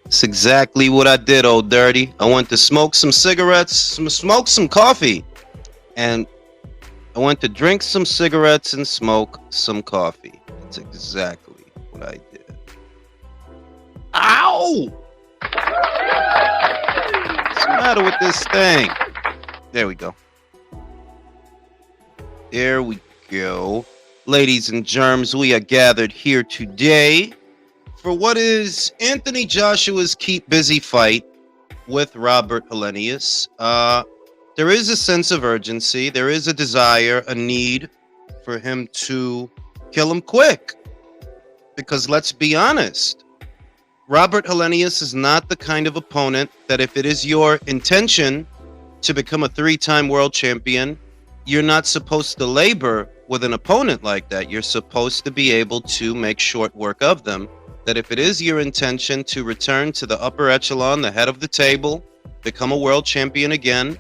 It's exactly what I did, old dirty. I went to smoke some cigarettes, smoke some coffee, and I went to drink some cigarettes and smoke some coffee. That's exactly what I did. Ow! What's the matter with this thing? There we go. There we go. Ladies and germs, we are gathered here today for what is Anthony Joshua's keep busy fight with Robert Helenius. There is a sense of urgency. There is a desire, a need for him to kill him quick. Because let's be honest, Robert Helenius is not the kind of opponent that if it is your intention to become a three-time world champion, you're not supposed to labor with an opponent like that. You're supposed to be able to make short work of them. That if it is your intention to return to the upper echelon, the head of the table, become a world champion again,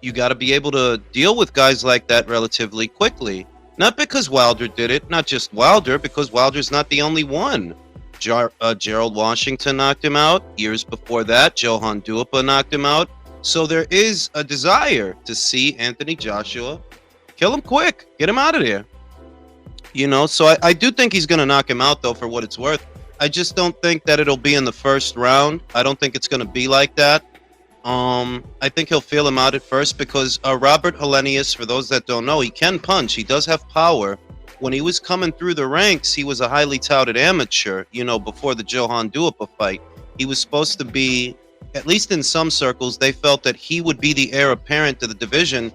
you got to be able to deal with guys like that relatively quickly. Not because Wilder did it, not just Wilder, because Wilder's not the only one. Gerald Washington knocked him out. Years before that, Johan Duhaupas knocked him out. So there is a desire to see Anthony Joshua kill him quick, get him out of there. You know, so I do think he's going to knock him out, though, for what it's worth. I just don't think that it'll be in the first round. I don't think it's going to be like that. I think he'll feel him out at first because Robert Helenius, for those that don't know, he can punch. He does have power. When he was coming through the ranks, he was a highly touted amateur, you know, before the Johan Duhaupas fight. He was supposed to be, at least in some circles, they felt that he would be the heir apparent to the division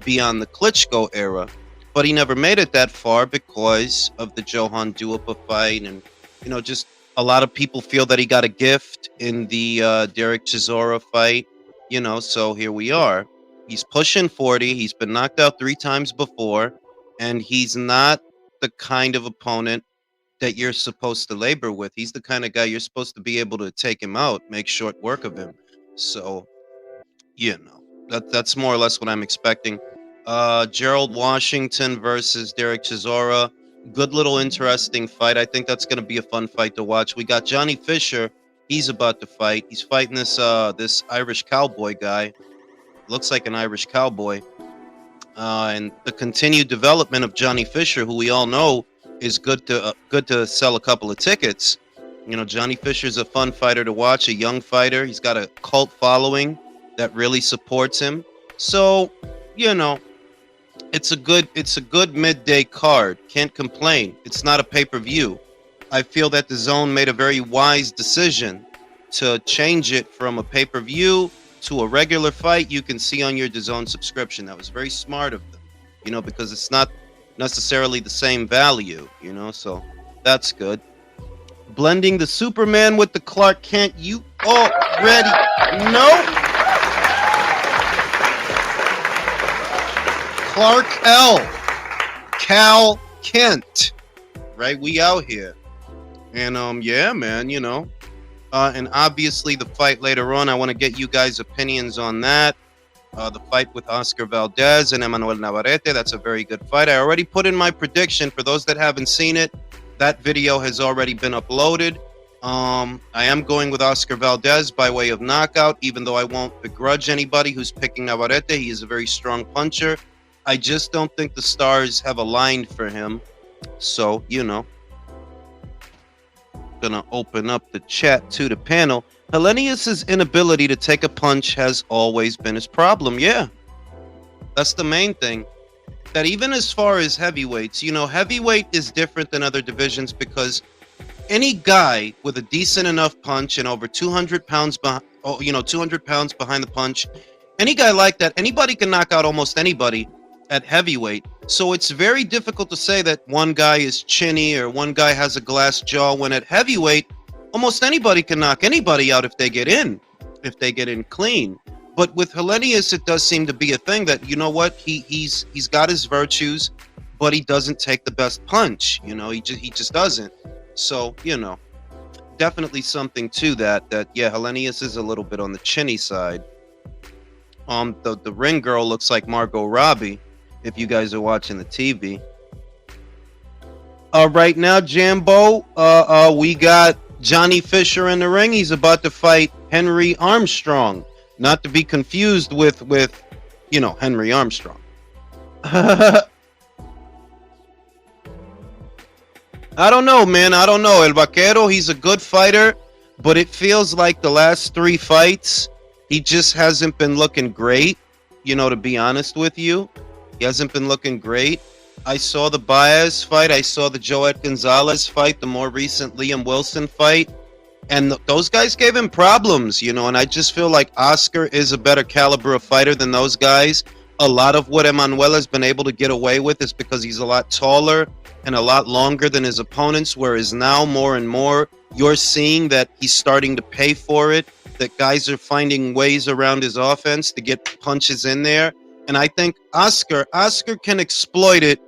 beyond the Klitschko era. But he never made it that far because of the Johan Duhaupas fight. And, you know, just a lot of people feel that he got a gift in the Derek Chisora fight, you know, so here we are. He's pushing 40. He's been knocked out 3 times before, and he's not the kind of opponent that you're supposed to labor with. He's the kind of guy you're supposed to be able to take him out, make short work of him. So, you know, that's more or less what I'm expecting. Gerald Washington versus Derek Chisora. Good little interesting fight. I think that's going to be a fun fight to watch. We got Johnny Fisher. He's about to fight. He's fighting this Irish cowboy guy. Looks like an Irish cowboy. And the continued development of Johnny Fisher, who we all know is good to sell a couple of tickets. You know, Johnny Fisher's a fun fighter to watch, a young fighter. He's got a cult following that really supports him. So, you know, it's a good midday card. Can't complain. It's not a pay-per-view. I feel that the Zone made a very wise decision to change it from a pay-per-view to a regular fight you can see on your DAZN subscription. That was very smart of them, you know, because it's not necessarily the same value, you know, so that's good. Blending the Superman with the Clark Kent, you already know. Clark L. Cal Kent, right? We out here. And yeah, man, you know. And obviously the fight later on, I want to get you guys' opinions on that. The fight with Oscar Valdez and Emmanuel Navarrete, that's a very good fight. I already put in my prediction. For those that haven't seen it, that video has already been uploaded. I am going with Oscar Valdez by way of knockout, even though I won't begrudge anybody who's picking Navarrete. He is a very strong puncher. I just don't think the stars have aligned for him. So, you know. Gonna open up the chat to the panel. Helenius's inability to take a punch has always been his problem. Yeah, that's the main thing. That even as far as heavyweights, you know, heavyweight is different than other divisions because any guy with a decent enough punch and over 200 pounds, 200 pounds behind the punch, any guy like that, anybody can knock out almost anybody at heavyweight. So it's very difficult to say that one guy is chinny or one guy has a glass jaw, when at heavyweight, almost anybody can knock anybody out if they get in clean. But with Helenius, it does seem to be a thing that, you know what, he's got his virtues, but he doesn't take the best punch. You know, he just doesn't. So, you know, definitely something to that yeah, Helenius is a little bit on the chinny side. The ring girl looks like Margot Robbie, if you guys are watching the TV. Right now, Jambo, we got Johnny Fisher in the ring. He's about to fight Henry Armstrong, not to be confused with Henry Armstrong. I don't know, man. I don't know. El Vaquero, he's a good fighter, but it feels like the last 3 fights, he just hasn't been looking great. To be honest with you, he hasn't been looking great. I saw the Baez fight. I saw the Joet Gonzalez fight, the more recent Liam Wilson fight. And those guys gave him problems, and I just feel like Oscar is a better caliber of fighter than those guys. A lot of what Emanuel has been able to get away with is because he's a lot taller and a lot longer than his opponents, whereas now more and more you're seeing that he's starting to pay for it, that guys are finding ways around his offense to get punches in there. And I think Oscar can exploit it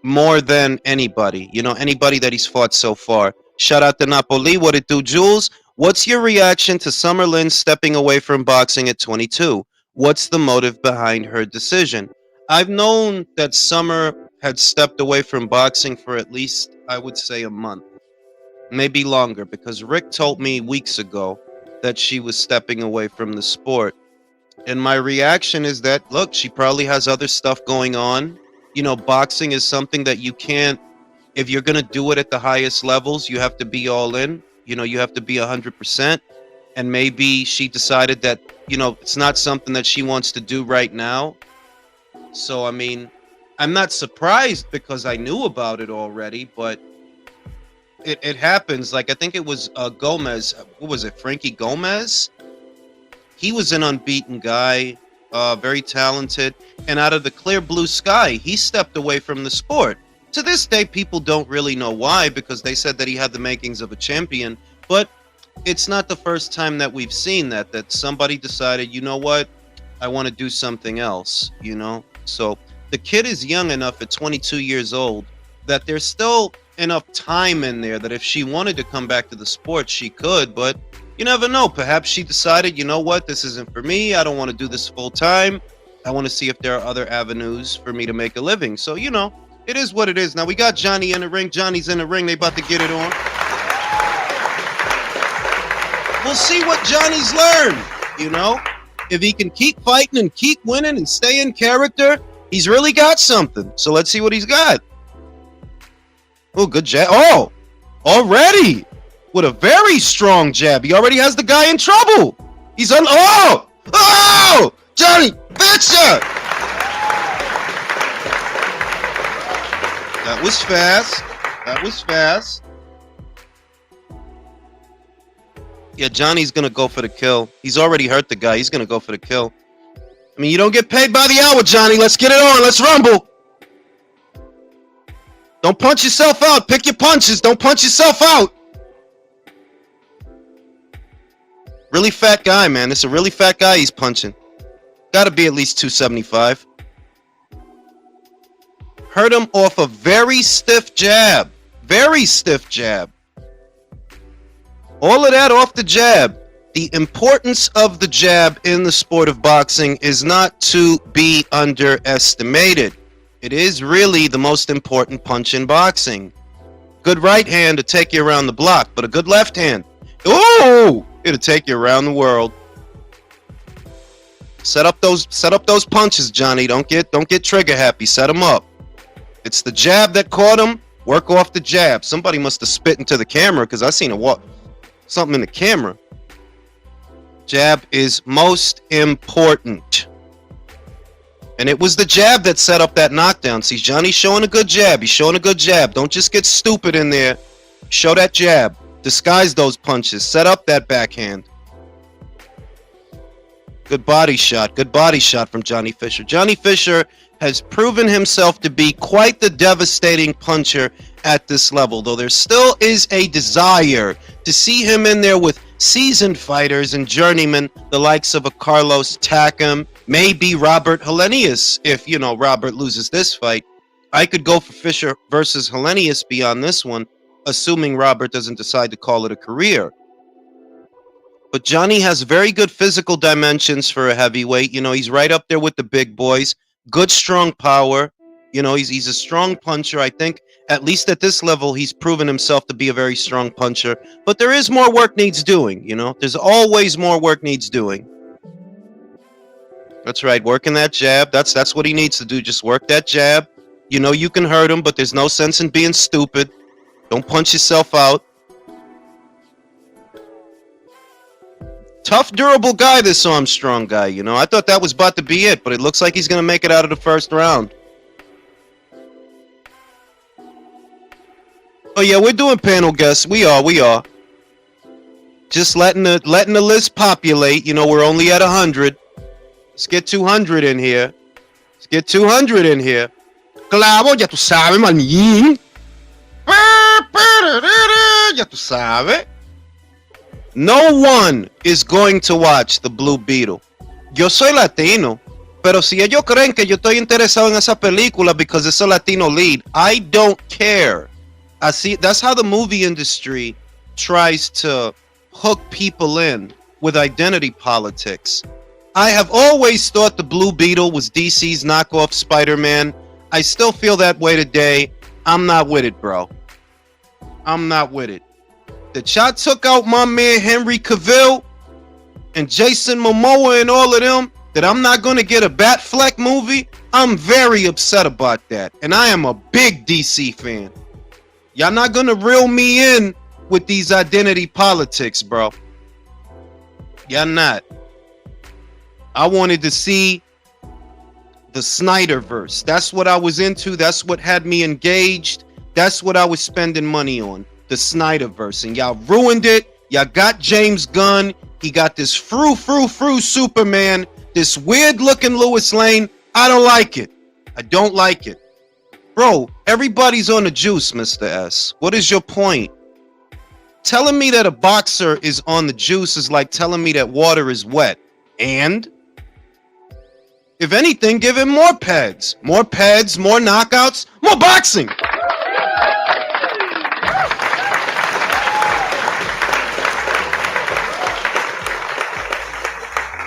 more than anybody, anybody that he's fought so far. Shout out to Napoli. What it do, Jules? What's your reaction to Summer Lynn stepping away from boxing at 22? What's the motive behind her decision? I've known that Summer had stepped away from boxing for at least, I would say, a month, maybe longer, because Rick told me weeks ago that she was stepping away from the sport. And my reaction is that, look, she probably has other stuff going on. Boxing is something that you can't, if you're going to do it at the highest levels, you have to be all in. You have to be 100%. And maybe she decided that, it's not something that she wants to do right now. So, I mean, I'm not surprised because I knew about it already, but it happens. Like, I think it was Gomez. What was it? Frankie Gomez? He was an unbeaten guy, very talented. And out of the clear blue sky, he stepped away from the sport. To this day, people don't really know why, because they said that he had the makings of a champion. But it's not the first time that we've seen that somebody decided, you know what, I want to do something else, So the kid is young enough at 22 years old that there's still enough time in there that if she wanted to come back to the sport, she could. But you never know. Perhaps she decided, you know what, this isn't for me. I don't want to do this full time. I want to see if there are other avenues for me to make a living. So, it is what it is. Now, we got Johnny in the ring. Johnny's in the ring. They about to get it on. We'll see what Johnny's learned, If he can keep fighting and keep winning and stay in character, he's really got something. So let's see what he's got. Oh, good jab. Oh, already with a very strong jab. He already has the guy in trouble. He's on. Oh, Johnny Fisher. That was fast. That was fast. Yeah, Johnny's going to go for the kill. He's already hurt the guy. He's going to go for the kill. I mean, you don't get paid by the hour, Johnny. Let's get it on. Let's rumble. Don't punch yourself out. Pick your punches. Don't punch yourself out. Really fat guy, man. This is a really fat guy he's punching. Got to be at least 275. Hurt him off a very stiff jab. Very stiff jab. All of that off the jab. The importance of the jab in the sport of boxing is not to be underestimated. It is really the most important punch in boxing. Good right hand to take you around the block, but a good left hand, it'll take you around the world. Set up those punches, Johnny. Don't get trigger happy. Set them up. It's the jab that caught him. Work off the jab. Somebody must have spit into the camera because I seen something in the camera. Jab is most important. And it was the jab that set up that knockdown. See, Johnny's showing a good jab. He's showing a good jab. Don't just get stupid in there. Show that jab. Disguise those punches. Set up that backhand. Good body shot. Good body shot from Johnny Fisher. Johnny Fisher has proven himself to be quite the devastating puncher at this level, though there still is a desire to see him in there with seasoned fighters and journeymen, the likes of a Carlos Takam, maybe Robert Helenius. If, Robert loses this fight, I could go for Fisher versus Helenius beyond this one, assuming Robert doesn't decide to call it a career. But Johnny has very good physical dimensions for a heavyweight. He's right up there with the big boys. Good, strong power. He's a strong puncher. I think At least at this level, he's proven himself to be a very strong puncher. But there is more work needs doing, you know? There's always more work needs doing. That's right, working that jab. That's what he needs to do. Just work that jab. You know you can hurt him, but there's no sense in being stupid. Don't punch yourself out. Tough, durable guy, this Armstrong guy, you know? I thought that was about to be it, but it looks like he's going to make it out of the first round. Oh yeah, we're doing panel guests. We are. Just letting the list populate. You know, we're only at 100. Let's get 200 in here. Let's get 200 in here. Claro, ya tú sabes, manín. Ya tú sabes. No one is going to watch the Blue Beetle. Yo soy latino, pero si ellos creen que yo estoy interesado en esa película because it's a Latino lead, I don't care. I see. That's how the movie industry tries to hook people in with identity politics. I have always thought the Blue Beetle was DC's knockoff Spider-Man. I still feel that way today. I'm not with it, bro. I'm not with it. The shot took out my man Henry Cavill and Jason Momoa and all of them, that I'm not going to get a Batfleck movie. I'm very upset about that. And I am a big DC fan. Y'all not gonna reel me in with these identity politics, bro. Y'all not. I wanted to see the Snyderverse. That's what I was into. That's what had me engaged. That's what I was spending money on. The Snyderverse. And y'all ruined it. Y'all got James Gunn. He got this frou Superman. This weird looking Lois Lane. I don't like it. I don't like it. Bro, everybody's on the juice, Mr. S. What is your point? Telling me that a boxer is on the juice is like telling me that water is wet. And? If anything, give him more pads. More pads, more knockouts, more boxing.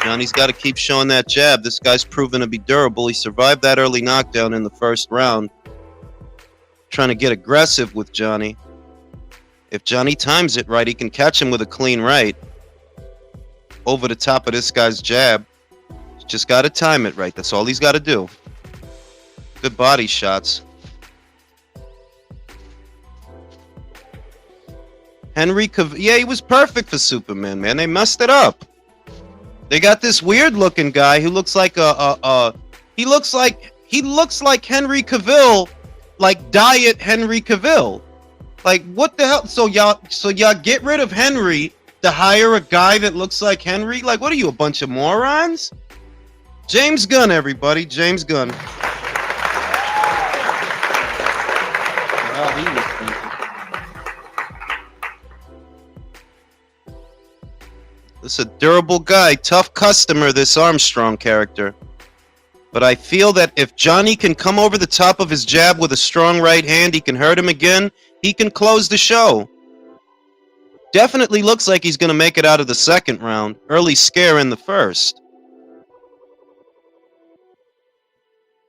Johnny's got to keep showing that jab. This guy's proven to be durable. He survived that early knockdown in the first round. Trying to get aggressive with Johnny. If Johnny times it right, he can catch him with a clean right. Over the top of this guy's jab. He's just got to time it right. That's all he's got to do. Good body shots. Henry Cavill. Yeah, he was perfect for Superman, man. They messed it up. They got this weird looking guy who looks like he looks like Henry Cavill. Like diet Henry Cavill. Like what the hell? So y'all get rid of Henry to hire a guy that looks like Henry? Like what are you, a bunch of morons? James Gunn, everybody. James Gunn. This is a durable guy, tough customer, this Armstrong character. But I feel that if Johnny can come over the top of his jab with a strong right hand, he can hurt him again. He can close the show. Definitely looks like he's going to make it out of the second round. Early scare in the first.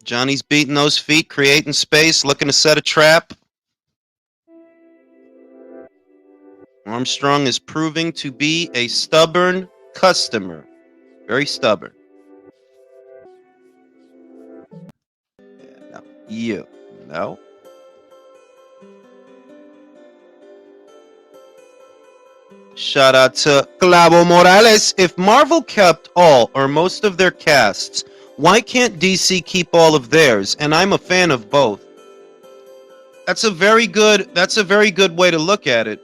Johnny's beating those feet, creating space, looking to set a trap. Armstrong is proving to be a stubborn customer. Very stubborn. You know. Shout out to Clavo Morales. If Marvel kept all or most of their casts, why can't DC keep all of theirs? And I'm a fan of both. That's a very good way to look at it.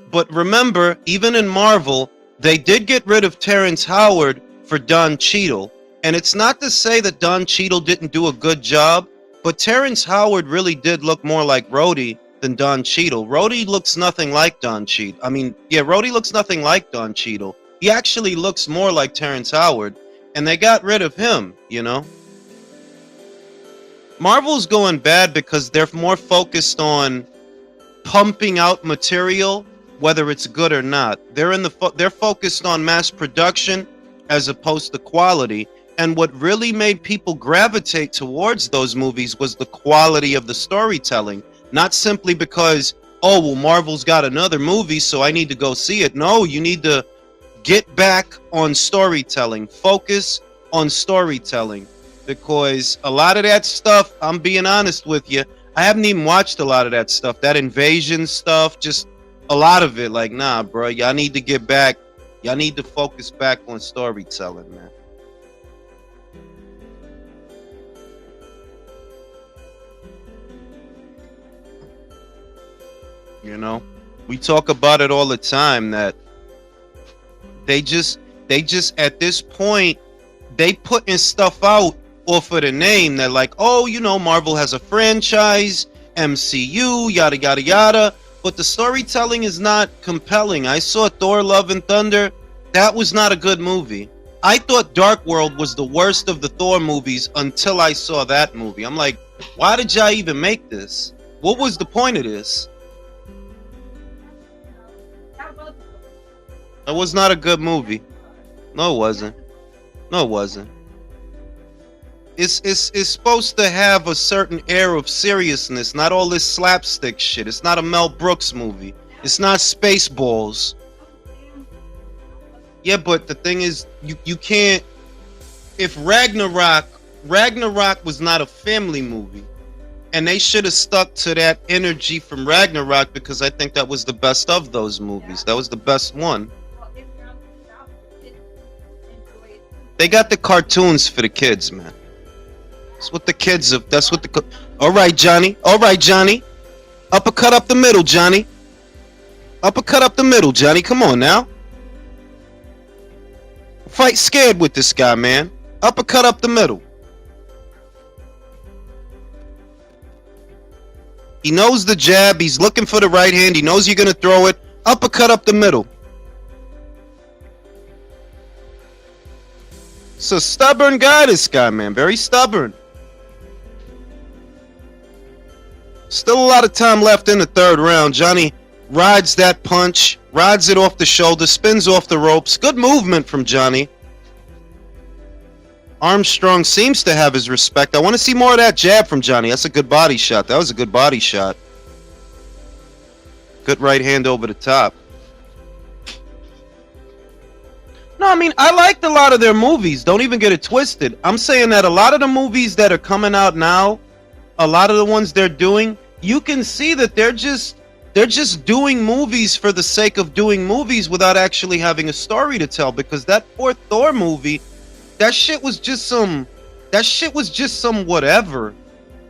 But remember, even in Marvel, they did get rid of Terrence Howard for Don Cheadle. And it's not to say that Don Cheadle didn't do a good job, but Terrence Howard really did look more like Rhodey than Don Cheadle. Rhodey looks nothing like Don Cheadle. Rhodey looks nothing like Don Cheadle. He actually looks more like Terrence Howard, and they got rid of him, you know? Marvel's going bad because they're more focused on pumping out material, whether it's good or not. They're focused on mass production as opposed to quality. And what really made people gravitate towards those movies was the quality of the storytelling, not simply because, oh, well, Marvel's got another movie, so I need to go see it. No, you need to get back on storytelling, focus on storytelling, because a lot of that stuff, I'm being honest with you, I haven't even watched a lot of that stuff, that invasion stuff, just a lot of it. Like, nah, bro, y'all need to get back, y'all need to focus back on storytelling, man. You know, we talk about it all the time that they just at this point, they putting stuff out off of the name that, like, oh, you know, Marvel has a franchise, MCU, yada yada yada, but the storytelling is not compelling. I saw Thor Love and Thunder. That was not a good movie. I thought Dark World was the worst of the Thor movies until I saw that movie. I'm like, why did y'all even make this? What was the point of this? That was not a good movie. No, it wasn't. No, it wasn't. It's supposed to have a certain air of seriousness, not all this slapstick shit. It's not a Mel Brooks movie. It's not Spaceballs. Yeah, but the thing is, you can't. If Ragnarok was not a family movie, and they should have stuck to that energy from Ragnarok, because I think that was the best of those movies. That was the best one. They got the cartoons for the kids, man. That's what the kids have. That's what the. All right, Johnny. All right, Johnny. Uppercut up the middle, Johnny. Uppercut up the middle, Johnny. Come on now. Fight scared with this guy, man. Uppercut up the middle. He knows the jab. He's looking for the right hand. He knows you're gonna throw it. Uppercut up the middle. It's a stubborn guy, this guy, man. Very stubborn. Still a lot of time left in the third round. Johnny rides that punch, rides it off the shoulder, spins off the ropes. Good movement from Johnny. Armstrong seems to have his respect. I want to see more of that jab from Johnny. That's a good body shot. That was a good body shot. Good right hand over the top. No, I mean, I liked a lot of their movies. Don't even get it twisted. I'm saying that a lot of the movies that are coming out now, a lot of the ones they're doing, you can see that they're just doing movies for the sake of doing movies without actually having a story to tell. Because that fourth Thor movie, that shit was just some whatever.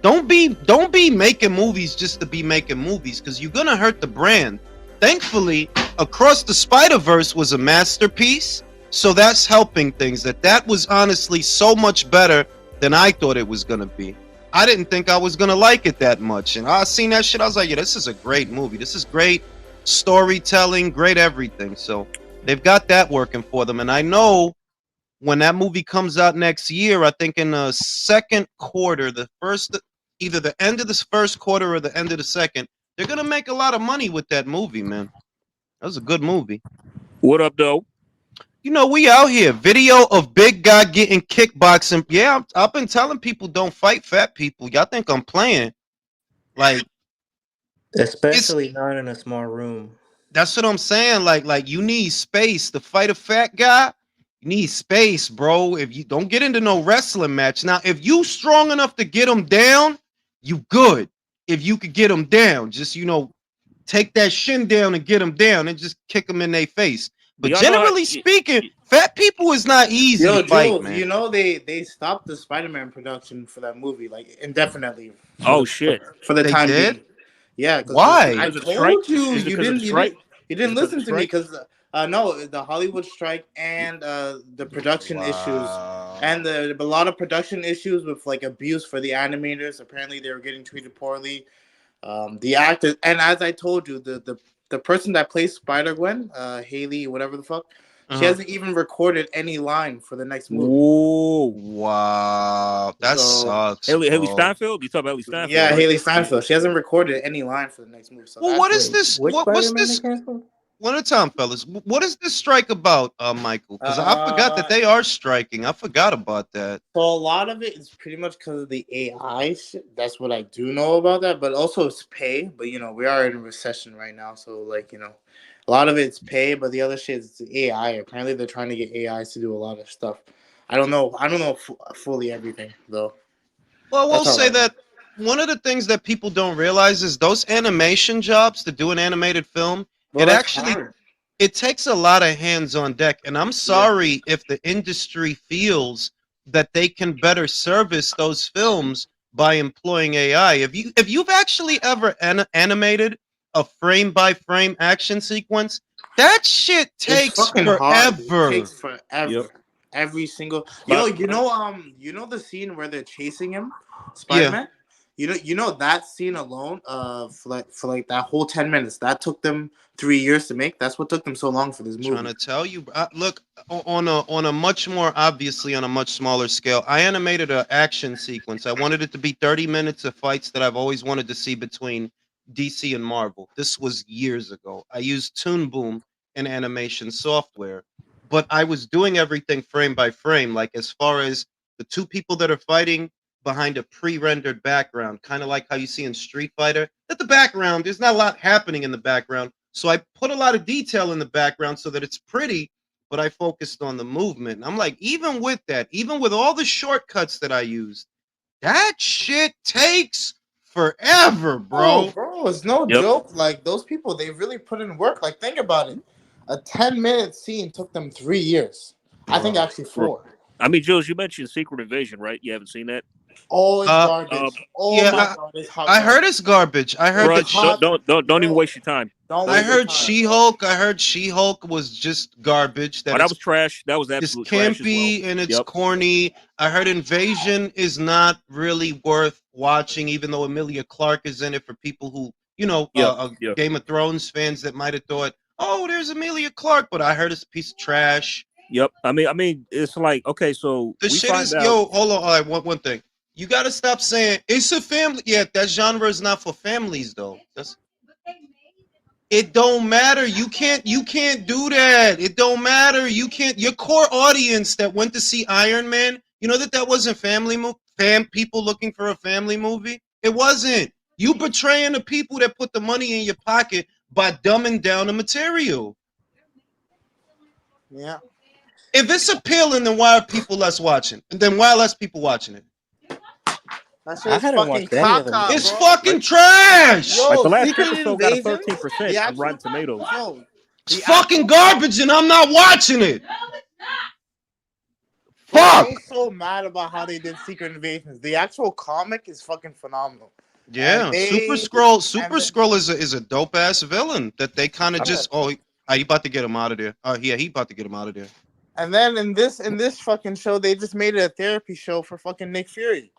Don't be making movies just to be making movies, because you're gonna hurt the brand. Thankfully, Across the Spider-Verse was a masterpiece. So that's helping things. That was honestly so much better than I thought it was gonna be. I didn't think I was gonna like it that much, and I seen that shit. I was like, yeah, this is a great movie. This is great storytelling, great everything. So they've got that working for them, and I know when that movie comes out next year, I think in the second quarter, either the end of the first quarter or the end of the second, they're gonna make a lot of money with that movie, man. That was a good movie. What up, though? You know, we out here. Video of big guy getting kickboxing. Yeah, I've been telling people don't fight fat people. Y'all think I'm playing? Like, especially not in a small room. That's what I'm saying. Like you need space to fight a fat guy. You need space, bro. If you don't get into no wrestling match. Now, if you strong enough to get him down, you good. If you could get him down, just, you know, take that shin down and get him down and just kick him in their face. But generally speaking, fat people is not easy to fight, man. You know, they stopped the Spider-Man production for that movie, like, indefinitely. Oh, shit. For the time being. Yeah. Why? I told you. You didn't listen to me because, no, the Hollywood strike and the production issues. And a lot of production issues with, like, abuse for the animators. Apparently, they were getting treated poorly. The actors, and as I told you, the person that plays Spider-Gwen, Haley, whatever the fuck, she hasn't even recorded any line for the next movie. Whoa. Wow. That sucks. Haley Steinfeld? You talking about Haley Steinfeld? Yeah, right? Haley Steinfeld. She hasn't recorded any line for the next movie. So well, what is this? Which what's Spider-Man this? canceled? One at a time, fellas. What is this strike about, Michael? Because I forgot that they are striking. I forgot about that. So a lot of it is pretty much because of the AI shit. That's what I do know about that. But also it's pay. But we are in a recession right now, so a lot of it's pay. But the other shit is AI. Apparently they're trying to get AIs to do a lot of stuff. I don't know. I don't know fully everything though. Well, we'll That's all say I know. that one of the things that people don't realize is those animation jobs to do an animated film, Bro, it that's actually hard. it takes a lot of hands on deck. And I'm sorry if the industry feels that they can better service those films by employing AI. If you've actually ever animated a frame by frame action sequence, that shit It's takes fucking hard. Dude. It forever. takes forever. Yep. Every single But you know the scene where they're chasing him, Spider Yeah. Man. You know that scene alone. For that whole 10 minutes, that took them 3 years to make. That's what took them so long for this Trying movie. to tell you, look on a much more obviously on a much smaller scale. I animated an action sequence. I wanted it to be 30 minutes of fights that I've always wanted to see between DC and Marvel. This was years ago. I used Toon Boom and animation software, but I was doing everything frame by frame. Like as far as the two people that are fighting behind a pre-rendered background, kind of like how you see in Street Fighter. That the background, there's not a lot happening in the background, so I put a lot of detail in the background so that it's pretty, but I focused on the movement. And I'm like, even with that, even with all the shortcuts that I used, that shit takes forever, Oh, bro. bro, it's no yep. joke. Like those people, they really put in work. Like think about it. A 10-minute scene took them 3 years. I think Bro. actually 4. I mean, Jules, you mentioned Secret Invasion, right? You haven't seen that? Oh, it's Uh, garbage. Oh yeah, my god, it's hot I heard garbage. it's garbage. I heard It's Bro, that hot. don't even Bro, waste your time. don't I waste your heard time, bro. She-Hulk. I heard She-Hulk was just garbage. Oh, That that it's was trash. That was it's absolute trash as well. campy and it's Yep. corny. I heard Invasion is not really worth watching, even though Emilia Clarke is in it. For people who, Yep. Yep. Game of Thrones fans that might have thought, "Oh, there's Emilia Clarke," but I heard it's a piece of trash. Yep. I mean, it's like, okay, so The we shit find is, out. yo, hold on. All right, one thing. You got to stop saying it's a family. Yeah, that genre is not for families, though. It don't matter. You can't do that. It don't matter. You can't. Your core audience that went to see Iron Man, you know that wasn't people looking for a family movie. It wasn't. You betraying the people that put the money in your pocket by dumbing down the material. Yeah. If it's appealing, then why are people less watching? And then why are less people watching it? That shit I is hadn't fucking watched any of them. caca, It's bro. fucking trash. Like Yo, the last Secret episode got a Invasion. 13% The on actual Rotten Tomatoes. yo, It's the fucking actual garbage, and I'm not watching it. bro, I Fuck. was so mad about how they did Secret Invasions. The actual comic is fucking phenomenal. And Yeah, Super they Scroll. and Super the, Scroll is a dope ass villain that they kind of I'm- just. Oh, he about to get him out of there. Oh yeah, he about to get him out of there. and then in this fucking show, they just made it a therapy show for fucking Nick Fury.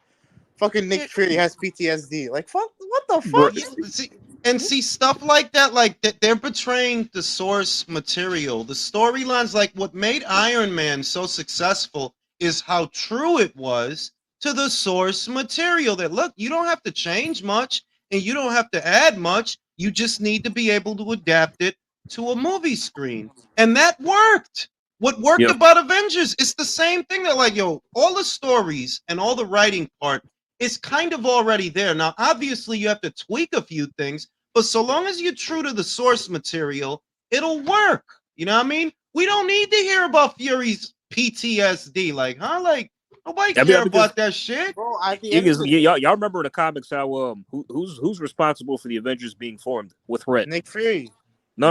Fucking Nick Fury has PTSD. Like fuck, what the Bro, fuck? Yeah, see stuff like that. Like that, they're betraying the source material. The storylines, like what made Iron Man so successful, is how true it was to the source material. That look, you don't have to change much, and you don't have to add much. You just need to be able to adapt it to a movie screen, and that worked. What worked Yep. about Avengers? It's the same thing. That like, yo, all the stories and all the writing part is kind of already there. Now, obviously, you have to tweak a few things, but so long as you're true to the source material, it'll work. You know what I mean? We don't need to hear about Fury's PTSD. Like, huh? Like, nobody I mean, care because about that shit. Bro, at the end of the y'all remember in the comics how who's responsible for the Avengers being formed with threat? Nick Fury. No,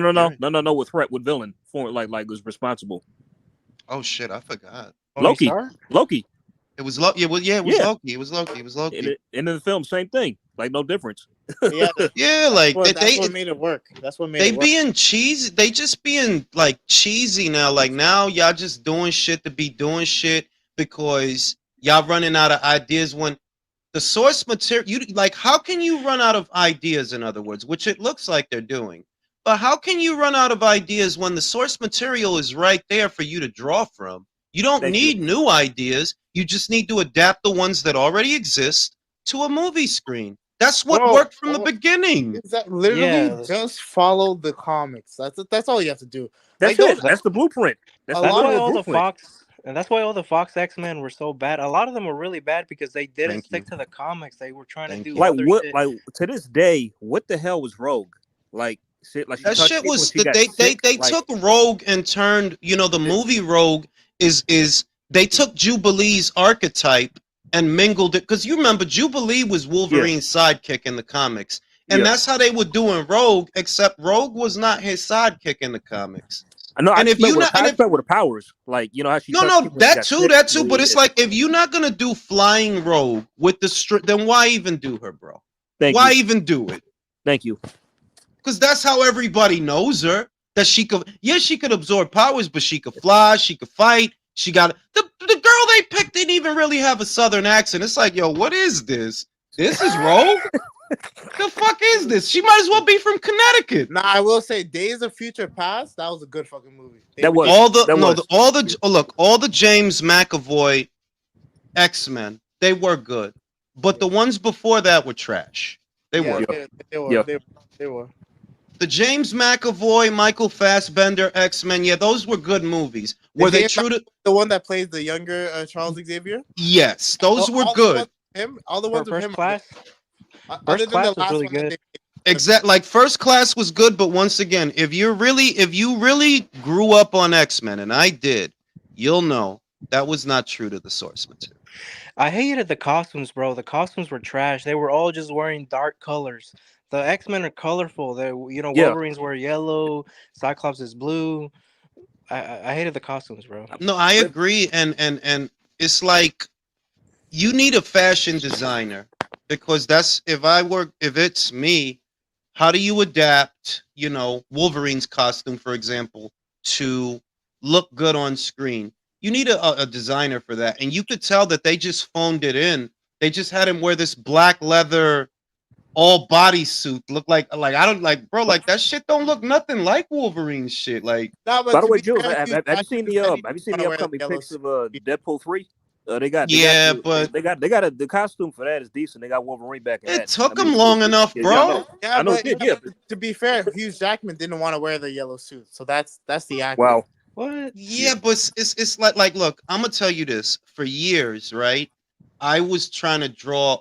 with threat, with villain for like was responsible. Oh shit, I forgot. Loki. It was Loki. It was Loki. It was Loki. It was Loki. And in the film, same thing. Like no difference. Yeah, Yeah, like that's what made it work. That's what made they it work. being cheesy. They just being like cheesy now. Like now, y'all just doing shit to be doing shit because y'all running out of ideas. When the source material, you like, how can you run out of ideas? In other words, which it looks like they're doing. But how can you run out of ideas when the source material is right there for you to draw from? You don't need new ideas. You just need to adapt the ones that already exist to a movie screen. That's what worked from the beginning. Literally just follow the comics. That's all you have to do. That's it. That's the blueprint. That's why all the Fox and that's why all the Fox X-Men were so bad. A lot of them were really bad because they didn't stick to the comics. They were trying to do other shit. Like to this day, what the hell was Rogue? Like shit. Like that shit was they took Rogue and turned. The movie Rogue is they took Jubilee's archetype and mingled it, because you remember Jubilee was Wolverine's sidekick in the comics, and that's how they were doing Rogue. Except Rogue was not his sidekick in the comics. No, and if you not, with the powers, like how she that too. But it's like, if you're not gonna do flying Rogue with the then why even do her, bro? Why even do it? Thank you. Because that's how everybody knows her. That she could absorb powers, but she could fly, she could fight. She got the girl they picked didn't even really have a southern accent. It's like, yo, what is this? This is Rogue? The fuck is this? She might as well be from Connecticut. Nah, I will say, Days of Future Past, that was a good fucking movie. All the James McAvoy X-Men, they were good, but the ones before that were trash. They were. The James McAvoy, Michael Fassbender X-Men, those were good movies. Were they true to the one that plays the younger Charles Xavier? Yes, those were good. All the ones with him. Class. First Class was really good. Exactly, like First Class was good, but once again, if you really grew up on X-Men, and I did, you'll know that was not true to the source material. I hated the costumes, bro. The costumes were trash. They were all just wearing dark colors. The X-Men are colorful. They, Wolverine's wear yellow, Cyclops is blue. I hated the costumes, bro. No, I agree, and it's like you need a fashion designer, because that's if it's me, how do you adapt, Wolverine's costume, for example, to look good on screen? You need a designer for that, and you could tell that they just phoned it in. They just had him wear this black leather all bodysuit, look like I don't like, bro, like that shit don't look nothing like Wolverine's shit. Like, by the way, Jules, have you seen the upcoming pics of Deadpool 3? They got the costume for that is decent. They got Wolverine back. It took them long enough, bro. I know. To be fair, Hugh Jackman didn't want to wear the yellow suit, so that's the actor. Wow. What? Yeah, but it's like look, I'm gonna tell you this. For years, right, I was trying to draw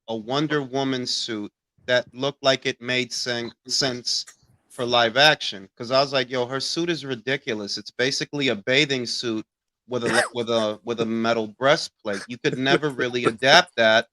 a Wonder Woman suit that looked like it made sense for live action, because I was like, yo, her suit is ridiculous. It's basically a bathing suit with a metal breastplate. You could never really adapt that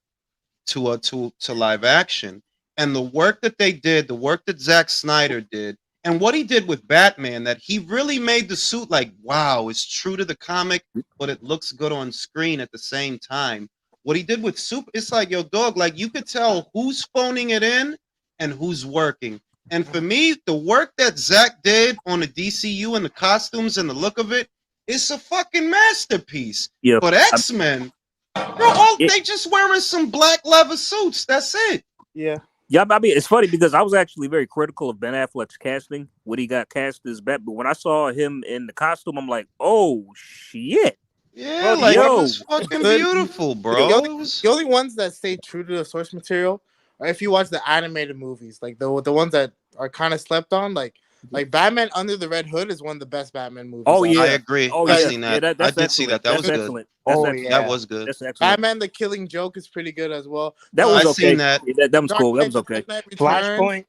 to live action. And the work that they did, the work that Zack Snyder did, and what he did with Batman, that he really made the suit like, wow, it's true to the comic, but it looks good on screen at the same time. What he did with Super, it's like, yo, dog, like you could tell who's phoning it in and who's working. And for me, the work that Zack did on the DCU and the costumes and the look of it, it's a fucking masterpiece. Yeah. But X-Men, bro, they just wearing some black leather suits. That's it. Yeah. Yeah, I mean, it's funny because I was actually very critical of Ben Affleck's casting when he got cast as Bat. But when I saw him in the costume, I'm like, oh shit. Yeah, it was fucking beautiful, bro. The only ones that stay true to the source material are if you watch the animated movies, like the ones that are kind of slept on, like Batman Under the Red Hood is one of the best Batman movies. Oh yeah, I agree. I've seen that. I did see that. That was excellent. good. That was good. That's excellent. Batman: The Killing Joke is pretty good as well. That was okay. I've seen that. Yeah, that was cool. That was okay. Flashpoint.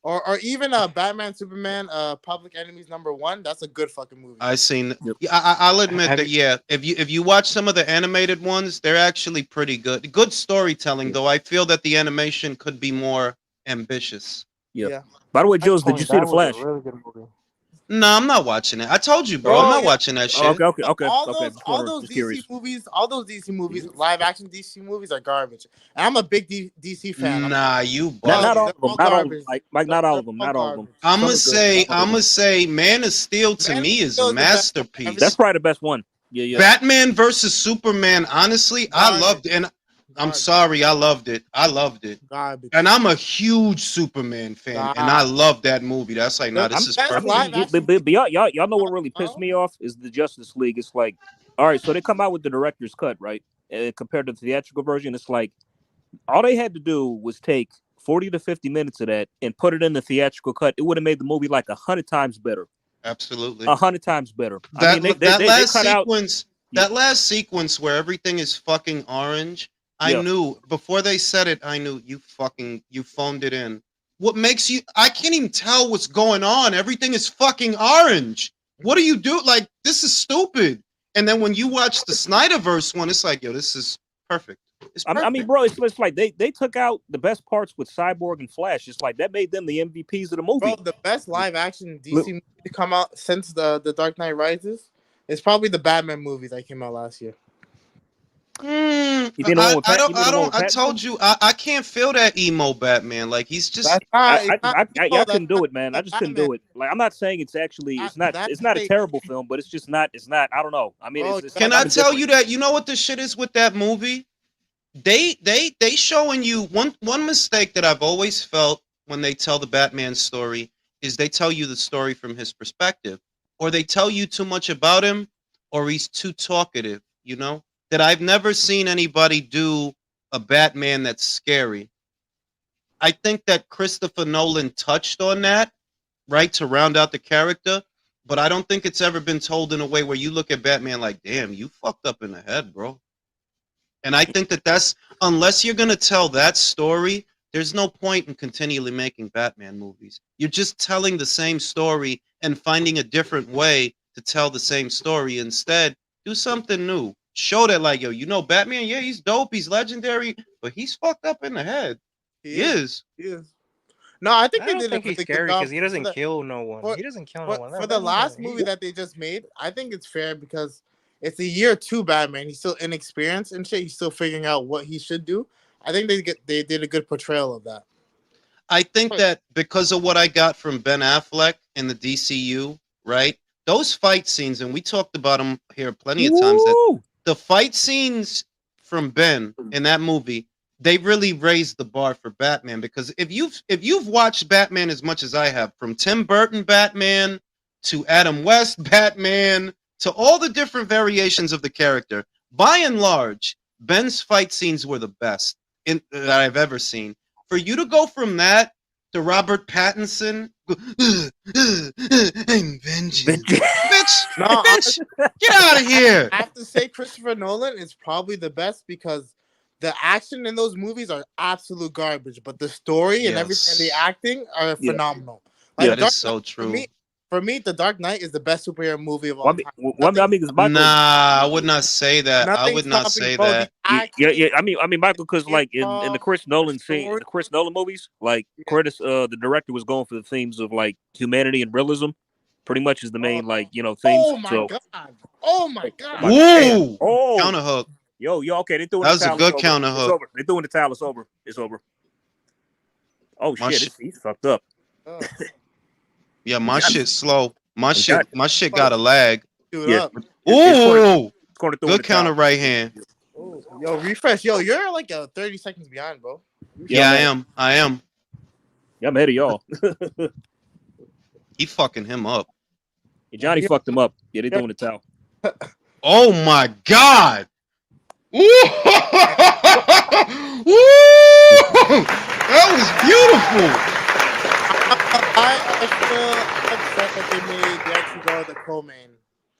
Or even Batman Superman Public Enemies #1. That's a good fucking movie. I seen. I'll admit that. Yeah, if you watch some of the animated ones, they're actually pretty good. Good storytelling, though. I feel that the animation could be more ambitious. Yeah. By the way, Jules, did you see The Flash? Really good movie. No, I'm not watching it. I told you, bro. I'm not watching that shit. Okay. All those DC movies, live action DC movies are garbage. And I'm a big DC fan. Nah, you. Not all of them. Not all of them. Like not all of them. Not all of them. I'm gonna say, Man of Steel to me is a masterpiece. That's probably the best one. Yeah. Batman versus Superman. Honestly, I loved it. And I'm sorry, I loved it. Garbage. And I'm a huge Superman fan, and I love that movie. That's like, this is perfect. But y'all know what really pissed me off is the Justice League. It's like, all right, so they come out with the director's cut, right? Compared to the theatrical version, it's like All they had to do was take 40 to 50 minutes of that and put it in the theatrical cut. It would have made the movie like 100 times better. Absolutely. 100 times better. That, I mean, that they last cut sequence, out. that last sequence where everything is fucking orange. I knew before they said it. I knew you phoned it in. What makes you? I can't even tell what's going on. Everything is fucking orange. What do you do? Like, this is stupid. And then when you watch the Snyderverse one, it's like, yo, this is perfect. I mean, bro, it's like they took out the best parts with Cyborg and Flash. It's like that made them the MVPs of the movie. Bro, the best live action DC movie to come out since the Dark Knight Rises is probably the Batman movie that came out last year. I told you I can't feel that emo Batman. Like, he's just I couldn't do it, man. I just couldn't do it. Like, I'm not saying it's actually it's not a terrible film, but it's not I don't know. I mean, can I tell you that you know what the shit is with that movie? They showing you one mistake that I've always felt when they tell the Batman story is they tell you the story from his perspective, or they tell you too much about him, or he's too talkative, you know? That I've never seen anybody do a Batman that's scary. I think that Christopher Nolan touched on that, right, to round out the character, but I don't think it's ever been told in a way where you look at Batman like, damn, you fucked up in the head, bro. And I think that's, unless you're going to tell that story, there's no point in continually making Batman movies. You're just telling the same story and finding a different way to tell the same story. Instead, do something new. Show that, like, yo, you know, Batman, yeah, he's dope, he's legendary, but he's fucked up in the head. He is. No, I think they did he's scary because he doesn't kill no one. He doesn't kill no one. For the last movie that they just made, I think it's fair because it's a year 2 Batman. He's still inexperienced and shit. He's still figuring out what he should do. I think they did a good portrayal of that. I think that because of what I got from Ben Affleck in the DCU, right? Those fight scenes, and we talked about them here plenty of times, that the fight scenes from Ben in that movie, they really raised the bar for Batman. Because if you've watched Batman as much as I have, from Tim Burton Batman to Adam West Batman to all the different variations of the character, by and large, Ben's fight scenes were the best that I've ever seen. For you to go from that to Robert Pattinson, I'm vengeance. bitch, get out of here. I have to say Christopher Nolan is probably the best because the action in those movies are absolute garbage, but the story and everything and the acting are phenomenal. Like, that is so true. For me, The Dark Knight is the best superhero movie of all time. I would not say that. I would not say that. Yeah. I mean, Michael, because like in the Chris Nolan movies, like the director was going for the themes of like humanity and realism, pretty much is the main themes. Oh my god! Woo! Counter hook. Yo, okay, they threw that was a good counter hook. They threw in the towel. It's over. Oh shit! He's fucked up. Yeah, my shit's slow. My shit got a lag. Yeah. Ooh, good counter right hand. Ooh, yo, refresh. Yo, you're like 30 seconds behind, bro. Yeah, I am. Yeah, I'm ahead of y'all. He fucking him up. Yeah, Johnny fucked him up. Yeah, they doing the towel. Oh my god. Ooh! That was beautiful. I feel upset that they made Dexter the co-main.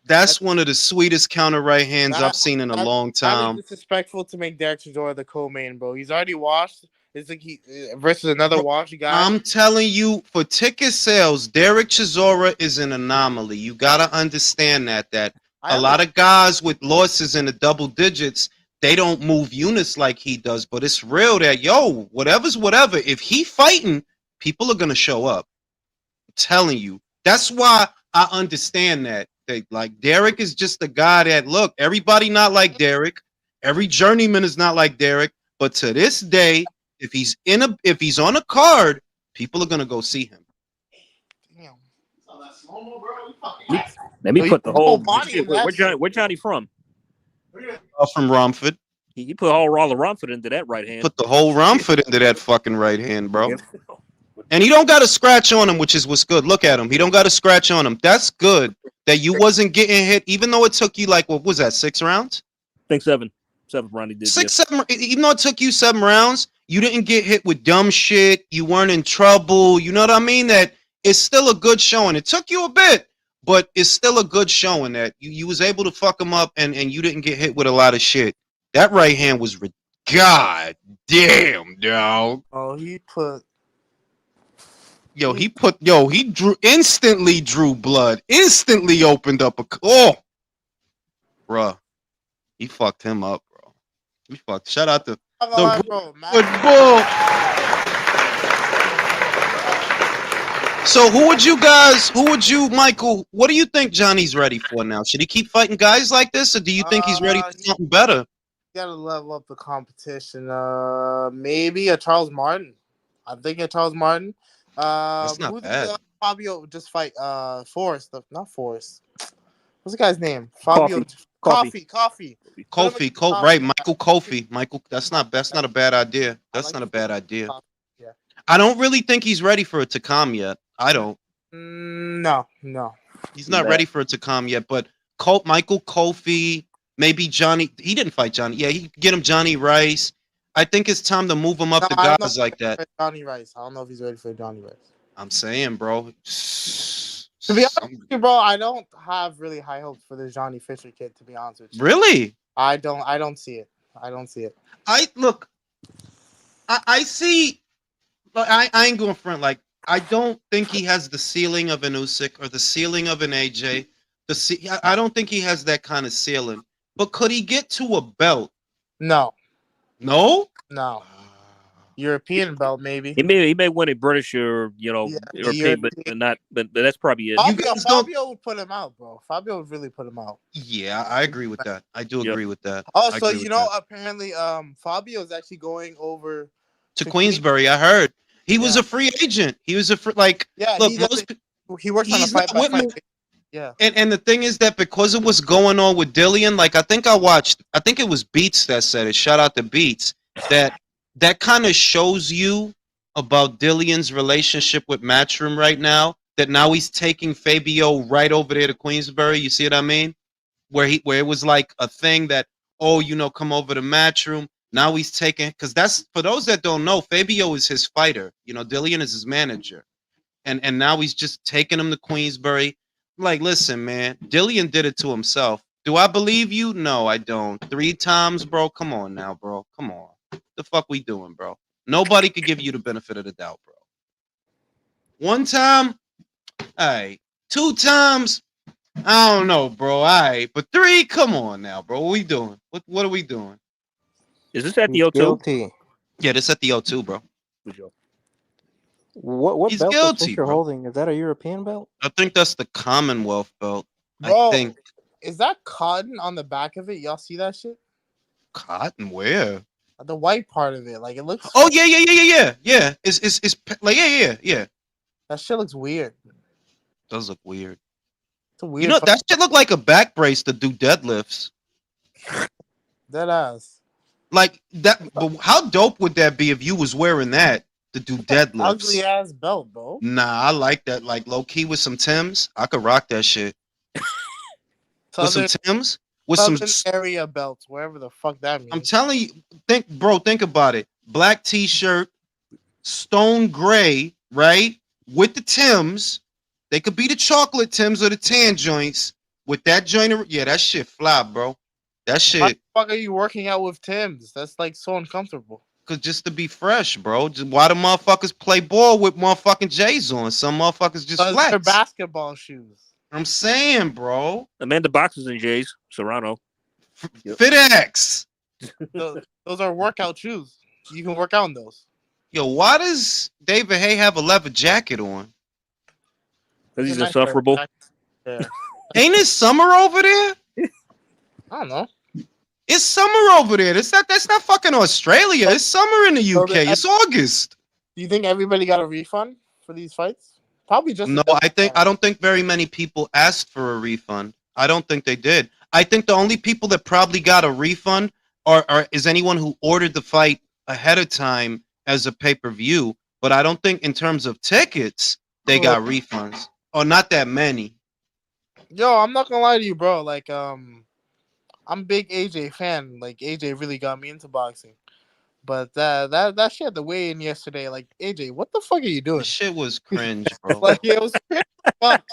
That's one of the sweetest counter right hands I've seen in a long time. It's disrespectful to make Derek Chisora the co-main, bro. He's already washed. It's like he versus another wash guy. I'm telling you, for ticket sales, Derek Chisora is an anomaly. You gotta understand that a lot of guys with losses in the double digits, they don't move units like he does. But it's real that whatever's whatever. If he fighting, people are gonna show up. I'm telling you. That's why I understand that. Like Derek is just the guy that look. Everybody not like Derek. Every journeyman is not like Derek. But to this day, if he's on a card, people are gonna go see him. Damn. Let me put the whole body. Where Johnny from? From Romford. He put all the Romford into that right hand. Put the whole Romford into that fucking right hand, bro. And he don't got a scratch on him, which is what's good. Look at him. He don't got a scratch on him. That's good. That you wasn't getting hit, even though it took you like, what was that, 6 rounds? I think 7. 7th round he did. 7. Even though it took you 7 rounds, you didn't get hit with dumb shit. You weren't in trouble. You know what I mean? That it's still a good showing. It took you a bit, but it's still a good showing that you was able to fuck him up and you didn't get hit with a lot of shit. That right hand was God damn, dog. Oh, he put. He instantly drew blood. Instantly opened up bruh. He fucked him up, bro. He fucked. Shout out to good bull. So who would you, Michael, what do you think Johnny's ready for now? Should he keep fighting guys like this, or do you think he's ready for something better? Gotta level up the competition. Maybe a Charles Martin. I'm thinking Charles Martin. That's not bad. Did Fabio just fight? Forrest, not Forrest. What's the guy's name? Fabio. Coffee. Right, Michael Kofi. Michael, that's not a bad idea. That's not a bad idea. Yeah. I don't really think he's ready for it to come yet. I don't. No. He's not ready for it to come yet. But Michael Kofi, maybe Johnny. He didn't fight Johnny. Yeah, he get him Johnny Rice. I think it's time to move him up to guys like that. Johnny Rice. I don't know if he's ready for Johnny Rice. I'm saying, bro. To be honest with you, bro, I don't have really high hopes for this Johnny Fisher kid, to be honest with you. Really? I don't see it. I see. I ain't going front. Like, I don't think he has the ceiling of an Usyk or the ceiling of an AJ. I don't think he has that kind of ceiling. But could he get to a belt? No. European belt, maybe. He may win a British or European, but that's probably it. Fabio would put him out, bro. Fabio would really put him out. Yeah, I agree with that. I do agree with that. Also, apparently, Fabio is actually going over to Queensbury. I heard he was a free agent. He was he works on a fight. Yeah. And the thing is that because of what's going on with Dillian, like I think it was Beats that said it. Shout out to Beats. That kind of shows you about Dillian's relationship with Matchroom right now. That now he's taking Fabio right over there to Queensbury. You see what I mean? Where it was like a thing that, come over to Matchroom. Now he's taking, because that's, for those that don't know, Fabio is his fighter. Dillian is his manager. And now he's just taking him to Queensbury. Like, listen, man, Dillian did it to himself. Do I believe you? No, I don't. 3 times, bro. Come on now, bro. Come on. The fuck we doing, bro? Nobody could give you the benefit of the doubt, bro. 1 time, all right. 2 times, I don't know, bro. All right, but 3, come on now, bro. What we doing? What are we doing? Is this at the O2? Yeah, this at the O2, bro. What He's belt guilty, is Fisher bro. holding? Is that a European belt? I think that's the Commonwealth belt. Bro, I think. Is that cotton on the back of it? Y'all see that shit? Cotton? Where? The white part of it, like it looks. Oh yeah. It's like yeah. That shit looks weird. Does look weird. It's a weird. That shit look like a back brace to do deadlifts. Dead ass. Like that. But how dope would that be if you was wearing that to do deadlifts? Ugly ass belt, bro. Nah, I like that. Like low key with some Timbs, I could rock that shit. With some Timbs. With some area belts, wherever the fuck that means. I'm telling you, think about it. Black t-shirt, stone gray, right? With the Timbs. They could be the chocolate Timbs or the tan joints. With that joint, yeah, that shit fly, bro. That shit. Why the fuck are you working out with Timbs? That's like so uncomfortable. Cause just to be fresh, bro. Why the motherfuckers play ball with motherfucking J's on? Some motherfuckers just flex. They're basketball shoes. I'm saying, bro. Amanda boxes and J's. Serrano. FitX. Those are workout shoes. You can work out in those. Yo, why does David Hay have a leather jacket on? Because he's insufferable. Yeah. Ain't it summer over there? I don't know. It's summer over there. That's not fucking Australia. It's summer in the UK. It's August. Do you think everybody got a refund for these fights? Probably just no. I don't think very many people asked for a refund. I don't think they did. I think the only people that probably got a refund is anyone who ordered the fight ahead of time as a pay-per-view. But I don't think in terms of tickets they got refunds. Or not that many. Yo, I'm not gonna lie to you, bro. Like I'm a big AJ fan. Like AJ really got me into boxing. But that shit at the weigh-in yesterday, like AJ, what the fuck are you doing? This shit was cringe, bro. Like it was cringe. Fuck.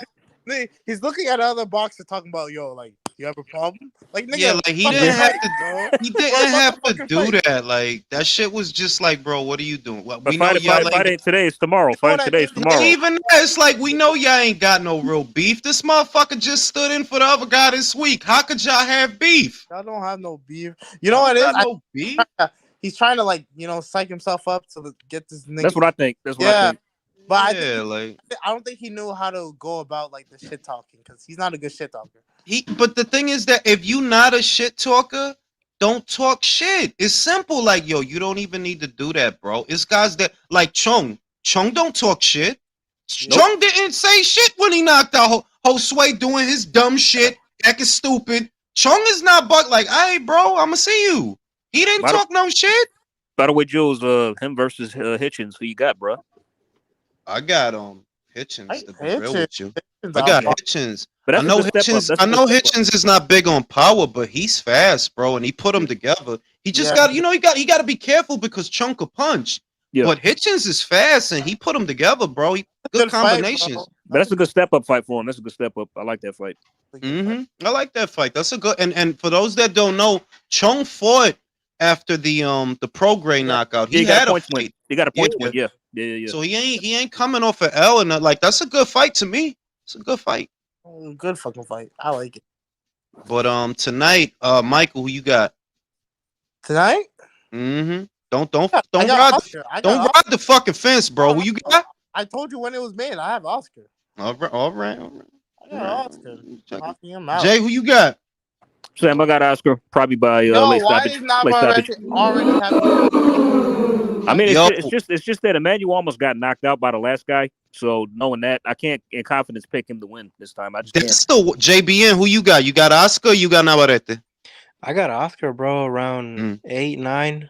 He's looking at other boxers talking about, yo, like, you have a problem? Like, nigga, Yeah, like he fucking didn't have fight, to. bro. He Bro, didn't have to motherfucking do fight. that. Like that shit was just like, bro, what are you doing? Well, But we know y'all fight ain't. ain't today. It's tomorrow. You know Fight what I today. It's mean? tomorrow. Even that, it's like we know y'all ain't got no real beef. This motherfucker just stood in for the other guy this week. How could y'all have beef? Y'all don't have no beef. You know what it is? No beef. He's trying to, like, psych himself up to get this nigga. That's what I think. That's what I think. But Yeah, I don't think he knew how to go about like the shit talking because he's not a good shit talker. But the thing is that if you not a shit talker, don't talk shit. It's simple. Like, yo, you don't even need to do that, bro. It's guys that like Chung don't talk shit. Nope. Chung didn't say shit when he knocked out Josue doing his dumb shit, acting stupid. Chung is not like, hey, bro, I'ma see you. He didn't talk no shit. By the way, Jules, him versus Hitchens, who you got, bro? I got Hitchens to be real with you. I got Hitchens. But I know Hitchens. I know Hitchens is not big on power, but he's fast, bro, and he put them together. He just got, he got to be careful because Chung could punch. Yeah. But Hitchens is fast and he put them together, bro. Good combinations. Fight, but that's a good step up fight for him. That's a good step up. I like that fight. I like that fight. That's a good. And for those that don't know, Chung fought after the pro grade knockout. He had a fight. He got a point win. Yeah. So he ain't coming off an L and like that's a good fight to me. It's a good fight. Good fucking fight. I like it. But tonight, Michael, who you got? Tonight? Don't ride the fucking fence, bro. Who you got? I told you when it was made. I have Oscar. All right. I got Oscar. Jay, who you got? Sam, I got Oscar probably by late stoppage. Already I mean, it's just that Emmanuel almost got knocked out by the last guy. So knowing that, I can't in confidence pick him to win this time. I just can't. Still JBN. Who you got? You got Oscar. Or you got Navarrete? I got Oscar, bro. Around 8, 9.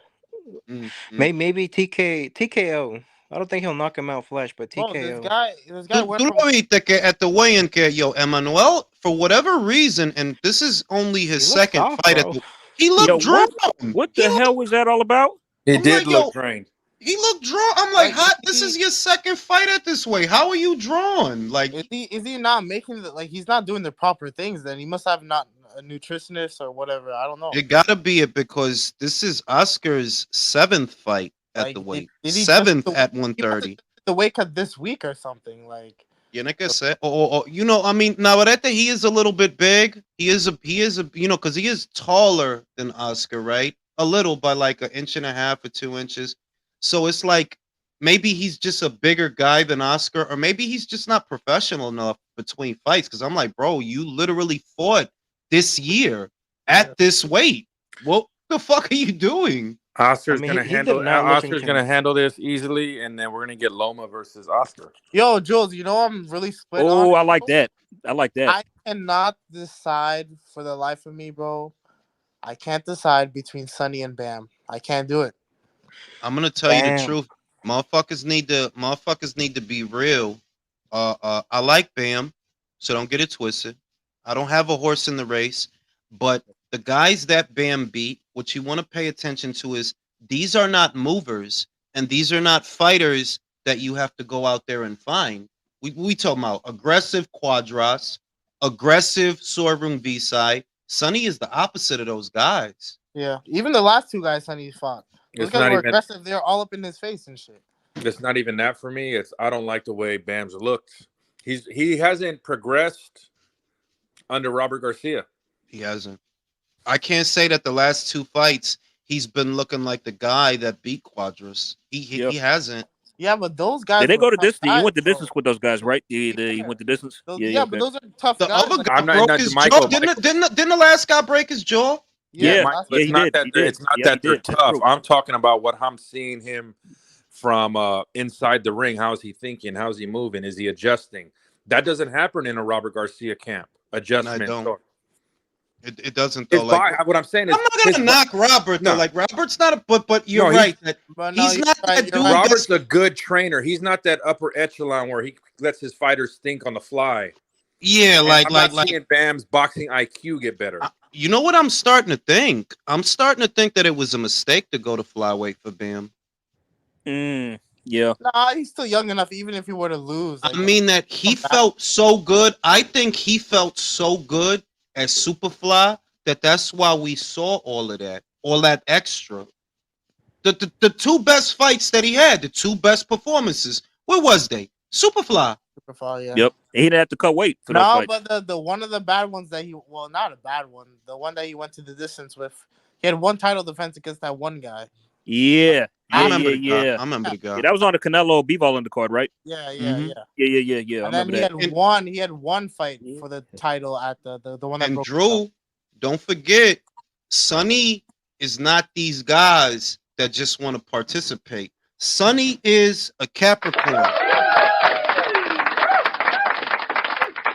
Maybe TKO. I don't think he'll knock him out flesh, but TKO. This guy went at the weigh-in, yo, Emmanuel, for whatever reason, and this is only his second fight. He looked drawn. What the hell was that all about? He did look drained. He looked drawn. I'm like, this is your second fight at this weight. How are you drawn? Like, is he not making he's not doing the proper things? Then he must have not a nutritionist or whatever. I don't know. It gotta be it because this is Oscar's 7th fight at the weight. 7th at 130. The weight cut this week or something like. Yeah, like I said, I mean, Navarrete, he is a little bit big. He is a, because he is taller than Oscar, right? A little by like 1.5 inches or 2 inches. So it's like maybe he's just a bigger guy than Oscar, or maybe he's just not professional enough between fights. Because I'm like, bro, you literally fought this year at this weight. What the fuck are you doing? Oscar's gonna handle this easily, and then we're gonna get Loma versus Oscar. Yo, Jules, I'm really split. Oh, I like that. I cannot decide for the life of me, bro. I can't decide between Sonny and Bam. I can't do it. I'm gonna tell you the truth. Motherfuckers need to be real. I like Bam, so don't get it twisted. I don't have a horse in the race, but the guys that Bam beat, what you want to pay attention to is these are not movers and these are not fighters that you have to go out there and find. We talking about aggressive Quadras, aggressive Sorung V-side. Sonny is the opposite of those guys. Yeah, even the last two guys Sonny fought. Those guys were aggressive. They're all up in his face and shit. It's not even that for me. I don't like the way Bam's looked. He hasn't progressed under Robert Garcia. He hasn't. I can't say that the last 2 fights he's been looking like the guy that beat Quadras. He hasn't. Yeah, but those guys. Did they go to distance? You went the distance with those guys, right? You went the distance. But those are tough guys. The other guy broke his jaw. Didn't the last guy break his jaw? It's not that they're tough. I'm talking about what I'm seeing him from inside the ring. How is he thinking? How is he moving? Is he adjusting? That doesn't happen in a Robert Garcia camp. Adjustment. It doesn't though. What I'm saying is, I'm not gonna knock Robert though. Like Robert's not a but you're right. He's not that dude. Robert's a good trainer. He's not that upper echelon where he lets his fighters think on the fly. Yeah, I'm not seeing Bam's boxing IQ get better. You know what I'm starting to think? I'm starting to think that it was a mistake to go to flyweight for Bam. Yeah. Nah, he's still young enough. Even if he were to lose, I mean that he felt so good. I think he felt so good as Superfly that's why we saw all of that, all that extra. The two best fights that he had, the two best performances. Where was they? Superfly. Superfly, yeah. Yep. He didn't have to cut weight for those fights. But the one of the bad ones that not a bad one. The one that he went to the distance with. He had one title defense against that one guy. Yeah. I remember the guy. Yeah, that was on the Canelo Bivol undercard, right? Yeah. Yeah. And then he had one fight for the title at the one that broke. Drew, don't forget, Sonny is not these guys that just want to participate. Sonny is a Capricorn.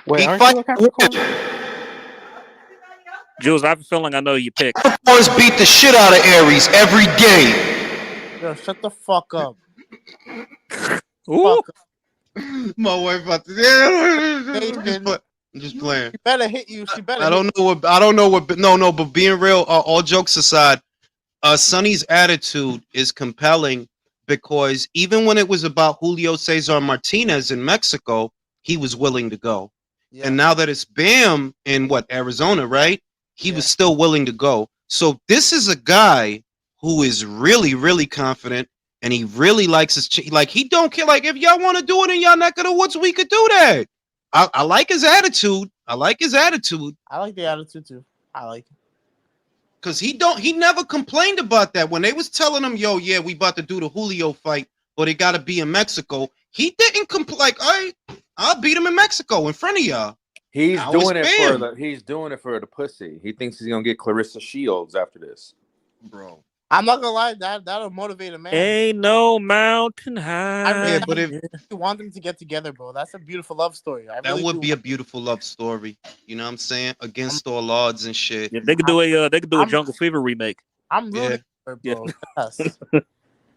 Wait, aren't you a Capricorn? Jules, I have a feeling I know you picked. Capricorns beat the shit out of Aries every day. Yo, shut the fuck up. Ooh. Fuck up. My wife about to. I'm just playing. She better hit you. She better. I don't know what. No. But being real, all jokes aside, Sonny's attitude is compelling because even when it was about Julio Cesar Martinez in Mexico, he was willing to go. Yeah. And now that it's Bam in Arizona, right? He was still willing to go. So this is a guy who is really, really confident, and he really likes his he don't care. Like, if y'all want to do it in y'all neck of the woods, we could do that. I like his attitude. I like the attitude too. I like it. Cause he never complained about that. When they was telling him, yo, yeah, we about to do the Julio fight, but it gotta be in Mexico. He didn't complain like, all right, I'll beat him in Mexico in front of y'all. He's doing it for the pussy. He thinks he's gonna get Clarissa Shields after this. Bro. I'm not gonna lie, that'll motivate a man. Ain't no mountain high. But if you want them to get together, bro, that's a beautiful love story. That would be a beautiful love story. You know what I'm saying? Against all odds and shit. Yeah, they could do a Jungle Fever remake. I'm rooting for it, bro. Yes.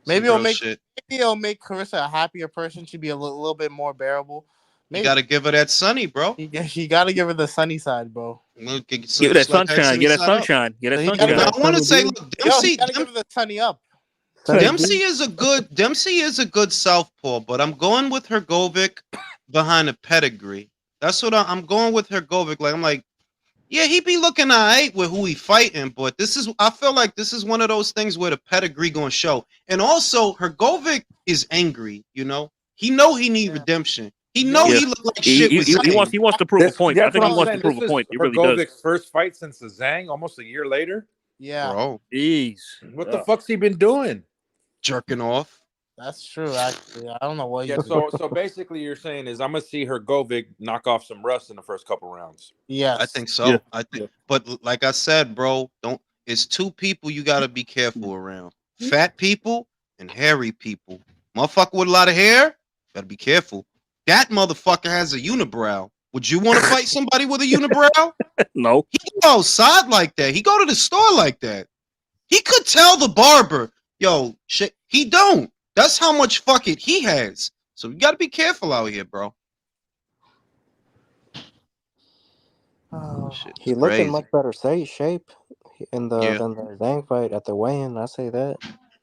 Maybe it'll make Carissa a happier person. She'd be a little bit more bearable. Maybe. You gotta give her that sunny, bro. You gotta give her the sunny side, bro. Give that sunshine. Get that sunshine. Get that sunshine. I want to say, look, Dempsey, gotta give her the sunny up. Dempsey is a good southpaw, but I'm going with Hergovic behind the pedigree. That's what I'm going with Hergovic. Like, I'm like, yeah, he be looking alright with who he fighting, but I feel like this is one of those things where the pedigree gonna show. And also, Hergovic is angry. You know, he need redemption. He he looked like shit. He wants to prove a point. I think he wants to prove a point. He really does. Hergovic's first fight since the Zhang, almost a year later. Yeah, bro. Jeez, what the fuck's he been doing? Jerking off. That's true. Actually, I don't know what. Yeah. So basically, you're saying is I'm gonna see Hergovic knock off some rust in the first couple rounds. Yeah, I think so. Yeah. But like I said, bro, it's two people you gotta be careful around: fat people and hairy people. Motherfucker with a lot of hair, gotta be careful. That motherfucker has a unibrow. Would you want to fight somebody with a unibrow? No. He go outside like that. He go to the store like that. He could tell the barber, yo, shit. He don't. That's how much fuck it he has. So you got to be careful out here, bro. Oh, he looked in much better shape in the than the Zhang fight at the weigh-in. I say that.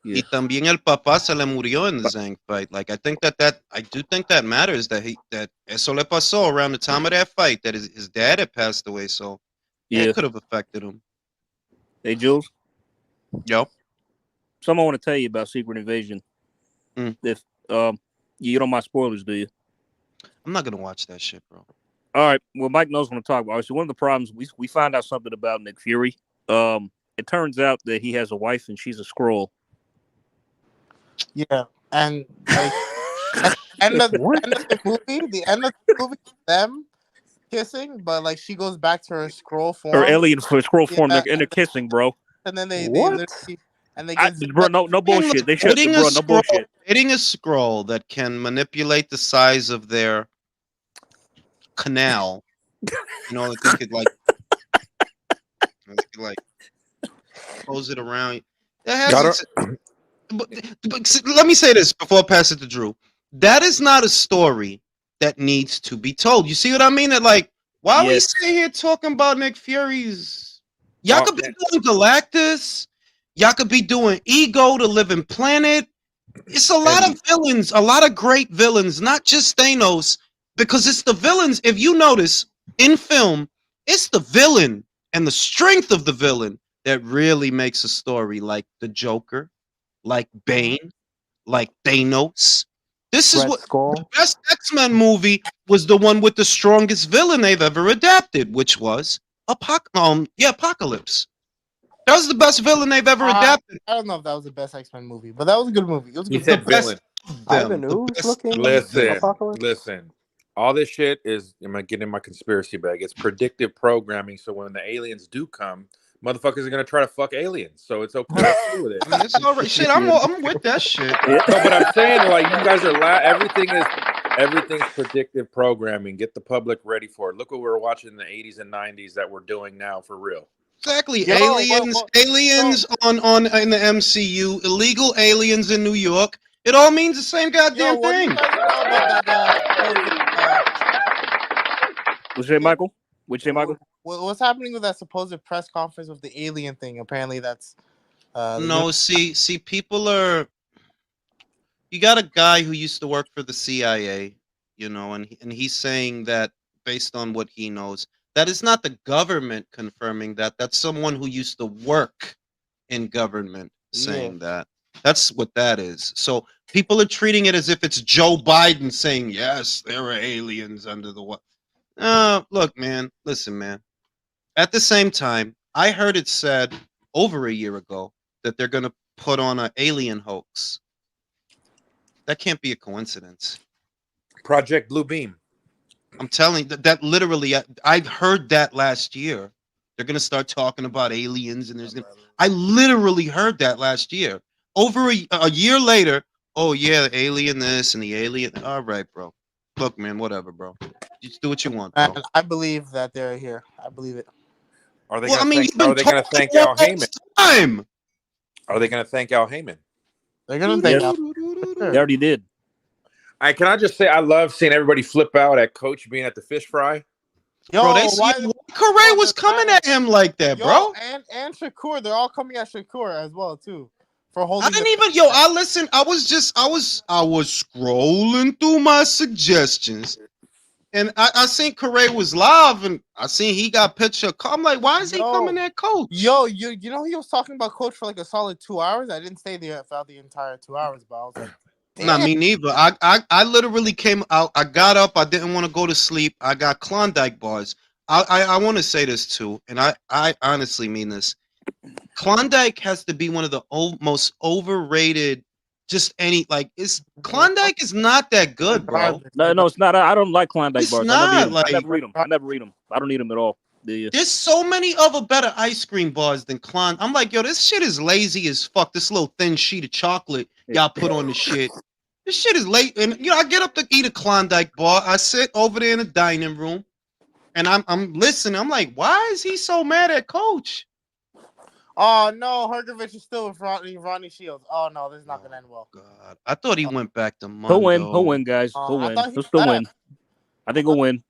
Y también el papá se le murió in the Zhang fight. Like, I do think that matters that eso le pasó around the time of that fight, that his dad had passed away. So it could have affected him. Hey, Jules. Yo. Something I want to tell you about Secret Invasion. If you don't mind spoilers, do you? I'm not gonna watch that shit, bro. All right. Well, Mike knows what I'm talking about. So one of the problems we find out something about Nick Fury. It turns out that he has a wife and she's a Skrull. Yeah, and like the end of the movie, them kissing, but like she goes back to her Skrull form. Or alien for Skrull form, and they're kissing, bro. And then they bro, no bullshit. They should, bro, no bullshit. Hitting a Skrull that can manipulate the size of their canal, you know, they could like close it around. But let me say this before I pass it to Drew. That is not a story that needs to be told. You see what I mean? That like, why are we sitting here talking about Nick Fury's Y'all could be doing Galactus. Y'all could be doing Ego, the Living Planet. It's a lot of villains, a lot of great villains, not just Thanos, because it's the villains. If you notice in film, it's the villain and the strength of the villain that really makes a story, like the Joker, like Bane, like Thanos. This is what the best X-Men movie was, the one with the strongest villain they've ever adapted, which was Apocalypse. That was the best villain they've ever adapted. I don't know if that was the best X-Men movie, but that was a good movie. It was a good said villain. Listen. All this shit is, am I getting in my conspiracy bag? It's predictive programming. So when the aliens do come, motherfuckers are gonna try to fuck aliens. So it's okay to do with it. I mean, it's all right. Shit, I'm with that shit. No, but I'm saying, like, you guys are everything's predictive programming. Get the public ready for it. Look what we were watching in the 80s and 90s that we're doing now for real. Exactly. Aliens on in the MCU, illegal aliens in New York. It all means the same goddamn thing. What'd you say, Michael? What's happening with that supposed press conference with the alien thing? Apparently that's no, see, people are. You got a guy who used to work for the CIA, you know, and he's saying that based on what he knows, that is not the government confirming that. That's someone who used to work in government saying that. That's what that is. So people are treating it as if it's Joe Biden saying, yes, there are aliens under the what. Look, man, listen, man. At the same time, I heard it said over a year ago that they're going to put on an alien hoax. That can't be a coincidence. Project Blue Beam. I'm telling you, that literally, I heard that last year. They're going to start talking about aliens, and I literally heard that last year. Over a year later, oh yeah, the alien this and the alien. All right, bro. Look, man, whatever, bro. Just do what you want, bro. I believe that they're here. I believe it. Are they going to thank Al Heyman? Are they going to thank Al Heyman? They're going to thank Al. They already did. Can I just say, I love seeing everybody flip out at Coach being at the fish fry. Yo, bro, Correa was coming at him like that, bro. And Shakur, they're all coming at Shakur as well too. I didn't even I listened. I was scrolling through my suggestions, and I seen Correa was live, and I seen he got picture. I'm like, why is he coming at Coach? Yo, you know he was talking about Coach for like a solid 2 hours. I didn't stay there throughout the entire 2 hours, but I was like, damn. Not me neither. I literally came out. I got up. I didn't want to go to sleep. I got Klondike bars. I want to say this too, and I honestly mean this. Klondike has to be one of the most overrated. Klondike is not that good, bro. No, it's not. I don't like Klondike bars. I never read them. I don't need them at all. There's so many other better ice cream bars than Klondike. I'm like, yo, this shit is lazy as fuck. This little thin sheet of chocolate y'all put on the shit. This shit is late. And I get up to eat a Klondike bar. I sit over there in the dining room, and I'm listening. I'm like, why is he so mad at Coach? Oh no, Hergovich is still with Ronnie Shields. Oh no, this is not gonna end well. God, I thought he went back to Mondo. He'll win, guys. He'll win. He'll still win. I think he'll win.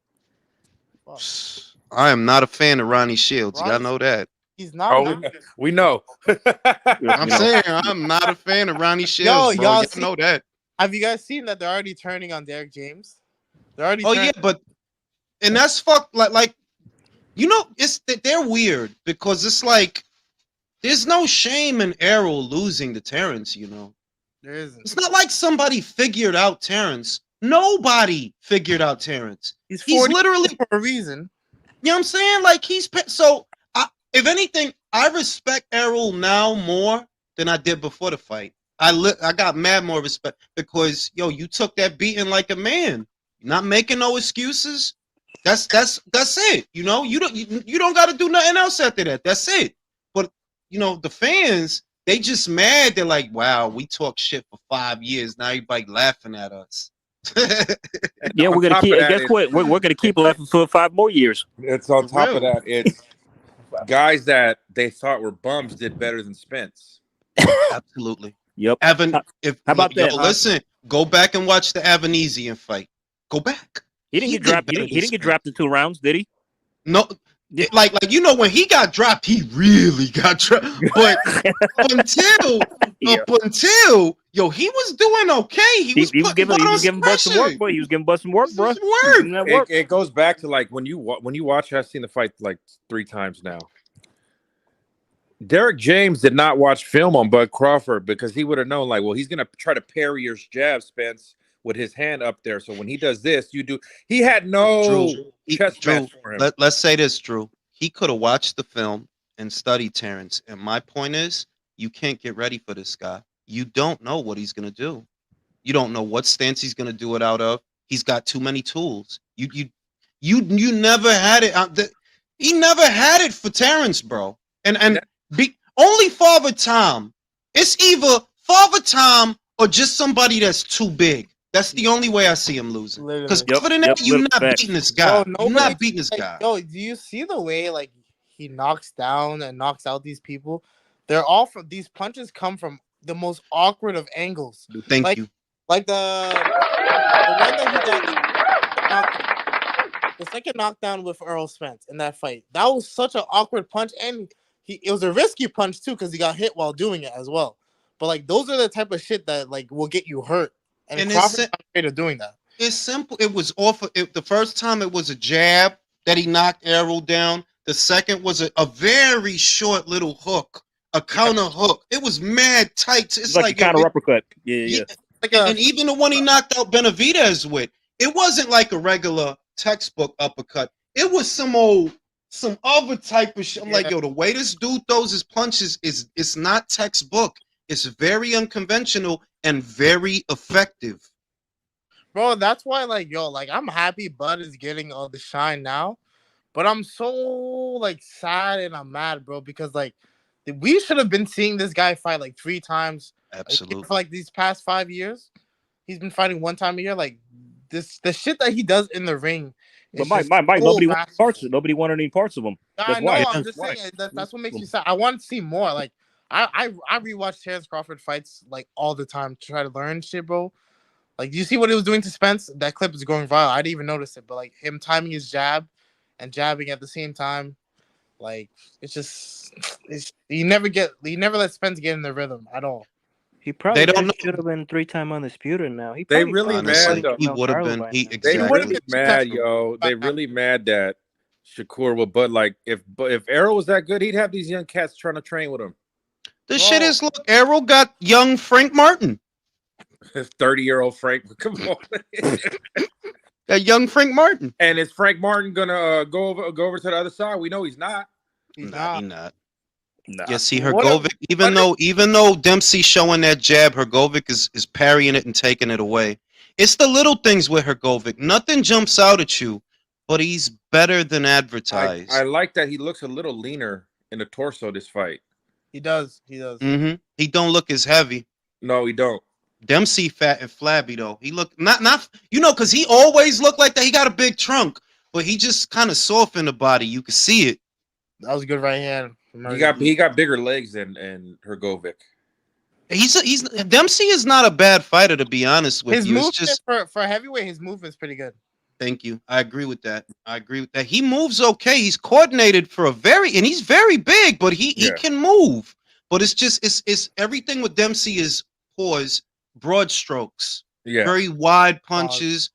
I am not a fan of Ronnie Shields. Y'all know that. He's not. Oh, we know. I'm saying I'm not a fan of Ronnie Shields. Y'all know that. Have you guys seen that they're already turning on Derek James? They're already. Yeah, but and that's fuck like you know they're weird because it's like. There's no shame in Errol losing to Terrence, you know. There isn't. It's not like somebody figured out Terrence. Nobody figured out Terrence. He's literally for a reason. You know what I'm saying? Like if anything, I respect Errol now more than I did before the fight. I got mad more respect because you took that beating like a man. You're not making no excuses. That's it. You know, you don't got to do nothing else after that. That's it. The fans, they just mad. They're like, wow, we talk shit for 5 years. Now everybody laughing at us. Yeah, we're gonna keep. Guess what? We're gonna keep laughing for 5 more years. It's on top of that. It's guys that they thought were bums did better than Spence. Absolutely. Yep. Evan, how about that? Listen, go back and watch the Avanesian fight. Go back. He didn't get dropped. He didn't get dropped in 2 rounds, did he? No. Like when he got dropped, he really got dropped. But up until he was doing okay. He was giving Bud some work, boy. He was giving Bud some work, bro. It goes back to like when you watch. I've seen the fight like 3 times now. Derek James did not watch film on Bud Crawford because he would have known, like, well, he's gonna try to parry your jab, Spence, with his hand up there. So when he does this, you do. He had no chest match for him. Let's say this, Drew. He could have watched the film and studied Terrence. And my point is, you can't get ready for this guy. You don't know what he's gonna do. You don't know what stance he's gonna do it out of. He's got too many tools. You never had it. He never had it for Terrence, bro. And only Father Time. It's either Father Time or just somebody that's too big. That's the only way I see him losing. Because other than that, you're not beating this guy. You're not beating this guy. Yo, do you see the way like he knocks down and knocks out these people? They're all from these punches come from the most awkward of angles. Thank you. Like the one that he got the second knockdown with Earl Spence in that fight. That was such an awkward punch, and it was a risky punch too because he got hit while doing it as well. But like those are the type of shit that like will get you hurt. And Crawford's not afraid of doing that. It's simple. It was off. The first time it was a jab that he knocked Errol down. The second was a very short little hook, a counter hook. It was mad tight. It's like a counter uppercut. Yeah. And even the one he knocked out Benavidez with, it wasn't like a regular textbook uppercut. It was some other type of shit. I'm like, yo, the way this dude throws his punches it's not textbook. It's very unconventional and very effective. Bro, that's why, like, I'm happy Bud is getting all the shine now. But I'm so, like, sad and I'm mad, bro, because, like, we should have been seeing this guy fight, like, 3 times. Absolutely. For, like, these past 5 years. He's been fighting 1 time a year. Like, the shit that he does in the ring. But Mike, nobody wanted parts of it. Nobody wanted any parts of him. I know. I'm just saying that's what makes me sad. I want to see more. Like, I rewatch Terrence Crawford fights like all the time to try to learn shit, bro. Like, do you see what he was doing to Spence? That clip is going viral. I didn't even notice it, but like him timing his jab and jabbing at the same time, like you never let Spence get in the rhythm at all. He probably should have been 3-time undisputed now. They really mad though. He would have been. They really mad, yo. They really mad that Shakur will. But like, if Errol was that good, he'd have these young cats trying to train with him. The shit is, look, Errol got young Frank Martin. 30-year-old Frank. Come on. That young Frank Martin. And is Frank Martin gonna go over to the other side? We know he's not. He's not. Nah. Yeah, see, Hergovic, even though Dempsey's showing that jab, Hergovic is parrying it and taking it away. It's the little things with Hergovic. Nothing jumps out at you, but he's better than advertised. I like that he looks a little leaner in the torso this fight. He does. Mm-hmm. He don't look as heavy. No, he don't. Dempsey fat and flabby though. He look not because he always looked like that. He got a big trunk, but he just kind of soft in the body. You can see it. That was a good right hand. He got bigger legs than Hergovic. He's Dempsey is not a bad fighter, to be honest with you. His movement just for heavyweight, his movement's pretty good. Thank you. I agree with that. He moves okay. He's coordinated and he's very big, but he can move. But it's everything with Dempsey is broad strokes. Yeah. Very wide punches.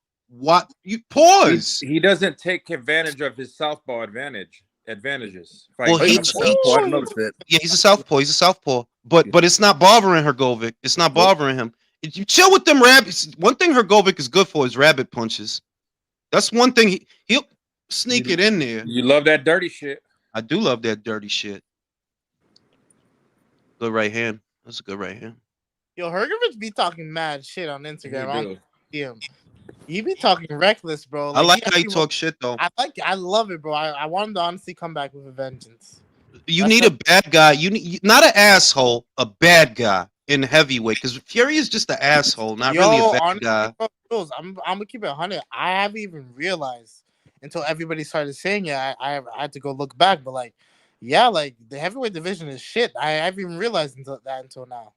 Pause. He doesn't take advantage of his southpaw advantages. Well, he's a southpaw. He's a southpaw. But it's not bothering Hergovic. It's not bothering him. If you chill with them rabbits, one thing Hergovic is good for is rabbit punches. That's one thing he'll sneak it in there. You love that dirty shit. I do love that dirty shit. Good right hand. That's a good right hand. Yo, Hergovic be talking mad shit on Instagram. He be talking reckless, bro. Like, I like how he talks shit though. I love it, bro. I want him to honestly come back with a vengeance. You need a bad guy. You need not an asshole, a bad guy in heavyweight. Because Fury is just an asshole, not really a bad guy. I'm gonna keep it 100. I haven't even realized until everybody started saying it. I had to go look back, but like, yeah, like the heavyweight division is shit. I haven't even realized until now.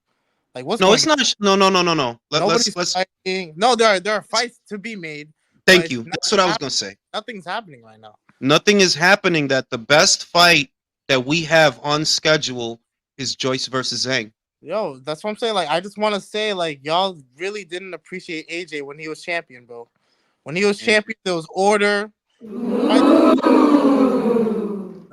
Like, what's it's not. No. Let's. Fighting. No, there are fights to be made. Thank you. That's what I was gonna say. Nothing's happening right now. Nothing is happening. That the best fight that we have on schedule is Joyce versus Zhang. Yo, that's what I'm saying. Like, I just want to say, like, y'all really didn't appreciate AJ when he was champion, bro. When he was champion, there was order. But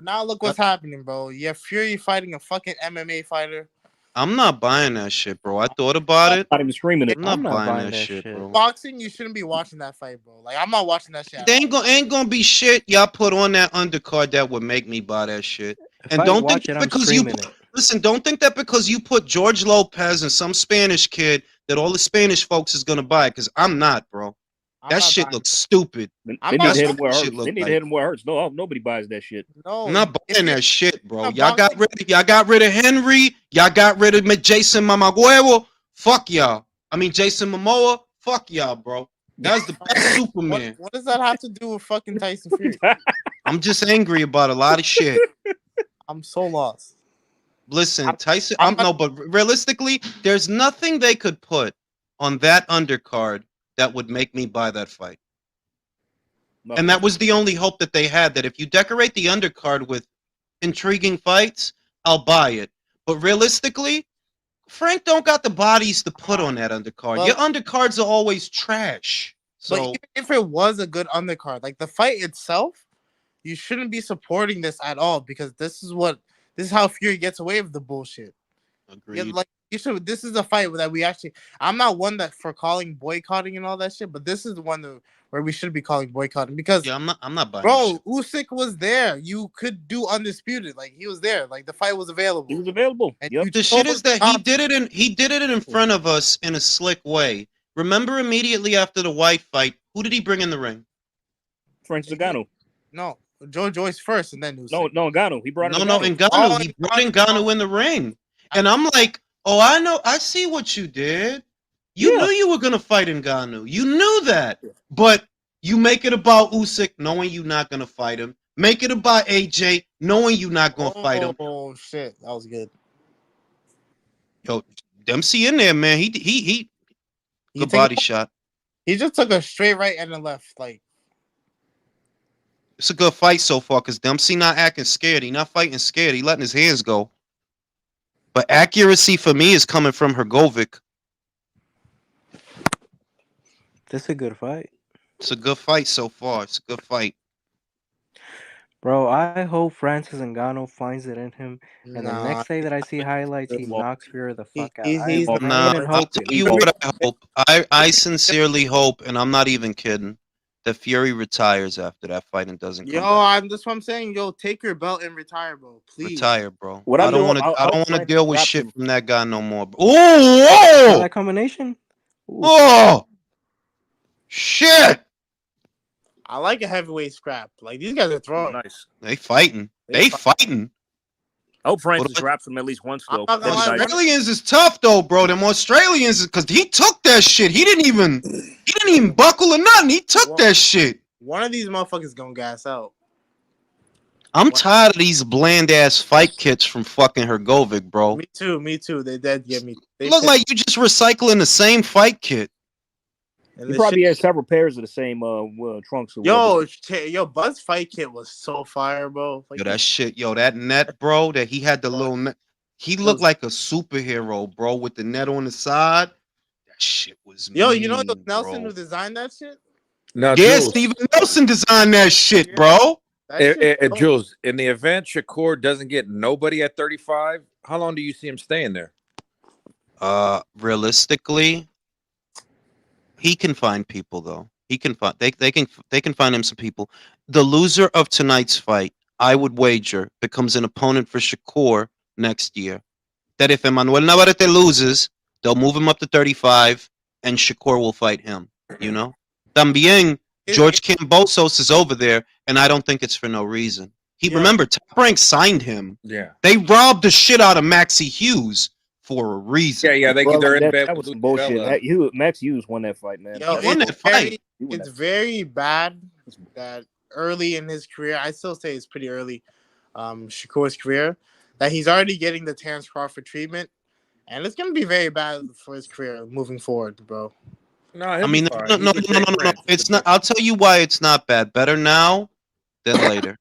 now look what's happening, bro. You have Fury fighting a fucking MMA fighter. I'm not buying that shit, bro. I thought about it. Not even streaming it. I'm not buying that shit, bro. Boxing, you shouldn't be watching that fight, bro. Like, I'm not watching that shit. They ain't gonna be shit y'all put on that undercard that would make me buy that shit. If And I don't watch think it, that I'm because you streaming put, it. listen, don't think that because you put George Lopez and some Spanish kid that all the Spanish folks is gonna buy it. Because I'm not, bro. That shit looks stupid. They need to hit him where it hurts. They need to hit him where it hurts. No, nobody buys that shit. No, I'm not buying that shit, bro. Y'all got rid of Henry. Y'all got rid of Jason Mamagüevo. Fuck y'all. I mean Jason Momoa. Fuck y'all, bro. That's the best Superman. What does that have to do with fucking Tyson Fury? I'm just angry about a lot of shit. I'm so lost. Listen, Tyson. But realistically, there's nothing they could put on that undercard that would make me buy that fight. Nothing. And that was the only hope that they had. That if you decorate the undercard with intriguing fights, I'll buy it. But realistically, Frank don't got the bodies to put on that undercard. Well, your undercards are always trash. So but even if it was a good undercard, like the fight itself, you shouldn't be supporting this at all because this is how Fury gets away with the bullshit. Agreed. Yeah, like you should. This is a fight that we actually. I'm not one that for calling boycotting and all that shit, but this is the one where we should be calling boycotting because I'm not buying. Bro, Usyk was there. You could do undisputed. Like he was there. Like the fight was available. He was available. Yep. The shit is that he did it in front of us in a slick way. Remember immediately after the White fight, who did he bring in the ring? Francis Ngannou. No, Joyce first, and then Usyk. No, Ngannou. He brought Ngannou. He brought Ngannou in the ring, and I'm like, oh, I know, I see what you did. You knew you were gonna fight Ngannou. You knew that, but you make it about Usyk, knowing you're not gonna fight him. Make it about AJ, knowing you're not gonna fight him. Oh shit, that was good. Yo, Dempsey in there, man. He good body shot. He just took a straight right and a left. Like it's a good fight so far because Dempsey not acting scared. He not fighting scared. He letting his hands go. But accuracy for me is coming from Hrgovic. This is a good fight. It's a good fight so far. It's a good fight. Bro, I hope Francis Ngannou finds it in him, and the next day that I see highlights, he knocks Fury the fuck out. I'll tell you what I hope. I sincerely hope, and I'm not even kidding, that Fury retires after that fight and doesn't come back. That's what I'm saying. Yo, take your belt and retire, bro. Please retire, bro. I don't want to deal with shit from that guy no more. Oh, whoa! That combination. Ooh. Oh, shit! I like a heavyweight scrap. Like these guys are throwing. Nice. They fighting. They fighting. I hope Francis wraps him at least once though. Australians is tough though, bro. Them Australians, because he took that shit. He didn't even buckle or nothing. He took that shit. One of these motherfuckers gonna gas out. I'm tired of these bland ass fight kits from fucking Hrgovic, bro. Me too. They did get me. They look like you just recycling the same fight kit. He probably has several pairs of the same trunks. Yo, Bud's fight kit was so fire, bro. Like, that shit, that net, bro, that he had the little net. He looked like a superhero, bro, with the net on the side. That shit was mean, you know Nelson who designed that shit? No, Jules. Steven Nelson designed that shit, bro. Jules, in the event Shakur doesn't get nobody at 35, how long do you see him staying there? Realistically, he can find people though. He can find they can find him some people. The loser of tonight's fight, I would wager, becomes an opponent for Shakur next year. That if Emmanuel Navarrete loses, they'll move him up to 35, and Shakur will fight him. You know. También George Kambosos is over there, and I don't think it's for no reason. Remember, Top Rank signed him. Yeah. They robbed the shit out of Maxie Hughes for a reason. Yeah, they're in bed. That was some bullshit. Max Hughes won that fight, man. Yo, he won that fight. It's very bad that early in his career, I still say it's pretty early, Shakur's career, that he's already getting the Terrence Crawford treatment, and it's gonna be very bad for his career moving forward, bro. No, I mean, no. It's not. I'll tell you why it's not bad. Better now than later.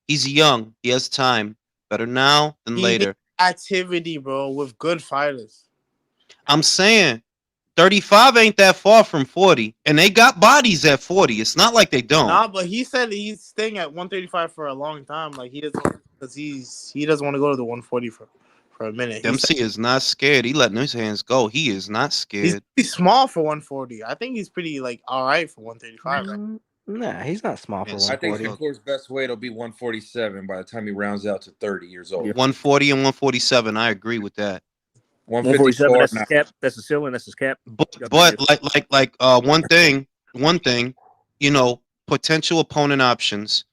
He's young. He has time. Better now than He needs later. activity, bro, with good fighters. I'm saying 35 ain't that far from 40, and they got bodies at 40. It's not like they don't. Nah, but he said he's staying at 135 for a long time. Like he doesn't, because he doesn't want to go to the 140 for a minute. Dempsey is not scared. He letting his hands go. He is not scared. He's pretty small for 140. I think he's pretty like all right for 135. Right? Nah, he's not small for 140. I think Shakur's best weight will be 147 by the time he rounds out to 30 years old. 140 and 147. I agree with that. 147. That's his cap. That's the ceiling. That's his cap. But one thing, you know, potential opponent options.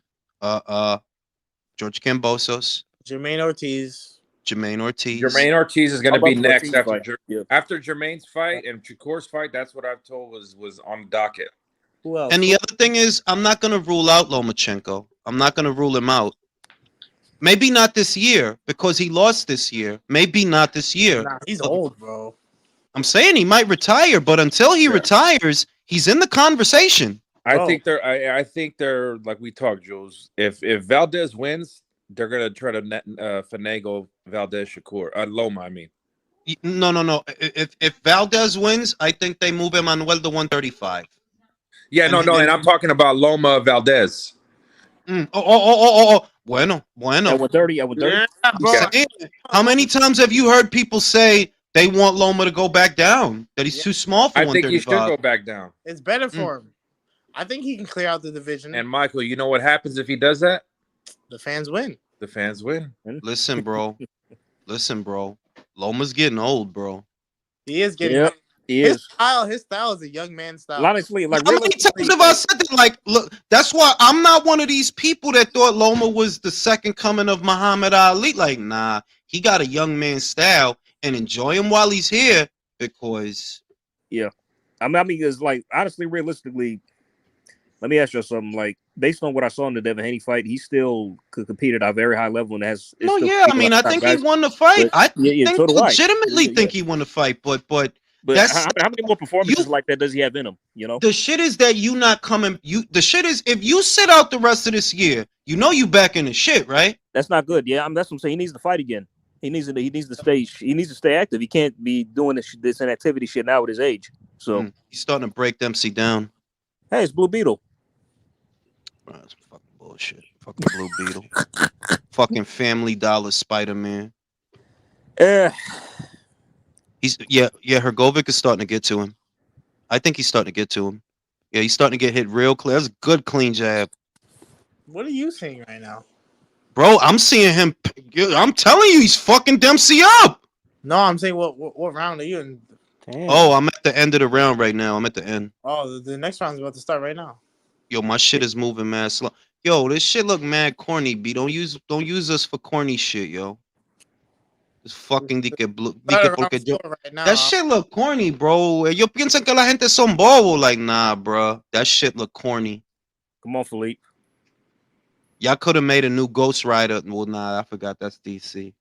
George Kambosos, Jermaine Ortiz. Jermaine Ortiz is going to be next after Jermaine's fight and Shakur's fight. That's what I've told was on the docket. Who else? And the other thing is, I'm not going to rule out Lomachenko. I'm not going to rule him out. Maybe not this year because he lost this year. Maybe not this year. Nah, he's old, bro. I'm saying he might retire, but until he retires, he's in the conversation. I think they're like we talked, Jules. If Valdez wins, they're gonna try to finagle Valdez Shakur. Loma, I mean. No. If Valdez wins, I think they move Emmanuel to 135. Yeah, and I'm talking about Loma Valdez. Bueno. At 130. Yeah, bro. How many times have you heard people say they want Loma to go back down? That he's too small for 135? I think he should go back down. It's better for him. I think he can clear out the division. And Michael, you know what happens if he does that? The fans win. Listen, bro. Loma's getting old, bro. He is getting old. His style is a young man style. Honestly, like how many times have I said that? Like, look, that's why I'm not one of these people that thought Loma was the second coming of Muhammad Ali. Like, nah, he got a young man style, and enjoy him while he's here because. Yeah, I mean, it's like honestly, realistically, let me ask you something. Like, based on what I saw in the Devin Haney fight, he still could compete at a very high level and has. No, yeah, I mean, I think he won the fight. I legitimately think he won the fight, but that's how many more performances like that does he have in him? You know, the shit is that you not coming. The shit is if you sit out the rest of this year, you know you back in the shit, right? That's not good. Yeah, that's what I'm saying. He needs to fight again. He needs to stay active. He can't be doing this inactivity shit now at his age. So he's starting to break Dempsey down. Hey, it's Blue Beetle. Bro, that's fucking bullshit. Fucking Blue Beetle. Fucking Family Dollar Spider-Man. Hergovic is starting to get to him. I think he's starting to get to him. Yeah, he's starting to get hit real clear. That's a good clean jab. What are you seeing right now? Bro, I'm seeing him. I'm telling you, he's fucking Dempsey up. No, I'm saying what round are you in? Damn. Oh, I'm at the end of the round right now. I'm at the end. Oh, the next round's about to start right now. Yo, my shit is moving mad slow. Yo, this shit look mad corny, B. Don't use us for corny shit, yo. This fucking that shit look corny, bro. Yo piensan que la gente son bobo. Like, nah, bro. That shit look corny. Come on, Philippe. Y'all could have made a new Ghost Rider. Well, nah, I forgot that's DC.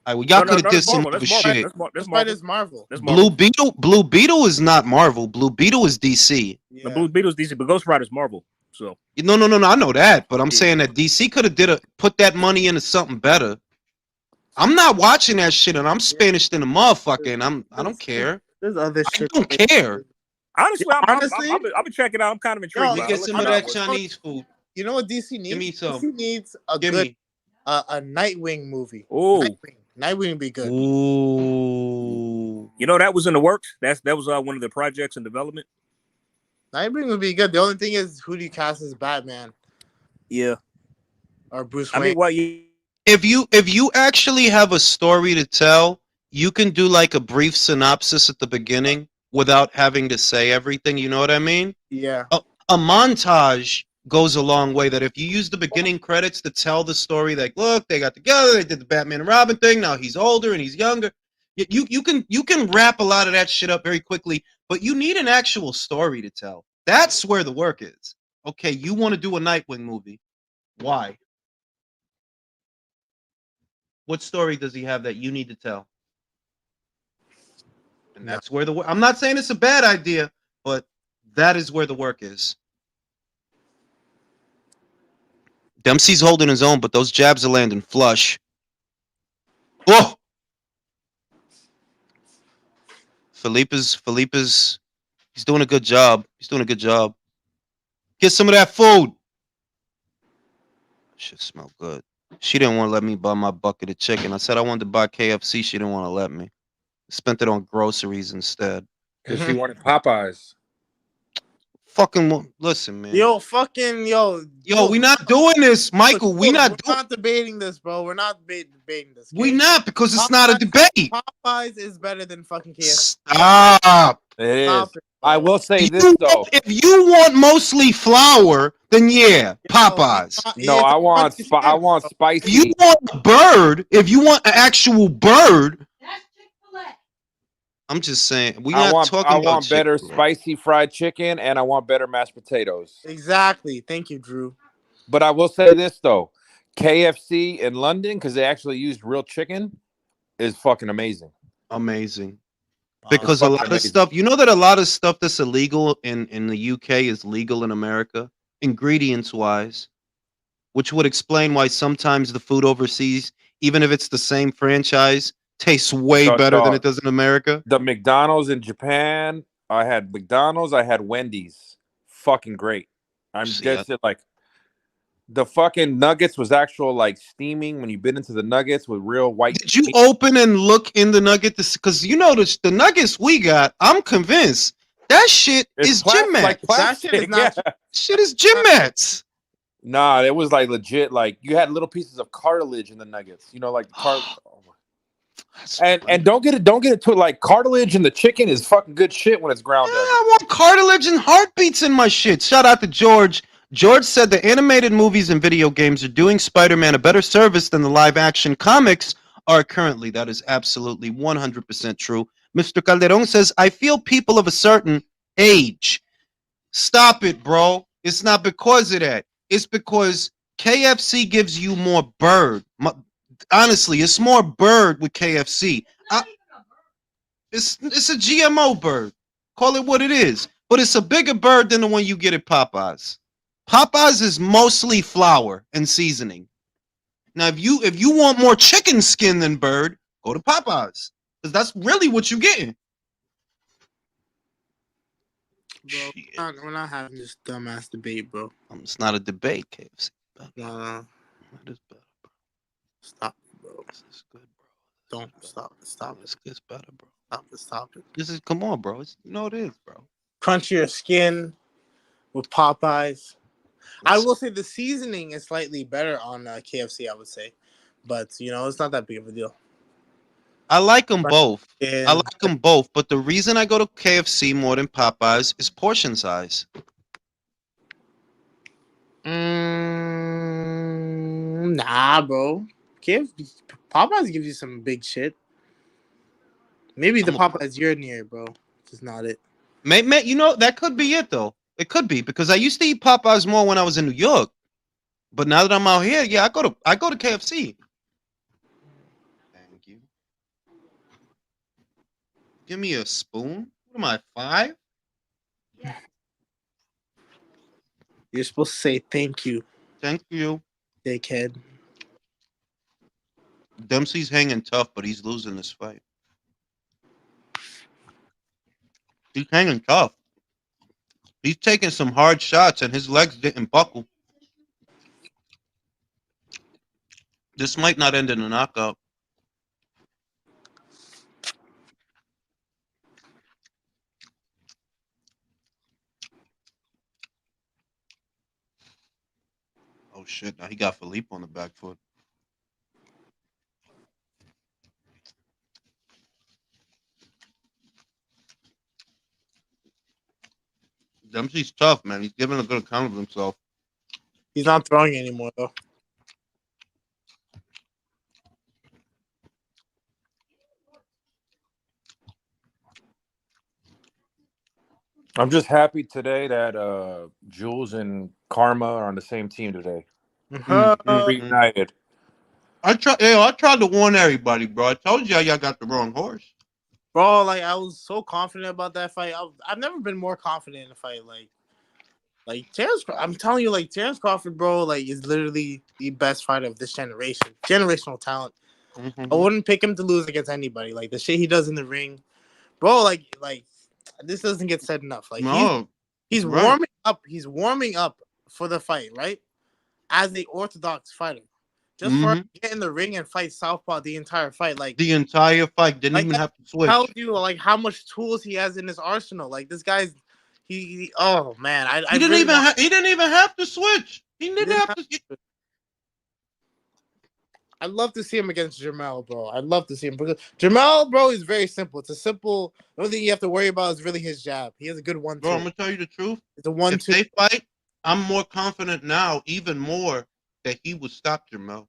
All right, well, y'all could have did some other shit. That's Marvel. Blue Beetle is not Marvel. Blue Beetle is DC. Yeah. The Blue Beetle is DC, but Ghost Rider is Marvel. So no, I know that, but I'm saying that DC could have put that money into something better. I'm not watching that shit, and I'm Spanish than a motherfucker, and I don't care. There's other shit. I don't care. Honestly, I've been checking out. I'm kind of intrigued. Let me get some of that Chinese food. You know what DC needs? Give me some. DC needs a Nightwing movie. Oh, Nightwing would be good. Ooh. You know that was in the works. That was one of the projects in development. Nightwing would be good. The only thing is, who do you cast as Batman? Yeah, or Bruce Wayne. I mean, what you? If you actually have a story to tell, you can do like a brief synopsis at the beginning without having to say everything. You know what I mean? Yeah. A montage goes a long way. That if you use the beginning credits to tell the story, like, look, they got together, they did the Batman and Robin thing. Now he's older and he's younger. You can wrap a lot of that shit up very quickly, but you need an actual story to tell. That's where the work is. Okay, you want to do a Nightwing movie? Why? What story does he have that you need to tell? And that's where the work. I'm not saying it's a bad idea, but that is where the work is. Dempsey's holding his own, but those jabs are landing flush. Oh! Felipe's he's doing a good job. Get some of that food. Shit smell good. She didn't want to let me buy my bucket of chicken. I said I wanted to buy KFC. She didn't want to let me. Spent it on groceries instead. Because she wanted Popeyes. Listen, man. Yo, we not doing this, Michael. We're not debating this, bro. We're not debating this. We not, because it's not a debate. Popeyes is better than fucking KFC. Stop. It is. I will say this though. If you want mostly flour, then yeah, Popeyes. No, I want spicy. If you want a bird, if you want an actual bird, that's Chick-fil-A. I'm just saying, I want better spicy fried chicken, and I want better mashed potatoes. Exactly. Thank you, Drew. But I will say this though, KFC in London, because they actually used real chicken, is fucking amazing. Amazing. Because a lot of stuff, you know that a lot of stuff that's illegal in the UK is legal in America, ingredients wise, which would explain why sometimes the food overseas, even if it's the same franchise, tastes way better than it does in America. The McDonald's in Japan, I had McDonald's, I had Wendy's. Fucking great. I'm just like, the fucking nuggets was actual like steaming when you bit into the nuggets with real white. Did you open and look in the nugget? Because you know the nuggets we got, I'm convinced that shit is gym mats. That shit is not. Shit is gym mats. Nah, it was like legit. Like you had little pieces of cartilage in the nuggets. You know, like and don't get it to like cartilage in the chicken is fucking good shit when it's ground up. I want cartilage and heartbeats in my shit. Shout out to George. George said the animated movies and video games are doing Spider-Man a better service than the live-action comics are currently. That is absolutely 100% true. Mr. Calderon says, I feel people of a certain age. Stop it, bro. It's not because of that. It's because KFC gives you more bird. Honestly, it's more bird with KFC. It's a GMO bird. Call it what it is. But it's a bigger bird than the one you get at Popeyes. Popeyes is mostly flour and seasoning. Now, if you want more chicken skin than bird, go to Popeyes, because that's really what you're getting. Bro, we're not having this dumbass debate, bro. It's not a debate, KFC. No. That is better, bro. Stop it, bro. This is good, bro. Don't stop it. It's better, bro. Stop it. This is, come on, bro. It is, bro. Crunchier skin with Popeyes. I will say the seasoning is slightly better on KFC, I would say. But, it's not that big of a deal. I like them both. But the reason I go to KFC more than Popeyes is portion size. Nah, bro. Popeyes gives you some big shit. Maybe the Popeyes you're near, bro. Just not it. That could be it, though. It could be, because I used to eat Popeyes more when I was in New York, but now that I'm out here, I go to KFC. Thank you. Give me a spoon. What am I, 5? You're supposed to say thank you. Thank you, dickhead. Dempsey's hanging tough, but he's losing this fight. He's hanging tough. He's taking some hard shots, and his legs didn't buckle. This might not end in a knockout. Oh, shit. Now he got Felipe on the back foot. Dempsey's tough, man. He's giving a good account of himself. He's not throwing anymore, though. I'm just happy today that Jules and Karma are on the same team today. Reunited. I tried to warn everybody, bro. I told y'all got the wrong horse. Bro, I was so confident about that fight. I've never been more confident in a fight. Like I'm telling you, like Terrence Crawford, bro, like is literally the best fighter of this generation. Generational talent. I wouldn't pick him to lose against anybody. Like the shit he does in the ring, bro. Like this doesn't get said enough. Like he's warming up. He's warming up for the fight, right? As a orthodox fighter, just for him to get in the ring and fight southpaw the entire fight. Like the entire fight didn't even have to switch. Tells you like how much tools he has in his arsenal. Like this guy's. Oh man, he didn't even have to switch. He didn't have to. I'd love to see him against Jamel, bro. I'd love to see him because Jamel, bro, is very simple. It's a simple. The only thing you have to worry about is really his jab. He has a good 1-2. Bro, I'm gonna tell you the truth. It's a 1-2. If they fight, I'm more confident now, even more, that he would stop Jamel.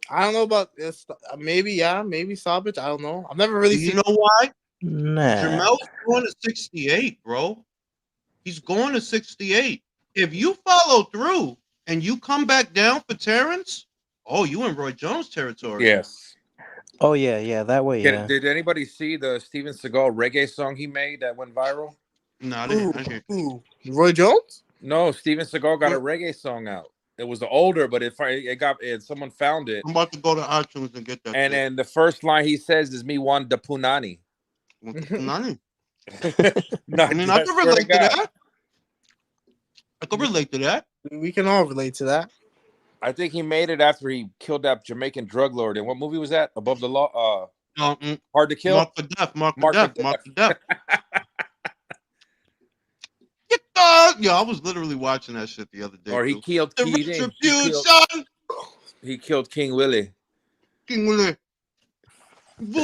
I don't know about this. Maybe Sabich. I don't know. I've never really. You know why? Nah. Jamel's going to 68, bro. He's going to 68. If you follow through and you come back down for Terrence, you in Roy Jones territory. Yes. Oh yeah, that way. Yeah. Did anybody see the Steven Seagal reggae song he made that went viral? No, I didn't. Ooh. Roy Jones? No, Steven Seagal got a reggae song out. It was older, but someone found it. I'm about to go to iTunes and get that. And then the first line he says is "Me want the punani." Punani. I mean, I can relate to that. I can relate to that. We can all relate to that. I think he made it after he killed that Jamaican drug lord. And what movie was that? Above the Law? Hard to Kill? Mark for Death. Mark for Death. Yeah, I was literally watching that shit the other day. Or he killed He killed King Willie. King Willie.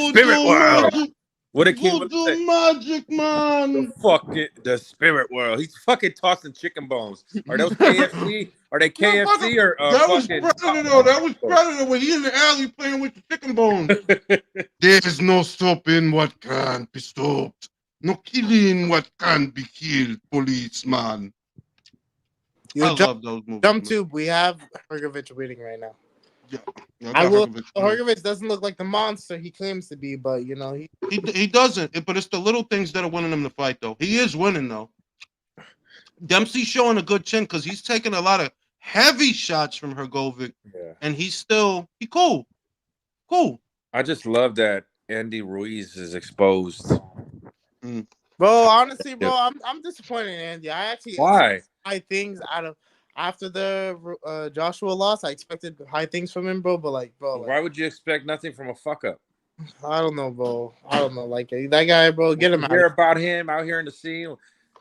Spirit world. What did King Willie say? Magic, man. The spirit world. He's fucking tossing chicken bones. Are those KFC? Are they KFC or that was Predator though. That was Predator when he in the alley playing with the chicken bones. There's no stopping what can't be stopped. No killing what can't be killed, policeman. I love those movies. Jump Tube, we have Hergovich winning right now. Yeah, Hergovich doesn't look like the monster he claims to be, but you know he doesn't. But it's the little things that are winning him the fight, though. He is winning though. Dempsey's showing a good chin because he's taking a lot of heavy shots from Hergovic, and he's cool. I just love that Andy Ruiz is exposed. Bro, honestly, bro, I'm disappointed in Andy. I actually why high things out of after the Joshua loss. I expected high things from him, bro. But why would you expect nothing from a fuck up? I don't know, bro. I don't know. Like that guy, bro. Get him out. Hear about him out here in the scene,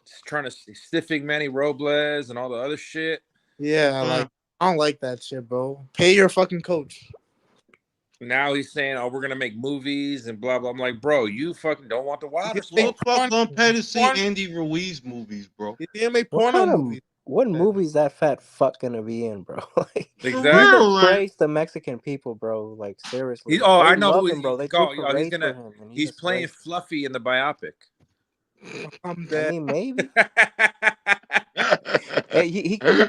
just trying to stiffing Manny Robles and all the other shit. Yeah, like I don't like that shit, bro. Pay your fucking coach. Now he's saying, "Oh, we're gonna make movies and blah blah." I'm like, bro, you fucking don't want the wildest. Gonna pay to see Andy Ruiz movies, bro. You didn't make porno movies. What movie's that fat fuck gonna be in, bro? Like, exactly. Praise the Mexican people, bro. Like seriously. I know who bro. He's playing Fluffy in the biopic. I'm dead. I mean, maybe. Hey,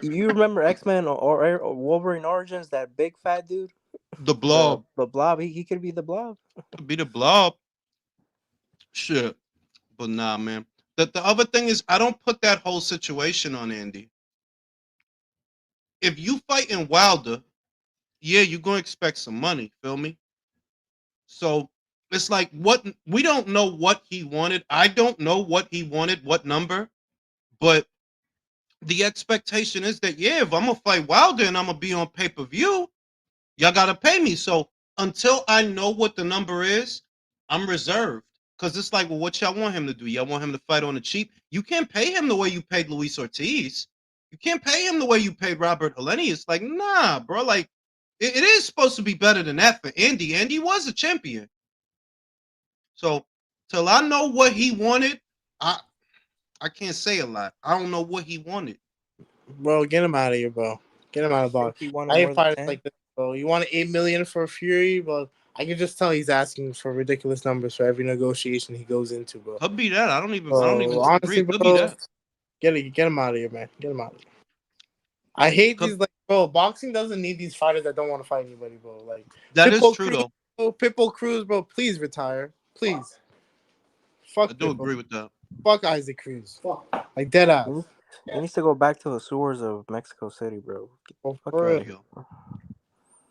you remember X-Men or Wolverine Origins? That big fat dude. The Blob. The Blob. He could be the Blob. Could be the Blob. Shit. But nah, man. The other thing is, I don't put that whole situation on Andy. If you fight in Wilder, you're going to expect some money. Feel me? So it's like we don't know what he wanted. I don't know what he wanted, what number. But the expectation is that, if I'm going to fight Wilder and I'm going to be on pay-per-view, y'all got to pay me. So until I know what the number is, I'm reserved. Because it's like, well, what y'all want him to do? Y'all want him to fight on the cheap? You can't pay him the way you paid Luis Ortiz. You can't pay him the way you paid Robert Helenius. Like, nah, bro. Like, it is supposed to be better than that for Andy. Andy was a champion. So till I know what he wanted, I can't say a lot. I don't know what he wanted. Bro, get him out of here, bro. Get him out of the box. I ain't fighting like this, bro. You want $8 million for Fury? But I can just tell he's asking for ridiculous numbers for every negotiation he goes into, bro. Could be that. I don't even honestly, agree. Bro, be that. Get him out of here, man. Get him out of here. I hate these, like, bro, boxing doesn't need these fighters that don't want to fight anybody, bro. Like, that is true, though. Bro, Pitbull Cruz, bro, please retire. Please. Fuck. I do agree with that. Fuck Isaac Cruz. Fuck. Like, dead ass. He needs to go back to the sewers of Mexico City, bro. Fuck For out real. of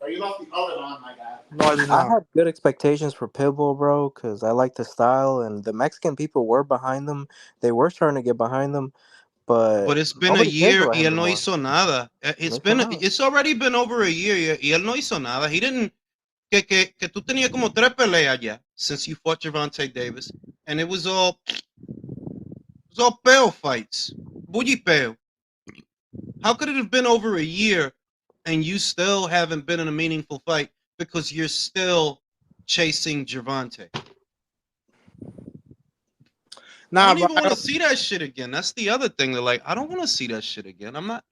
here. You left the oven on, my guy. No, I did I not. had good expectations for Pitbull, bro, because I like the style, and the Mexican people were behind them. They were starting to get behind them, but it's been a nobody cares year about y him él no anymore. hizo nada. It's already been over a year y él no hizo nada. He didn't que tú tenías como 3 peleas ya since you fought Gervonta Davis, and it was all pale fights, bully pale. How could it have been over a year and you still haven't been in a meaningful fight because you're still chasing Gervonta? Nah, I don't even want to see that shit again. That's the other thing. They're like, I don't want to see that shit again. I'm not.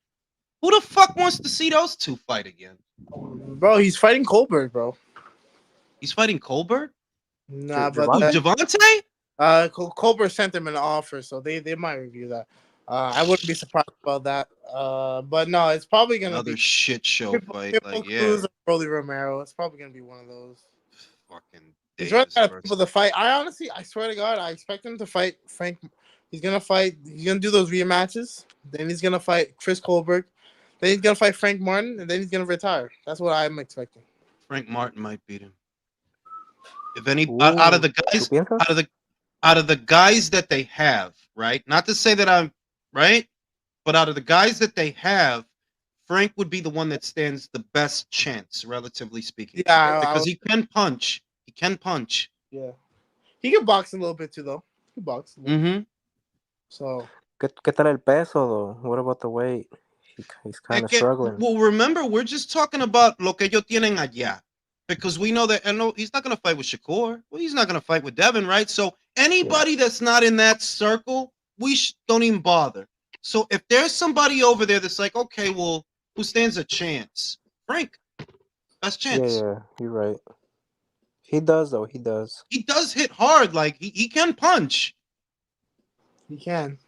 Who the fuck wants to see those two fight again? Bro, he's fighting Colbert, bro. He's fighting Colbert? Nah, but Gervonta? Colbert sent him an offer, so they might review that. I wouldn't be surprised about that. But no, it's probably gonna Another be shit show fight. Like, Cruz or Rolly Romero. It's probably gonna be one of those. Fucking. He's running out of people to fight. I swear to God, I expect him to fight Frank. He's gonna fight. He's gonna do those rematches. Then he's gonna fight Chris Colbert. Then he's gonna fight Frank Martin, and then he's gonna retire. That's what I'm expecting. Frank Martin might beat him. If any out of the guys that they have, right? Not to say that I'm right, but out of the guys that they have, Frank would be the one that stands the best chance, relatively speaking. Yeah, because he can punch. He can punch. Yeah, he can box a little bit too, though. He box. Mm-hmm. So. ¿Qué tal el peso, though? What about the weight? He's kind of struggling. Well, remember, we're just talking about lo que ellos tienen allá. Because we know that he's not going to fight with Shakur. Well, he's not going to fight with Devin, right? So anybody that's not in that circle, we don't even bother. So if there's somebody over there that's like, okay, well, who stands a chance? Frank. Best chance. Yeah, you're right. He does, though. He does. He does hit hard. Like, he can punch. He can.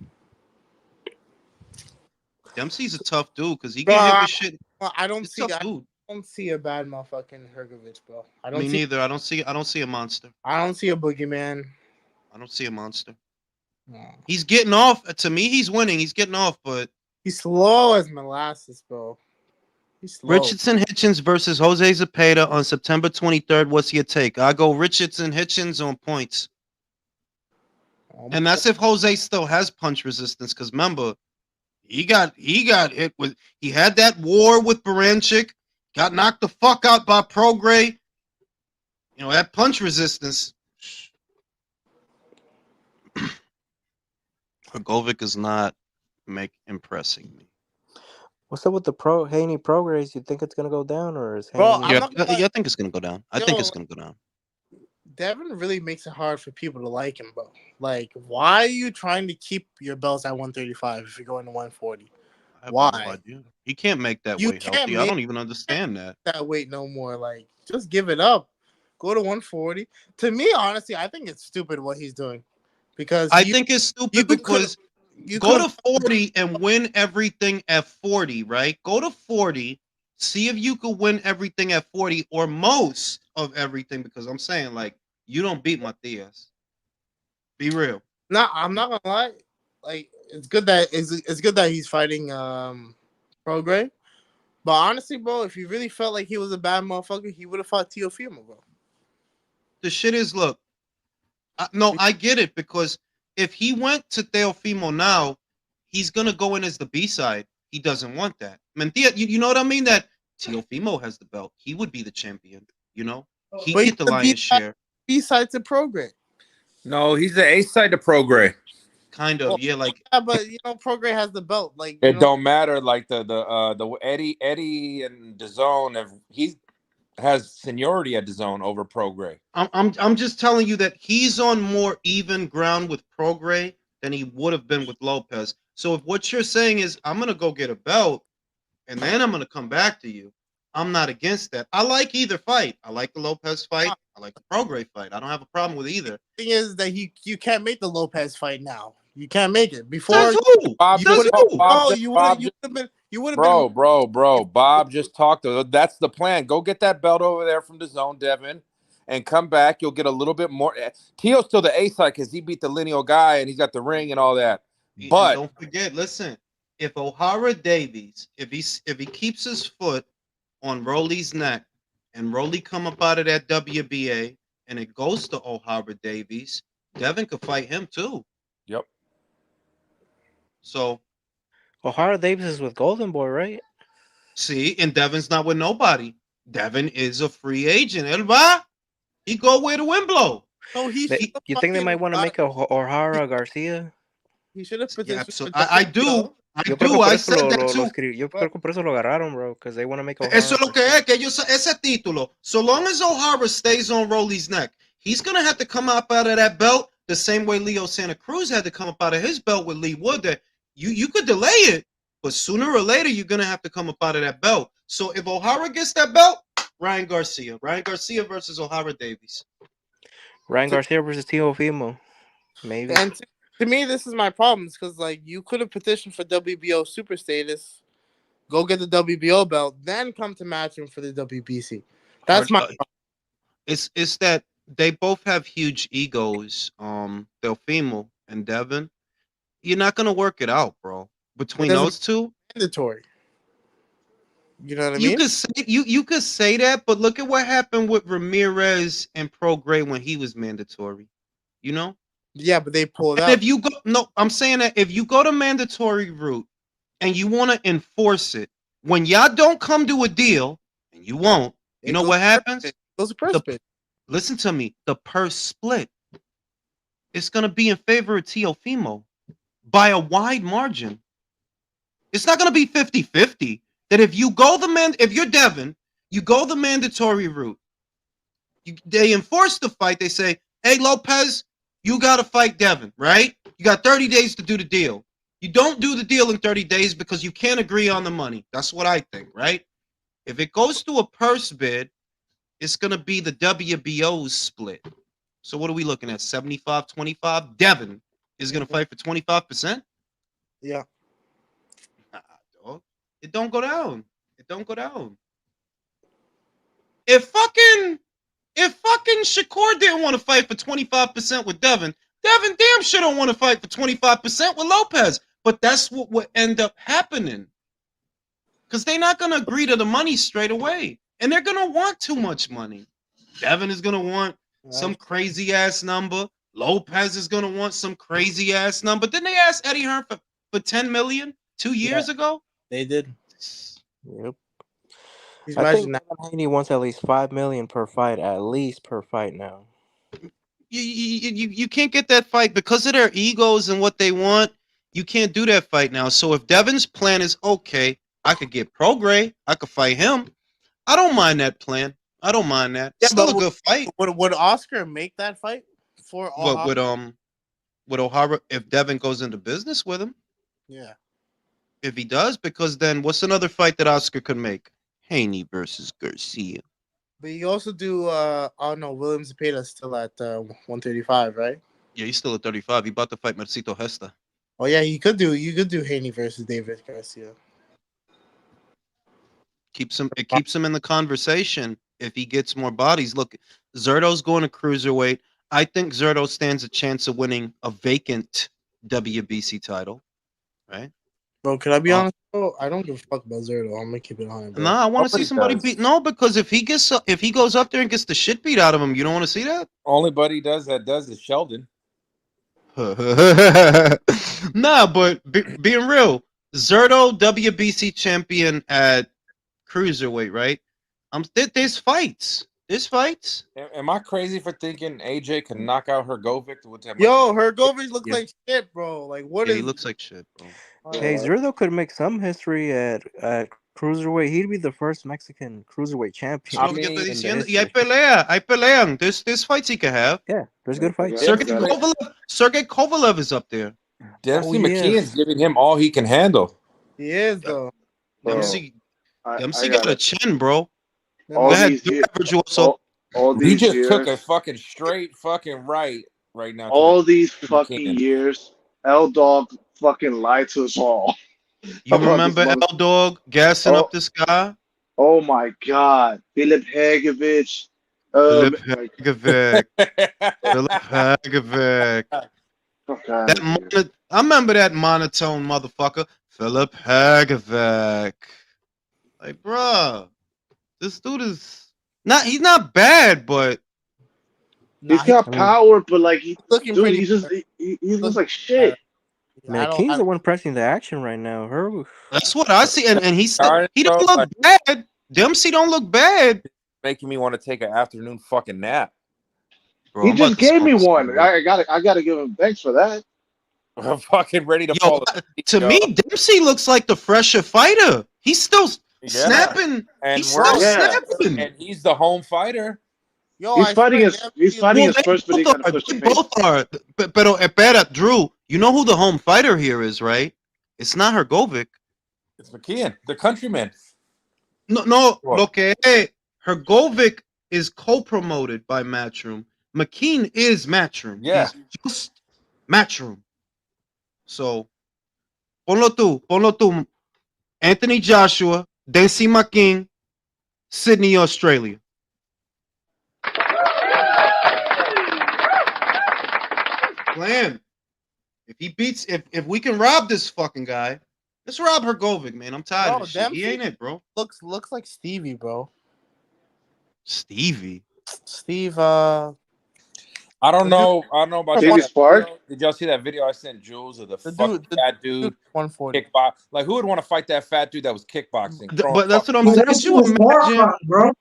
Dempsey's a tough dude because he can hit with shit. I don't see a bad motherfucking Hergovich, bro. Me neither. I don't see a monster. I don't see a boogeyman. I don't see a monster. No. He's getting off. To me, he's winning. He's getting off, but he's slow as molasses, bro. He's slow. Richardson Hitchens versus Jose Zepeda on September 23rd. What's your take? I go Richardson Hitchens on points. And that's if Jose still has punch resistance, because remember, he got hit with. He had that war with Baranchik, got knocked the fuck out by Prograis. You know, that punch resistance. Hrgovic is not impressing me. What's up with the Haney Prograis? You think it's gonna go down, or is Haney? I think it's gonna go down. I think it's gonna go down. Devin really makes it hard for people to like him, bro. Like, why are you trying to keep your belts at 135 if you're going to 140? Why? He can't make that weight healthy. I don't even understand that weight no more. Like, just give it up. Go to 140. To me, honestly, I think it's stupid what he's doing. Because I think it's stupid because you go to 40 and win everything at 40, right? Go to 40, see if you could win everything at 40 or most of everything, because I'm saying, like, you don't beat Matias. Be real. No, I'm not gonna lie. Like, it's good that he's fighting Prograis. But honestly, bro, if he really felt like he was a bad motherfucker, he would have fought Teofimo, bro. The shit is, look, I get it, because if he went to Teofimo now, he's gonna go in as the B-side. He doesn't want that. Mentira, you know what I mean? That Teofimo has the belt. He would be the champion, you know? He'd get the lion's share. B-side to Prograis. No, he's the A side to Prograis. Kind of, well, yeah, like. Yeah, but you know, Prograis has the belt. Like, it don't matter. Like the Eddie and DAZN, he has seniority at DAZN over Prograis. I'm just telling you that he's on more even ground with Prograis than he would have been with Lopez. So if what you're saying is I'm gonna go get a belt and then I'm gonna come back to you, I'm not against that. I like either fight. I like the Lopez fight. I like the Prograis fight. I don't have a problem with either. The thing is that you can't make the Lopez fight now. You can't make it before. Bob just talked. That's the plan. Go get that belt over there from DAZN, Devin, and come back. You'll get a little bit more. Teo's still the A side because he beat the lineal guy and he's got the ring and all that. But don't forget, listen, if O'Hara Davies, if he keeps his foot on Rolly's neck, and Rolly come up out of that WBA, and it goes to O'Hara Davies, Devin could fight him too. Yep. So O'Hara Davis is with Golden Boy, right? see, and Devin's not with nobody. Devin is a free agent. El va, he go where the wind blow. So You think they might want to make a O'Hara Garcia? He should have Yeah, petitioned. absolutely. I do. I said that too. Yo creo que por eso lo agarraron, bro, because they want to make O'Hara. Eso es lo que es, que ellos, ese título. So long as O'Hara stays on Rolly's neck, he's going to have to come up out of that belt the same way Leo Santa Cruz had to come up out of his belt with Lee Wood. That you could delay it, but sooner or later, you're going to have to come up out of that belt. So if O'Hara gets that belt, Ryan Garcia versus O'Hara Davies. Ryan Garcia versus Teofimo. Maybe. And to me, this is my problem. Because like you could have petitioned for WBO super status, go get the WBO belt, then come to match him for the WBC. That's my problem. It's that they both have huge egos. Teofimo and Devin. You're not gonna work it out, bro. Between those two, mandatory. You know what I mean? You could say that, but look at what happened with Ramirez and Pro Gray when he was mandatory. You know? Yeah, but they pulled out. If you go, no, I'm saying that if you go to mandatory route and you want to enforce it, when y'all don't come to a deal, and you won't, you know what happens? Those are purse split. Listen to me. The purse split. It's gonna be in favor of Teofimo by a wide margin. It's not gonna be 50-50. That if you go if you're Devin, you go the mandatory route. They enforce the fight. They say, "Hey, Lopez, you got to fight Devin, right? You got 30 days to do the deal. You don't do the deal in 30 days because you can't agree on the money." That's what I think, right? If it goes to a purse bid, it's going to be the WBO's split. So what are we looking at? 75-25? Devin is going to fight for 25%? Yeah. It don't go down. It don't go down. If fucking Shakur didn't want to fight for 25% with Devin damn sure don't want to fight for 25% with Lopez. But that's what would end up happening. Because they're not going to agree to the money straight away. And they're going to want too much money. Devin is going to want some crazy ass number. Lopez is going to want some crazy ass number. Didn't they ask Eddie Hearn for $10 million 2 years ago? They did. Yep. I think Devin Haney wants at least $5 million per fight, at least per fight now. You can't get that fight because of their egos and what they want. You can't do that fight now. So if Devin's plan is okay, I could get Pro Gray, I could fight him. I don't mind that plan. I don't mind that. Yeah, still a good fight. Would Oscar make that fight for O'Hara? With O'Hara, if Devin goes into business with him? Yeah. If he does, because then what's another fight that Oscar could make? Haney versus Garcia. But you also do, William Zepeda's still at 135, right? Yeah, he's still at 35. He about to fight Marcito Hesta. Oh yeah, you could do Haney versus David Garcia. It keeps him in the conversation if he gets more bodies. Look, Zerto's going to cruiserweight. I think Zerto stands a chance of winning a vacant WBC title, right? Bro, can I be honest? Bro? I don't give a fuck about Zerto. I'm gonna keep it on. No, I want to see somebody beat. No, because if he goes up there and gets the shit beat out of him, you don't want to see that. Only buddy does is Sheldon. Nah, but being real, Zerto WBC champion at cruiserweight, right? There's fights. Am I crazy for thinking AJ can knock out Hergovic with that? Yo, Hergovic looks like shit, bro. Like what is? He looks like shit, bro. Hey, Zerto could make some history at cruiserweight. He'd be the first Mexican cruiserweight champion. Hay pelean. There's fights he could have. Yeah, there's good fights. Sergey Kovalev is up there. Dempsey McKeon's giving him all he can handle. He is though. Dempsey got a chin, bro. He just took a fucking straight fucking right now. All these fucking years, L-Dog fucking lied to us all. You remember L-Dog gassing up this guy? Oh my God. Filip Hagovic. Filip Hagovic. I remember that monotone motherfucker. Philip Hagavac. Like, bruh, this dude is he's not bad, but he's got power, but like he looks like shit. Man, King's the one pressing the action right now. That's what I see, and he don't look bad. Dempsey don't look bad. Making me want to take an afternoon fucking nap. Bro, he just gave me one. I gotta give him thanks for that. I'm fucking ready to fall asleep. To me, Dempsey looks like the fresher fighter. He's still snapping. And he's still snapping. And he's the home fighter. Yo, he's fighting his first, but he's gonna push the pace. Both are. Pero espera, Drew. You know who the home fighter here is, right? It's not Hrgovic. It's McKeon, the countryman. No. Hrgovic is co-promoted by Matchroom. McKean is Matchroom. Yeah. He's just Matchroom. So, ponlo tú. Anthony Joshua, Dempsey McKean, Sydney, Australia. Plan. If he beats, if we can rob this fucking guy, let's rob Hrgovic, man. I'm tired of this shit. He ain't it, bro. Looks like Stevie, bro. Steve. I don't know about Stevie Spark. Did y'all see that video I sent Jules of the fucking fat dude 140 kickbox? Like, who would want to fight that fat dude that was kickboxing? But that's what I'm saying. That shit was horrifying, bro.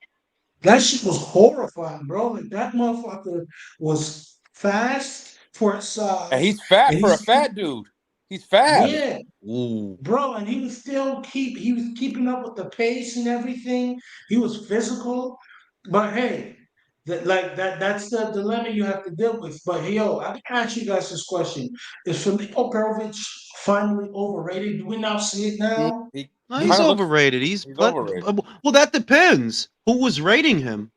That shit was horrifying, bro. Like that motherfucker was fast for his size. And he's fat for a fat dude. He's fat. Yeah. Ooh. Bro, and he was still keeping up with the pace and everything. He was physical. But hey, that's the dilemma you have to deal with. But yo, I can ask you guys this question: is Filippo Perovic finally overrated? Do we now see it now? He's overrated. He's overrated. Well, that depends. Who was rating him?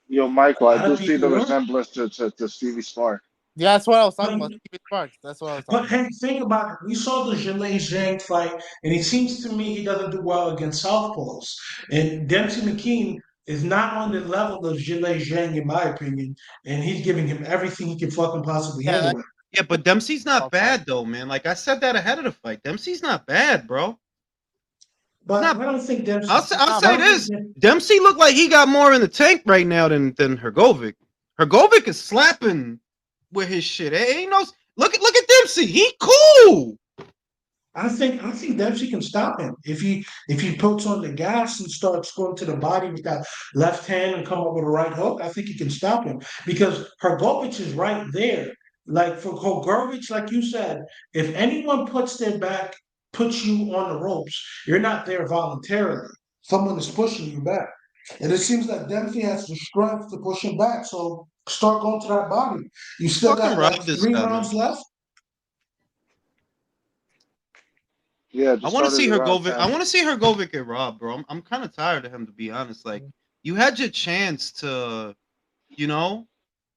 Yo, Michael, I do see the resemblance to Stevie Spark. Yeah, that's what I was talking about. Stevie Sparks. That's what I was talking about. But hey, think about it. We saw the Zhilei Zhang fight, and it seems to me he doesn't do well against southpaws. And Dempsey McKean is not on the level of Zhilei Zhang, in my opinion, and he's giving him everything he can fucking possibly handle. Yeah, but Dempsey's not bad though, man. Like I said that ahead of the fight. Dempsey's not bad, bro. But I don't think Dempsey. I'll say this: Dempsey looked like he got more in the tank right now than Hrgovic. Hrgovic is slapping with his shit. Ain't no look at Dempsey. He cool. I think Dempsey can stop him if he puts on the gas and starts going to the body with that left hand and come up with a right hook. I think he can stop him because Hrgovic is right there. Like for Hrgovic, like you said, if anyone puts you on the ropes, you're not there voluntarily. Someone is pushing you back, and it seems that Dempsey has the strength to push him back. So start going to that body. You still got like 3 rounds left. Yeah, I want to see Hrgovic. I want to see Hrgovic get robbed, bro. I'm kind of tired of him, to be honest. Like, you had your chance to, I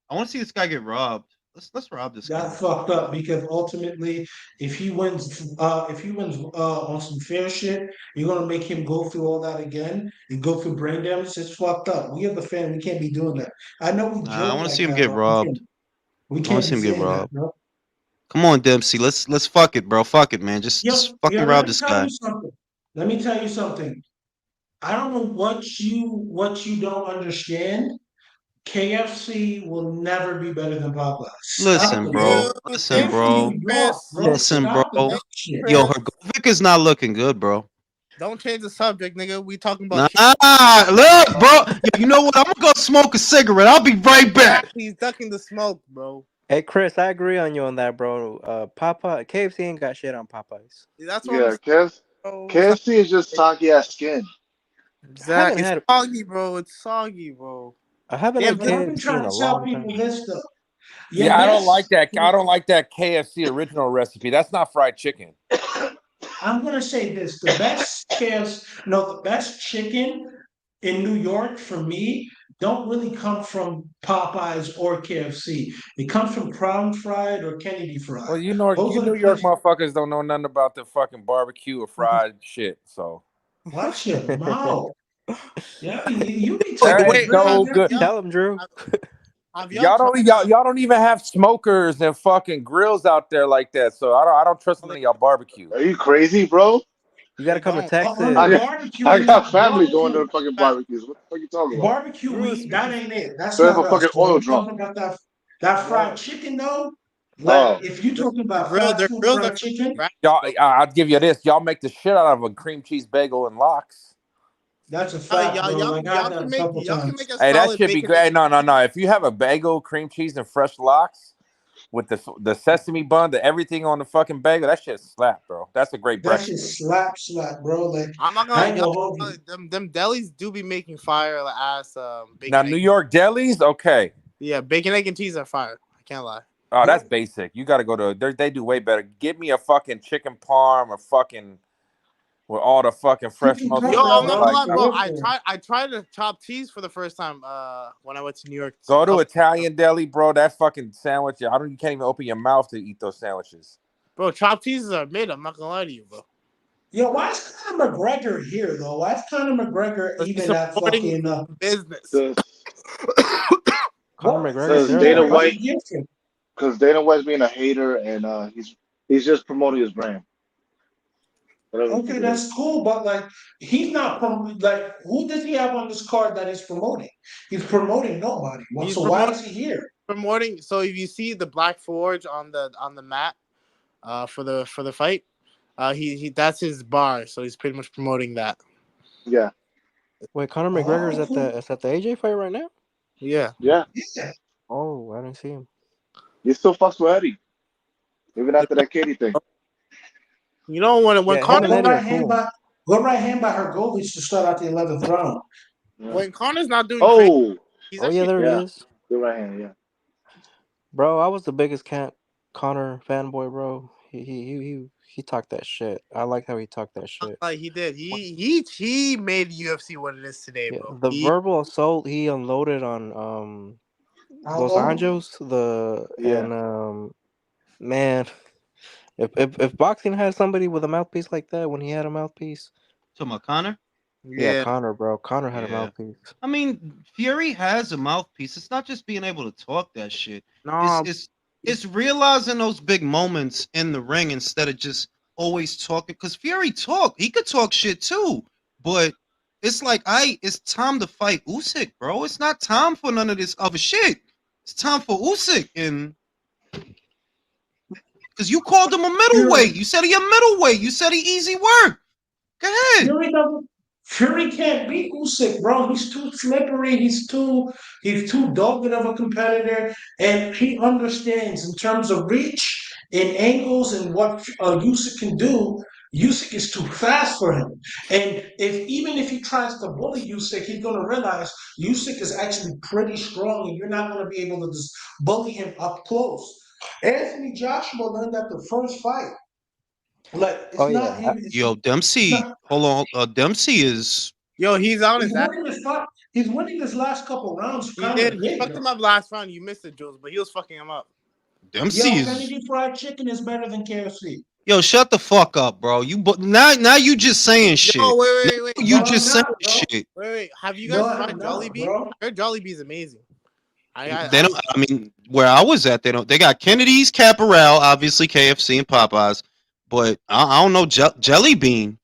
want to see this guy get robbed. Let's rob this guy. That's fucked up because ultimately, if he wins on some fair shit, you're gonna make him go through all that again and go through brain damage. It's fucked up. We as the fan, we can't be doing that. I know we. I want to see him get robbed. We can't see him get robbed. That, Come on, Dempsey. Let's fuck it, bro. Fuck it, man. Just fucking rob this guy. Let me tell you something. I don't know what you don't understand. KFC will never be better than Popeyes. Listen, bro. Listen, bro. Yo, Hrgovic is not looking good, bro. Don't change the subject, nigga. We talking about. Look, bro. You know what? I'm gonna go smoke a cigarette. I'll be right back. He's ducking the smoke, bro. Hey, Chris, I agree on you on that, bro. KFC ain't got shit on Popeyes. That's what KFC is just soggy ass skin. Exactly. It's soggy, bro. It's soggy, bro. I haven't had KFC in a long time. I don't like that. I don't like that KFC original recipe. That's not fried chicken. I'm gonna say this: the best chicken in New York for me don't really come from Popeyes or KFC. It comes from Crown Fried or Kennedy Fried. Well, you New York motherfuckers don't know nothing about the fucking barbecue or fried shit. So watch your mouth. Yeah, you be talking. Wait, no good. Tell him, Drew. Y'all don't even have smokers and fucking grills out there like that. So I don't trust none of y'all barbecue. Are you crazy, bro? You gotta come to Texas. I got family going to the fucking barbecues. What the fuck are you talking about? Barbecue meat, that ain't it. That's So not have a fucking oil drum. Talking about that fried chicken though. Like if you talking about fast food fried chicken, y'all, I'll give you this. Y'all make the shit out of a cream cheese bagel and lox. That's a fact, bro. Like y'all can make a hey, that solid should be great. No. If you have a bagel, cream cheese, and fresh lox with the sesame bun, everything on the fucking bagel, that shit slap, bro. That's a great breakfast. That shit slap, bro. Like I'm not gonna them delis do be making fire ass bacon. Now New York delis, okay. Yeah, bacon, egg, and cheese are fire. I can't lie. Oh, that's basic. You got to go to. They do way better. Give me a fucking chicken parm, or fucking with all the fucking fresh muscle. Yo, I'm not gonna lie, bro. I tried to chop cheese for the first time when I went to New York. Go to Italian deli, bro. That fucking sandwich. You can't even open your mouth to eat those sandwiches. Bro, chopped cheeses are made. I'm not gonna lie to you, bro. Yo, why is Conor McGregor here though? Why is Conor McGregor even at fucking business? Conor McGregor. Dana White. Because Dana White's being a hater and he's just promoting his brand. Okay, that's cool, but like he's not like who does he have on this card that he's promoting? He's promoting nobody. Why is he here? Promoting. So if you see the Black Forge on the mat, for the fight, he that's his bar. So he's pretty much promoting that. Yeah. Wait, Conor McGregor is at the AJ fight right now? Yeah. Yeah. Oh, I didn't see him. He still fucks with Eddie, even after that Katie thing. You know when Conor go right hand by Hergovich to start out the 11th round. When Conor's not doing crazy, there he is. Good right hand, yeah. Bro, I was the biggest Conor fanboy, bro. He talked that shit. I like how he talked that shit. He did. He made UFC what it is today, bro. The verbal assault he unloaded on Los Angeles, man, if boxing had somebody with a mouthpiece like that when he had a mouthpiece. Talking about Conor? Yeah, Conor, bro. Conor had a mouthpiece. I mean, Fury has a mouthpiece. It's not just being able to talk that shit. No, it's realizing those big moments in the ring instead of just always talking. Because Fury he could talk shit too, but it's like it's time to fight Usyk, bro. It's not time for none of this other shit. It's time for Usyk, and because you called him a middleweight, you said he a middleweight, you said he easy work. Go ahead. Fury can't beat Usyk, bro. He's too slippery. He's too dogged of a competitor, and he understands in terms of reach and angles and what Usyk can do. Usyk is too fast for him, and even if he tries to bully Usyk, he's going to realize Usyk is actually pretty strong, and you're not going to be able to just bully him up close. Anthony Joshua learned that the first fight. Like, it's not him. Yo, Dempsey. Hold on. Dempsey is. Yo, he's on his ass. He's winning his last couple rounds. He did. He fucked him up last round. You missed it, Jules, but he was fucking him up. Dempsey is. Kennedy Fried Chicken is better than KFC. Yo, shut the fuck up, bro. Now you just saying shit. Yo, wait. You just saying shit. Wait. Have you guys tried Jollibee? Their Jollibee is amazing. They don't. I mean, where I was at, they don't. They got Kennedy's, Caparel, obviously KFC and Popeyes, but I don't know Jelly Bean.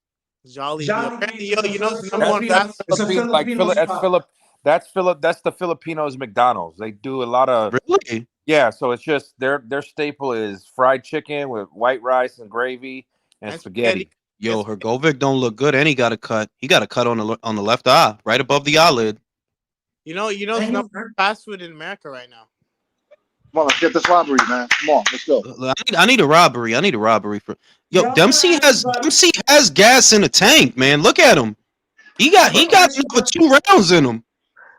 Jolly Bean. Yo, you know the number one fast food. That's the Filipinos McDonald's. They do a lot of really. Yeah, so it's just their staple is fried chicken with white rice and gravy and spaghetti. Yo, Hergovic don't look good, and he got a cut. He got a cut on the left eye, right above the eyelid. You know, the number one fast food in America right now. Come on, let's get this robbery, man. Come on, let's go. I need a robbery. I need a robbery for. Yo, Dempsey has gas in the tank, man. Look at him. He got another 2 rounds in him.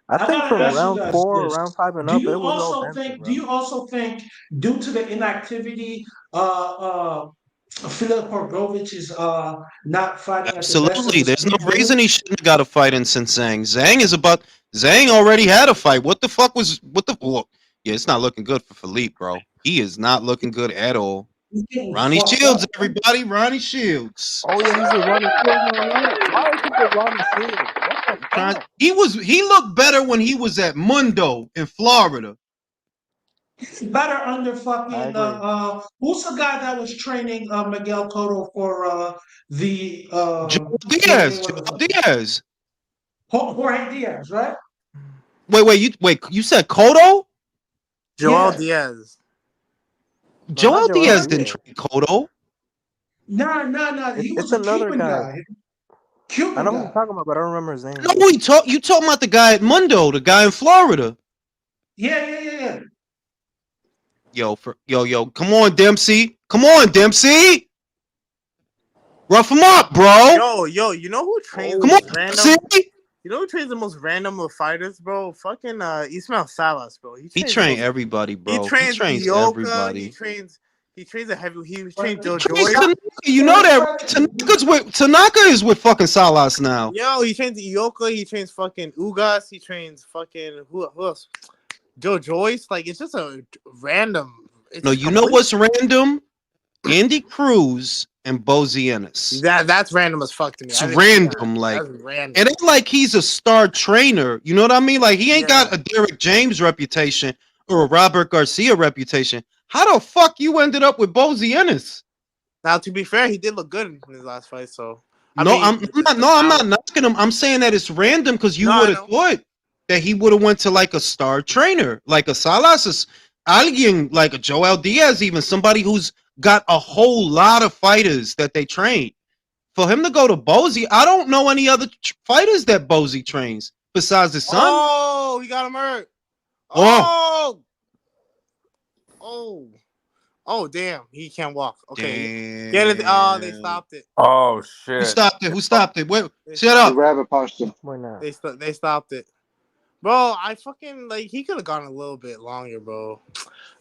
I think from round 4, round 5 and up, it was all Dempsey, do you also think, due to the inactivity, Filip Hrgović is not fighting? Absolutely. There's no reason he shouldn't have got a fight in since Zhang. Zhang already had a fight. Well, yeah, it's not looking good for Philippe, bro. He is not looking good at all. Ronnie Shields, everybody. Ronnie Shields. Oh yeah, he's a Ronnie Shields. Why is he with Ronnie Shields? He looked better when he was at Mundo in Florida. He's better under fucking who's the guy that was training Miguel Cotto for the Joel Diaz. Joel Diaz. Jorge Diaz, right? Wait, you said Cotto? Joel Yeah. Diaz. Joel Diaz didn't train Cotto. Nah. He was a another Cuban guy. Cuban I know guy. what you're talking about, but I don't remember his name. No, you talking about the guy at Mundo, the guy in Florida. Yeah. Yo, come on, Dempsey. Come on, Dempsey. Rough him up, bro. Yo, you know who trains Come on, random? Dempsey. You know who trains the most random of fighters, bro? Fucking Ismail Salas, bro. He trained everybody, bro. He trains Ioka, everybody. He trains a heavy. He trains Joe Trains Joyce. Tanaka, you know that, right? Tanaka is with fucking Salas now. Yo, he trains Ioka. He trains fucking Ugas. He trains fucking who else? Joe Joyce. Like, it's just a random. No, you know what's random? Andy Cruz and Bozianis. That's random as fuck to me. It's random, like, that's random. It ain't like he's a star trainer. You know what I mean? Like, he ain't got a Derek James reputation or a Robert Garcia reputation. How the fuck you ended up with Bozianis? Now, to be fair, he did look good in his last fight. So I'm not knocking him. I'm saying that it's random because you would have thought that he would have went to like a star trainer, like a Salas, alguien, like a Joel Diaz, even somebody who's got a whole lot of fighters that they train. For him to go to Bozy, I don't know any other fighters that Bozy trains besides his son. Oh, he got him hurt. Oh, damn. He can't walk. Okay. Get it. Oh, they stopped it. Oh, shit. Who stopped it? Wait, shut up. The rabbit punched him. They stopped it. Bro, I fucking, like, he could have gone a little bit longer, bro.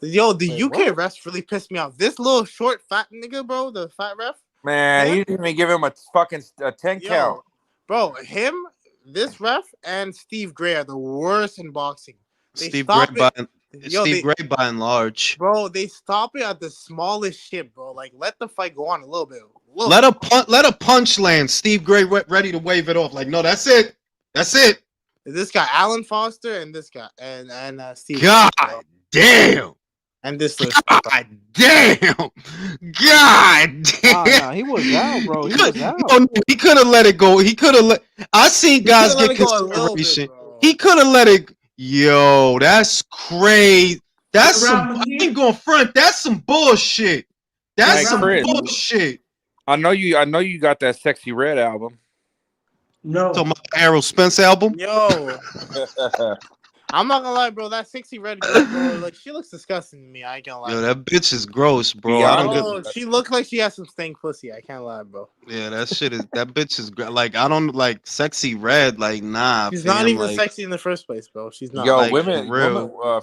Yo, the UK refs really pissed me off. This little short, fat nigga, bro, the fat ref. Man, he didn't even give him a fucking 10 count. Bro, him, this ref, and Steve Gray are the worst in boxing. Steve Gray by and large. Bro, they stop it at the smallest shit, bro. Like, let the fight go on a little bit. Let a punch land. Steve Gray ready to wave it off. Like, no, that's it. That's it. This guy, Alan Foster, and this guy, and Steve. God damn. And this. God damn. God damn. Nah, he was out, bro. He could have let it go. I seen guys get consideration. He could have let it. Yo, that's crazy. That's I ain't going front. That's some bullshit. That's some bullshit. I know you got that Sexy Red album. No. So my Errol Spence album? Yo. I'm not gonna lie, bro. That 60 red girl, bro, like, she looks disgusting to me. I can't lie. Yo, that bitch is gross, bro. She looks like she has some stank pussy. I can't lie, bro. Yeah, that bitch is like, I don't like Sexy Red. Like, nah. She's not even sexy in the first place, bro. She's not. Yo, like, women,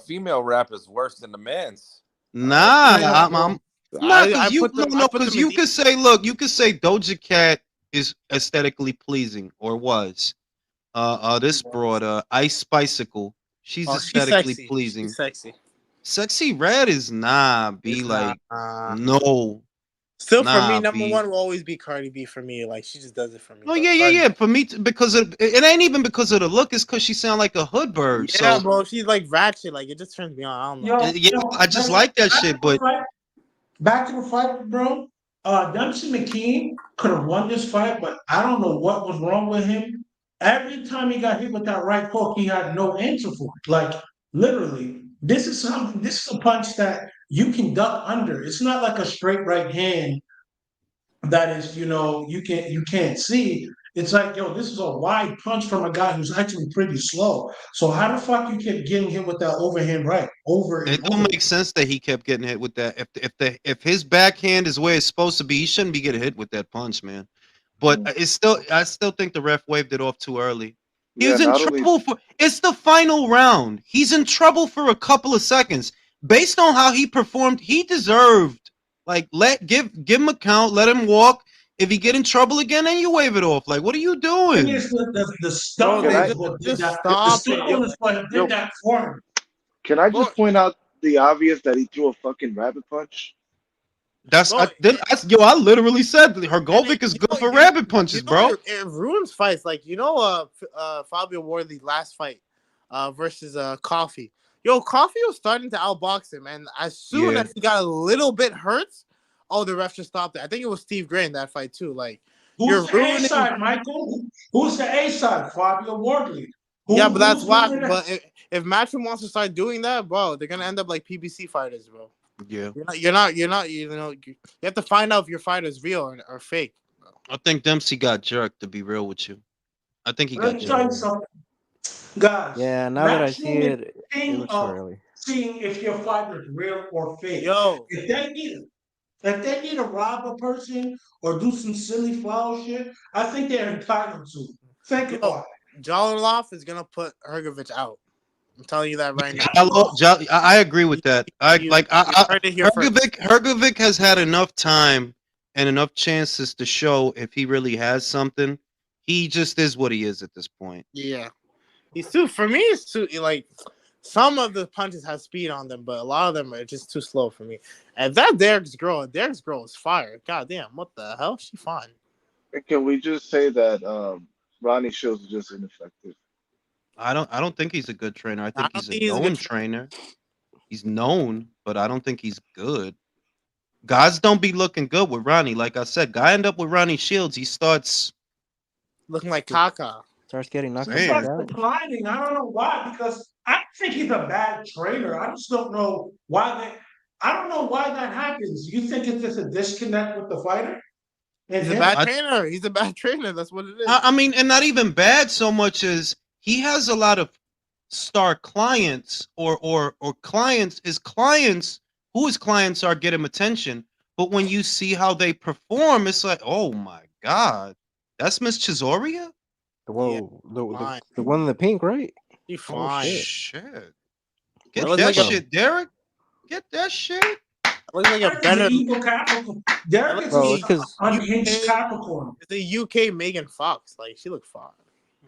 female rap is worse than the men's. Nah, because you could say, look, you could say Doja Cat is aesthetically pleasing, or was. This broad, Ice Spicicle, she's aesthetically pleasing. She's sexy. Sexy Red is no. Still, for me, number one will always be Cardi B. For me, like, she just does it for me. Oh yeah. For me, because it ain't even because of the look. It's because she sound like a hood bird. Yeah, bro, she's like ratchet. Like, it just turns me on. I don't know. I just like that shit. But back to the fight, bro. Dempsey McKean could have won this fight, but I don't know what was wrong with him. Every time he got hit with that right hook, he had no answer for it. Like, literally, this is a punch that you can duck under. It's not like a straight right hand that is, you can't see. It's like, yo, this is a wide punch from a guy who's actually pretty slow. So how the fuck you kept getting hit with that overhand right? It don't make sense that he kept getting hit with that. If his backhand is where it's supposed to be, he shouldn't be getting hit with that punch, man. But I still think the ref waved it off too early. He's in trouble it's the final round. He's in trouble for a couple of seconds. Based on how he performed, he deserved, like, give him a count, let him walk. If he get in trouble again, then you wave it off. Like, what are you doing? The stuff did that for him. Can I just point out the obvious that he threw a fucking rabbit punch? I literally said Hergovic is good for rabbit punches, bro. It ruins fights. Like, Fabio Wardley's last fight versus Coffee. Yo, Coffee was starting to outbox him, and as soon as he got a little bit hurt, the ref just stopped it. I think it was Steve Gray in that fight too. Like, who's the A side, Michael? Who's the A side? Fabio Wardley. But that's why. But if Matchroom wants to start doing that, bro, they're gonna end up like PBC fighters, bro. Yeah. You're not. You have to find out if your fight is real or fake. Bro. I think Dempsey got jerked. To be real with you, I think he got jerked. Guys. Yeah, now that I see it, it looks early. Seeing if your fight is real or fake. Yo, if they need to rob a person or do some silly foul shit, I think they're entitled to. Think about it. Jaloloff is gonna put Hrgovic out. I'm telling you that right now. I agree with that. Hrgovic has had enough time and enough chances to show if he really has something. He just is what he is at this point. Yeah, he's too. For me, it's too like. Some of the punches have speed on them, but a lot of them are just too slow for me. And that Derek's girl is fire. God damn, what the hell? She fine. Can we just say that Ronnie Shields is just ineffective? I don't think he's a good trainer. I think he's a known trainer. He's known, but I don't think he's good. Guys don't be looking good with Ronnie. Like I said, guy end up with Ronnie Shields, he starts looking like caca. Starts getting knocked out. Declining. I don't know why, because I think he's a bad trainer. I just don't know why I don't know why that happens. You think it's just a disconnect with the fighter? He's a bad trainer. He's a bad trainer. That's what it is. I mean, and not even bad so much as he has a lot of star clients or clients. His clients are get him attention. But when you see how they perform, it's like, oh my God, that's Miss Chisoria? Whoa, the one in the pink, right? He fine. Shit. Get that shit, Derek. Get that shit. Looks like a better evil Capricorn. Derek is an unhinged Capricorn. It's a UK Megan Fox. Like, she looked fine.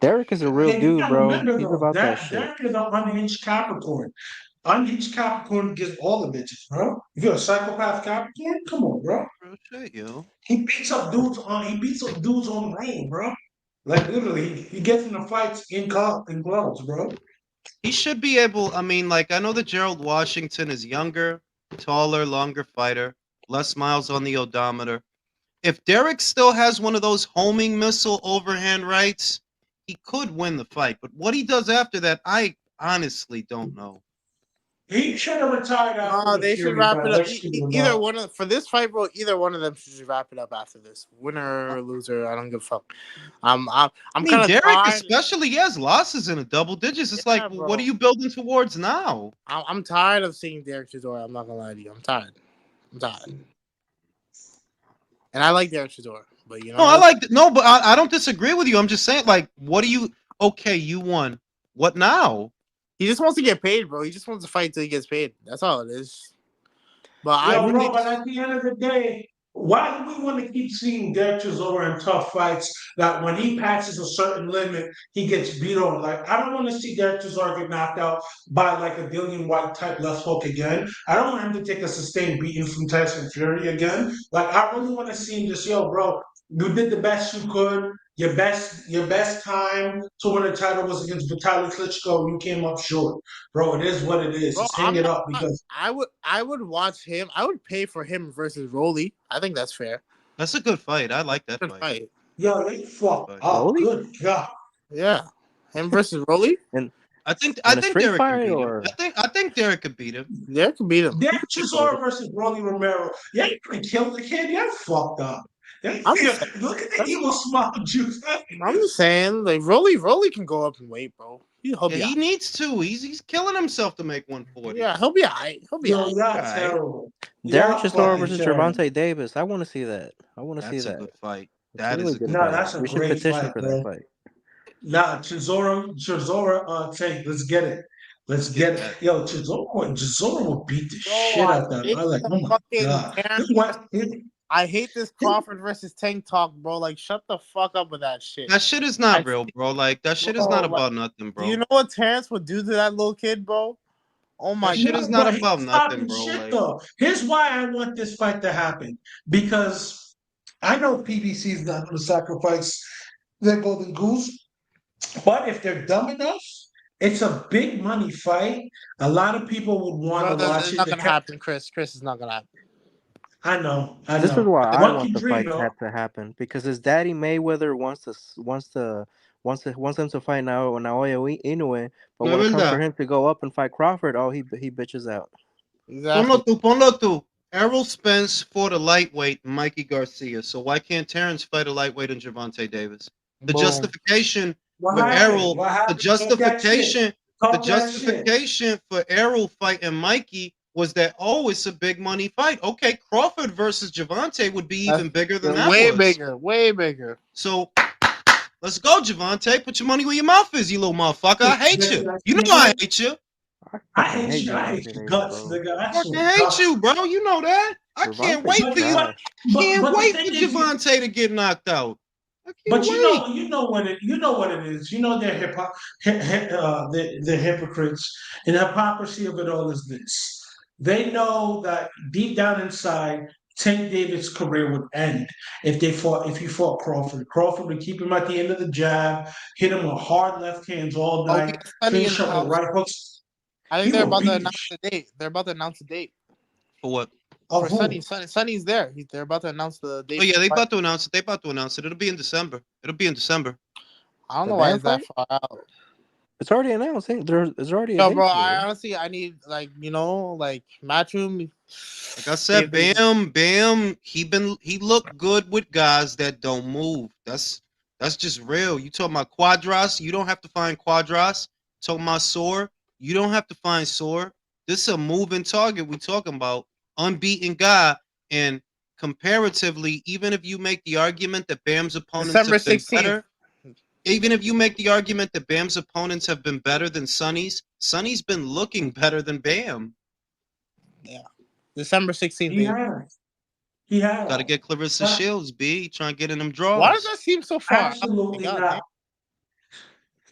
Derek is a real dude, bro. He's about that shit. Derek is an unhinged Capricorn. Unhinged Capricorn gives all the bitches, bro. If you're a psychopath Capricorn, come on, bro. Real shit, yo. He beats up dudes on the ring, bro. Like, literally, he gets into fights in gloves, bro. He should be able, I mean, like, I know that Gerald Washington is younger, taller, longer fighter, less miles on the odometer. If Derek still has one of those homing missile overhand rights, he could win the fight. But what he does after that, I honestly don't know. He should have retired after they should wrap it up. Either one of for this fight, bro. Either one of them should wrap it up after this. Winner or loser, I don't give a fuck. I'm kind of Derek, tired. especially he has losses in the double digits. It's like, bro, what are you building towards now? I'm tired of seeing Derek Chisora. I'm not gonna lie to you. I'm tired. And I like Derek Chisora, but you know. But I don't disagree with you. I'm just saying, like, what do you? Okay, you won. What now? He just wants to get paid, bro. He just wants to fight till he gets paid. That's all it is. But but at the end of the day, why do we want to keep seeing Derek Chisora in tough fights that when he passes a certain limit, he gets beat on? Like, I don't want to see Derek Chisora get knocked out by like a Dillian White type left hook again. I don't want him to take a sustained beating from Tyson Fury again. Like, I really want to see him just, yo, bro, you did the best you could. Your best time to win a title was against Vitaly Klitschko. You came up short, bro. It is what it is. Bro, just hang it up because I would watch him. I would pay for him versus Rolly. I think that's fair. That's a good fight. I like that fight. Yo, they fucked up. Good God. Yeah, him versus Rolly. And I think Derek can beat him. I think Derek could beat him. Derek can beat him. Derek Chisora versus Rolly Romero. Yeah, you could kill the kid. Yeah, fucked up. Look at the evil small juice. I'm just saying, like Rolly can go up in weight, bro. He needs to. He's killing himself to make 140. Yeah, he'll be alright. Terrible. Derek Chisora versus Gervonta Davis. I want to see that. That's a good fight. That's is a good fight. That's a we should great petition fight, for bro. that fight. Nah, Chisora, Tank, let's get it. Let's get it. Yo, Chisora will beat the shit out of that. I like, oh my God. I hate this Crawford versus Tank talk, bro. Like, shut the fuck up with that shit. That shit is not real, bro. Like, that shit is not about nothing, bro. Do you know what Terrence would do to that little kid, bro? Oh my God. Shit is not about nothing, bro. Shit, though. Here's why I want this fight to happen. Because I know PBC is not going to sacrifice their golden goose. But if they're dumb enough It's a big money fight. A lot of people would want to Brother, watch it's it. not gonna happen, Chris. Chris is not gonna happen. I know, I This is know. why I One want can the dream, fight though. to happen because his daddy Mayweather wants him to fight Naoya Inoue, but No when es it comes for verdad. him to go up and fight Crawford, oh he bitches out. Exactly. Ponlo tú. Errol Spence fought a lightweight, Mikey Garcia. So why can't Terrence fight a lightweight in Gervonta Davis? The Boom. justification What for happened? Errol, What the happened? Talk that shit. justification, the Talk that shit. justification for Errol fighting Mikey was that, oh, it's a big money fight. Okay, Crawford versus Gervonta would be even bigger than that way was. bigger, way bigger. So let's go, Gervonta. Put your money where your mouth is, you little motherfucker. I hate you. You know I hate you. I hate you. I hate Gervonta your Davis, guts, bro. nigga. I Fucking swear to hate God. you, bro. You know that. I can't Gervonta wait for you. trash. Can't But the wait for thing is, Gervonta to get knocked out. I can't but wait. you know what it is. You know they're the hypocrites, and the hypocrisy of it all is this: they know that deep down inside, Tank Davis' career would end if he fought Crawford. Crawford would keep him at the end of the jab, hit him with hard left hands all Oh, we night, got Sunny in finish the up with house. right hooks. I think He they're will about to beat the announce the date. They're about to announce the date For what? for of who? Sunny's there. They're about to announce the date. Oh yeah, for they the fight. about to announce it. They about to announce it. It'll be in December. It'll be in December. I don't The know why band it's that fight? far out. It's already announced. There's already a No, date bro. for I it. honestly, I need Matchroom. Like I said, Bam, he looked good with guys that don't move. That's just real. You talking about Quadras, you don't have to find Quadras. Talking about Soar, you don't have to find Soar. This is a moving target we talking about. Unbeaten guy. And comparatively, even if you make the argument that Bam's opponents December have been 16th. better, even if you make the argument that Bam's opponents have been better than Sonny's, Sonny's been looking better than Bam. Yeah, December 16th. He has. He has. Got to get Clarissa Shields, B. Trying to get in them draws. Why does that seem so far out? Absolutely God, not. damn.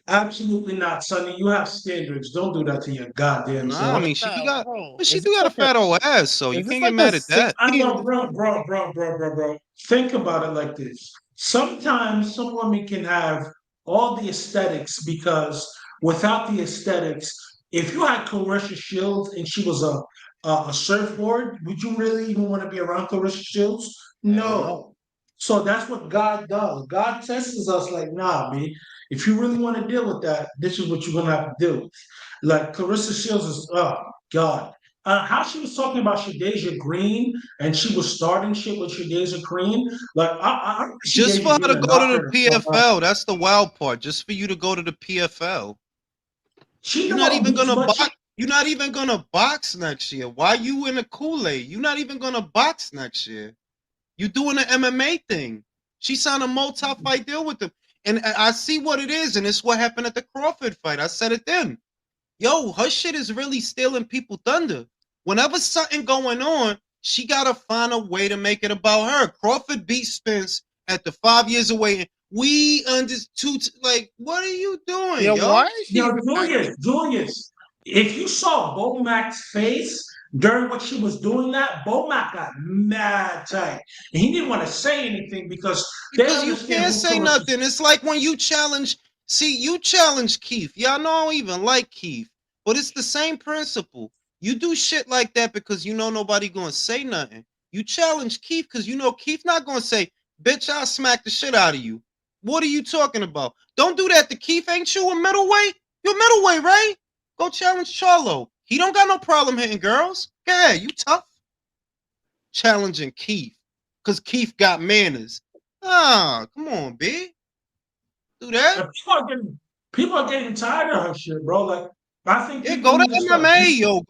Absolutely not, Sonny. You have standards. Don't do that to your goddamn Nah, self. I mean, she Is do this got a like fat old ass, so you is this can't get like mad a at that. I 16? know, bro. Think about it like this. Sometimes some women can have all the aesthetics because without the aesthetics, if you had Clarissa Shields and she was a surfboard, would you really even want to be around Clarissa Shields? Hell no. No. So that's what God does. God tests us like, nah, man. If you really want to deal with that, this is what you're gonna have to deal with. Like Clarissa Shields is, oh God. How she was talking about Shadeja Green and she was starting shit with Shadeja Green. Like I Just for Shadeja her Green to to go knock to her the the fuck out. PFL, that's the wild part. Just for you to go to the PFL, She you're know not what even gonna but box. You're not even gonna box next year. Why you in a Kool-Aid? You're not even gonna box next year. You doing the MMA thing. She signed a multi-fight deal with them, and I see what it is, and it's what happened at the Crawford fight. I said it then. Yo, her shit is really stealing people thunder. Whenever something going on, she gotta find a way to make it about her. Crawford beat Spence at the 5 years away. We understood. Like, what are you doing, Yeah, yo? why is she even Julius, if you saw Bomac's face during what she was doing that, Bomac got mad tight. And he didn't want to say anything because they Because you understand can't who say Clarissa. nothing. It's like when you challenge. See, you challenge Keith. Y'all know I don't even like Keith, but it's the same principle. You do shit like that because you know nobody gonna say nothing. You challenge Keith because you know Keith not gonna say, "Bitch, I'll smack the shit out of you." What are you talking about? Don't do that to Keith. Ain't you a middleweight? You're middleweight, right? Go challenge Charlo. He don't got no problem hitting girls. Go ahead, you tough. Challenging Keith because Keith got manners. Ah, come on, B. Do that. People are getting tired of her shit, bro. Like, I think Yeah, people go to need to start. MMA, yo.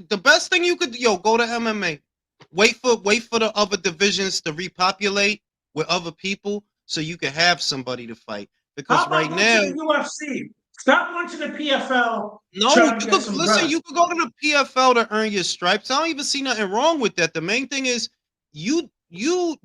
The best thing you could, go to MMA. Wait for the other divisions to repopulate with other people so you can have somebody to fight. Because How about right going to now, the UFC? Stop going to the PFL. no, Trying to you get could some listen. breath. You could go to the PFL to earn your stripes. I don't even see nothing wrong with that. The main thing is you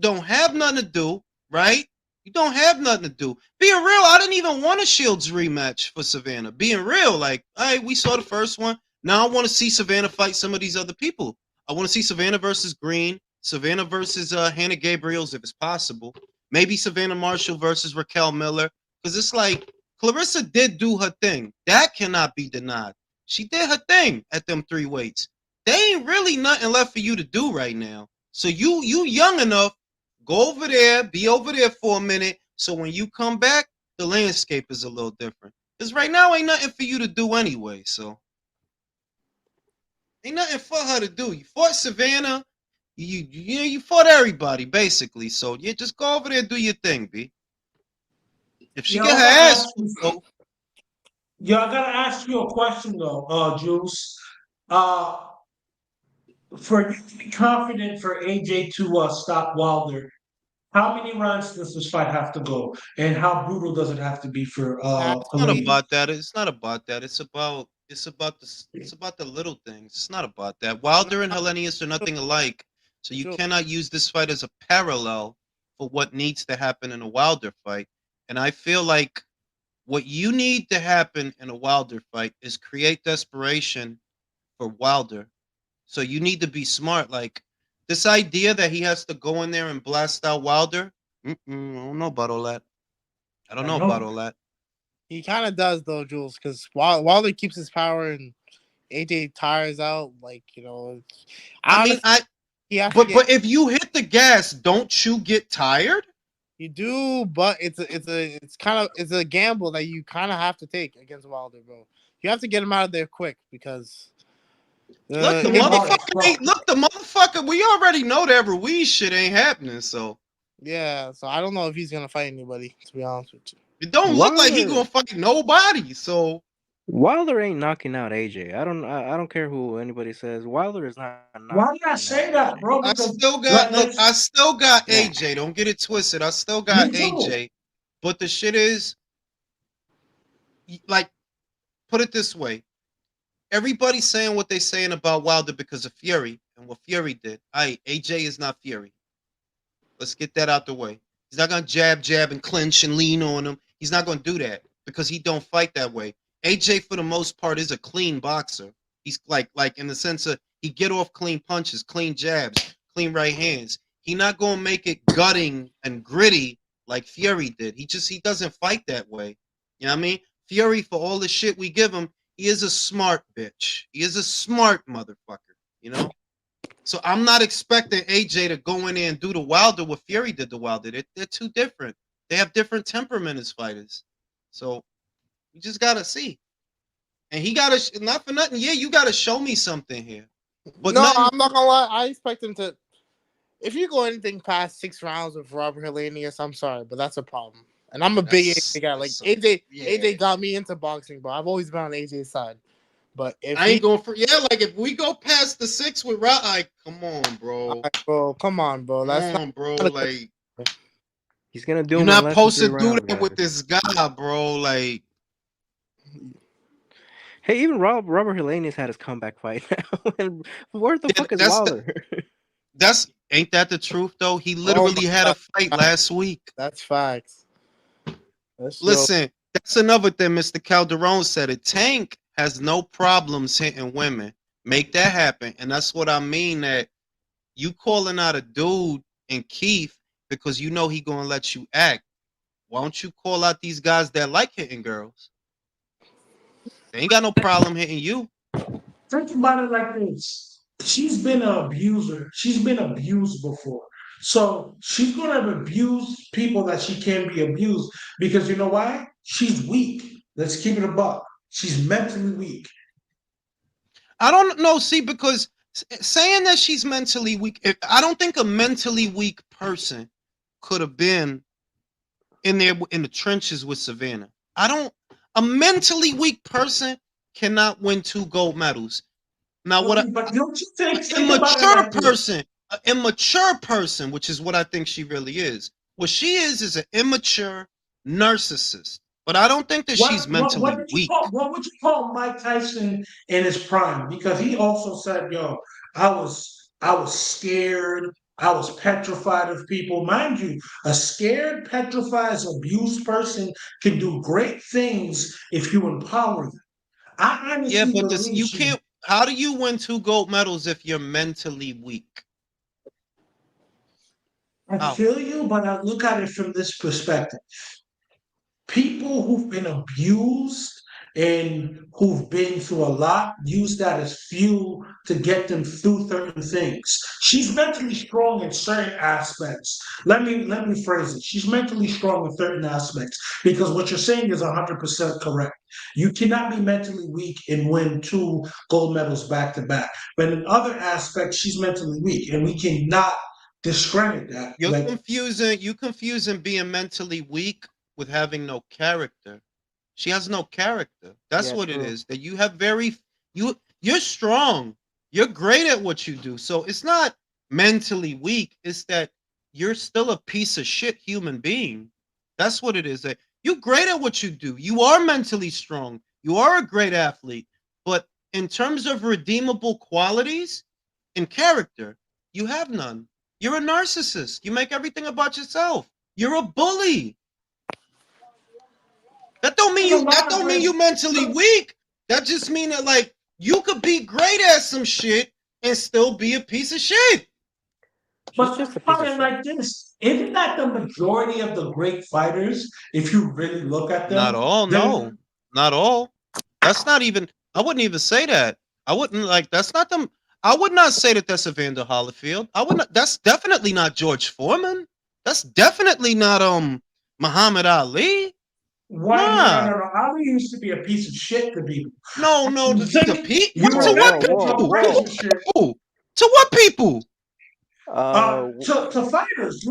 don't have nothing to do, right? You don't have nothing to do. Being real, I didn't even want a Shields rematch for Savannah. Being real, like, all right, we saw the first one. Now I want to see Savannah fight some of these other people. I want to see Savannah versus Green, Savannah versus Hannah Gabriels if it's possible. Maybe Savannah Marshall versus Raquel Miller. Because it's like Clarissa did do her thing. That cannot be denied. She did her thing at them 3 weights. They ain't really nothing left for you to do right now. So you young enough, go over there, be over there for a minute. So when you come back, the landscape is a little different. Because right now ain't nothing for you to do anyway. So ain't nothing for her to do. You fought Savannah. You fought everybody basically. So yeah, just go over there and do your thing, B. If she get her ass, I gotta ask you a question though, Juice. For you to be confident for AJ to stop Wilder, how many rounds does this fight have to go, and how brutal does it have to be for it's not about that. It's not about that. It's about the little things. It's not about that. Wilder and Helenius are nothing alike, so you cannot use this fight as a parallel for what needs to happen in a Wilder fight. And I feel like what you need to happen in a Wilder fight is create desperation for Wilder. So you need to be smart. Like this idea that he has to go in there and blast out Wilder. I don't know about all that. I don't know about all that. He kind of does though, Jules, because Wilder keeps his power and AJ tires out. Like but if you hit the gas, don't you get tired? You do, but it's a gamble that you kind of have to take against Wilder, bro. You have to get him out of there quick because. Look, the motherfucker. We already know that Ruiz shit ain't happening. So yeah, so I don't know if he's gonna fight anybody. To be honest with you, it don't look like he's gonna fight nobody. So Wilder ain't knocking out AJ. I don't care who anybody says. Wilder is not. Why did I say that, bro? I still got AJ. Don't get it twisted. I still got AJ. But the shit is, like, put it this way. Everybody's saying what they're saying about Wilder because of Fury and what Fury did. AJ is not Fury. Let's get that out the way. He's not gonna jab, and clinch and lean on him. He's not gonna do that because he don't fight that way. AJ, for the most part, is a clean boxer. He's like in the sense of he get off clean punches, clean jabs, clean right hands. He not gonna make it gutting and gritty like Fury did. He doesn't fight that way. You know what I mean? Fury, for all the shit we give him, he is a smart bitch. He is a smart motherfucker, you know? So I'm not expecting AJ to go in there and do the Wilder what Fury did to Wilder. They're too different. They have different temperament as fighters. So you just got to see. And he got to, not for nothing, yeah, you got to show me something here. But no, I'm not going to lie. I expect him to, if you go anything past 6 rounds with Robert Helenius, I'm sorry, but that's a problem. And I'm a big AJ guy. Like AJ got me into boxing, but I've always been on AJ's side. But if I ain't going for like if we go past the 6 with Rob, come on, bro. Come on, bro. That's not, bro. Like he's gonna do. You're not supposed to do that with this guy, bro. Like, hey, even Robert Helenius had his comeback fight now. And where the fuck is Wilder? Ain't that the truth though? He literally had a fight last week. That's facts. Listen, that's another thing Mr. Calderon said. It Tank has no problems hitting women. Make that happen. And that's what I mean, that you calling out a dude in Keith because you know he gonna let you act. Why don't you call out these guys that like hitting girls? They ain't got no problem hitting you. Think about it like this. She's been an abuser. She's been abused before. So she's going to abuse people that she can be abused because you know why? She's weak. Let's keep it a buck. She's mentally weak. I don't know. See, because saying that she's mentally weak, I don't think a mentally weak person could have been in there in the trenches with Savannah. A mentally weak person cannot win 2 gold medals. Now, but don't you think an immature person, which is what I think she really is. What she is an immature narcissist. But I don't think that she's mentally weak. What would you call Mike Tyson in his prime? Because he also said, "Yo, I was scared. I was petrified of people." Mind you, a scared, petrified, abused person can do great things if you empower them. I honestly believe you can't. How do you win 2 gold medals if you're mentally weak? I feel you, but I look at it from this perspective. people who've been abused and who've been through a lot use that as fuel to get them through certain things. She's mentally strong in certain aspects. Let me phrase it. She's mentally strong in certain aspects because what you're saying is 100% correct. You cannot be mentally weak and win 2 gold medals back to back. But in other aspects, she's mentally weak, and we cannot discredit that. You're confusing being mentally weak with having no character. She has no character. That's what it is. That you have you're strong. You're great at what you do. So it's not mentally weak. It's that you're still a piece of shit human being. That's what it is. That you're great at what you do. You are mentally strong. You are a great athlete. But in terms of redeemable qualities and character, you have none. You're a narcissist. You make everything about yourself. You're a bully. That don't mean you mentally weak. That just mean that like you could be great at some shit and still be a piece of shit. But just like this, isn't that the majority of the great fighters? If you really look at them, not all. No, not all. That's not even. I wouldn't even say that. I wouldn't like. That's not them. I would not say that that's Evander Holyfield. I would not. That's definitely not George Foreman. That's definitely not Muhammad Ali. Why? No. Ali used to be a piece of shit to people. No. To what people? To fighters.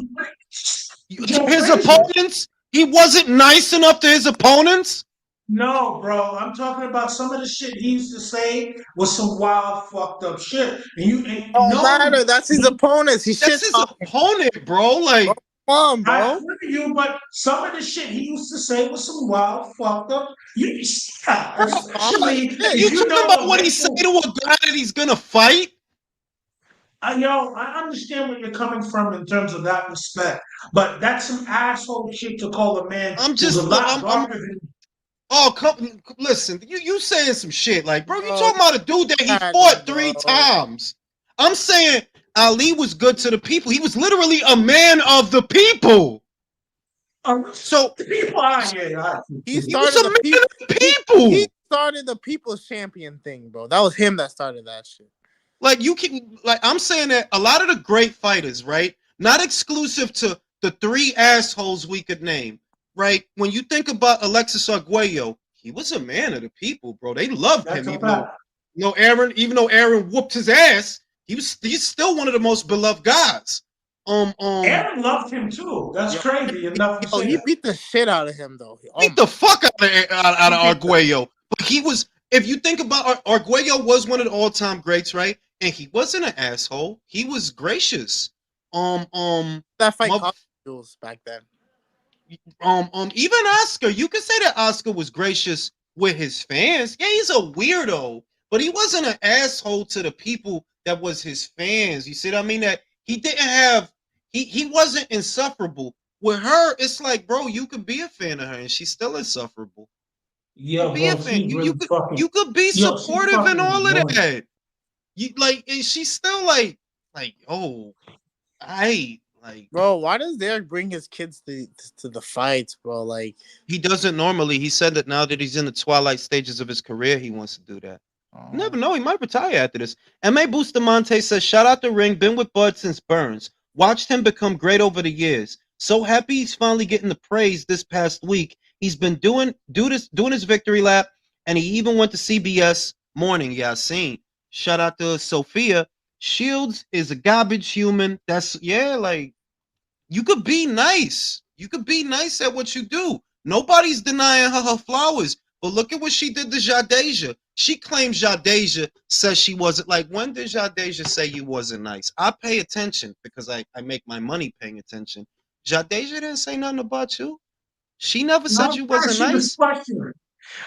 To his opponents? He wasn't nice enough to his opponents? No, bro. I'm talking about some of the shit he used to say was some wild, fucked up shit. Matter. That's his opponents. That's his opponent, bro. Like, come on, bro. I agree with you, but some of the shit he used to say was some wild, fucked up. You talking about what he said to a guy that he's gonna fight? I understand where you're coming from in terms of that respect, but that's some asshole shit to call a man. Listen, you saying some shit like, bro, you talking about a dude that he fought 3 times. I'm saying Ali was good to the people. He was literally a man of the people. So he started the people. He started the people's champion thing, bro. That was him that started that shit. Like I'm saying that a lot of the great fighters, right? Not exclusive to the 3 assholes we could name, right? When you think about Alexis Arguello, he was a man of the people, bro. They loved him, even though Aaron whooped his ass. He's still one of the most beloved guys. Aaron loved him too. That's crazy. He beat the shit out of him though. Beat the fuck out of Arguello. But he was. If you think about Arguello, was one of the all-time greats, right? And he wasn't an asshole. He was gracious. That fight cost back then. Even Oscar, you could say that Oscar was gracious with his fans. Yeah, he's a weirdo, but he wasn't an asshole to the people that was his fans. You see what I mean? That he didn't have. He wasn't insufferable. With her, it's like, bro, you could be a fan of her, and she's still insufferable. Yeah, be a fan. You could be supportive and all of that. And she's still like, oh, bro, why does Derek bring his kids to the fights, bro? Like, he doesn't normally. He said that now that he's in the twilight stages of his career, he wants to do that. You never know. He might retire after this. M.A. Bustamante says, shout out the ring. Been with Bud since Burns. Watched him become great over the years. So happy he's finally getting the praise this past week. He's been doing his victory lap, and he even went to CBS Morning. Yeah, I seen. Shout out to Sophia. Shields is a garbage human. Like, you could be nice. You could be nice at what you do. Nobody's denying her flowers. But look at what she did to Jadeja. She claims Jadeja says she wasn't. Like, when did Jadeja say you wasn't nice? I pay attention because I make my money paying attention. Jadeja didn't say nothing about you. She never said you wasn't nice.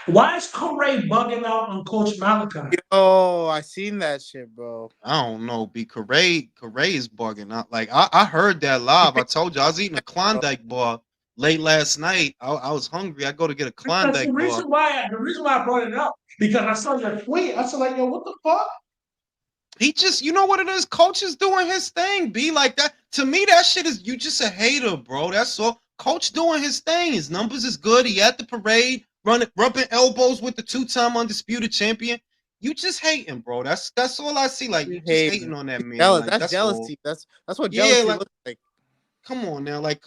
Why is Corey bugging out on Coach Malachi? Yo, I seen that shit, bro. I don't know. Corey is bugging out. Like, I heard that live. I told you I was eating a Klondike bar late last night. I was hungry. I go to get a Klondike bar. The reason why I brought it up, because I saw your tweet. I said, like, yo, what the fuck? He just, you know what it is? Coach is doing his thing. Be like that. To me, that shit is, you just a hater, bro. That's all. Coach doing his thing. His numbers is good. He at the parade, rubbing elbows with the 2-time undisputed champion. You just hating, bro. That's all I see. Like you just hating on that man. Like that's jealousy. All. That's what jealousy looks like. Come on now, like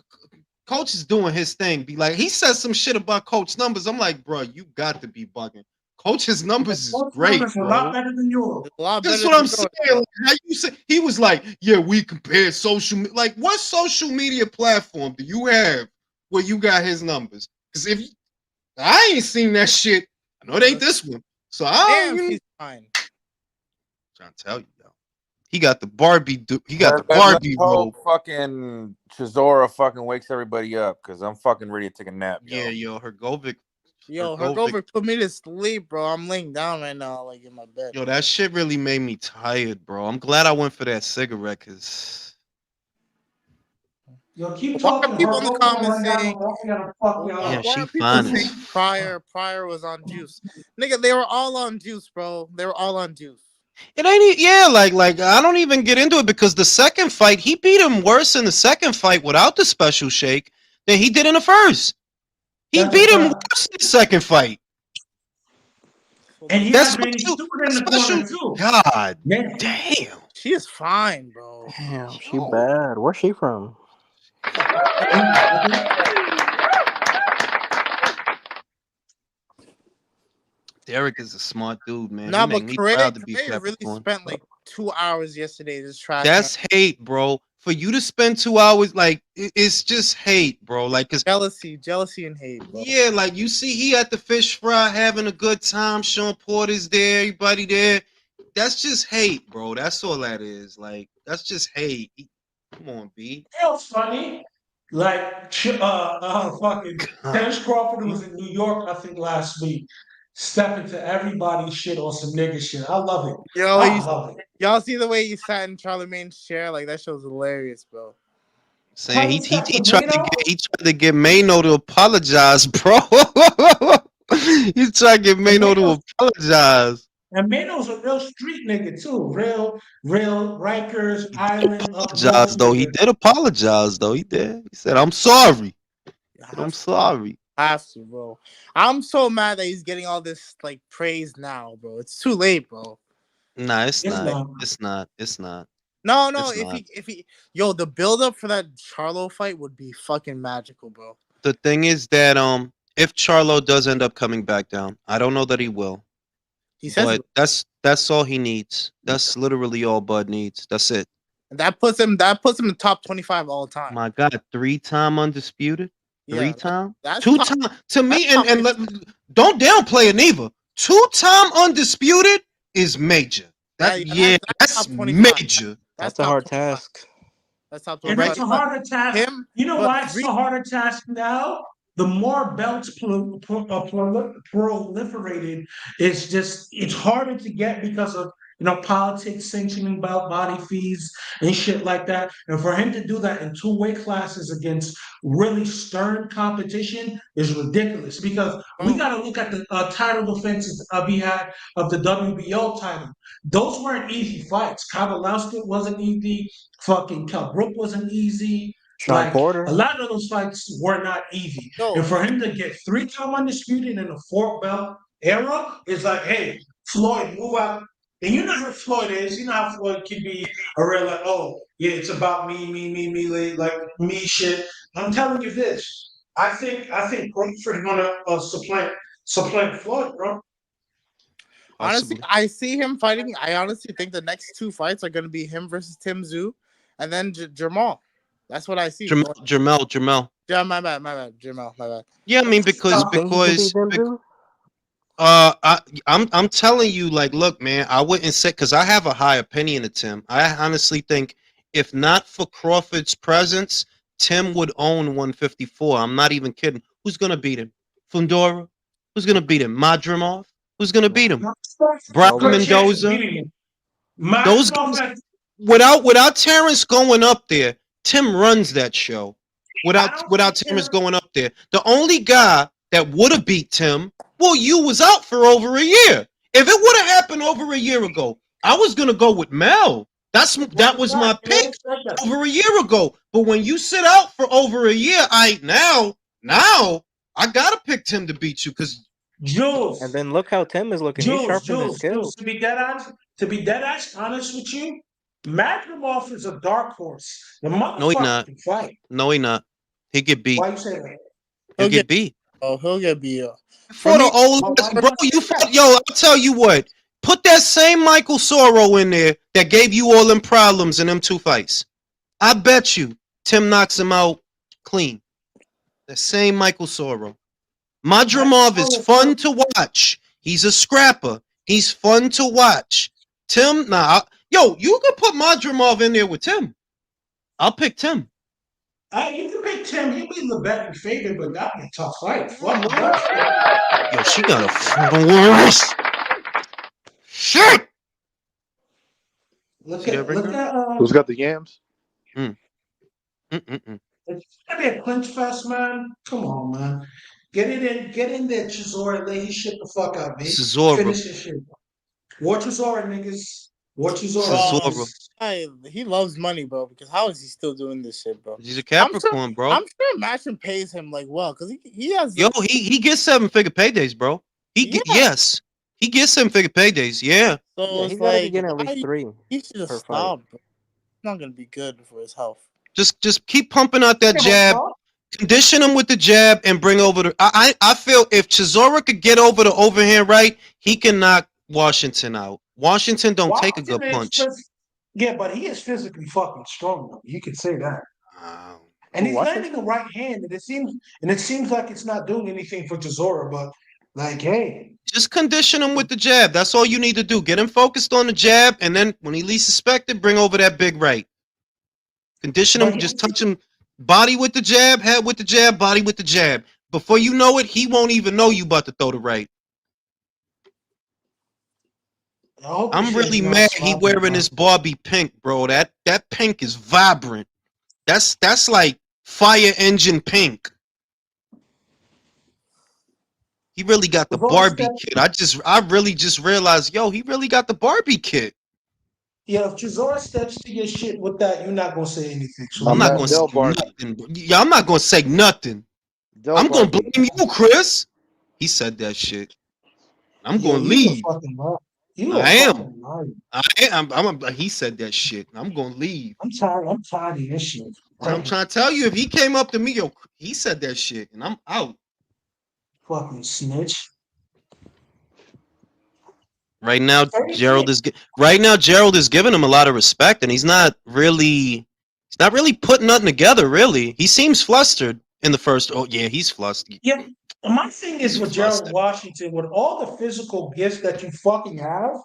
Coach is doing his thing. Be like, he says some shit about Coach numbers. I'm like, bro, you got to be bugging. Coach's numbers is great, bro. A lot better than yours. That's what I'm saying. Like, how you say he was like, yeah, we compared social. Like, what social media platform do you have where you got his numbers? Because if I ain't seen that shit, I know it ain't this one. So I don't. He's fine. I'm trying to tell you. He got the Barbie. He got the Barbie role. Fucking Chisora fucking wakes everybody up because I'm fucking ready to take a nap. Yeah, yo, Hergovic. Hergovic put me to sleep, bro. I'm laying down right now, like in my bed. Yo, that shit really made me tired, bro. I'm glad I went for that cigarette, cause. Yo, keep talking. People in the comments saying, yeah, she fine. Pryor was on juice. Nigga, they were all on juice, bro. They were all on juice. It ain't, like I don't even get into it because the second fight, he beat him worse in the second fight without the special shake than he did in the first. He beat him worse in the second fight. And he has been stupid in the corner too. God damn. She is fine, bro. Damn, she bad. Where's she from? Derek is a smart dude, man. Nah, but Correa really spent like 2 hours yesterday just trying. That's hate, bro. For you to spend 2 hours, like it's just hate, bro. Like, cause jealousy and hate, bro. Yeah, like you see, he at the fish fry having a good time. Sean Porter's there, everybody there. That's just hate, bro. That's all that is. Like, that's just hate. Come on, B. It was funny. Like, fucking Dennis Crawford was in New York, I think, last week. Step into everybody's shit on some nigga shit. I love it. I love it. Y'all see the way he sat in Charlemagne's chair? Like, that show's hilarious, bro. Saying he tried to get Mano to apologize, bro. He tried to get Mano to apologize. And Mano's a real street nigga too. Real Rikers Island. Apologize though. He did apologize though. He did. He said, "I'm sorry. I'm sorry." Have to, bro. I'm so mad that he's getting all this like praise now, bro. It's too late, bro. Nah, it's not. It's not. It's not. No. If he, the build up for that Charlo fight would be fucking magical, bro. The thing is that if Charlo does end up coming back down, I don't know that he will. He says, but that's all he needs. That's literally all Bud needs. That's it. And that puts him in top 25 all time. My God, 3-time undisputed. Yeah, 3-time, 2-time to me, and don't downplay it neither. 2-time undisputed is major. That's major. That's a hard task. That's top 25. And it's a harder task. You know why it's a harder task now? The more belts proliferated, it's harder to get because of politics, sanctioning body fees and shit like that. And for him to do that in 2 weight classes against really stern competition is ridiculous because we got to look at the title defenses he had of the WBO title. Those weren't easy fights. Kowalski wasn't easy. Fucking Kell Brook wasn't easy. Sean Porter. A lot of those fights were not easy. And for him to get 3-time undisputed in the 4 belt era is like, hey, Floyd, move out. And you know how Floyd is. You know how Floyd can be a real like, oh, yeah, it's about me, like me shit. I'm telling you this. I think Crawford gonna supplant Floyd, bro. Honestly, I see him fighting. I honestly think the next 2 fights are gonna be him versus Tim Tszyu, and then Jamal. That's what I see. Jamal. Yeah, my bad. Jamal, my bad. Yeah, I mean because I'm telling you, like, look, man, I wouldn't say because I have a high opinion of Tim. I honestly think if not for Crawford's presence, Tim would own 154. I'm not even kidding. Who's gonna beat him? Fundora? Who's gonna beat him? Madrimov? Who's gonna beat him? Brock Mendoza? Those guys, without Terrence going up there, Tim runs that show. Without Terrence going up there, the only guy that would have beat Tim, well, you was out for over a year. If it would have happened over a year ago, I was gonna go with Mel. That was my pick over a year ago. But when you sit out for over a year, now I gotta pick Tim to beat you because Jules. And then look how Tim is looking. He's sharpening his skills. To be dead honest with you, Magnemov is a dark horse. The motherfucker can fight. No, he not. He get beat. Why you say that? He'll get beat. Oh, he'll get beat. For the old bro, you fought, yo, I'll tell you what. Put that same Michael Sorrow in there that gave you all them problems in them 2 fights. I bet you Tim knocks him out clean. The same Michael Sorrow. Madrimov is fun to watch. He's a scrapper. He's fun to watch. Tim, you can put Madrimov in there with Tim. I'll pick Tim. You can pick Tim. He'll be the betting favorite, but that'd be a tough fight. Yo, she got a worse. Shit. Who's got the yams? It's gonna be a clinch fest, man. Come on, man. Get in there, Chisora. Lay his shit the fuck out, man. Finish this shit. Watch Chisora, niggas. Watch Chisora. He loves money, bro. Because how is he still doing this shit, bro? He's a Capricorn, bro. I'm sure Matchroom pays him like well, because he has. Yo, he gets 7-figure paydays, bro. Yes, he gets 7-figure paydays. Yeah. So he's it's gotta be like getting at least 3. He should have stopped. Bro. It's not gonna be good for his health. Just keep pumping out that jab. Condition him with the jab and bring over the. I feel if Chisora could get over the overhand right, he can knock Washington out. Washington don't take a good punch. Yeah, but he is physically fucking strong, though. You can say that. And he's landing a right hand, and it seems like it's not doing anything for Chisora, but like, hey. Just condition him with the jab. That's all you need to do. Get him focused on the jab, and then when he least suspected, bring over that big right. Condition him, just touch him body with the jab, head with the jab, body with the jab. Before you know it, he won't even know you about to throw the right. I'm really mad he wearing this Barbie pink, bro. That pink is vibrant. That's like fire engine pink. He really got the Barbie kit. I really just realized, yo, he really got the Barbie kit. Yeah, if Chisora steps to your shit with that, you're not gonna say anything. So I'm not gonna say nothing, bro. Yeah, I'm not gonna say nothing. I'm gonna blame you, Chris. He said that shit. I'm gonna leave. I am. He said that shit. I'm gonna leave. I'm tired of this shit. I'm trying to tell you, if he came up to me, yo, he said that shit, and I'm out. Fucking snitch. Right now, Gerald is giving him a lot of respect, and he's not really putting nothing together. Really, he seems flustered in the first. Oh yeah, he's flustered. Yeah, my thing is with Gerald Washington, with all the physical gifts that you fucking have,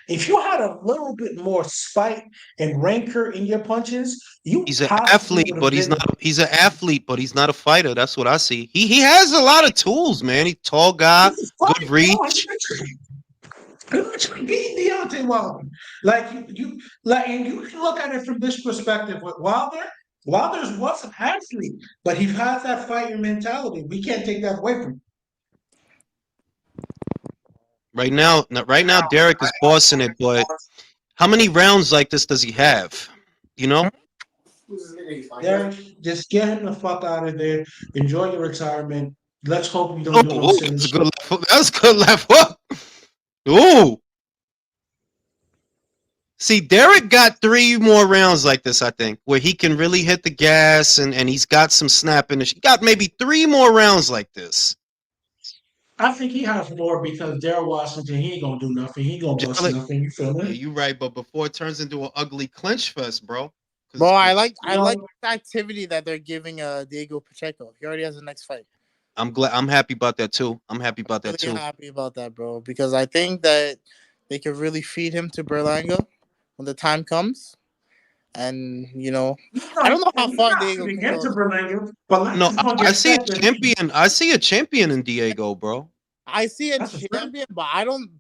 if you had a little bit more spite and rancor in your punches, he's an athlete, but he's not. He's an athlete, but he's not a fighter. That's what I see. He has a lot of tools, man. He's a tall guy, good reach. Beat Deontay Wilder. And you can look at it from this perspective. With Wilder's was an athlete, but he has that fighting mentality. We can't take that away from him. Right now, Derek is bossing it, but how many rounds like this does he have? You know? Derek, just get him the fuck out of there. Enjoy your retirement. Let's hope you don't do it. That's good left hook. Ooh. See, Derek got 3 more rounds like this, I think, where he can really hit the gas and he's got some snap in it. He got maybe 3 more rounds like this. I think he has more because Daryl Washington, he ain't gonna do nothing. He ain't gonna bust nothing. You feel me? Yeah, you're right, but before it turns into an ugly clinch fest, bro. Bro, I like the activity that they're giving Diego Pacheco. He already has the next fight. I'm happy about that too. I'm happy about that too. Happy about that, bro, because I think that they could really feed him to Berlanga when the time comes. And I don't know how far Diego can get to Berlanga. No, I see a champion. I see a champion in Diego, bro. I see a champion, but I don't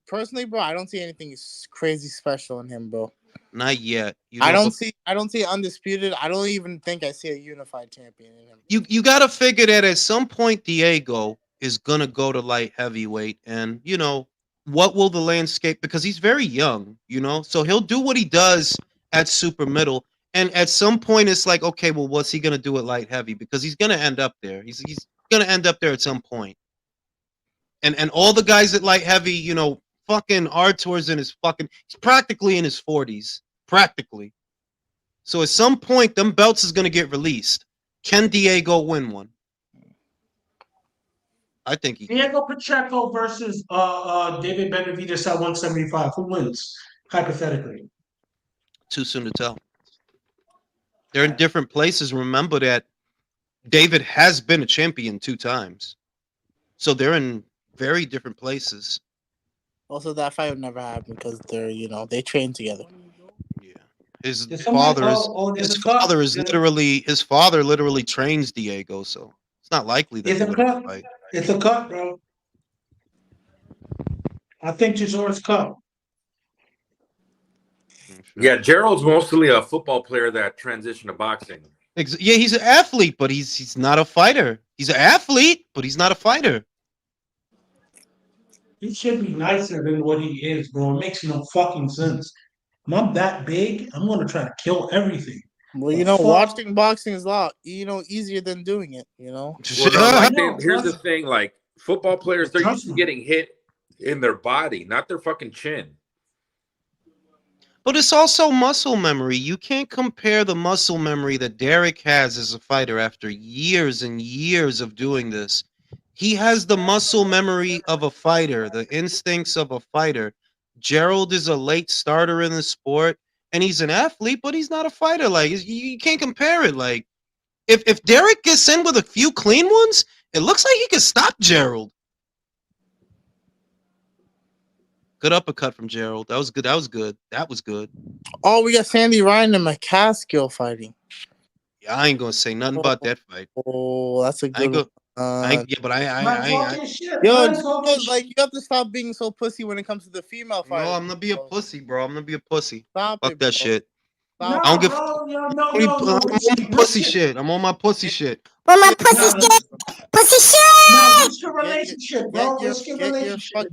see anything crazy special in him, bro. Not yet. I don't see undisputed. I don't even think I see a unified champion in him. You got to figure that at some point Diego is gonna go to light heavyweight, and what will the landscape? Because he's very young, so he'll do what he does at super middle. And at some point, it's like, okay, well, what's he gonna do at light heavy? Because he's gonna end up there. He's gonna end up there at some point. And all the guys at light heavy, you know, fucking Artur's in his fucking, he's practically in his 40s, practically. So at some point, them belts is gonna get released. Can Diego win one? I think he can. Diego Pacheco versus David Benavidez at 175. Who wins? Hypothetically. Too soon to tell. They're in different places. Remember that David has been a champion 2 times. So they're in very different places. Also, that fight would never happen because they're, they train together. Yeah. His father literally trains Diego, so it's not likely that it's they a would cut. fight. It's a cut, bro. I think Chisora's cut. Yeah, Gerald's mostly a football player that transitioned to boxing. Yeah, he's an athlete, but he's not a fighter. He's an athlete, but he's not a fighter. He should be nicer than what he is, bro. It makes no fucking sense. I'm that big. I'm gonna try to kill everything. Well, watching boxing is a lot, easier than doing it. Well, no, here's the thing: like football players, they're used to getting hit in their body, not their fucking chin. But it's also muscle memory. You can't compare the muscle memory that Derek has as a fighter after years and years of doing this. He has the muscle memory of a fighter, the instincts of a fighter. Gerald is a late starter in the sport, and he's an athlete, but he's not a fighter. Like, you can't compare it. Like, if Derek gets in with a few clean ones, it looks like he can stop Gerald. Good uppercut from Gerald. That was good. That was good. Oh, we got Sandy Ryan and McCaskill fighting. Yeah, I ain't gonna say nothing about that fight. Oh, that's a good one. Yo, like you have to stop being so pussy when it comes to the female fight. No, I'm gonna be a pussy, bro. I'm gonna be a pussy. Stop Fuck it, that shit. Stop. I don't give. I'm on my pussy shit. I'm on my pussy shit. On my pussy shit. Pussy shit. No, what's your relationship, bro? What's your relationship?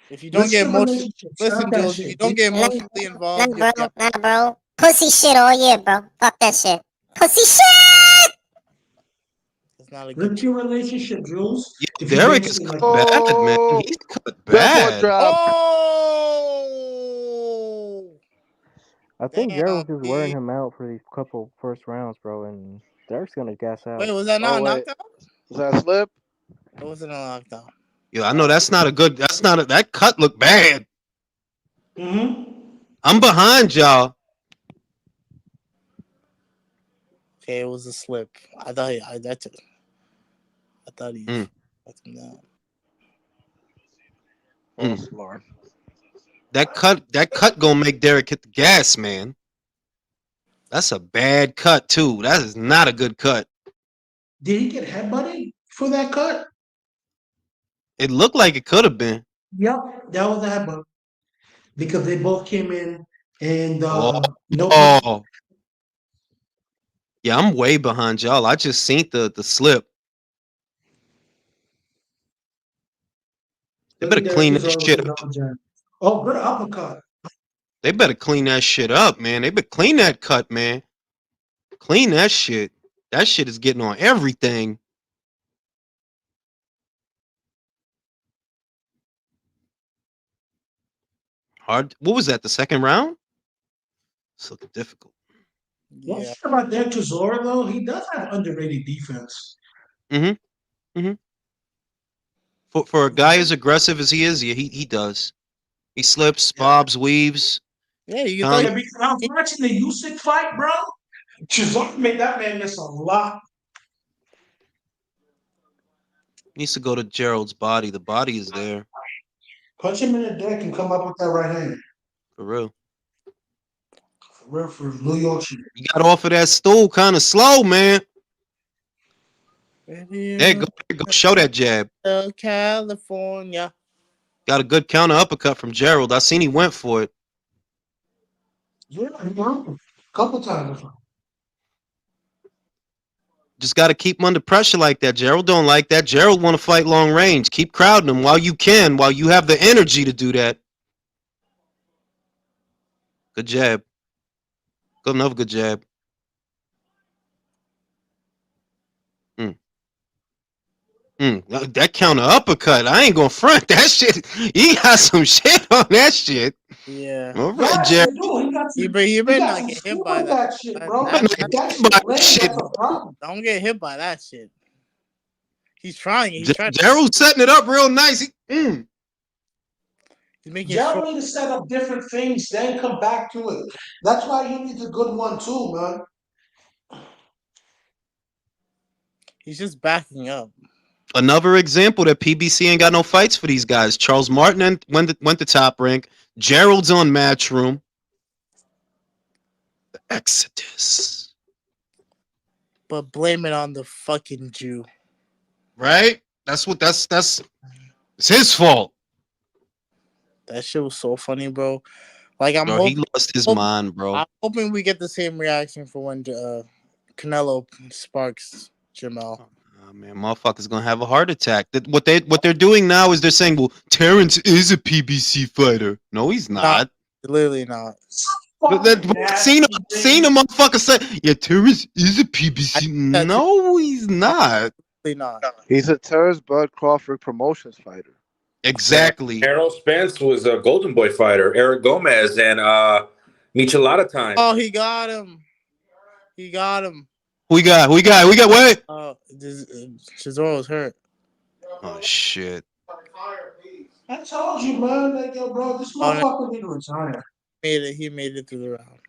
If you don't get emotionally, listen, Jules. If you don't get emotionally involved, Nah, bro. Pussy shit all year, bro. Fuck that shit. Pussy shit. It's not a good. What's your relationship, Jules? Yeah, Derek is cut bad, man. He's cut bad. Oh! I think Gerald's just wearing him out for these couple first rounds, bro, and Derek's gonna gas out. Wait, was that not a knockdown? Was that a slip? It wasn't a knockdown. Yeah, I know that's not a good. That cut looked bad. I'm behind y'all. Okay, it was a slip. I thought he let him down. Oh, Lord. That cut gonna make Derek hit the gas, man. That's a bad cut too. That is not a good cut. Did he get headbutted for that cut? It looked like it could have been. Yep, that was a headbutt. Because they both came in and Yeah, I'm way behind y'all. I just seen the slip. They better clean that shit up. Oh, good uppercut. They better clean that shit up, man. They better clean that cut, man. Clean that shit. That shit is getting on everything. Hard. What was that? The second round? It's looking difficult. What's about that Chisora though? He does have underrated defense. For a guy as aggressive as he is, yeah, he does. He slips, bobs, weaves. Yeah, because I was watching the Usyk fight, bro. Chisora made that man miss a lot. Needs to go to Gerald's body. The body is there. Punch him in the neck and come up with that right hand. For real. For New York shit. You got off of that stool kind of slow, man. There go. Show that jab. California. Got a good counter uppercut from Gerald. I seen he went for it. Yeah, a couple times. Just got to keep him under pressure like that. Gerald don't like that. Gerald want to fight long range. Keep crowding him while you can, while you have the energy to do that. Good jab. Good enough. Good jab. That counter uppercut. I ain't gonna front that shit. He got some shit on that shit. Yeah. All right, Yes, Jerry. they do. You He better got not some get hit skill by with that. that shit, bro. Better not If get that hit by shit that lands, shit. that's a problem. Don't get hit by that shit. He's trying. He's trying. Gerald's setting it up real nice. He's making Gerald sure. need to set up different things, then come back to it. That's why he needs a good one too, man. He's just backing up. Another example that PBC ain't got no fights for these guys. Charles Martin went to Top Rank. Gerald's on Matchroom. The Exodus. But blame it on the fucking Jew. Right? That's it's his fault. That shit was so funny, bro. Like I'm Bro, hoping, he lost his mind, bro. I'm hoping we get the same reaction for when Canelo sparks Jamel. Oh, man, motherfuckers gonna have a heart attack. What they're doing now is they're saying, well, Terrence is a PBC fighter. No, he's not. Literally not. Seen a motherfucker say, yeah, Terrence is a PBC. No, he's not. Not. He's a Terrence Bud Crawford promotions fighter. Exactly. Errol Spence was a Golden Boy fighter. Eric Gomez and Michelada time. Oh, he got him. He got him. We got what? Cesaro's hurt. Oh shit. I told you, man. Like, yo, bro, this motherfucker need to retire. He made it through the round.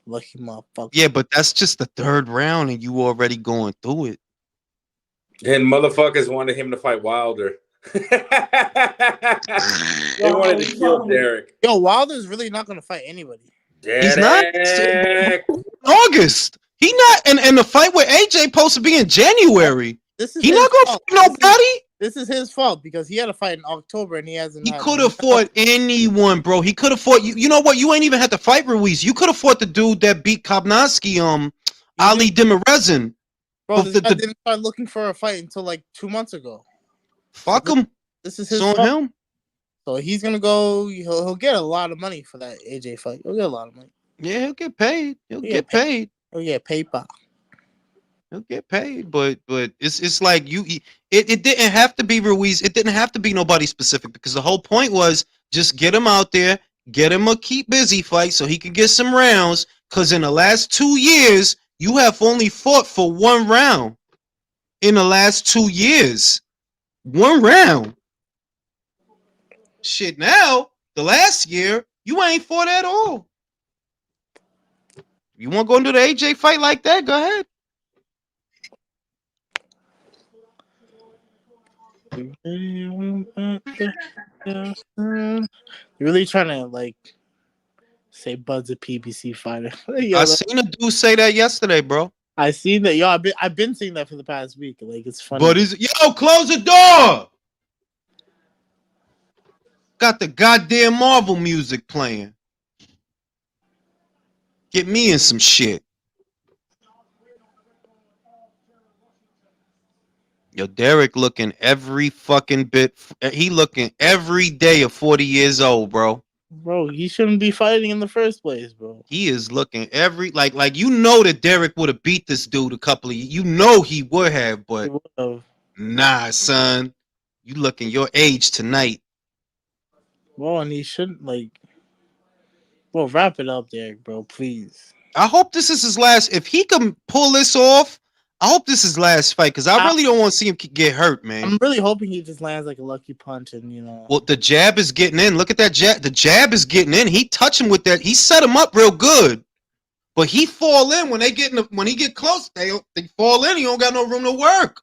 Lucky motherfucker. Yeah, but that's just the third round, and you already going through it. And motherfuckers wanted him to fight Wilder. They wanted to kill Derek. Yo, Wilder's really not gonna fight anybody. He's not. August. He not. And the fight with AJ supposed to be in January. He not gonna fight nobody. This is his fault because he had a fight in October and he hasn't. He could have fought anyone, bro. He could have fought you. You know what? You ain't even had to fight Ruiz. You could have fought the dude that beat Kobnowski, Ali Demirezin. Bro, this guy didn't start looking for a fight until like 2 months ago. Fuck him. This is his fault. Him. So he's gonna go. He'll get a lot of money for that AJ fight. He'll get a lot of money. Yeah, he'll get paid. He'll get paid. He'll get paper. He'll get paid, but it's like it didn't have to be Ruiz. It didn't have to be nobody specific because the whole point was just get him out there, get him a keep busy fight so he could get some rounds. Because in the last 2 years, you have only fought for 1 round. In the last 2 years, 1 round. Shit, now the last year you ain't fought at all. You want to go into the AJ fight like that? Go ahead. You're really trying to like say Bud's a PBC fighter. I seen a dude say that yesterday, bro. I seen that, yo. I've been seeing that for the past week. Like it's funny. But close the door. Got the goddamn Marvel music playing. Get me in some shit. Yo, Derek looking every fucking bit. He looking every day of 40 years old, bro. Bro, he shouldn't be fighting in the first place, bro. He is looking every like that Derek would have beat this dude a couple of years. He would have, but nah, son. You looking your age tonight. Well, and he shouldn't Well, wrap it up, Derek, bro, please. I hope this is his last. If he can pull this off, I hope this is his last fight because I really don't want to see him get hurt, man. I'm really hoping he just lands like a lucky punch and Well, the jab is getting in. Look at that jab. The jab is getting in. He touched him with that. He set him up real good, but he fall in when he get close. They fall in. He don't got no room to work.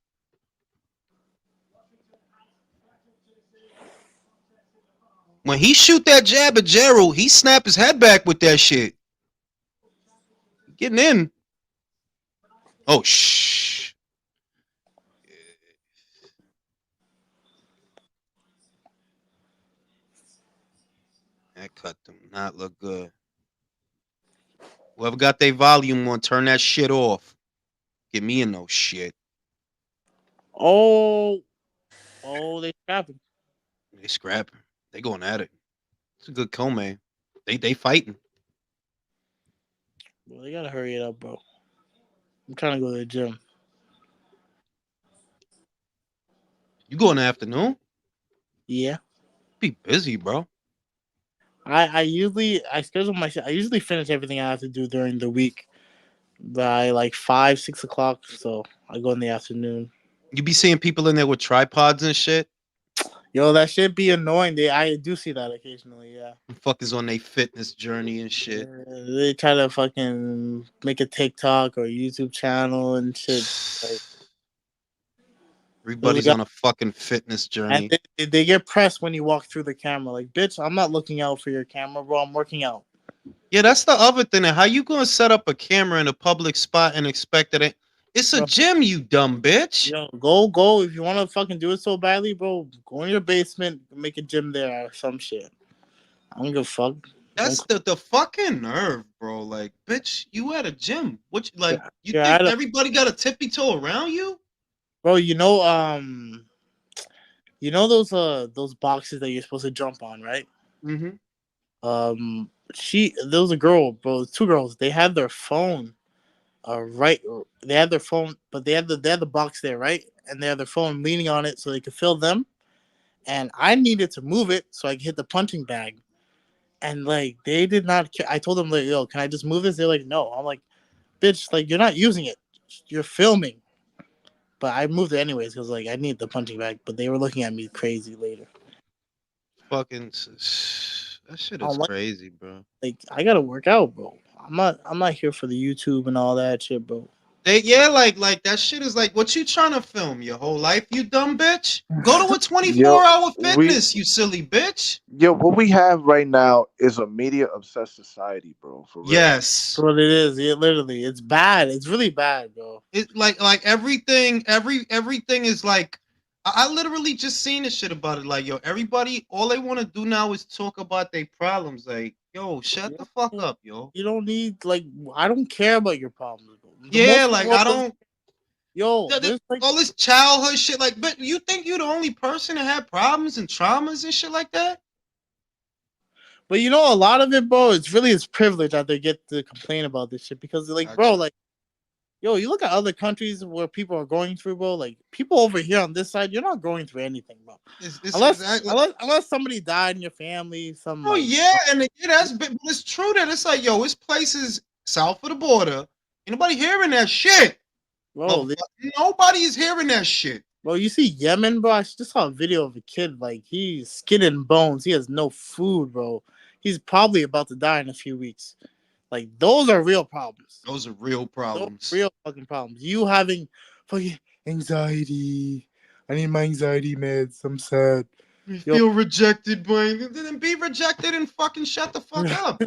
When he shoot that jab at Gerald, he snap his head back with that shit. Getting in. Oh, shh. That cut do not look good. Whoever got their volume on, turn that shit off. Get me in no shit. they scrapping. They scrapping. They going at it. It's a good co-man. They fighting. Well, they gotta hurry it up, bro. I'm trying to go to the gym. You go in the afternoon? Yeah. Be busy, bro. I usually schedule my shit. I usually finish everything I have to do during the week by like 5, 6 o'clock. So I go in the afternoon. You be seeing people in there with tripods and shit. Yo, that shit be annoying. I do see that occasionally. Yeah. Fuckers on their fitness journey and shit. They try to fucking make a TikTok or YouTube channel and shit. Like, everybody's on a fucking fitness journey. And they get pressed when you walk through the camera. Like, bitch, I'm not looking out for your camera, bro. I'm working out. Yeah, that's the other thing. How you gonna set up a camera in a public spot and expect that it's a gym, you dumb bitch? Yo, go. If you want to fucking do it so badly, bro, go in your basement, make a gym there or some shit. I don't give a fuck. That's the fucking nerve, bro. Like, bitch, you at a gym. What you think everybody got a tippy toe around you? Bro, you know those boxes that you're supposed to jump on, right? Mm-hmm. There was a girl, bro, 2 girls. They had their phone, right. They had their phone, but they had the box there, right? And they had their phone leaning on it so they could film them. And I needed to move it so I could hit the punching bag. And like they did not care. I told them like, yo, can I just move this? They're like, no. I'm like, bitch, like you're not using it. You're filming. But I moved it anyways because like I need the punching bag. But they were looking at me crazy later. Fucking that shit is crazy, bro. Like I gotta work out, bro. I'm not here for the YouTube and all that shit, bro. Like that shit is like, what you trying to film your whole life, you dumb bitch? Go to a 24-hour fitness, you silly bitch. Yo, what we have right now is a media obsessed society, bro. For real. Yes, that's what it is. Yeah, literally, it's bad. It's really bad, bro. It like everything is like. I literally just seen this shit about it. Like, yo, everybody, all they want to do now is talk about their problems. Like, yo, shut the fuck up, yo. You don't need like. I don't care about your problems, bro. I don't. Yo, all this childhood shit. Like, but you think you're the only person that had problems and traumas and shit like that? But you know, a lot of it, bro, it's really his privilege that they get to complain about this shit because, like, bro, like. Yo, you look at other countries where people are going through, bro. Like people over here on this side, you're not going through anything, bro. Unless somebody died in your family. It's true that it's like, yo, this place is south of the border. Ain't nobody hearing that shit, bro. Nobody is hearing that shit, bro. You see Yemen, bro. I just saw a video of a kid, like he's skin and bones. He has no food, bro. He's probably about to die in a few weeks. Like those are real problems. Those are real problems. Real fucking problems. You having fucking anxiety. I need my anxiety meds. I'm sad. You feel rejected, boy. Then be rejected and fucking shut the fuck up.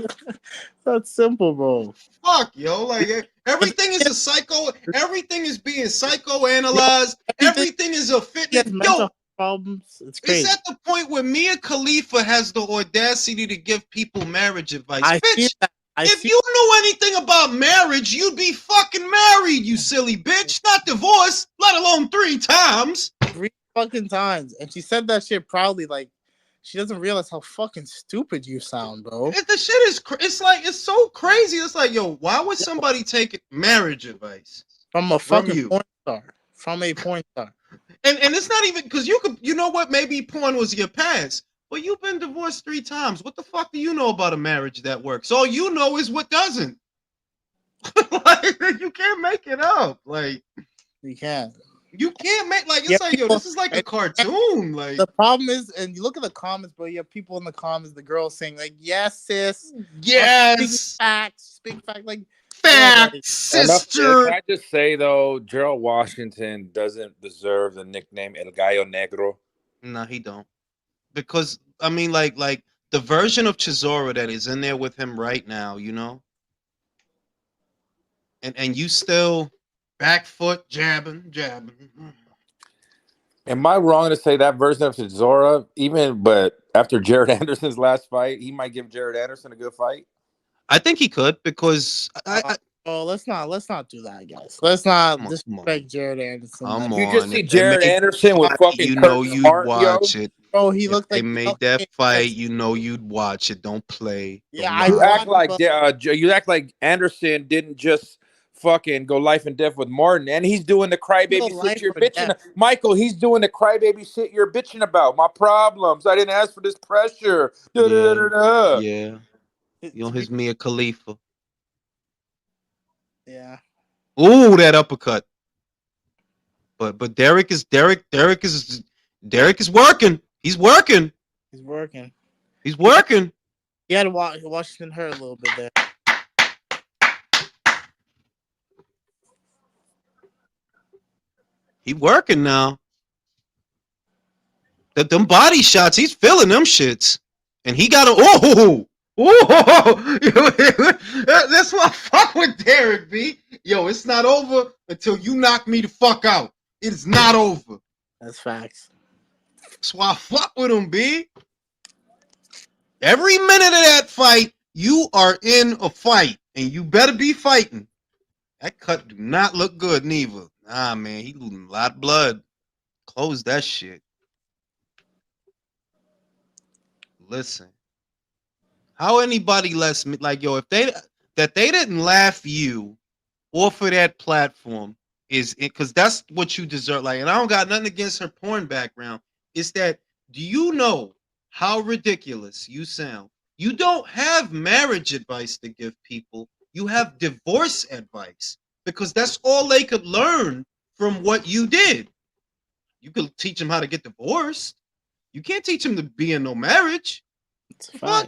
That's simple, bro. Fuck, yo. Like everything is a psycho. Everything is being psychoanalyzed. Everything is a fitness. Yo, problems. It's crazy. It's at the point where Mia Khalifa has the audacity to give people marriage advice. Bitch. If you knew anything about marriage, you'd be fucking married, you silly bitch. Not divorced, let alone 3 times. 3 fucking times. And she said that shit proudly, like, she doesn't realize how fucking stupid you sound, bro. The shit is, it's so crazy. It's like, yo, why would somebody take marriage advice? From a fucking porn star. From a porn star. And it's not even, because you know what, maybe porn was your past. Well, you've been divorced 3 times. What the fuck do you know about a marriage that works? All you know is what doesn't. Like, you can't make it up. Like, you can't. You can't make like yo, this is like a cartoon. Like the problem is, and you look at the comments, bro. You have people in the comments, the girls saying like, "Yes, sis, yes, big fact, like facts, sister." Can I just say though, Gerald Washington doesn't deserve the nickname El Gallo Negro. No, he don't. Because I mean, like the version of Chisora that is in there with him right now, you know, and you still back foot jabbing. Am I wrong to say that version of Chisora, but after Jared Anderson's last fight, he might give Jared Anderson a good fight? I think he could because let's not do that, guys. Let's not disrespect Jared Anderson. You just see Jared Anderson with fucking you watch it. Bro, he If looked they like made that fight, you know you'd watch it. Don't play. Yeah, Don't lie. You act like Anderson didn't just fucking go life and death with Martin, and he's doing the crybaby shit you're bitching. Michael, he's doing the crybaby shit you're bitching about. My problems. I didn't ask for this pressure. Yeah. You know his Mia Khalifa. Yeah. Ooh, that uppercut. But Derek is working. He's working. He's working. He's working. He had Washington hurt a little bit there. He working now. Them body shots, he's feeling them shits. And he got a that's why I fuck with Derek, B. Yo, it's not over until you knock me the fuck out. It is not over. That's facts. That's why I fuck with him, B. Every minute of that fight, you are in a fight, and you better be fighting. That cut do not look good, neither. Nah, man, he losing a lot of blood. Close that shit. Listen, how anybody lets me like yo, if they didn't laugh you off of that platform is it because that's what you deserve. Like, and I don't got nothing against her porn background. It's that do you know how ridiculous you sound? You don't have marriage advice to give people. You have divorce advice because that's all they could learn from what you did. You could teach them how to get divorced. You can't teach them to be in no marriage. It's fine.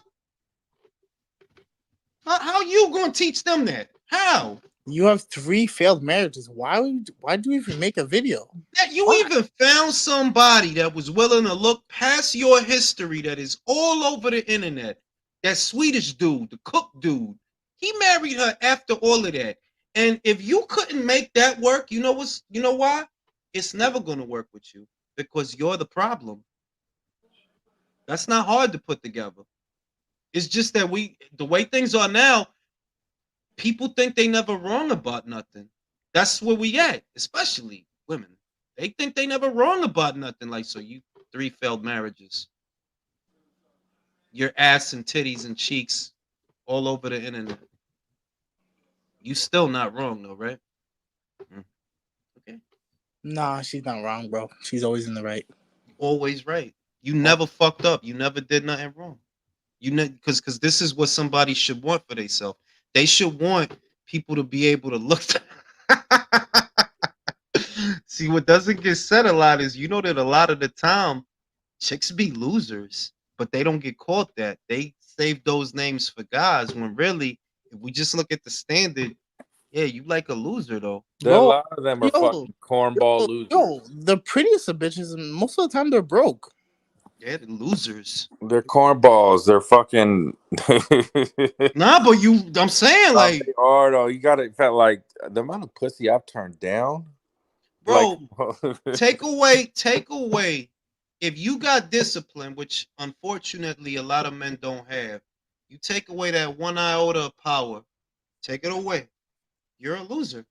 How you gonna teach them that? How? You have 3 failed marriages. Why do you even make a video? That you even found somebody that was willing to look past your history that is all over the internet. That Swedish dude, the cook dude, he married her after all of that. And if you couldn't make that work, you know why? It's never gonna work with you because you're the problem. That's not hard to put together. It's just that the way things are now, people think they never wrong about nothing. That's where we at, especially women. They think they never wrong about nothing. Like, so you 3 failed marriages. Your ass and titties and cheeks all over the internet. You still not wrong though, right? Okay. Nah, she's not wrong, bro. She's always in the right. Always right. You never fucked up. You never did nothing wrong. You know, because this is what somebody should want for themselves. They should want people to be able to look. See, what doesn't get said a lot is, you know, that a lot of the time chicks be losers, but they don't get caught that. They save those names for guys when really, if we just look at the standard, yeah, you like a loser though. A lot of them are fucking cornball losers. Yo, the prettiest of bitches, most of the time they're broke. Yeah, they're losers. They're cornballs. They're fucking. Nah, but I'm saying like they are though. You got it. Like the amount of pussy I've turned down, bro. Like, take away. If you got discipline, which unfortunately a lot of men don't have, you take away that 1 iota of power. Take it away. You're a loser.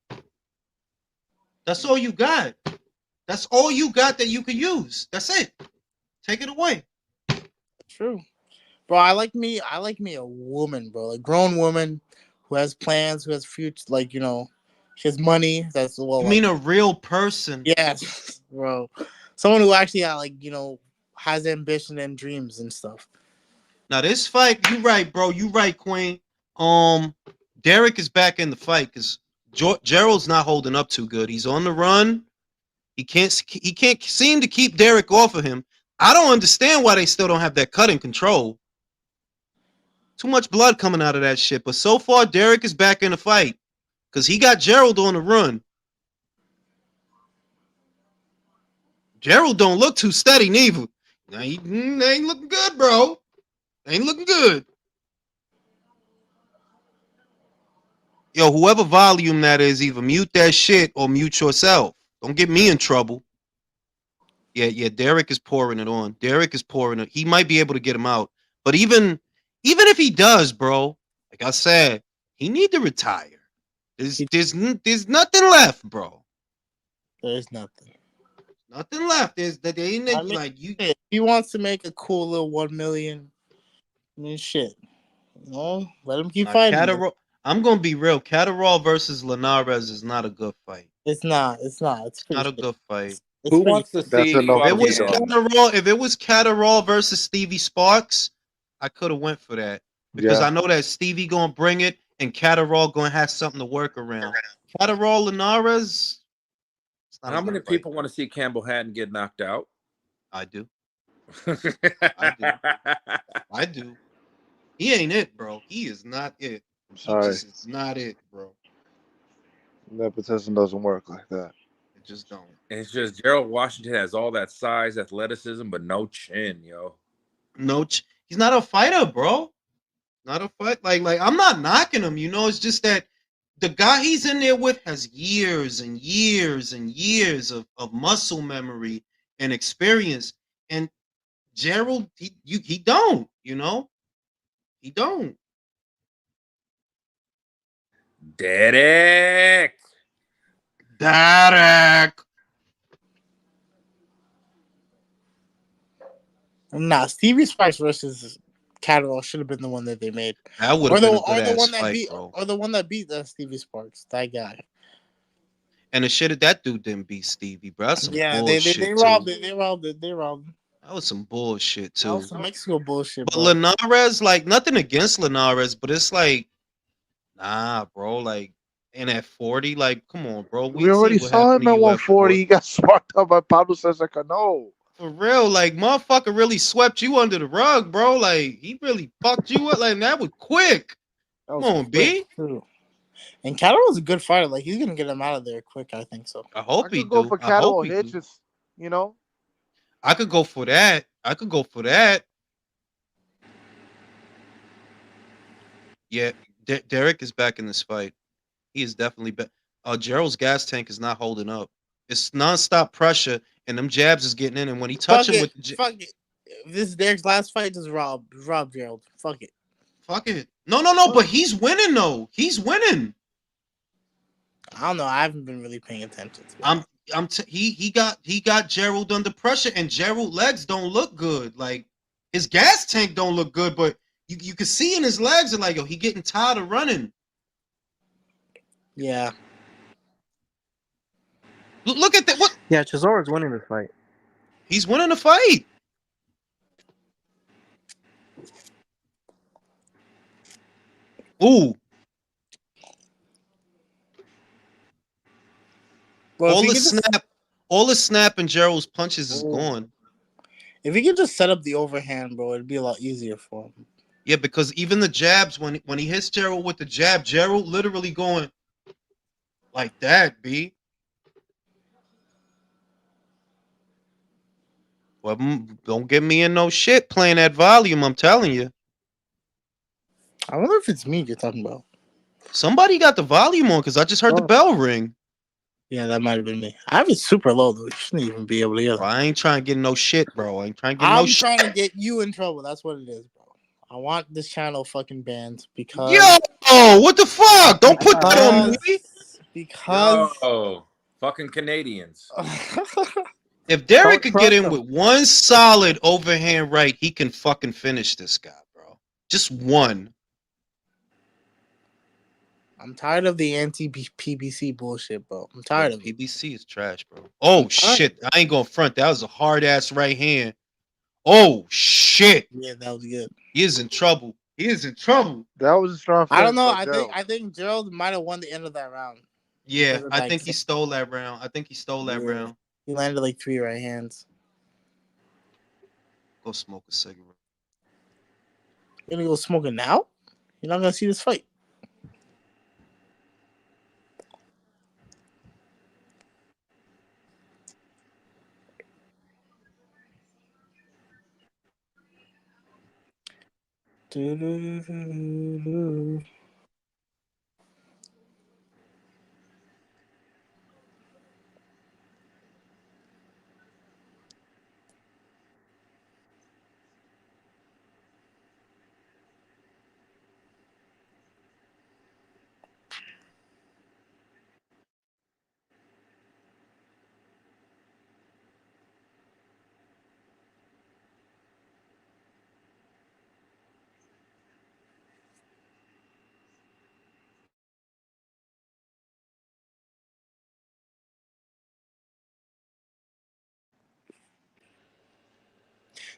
That's all you got. That's all you got that you could use. That's it. Take it away. True. Bro, I like me a woman, bro. A grown woman who has plans, who has future, like, you know, she has money. That's well. You mean a real person? Yes, bro. Someone who actually, like, you know, has ambition and dreams and stuff. Now this fight, you right, bro. You right, Queen. Derek is back in the fight because Gerald's not holding up too good. He's on the run. He can't seem to keep Derek off of him. I don't understand why they still don't have that cutting control. Too much blood coming out of that shit. But so far, Derek is back in the fight because he got Gerald on the run. Gerald don't look too steady neither. They ain't looking good, bro. Ain't looking good. Yo, whoever volume that is, either mute that shit or mute yourself. Don't get me in trouble. Yeah, Derek is pouring it on. Derek is pouring it. He might be able to get him out. But even if he does, bro, like I said, he need to retire. There's nothing left, bro. There's nothing. Nothing left. There's that they ain't I mean, like you. if he wants to make a cool little 1 million, I mean, shit. You know, let him keep fighting. I'm gonna be real. Catterall versus Linares is not a good fight. It's not. It's not. It's not a good fight. Who wants to see a no If it was fucking Catterall, if it was Catterall versus Stevie Sparks, I could have went for that because Yeah. I know that Stevie gonna bring it and Catterall gonna have something to work around. Catterall Linares. How many people want to see Campbell Hatton get knocked out? I do. I do. He ain't it, bro. He is not it. I'm sorry. He just is not it, bro. Nepotism doesn't work like that. It just don't. It's just Gerald Washington has all that size, athleticism, but no chin, yo. He's not a fighter, bro. Not a fight. Like I'm not knocking him. You know, it's just that the guy he's in there with has years and years and years of muscle memory and experience. And Gerald, he don't, you know? He don't. Derek. Nah, Stevie Sparks versus Catterall should have been the one that they made. That would have been a good ass fight, bro. Or the one that beat Stevie Sparks, that guy. And the shit that dude didn't beat Stevie, bro. That's some bullshit. They robbed it. They robbed it. They robbed it. That was some bullshit too. That was some Mexico bullshit, but bro. Linares, like nothing against Linares, but it's like, nah, bro. Like, and at 40, like, come on, bro. We already saw him at 140. He got sparked up by Pablo Cesar Cano. For real, like, motherfucker really swept you under the rug, bro. Like, he really fucked you up. Like, that was quick. Come on, B. Too. And Catterall's a good fighter. Like, he's gonna get him out of there quick. I think so. I hope he go do. for Catterall hitches, you know. I could go for that. Yeah, Derek is back in this fight. He is definitely back. Gerald's gas tank is not holding up. It's nonstop pressure, and them jabs is getting in. And when he touch him with the fuck it. If this is Derek's last fight, just rob Gerald. Fuck it. No. But he's winning though. He's winning. I don't know. I haven't been really paying attention to it. He got Gerald under pressure, and Gerald legs don't look good. Like his gas tank don't look good, but you can see in his legs, like, yo, he getting tired of running. Yeah. Look at that. What? Yeah, Chisora's winning this fight. He's winning the fight. Ooh. Well, all the snap and Gerald's punches is gone. If he could just set up the overhand, bro, it'd be a lot easier for him. Yeah, because even the jabs, when he hits Gerald with the jab, Gerald literally going like that, B. Well, don't get me in no shit playing that volume, I'm telling you. I wonder if it's me you're talking about. Somebody got the volume on because I just heard the bell ring. Yeah, that might have been me. I have it super low, though. You shouldn't even be able to hear that. I ain't trying to get no shit, bro. I'm trying to get you in trouble. That's what it is, bro. I want this channel fucking banned because... Yo, what the fuck? Don't put that on me. Because... Fucking Canadians. If Derek could get in with one solid overhand right, he can fucking finish this guy, bro. Just one. I'm tired of the anti-PBC bullshit, bro. I'm tired of it. PBC is trash, bro. Oh, shit. I ain't going to front. That was a hard-ass right hand. Oh, shit. Yeah, that was good. He is in trouble. That was a strong fight. I don't know. I think Gerald might have won the end of that round. Yeah, I think he stole that round. Round. He landed like 3 right hands. Go smoke a cigarette. You're gonna go smoking now? You're not gonna see this fight.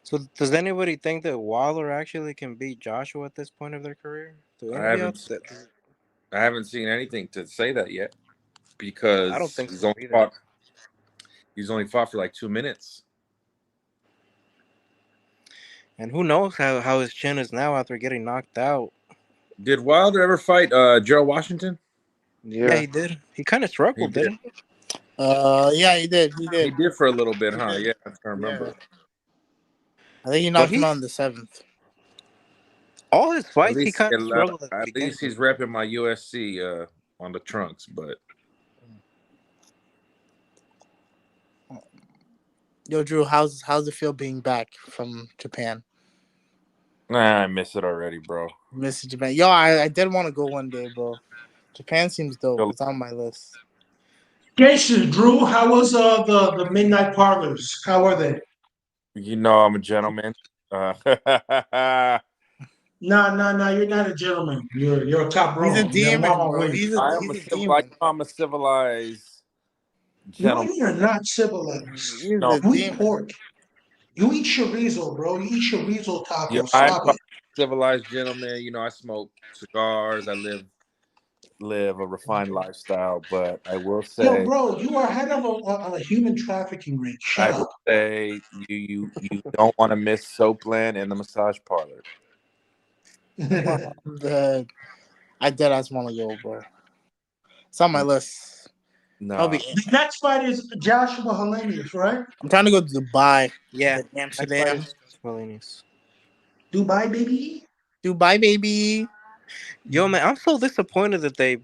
So does anybody think that Wilder actually can beat Joshua at this point of their career? Do I anybody haven't. else? I haven't seen anything to say that yet I don't because think so either. He's only fought for like 2 minutes. And who knows how his chin is now after getting knocked out. Did Wilder ever fight Gerald Washington? Yeah, he did. He kind of struggled, didn't he? Yeah, he did. He did. He did for a little bit, huh? Yeah, I remember. Yeah. I think he knocked him out in the 7th. All his At fights, he least, kind of struggled at the at beginning. least he's repping my USC on the trunks, but. Yo, Drew, how's it feel being back from Japan? Nah, I miss it already, bro. Miss Japan. Yo, I did want to go one day, bro. Japan seems dope. Yo. It's on my list. Jason, Drew, how was the midnight parlors? How are they? You know I'm a gentleman. No, you're not a gentleman. You're a top bro. He's a demon, bro. I'm a civilized gentleman. No, you're not civilized. He's You eat pork. You eat chorizo, bro. You eat chorizo tacos. Yeah, Stop it. Civilized gentleman. You know, I smoke cigars. I live a refined lifestyle, but I will say, yo, bro, you are head of a human trafficking ring. Shut up. I will say you don't want to miss Soapland and the massage parlor. I dead ass want to go, bro. It's on my list. No. The next fight is Joshua Helenius, right? I'm trying to go to Dubai. Yeah, Amsterdam. Helenius. Dubai, baby. Dubai, baby. Yo, man, I'm so disappointed that they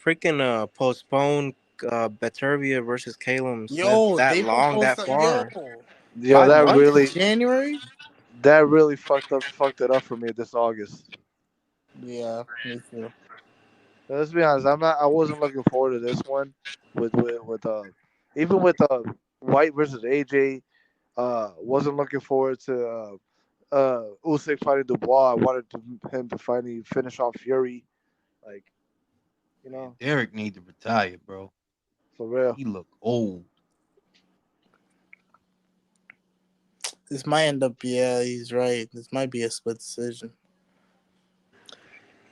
freaking postponed Beterbiev versus Calum that long, that far. Yo, that really January. That really fucked it up for me this August. Yeah, me too. Let's be honest. I wasn't looking forward to this one with even with White versus AJ. Wasn't looking forward to Usyk fighting Dubois. I wanted him to finally finish off Fury. Like, you know, Derek need to retire, bro. For real. He look old. This might end up. Yeah, he's right. This might be a split decision.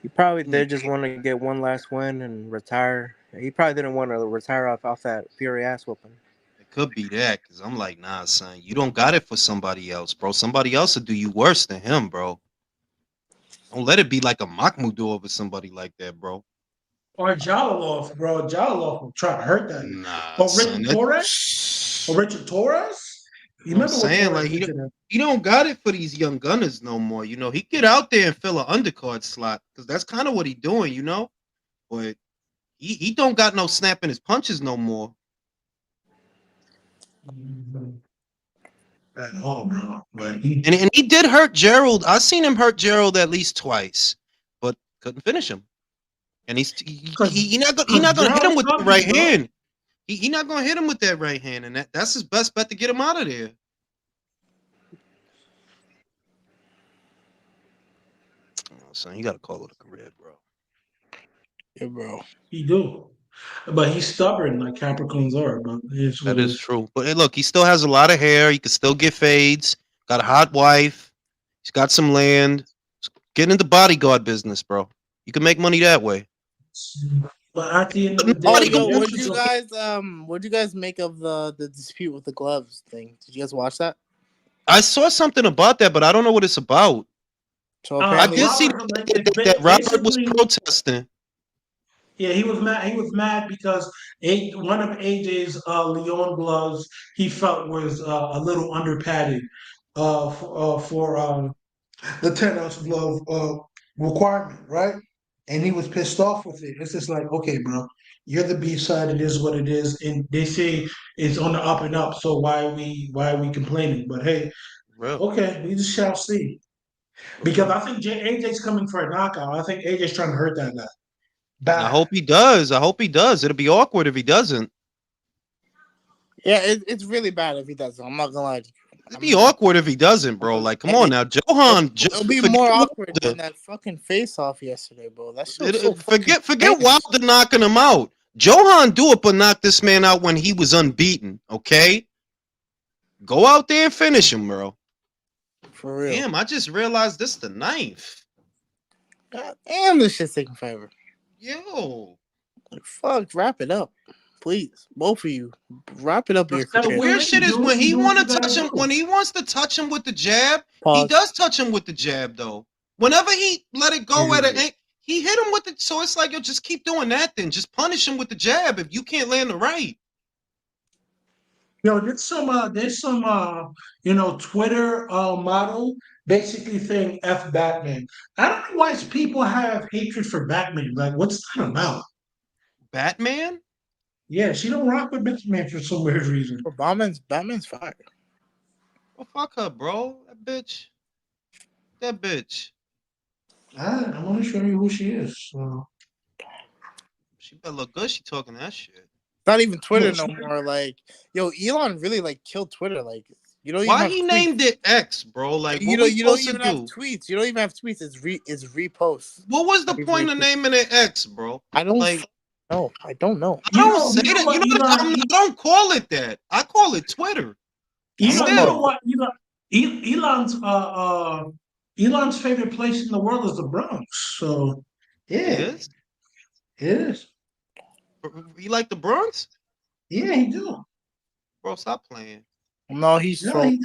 He probably did just want to get one last win and retire. He probably didn't want to retire off that Fury ass whooping. It could be that, because I'm like, nah, son, you don't got it for somebody else, bro. Somebody else will do you worse than him, bro. Don't let it be like a Mahmoud over somebody like that, bro. Or Jalilov, bro. Jalilov will try to hurt that. Nah, or Richard Torres? Or Richard Torres? You know what I'm saying? Like, he don't got it for these young gunners no more. You know, he get out there and fill an undercard slot, because that's kind of what he doing, you know? But he don't got no snapping his punches no more. At all, bro. And he did hurt Gerald. I seen him hurt Gerald at least twice, but couldn't finish him. And he not gonna hit him with the right hand. He not gonna hit him with that right hand, and that's his best bet to get him out of there. Oh, son, you gotta call it a career, bro. Yeah, bro. He do. But he's stubborn like Capricorns are. But that is true. But hey, look, he still has a lot of hair. He can still get fades. Got a hot wife. He's got some land. Get into bodyguard business, bro. You can make money that way. But at the end of the day, what'd you guys make of the dispute with the gloves thing? Did you guys watch that? I saw something about that, but I don't know what it's about. So I did see that Robert was protesting. Yeah, he was mad. He was mad because one of AJ's Leon gloves he felt was a little underpadded for the 10-ounce glove requirement, right? And he was pissed off with it. It's just like, okay, bro, you're the B side. It is what it is, and they say it's on the up and up. So why are we complaining? But hey, okay, we just shall see. Because I think AJ's coming for a knockout. I think AJ's trying to hurt that guy. I hope he does. It'll be awkward if he doesn't. Yeah, it's really bad if he doesn't. I'm not gonna lie to you. It'd be awkward if he doesn't, bro. Like, come on now, Johan. It'll be more awkward than that fucking face-off yesterday, bro. That shit was so forget Wilder knocking him out. Johan Duhaupas knocked this man out when he was unbeaten. Okay, go out there and finish him, bro. For real. Damn, I just realized this the 9th. God damn, this shit's taking forever. Yo. Like, fuck, wrap it up. Please. Both of you. Wrap it up in your The career. weird shit is when he when he wants to touch him with the jab, he does touch him with the jab though. Whenever he let it go at it, he hit him with it. So it's like, yo, just keep doing that then. Just punish him with the jab if you can't land the right. Yo, there's some Twitter model basically saying F Batman. I don't know why people have hatred for Batman. Like, what's that about? Batman? Yeah, she don't rock with Batman for some weird reason. Batman's fire. Well, fuck her, bro. That bitch. I want to show you who she is. So. She better look good. She talking that shit. Not even Twitter no more. Like, yo, Elon really like killed Twitter. Like, you don't. Why even he have named it X, bro? Like, you don't even have tweets. You don't even have tweets. It's reposts. What was the point of naming it X, bro? I don't like. No, I don't know. I don't say that. I don't call it that. I call it Twitter. Elon's favorite place in the world is the Bronx. So yeah, it is. You like the Bronx? Yeah, he do. Bro, stop playing. No, he do.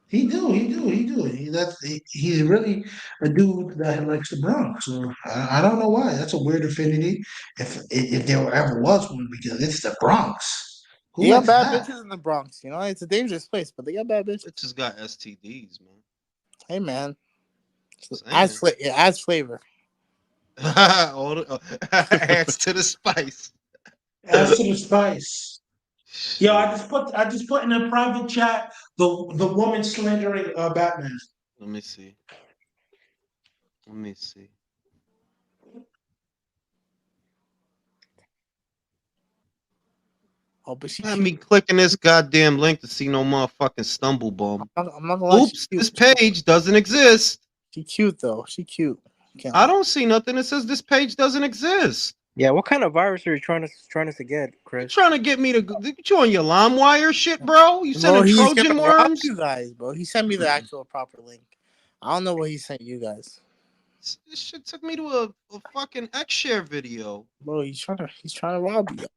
He's really a dude that likes the Bronx. So I don't know why. That's a weird affinity. If there ever was one, because it's the Bronx. They got bad bitches in the Bronx. You know, it's a dangerous place, but they got bad bitches. It just got STDs, man. Hey, man. Adds flavor. Adds to the spice. Adds to the spice. Yo, I just put in a private chat the woman slandering Batman. Let me see. Oh, but she had me clicking this goddamn link to see no motherfucking stumble bum. I'm not gonna lie. Oops, this page doesn't exist. She cute though. She cute. I don't see nothing that says this page doesn't exist. Yeah, what kind of virus are you trying to get, Chris? You're trying to get me to you on your LimeWire shit, bro? You sending Trojan worms? You guys, bro. He sent me the actual proper link. I don't know what he sent you guys. This shit took me to a fucking X-Share video. Bro, he's trying to rob you.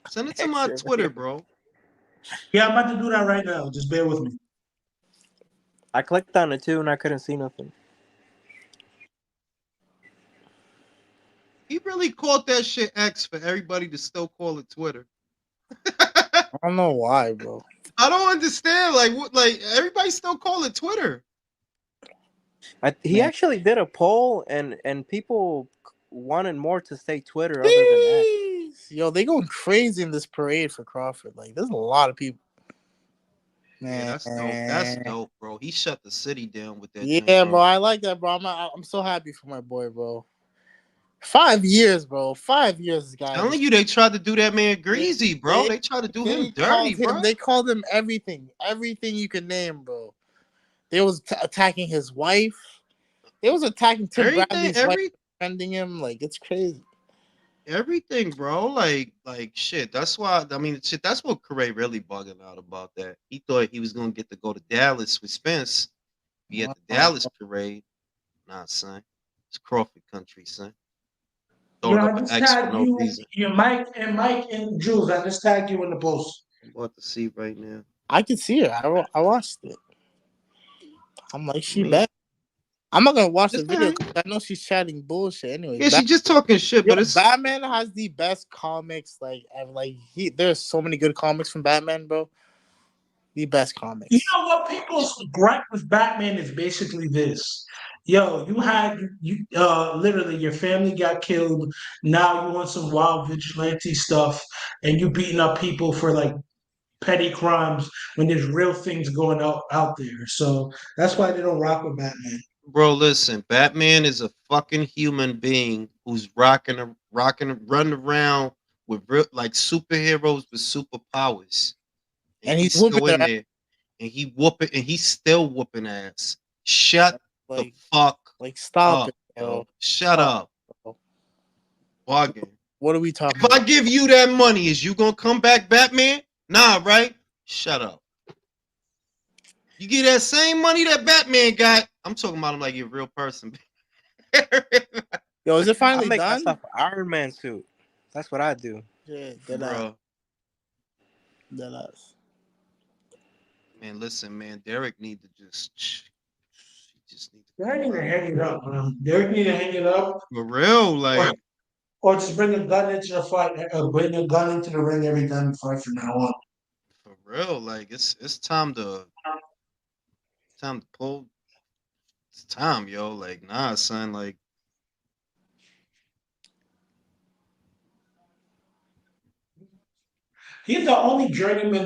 Send it to my Twitter, bro. Yeah, I'm about to do that right now. Just bear with me. I clicked on it too and I couldn't see nothing. He really called that shit X for everybody to still call it Twitter. I don't know why, bro. I don't understand. Like everybody still call it Twitter. He actually did a poll and people wanted more to say Twitter other than X. Yo, they going crazy in this parade for Crawford. Like, there's a lot of people. Man, yeah, that's dope. That's dope, bro. He shut the city down with that. Yeah, bro. I like that, bro. I'm so happy for my boy, bro. 5 years, bro. 5 years, guys. I'm telling you, they tried to do that man greasy, bro. They tried to do him dirty, bro. They called him everything you can name, bro. They was attacking his wife. They was attacking Tim Bradley's wife, defending him. Like, it's crazy. Everything, bro. Like shit. That's why. I mean, shit. That's what Correa really bugging out about. That he thought he was gonna get to go to Dallas with Spence, be at the Dallas parade. Nah, son. It's Crawford country, son. Yeah, I just tagged you, Mike and Jules. I just tagged you in the post. I'm about to see right now. I can see her. I watched it. I'm like, she bad. I'm not gonna watch the video because I know she's chatting bullshit anyway. Yeah, she's just talking shit. But it's Batman has the best comics. There's so many good comics from Batman, bro. The best comics. You know what? People's gripe with Batman is basically this. Yo, literally your family got killed. Now you want some wild vigilante stuff, and you beating up people for like petty crimes when there's real things going out there. So that's why they don't rock with Batman. Bro, listen, Batman is a fucking human being who's running around with like superheroes with superpowers. And he's whooping in there. And he's still whooping ass. Shut the fuck stop up, it, bro. Shut up. Bugging. What are we talking about? If I give you that money, is you gonna come back Batman? Nah, right? Shut up. You get that same money that Batman got. I'm talking about him like you're a real person. Yo, is it finally I make done? myself an Iron Man suit. That's what I do. Yeah, Bro. Deadass. Man, listen, man. Derek need to just Derek need to hang it up, man. Derek need to hang it up. For real, like. Or just bring a gun into the fight. Bring a gun into the ring every time you fight from now on. For real, like it's time to pull. It's time, yo. Like, nah, son. Like, he's the only journeyman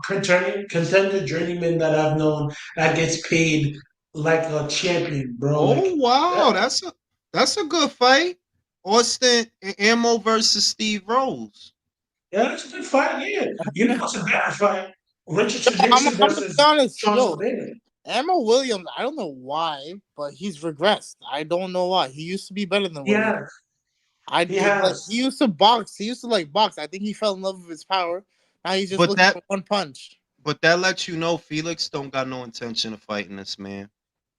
contender journeyman that I've known that gets paid like a champion, bro. oh Like, wow, yeah. that's a good fight. Austin Ammo versus Steve Rose. Yeah, that's a good fight. Yeah, you know, it's a better fight. Richardson I'm Nixon gonna be versus honest, Sean yo. Spadina. Ammo Williams, I don't know why, but he's regressed. I don't know why. He used to be better than what Yeah, he used to box. He used to like box. I think he fell in love with his power. Now he's just looking for one punch. But that lets you know Felix don't got no intention of fighting this man.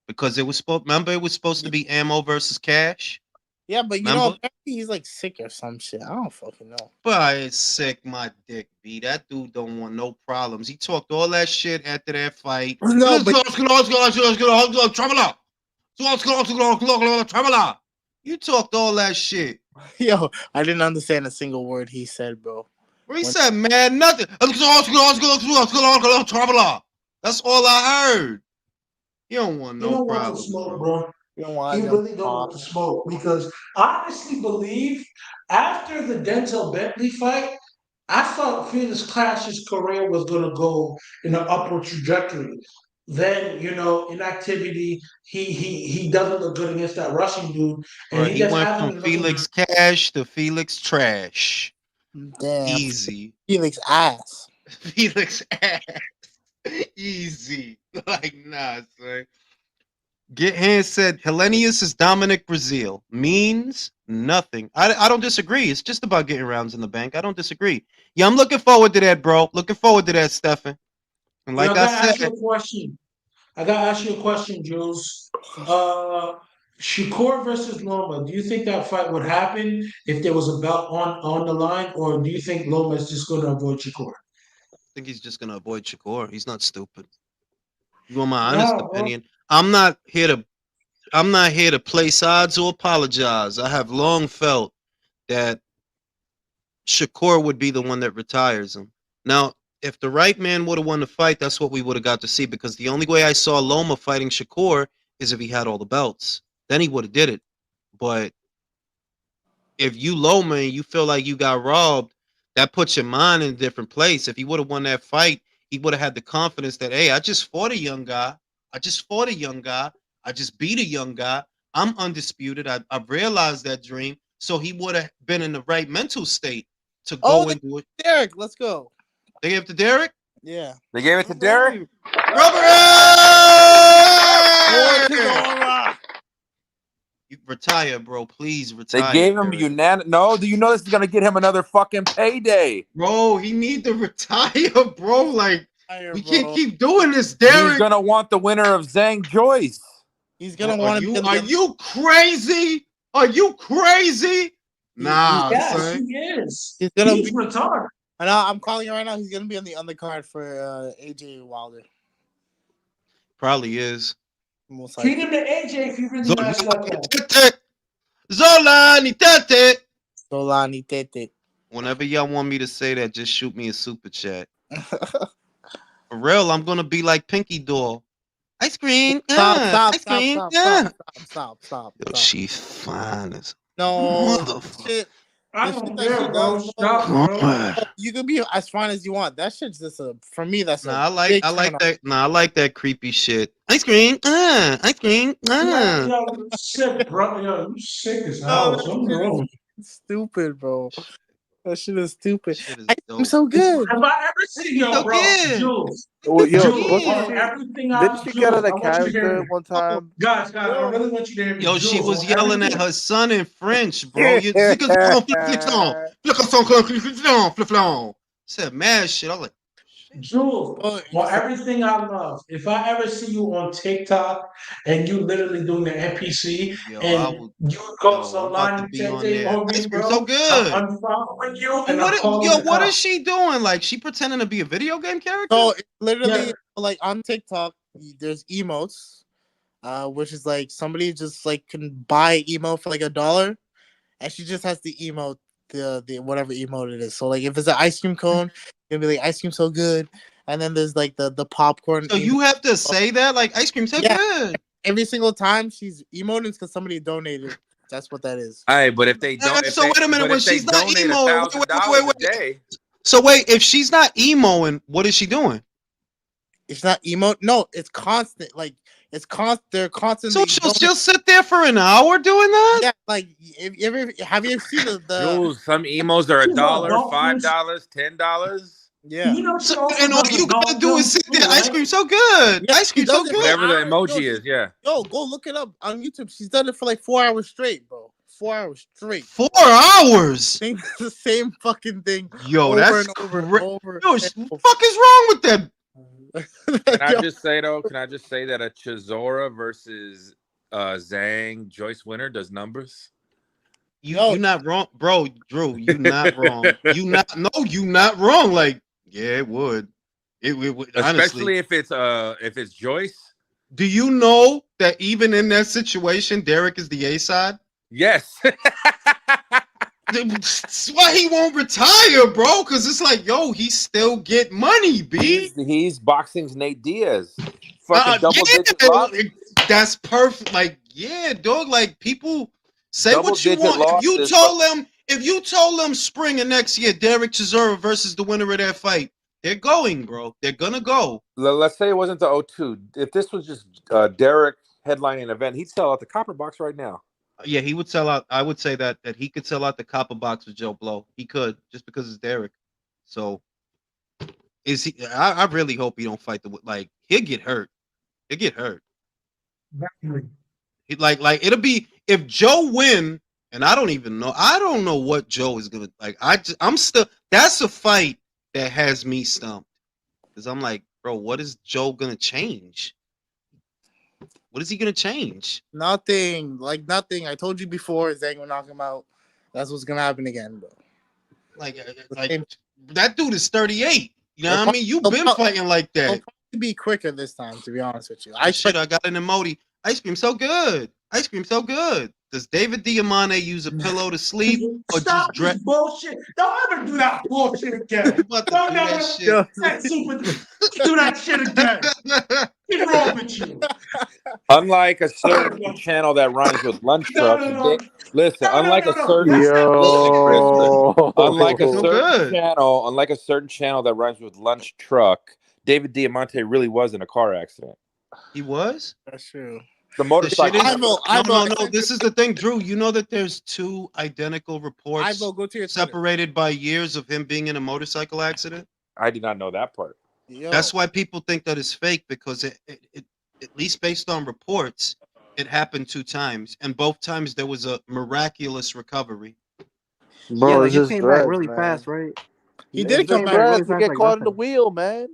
Because it was supposed to be Ammo versus Cash. Yeah, but you know, apparently he's like sick or some shit. I don't fucking know. But it's sick, my dick, B. That dude don't want no problems. He talked all that shit after that fight. No, but you talked all that shit. Yo, I didn't understand a single word he said, bro. He said, man, nothing. That's all I heard. You don't want no problem, smoke, bro. You don't want he really don't want to smoke because I honestly believe after the Denzel Bentley fight, I thought Felix Clash's career was going to go in an upward trajectory. Then, you know, inactivity, he doesn't look good against that Russian dude. And he went from Felix Cash to Felix Trash. Damn. Easy. Felix ass. Felix ass. Easy. Like, nah, son. Get Hands said Helenius is Dominic Brazil. Means nothing. I don't disagree. It's just about getting rounds in the bank. I don't disagree. Yeah, I'm looking forward to that, bro. Looking forward to that, Stefan. And like I said, ask you a question. I gotta ask you a question, Jules. Shakur versus Loma. Do you think that fight would happen if there was a belt on the line, or do you think Loma is just going to avoid Shakur? I think he's just going to avoid Shakur. He's not stupid. You want my honest opinion? I'm not here to play sides or apologize. I have long felt that Shakur would be the one that retires him. Now, if the right man would have won the fight, that's what we would have got to see, because the only way I saw Loma fighting Shakur is if he had all the belts. Then he would have did it. But if you Loma and you feel like you got robbed, that puts your mind in a different place. If he would have won that fight, he would have had the confidence that, hey, I just fought a young guy. I just beat a young guy. I'm undisputed. I realized that dream. So he would have been in the right mental state to go and do it. Derek, let's go. They gave it to Derek? Yeah. They gave it to Derek? You retire, bro. Please retire. They gave him unanimous. No, do you know this is gonna get him another fucking payday? Bro, he need to retire, bro. Like, we can't keep doing this, Derek. He's gonna want the winner of Zhang Joyce. He's gonna want to. Are you crazy? Are you crazy? Nah, yes, he is. He's retarded. And I'm calling you right now. He's gonna be on the undercard for AJ Wilder. Probably is. Treat him to AJ if you really nice like that. Zolani Tete. Whenever y'all want me to say that, just shoot me a super chat. For real, I'm gonna be like Pinky Doll. Ice cream. Stop. Yo, she's fine as shit. I don't care, bro. Stop, bro. You can be as fine as you want. That shit's just for me. That's I like that. Nah, I like that creepy shit. Ice cream. Ice cream. Yo, you sick, bro. Yo, you sick as hell. Something wrong. Stupid, bro. That shit is stupid. I'm so good. Have I ever seen yo, bro? Jules. Didn't she get out of character one time? Guys, I really want you to hear me. Yo, she was yelling at her son in French, bro. Said mad shit. I was like, Jules, Oh, for everything I love, if I ever see you on TikTok and you literally doing the NPC Yo, I and will. you go Yo, I'm about to Solani be on Tete there. on Ice me, cream so bro, good. I'm unfollowing you But and I'm calling yo, the what is cops. she doing? Like, she pretending to be a video game character? So it's literally Yeah. like on TikTok, there's emotes, which is like somebody just like can buy emote for like $1, and she just has to emote the whatever emote it is. So like if it's an ice cream cone, it'll be like ice cream so good, and then there's like the popcorn. So you have to say that, like, ice cream so good. Every single time she's emoting because somebody donated. That's what that is. Hey, but if they don't, So wait a minute, but when if they she's not donate emoing, $1,000 a day, So wait, if she's not emoing, what is she doing? It's not emote. No, it's constant. Like it's constant. They're constantly. So she'll sit there for an hour doing that? Yeah, like if you ever have you ever seen the Jules, some emos are She's on $1, adult $5, film. $10. yeah. You know she So, also and all does you gotta adult do is films sit too, there, ice right? cream so good. Yeah, Ice she cream so does it for good. Whatever the hours. emoji is, yeah. Yo, go look it up on YouTube. She's done it for like 4 hours straight, bro. 4 hours straight. 4 hours. The same fucking thing. Yo, over that's and over and crazy. over. Yo, and what the fuck is wrong with that? Can I Yo, just say though? Can I just say that a Chisora versus Zhang Joyce Winner does numbers? You not wrong, bro, Drew. You not wrong. You not wrong. Like, yeah, it would. It would, Especially honestly. if it's Joyce. Do you know that even in that situation, Derek is the A side? Yes. That's why he won't retire, bro. Because it's like, yo, he still get money, B. He's boxing's Nate Diaz. Fucking double-digit yeah, losses. that's perfect. Like, yeah, dog. Like, people say what you Double-digit want. losses, If you told them spring of next year, Derek Chisora versus the winner of that fight, they're going, bro. They're gonna go. Let's say it wasn't the O2. If this was just Derek headlining an event, he'd sell out the Copper Box right now. Yeah, he would sell out. I would say that he could sell out the Copper Box with Joe Blow. He could, just because it's Derek. So is he? I really hope he don't fight like he'll get hurt. He'll get hurt. Like it'll be if Joe win, and I don't even know. I don't know what Joe is gonna like. I'm still. That's a fight that has me stumped because I'm like, bro, what is Joe gonna change? What is he gonna change? nothing. Like nothing. I told you before. Zhang will knock him out. That's what's gonna happen again, bro. Like that dude is 38. You know what I mean? You've been fighting like that. He'll probably be quicker this time, to be honest with you. I got an emoji. Ice cream so good. Ice cream so good. Does David Diamante use a pillow to sleep or Stop just this bullshit. Don't ever do that bullshit again. Don't ever do that shit again. What's wrong with you? Unlike a certain channel that rhymes with lunch truck. Listen, unlike a certain channel that rhymes with lunch truck, David Diamante really was in a car accident. He was? That's true. The motorcycle. No. This is the thing, Drew. You know that there's two identical reports separated by years of him being in a motorcycle accident? I did not know that part. Yo. That's why people think that it's fake, because it at least based on reports, it happened 2 times, and both times there was a miraculous recovery. Bro, he came back really fast, right? He did come back really fast. Get caught in the wheel, man.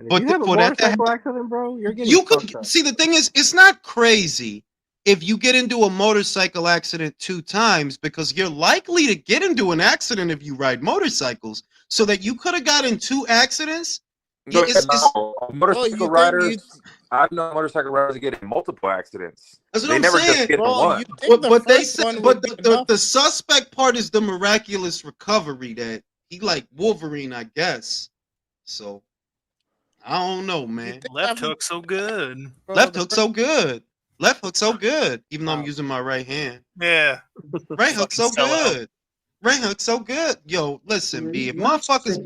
But you have a motorcycle accident, bro, you're getting fucked up. See, the thing is, it's not crazy if you get into a motorcycle accident 2 times, because you're likely to get into an accident if you ride motorcycles. So that you could have got in 2 accidents. Motorcycle riders. I've known motorcycle riders get in multiple accidents. That's what they I'm never saying. just get in one. But they said, but the suspect part is the miraculous recovery that he like Wolverine, I guess. So I don't know, man. Left hook so good. Left hook so good. Left hook so good. Even though I'm using my right hand. Yeah. Right hook so good. Right hook so good. Yo, listen, B. If motherfuckers,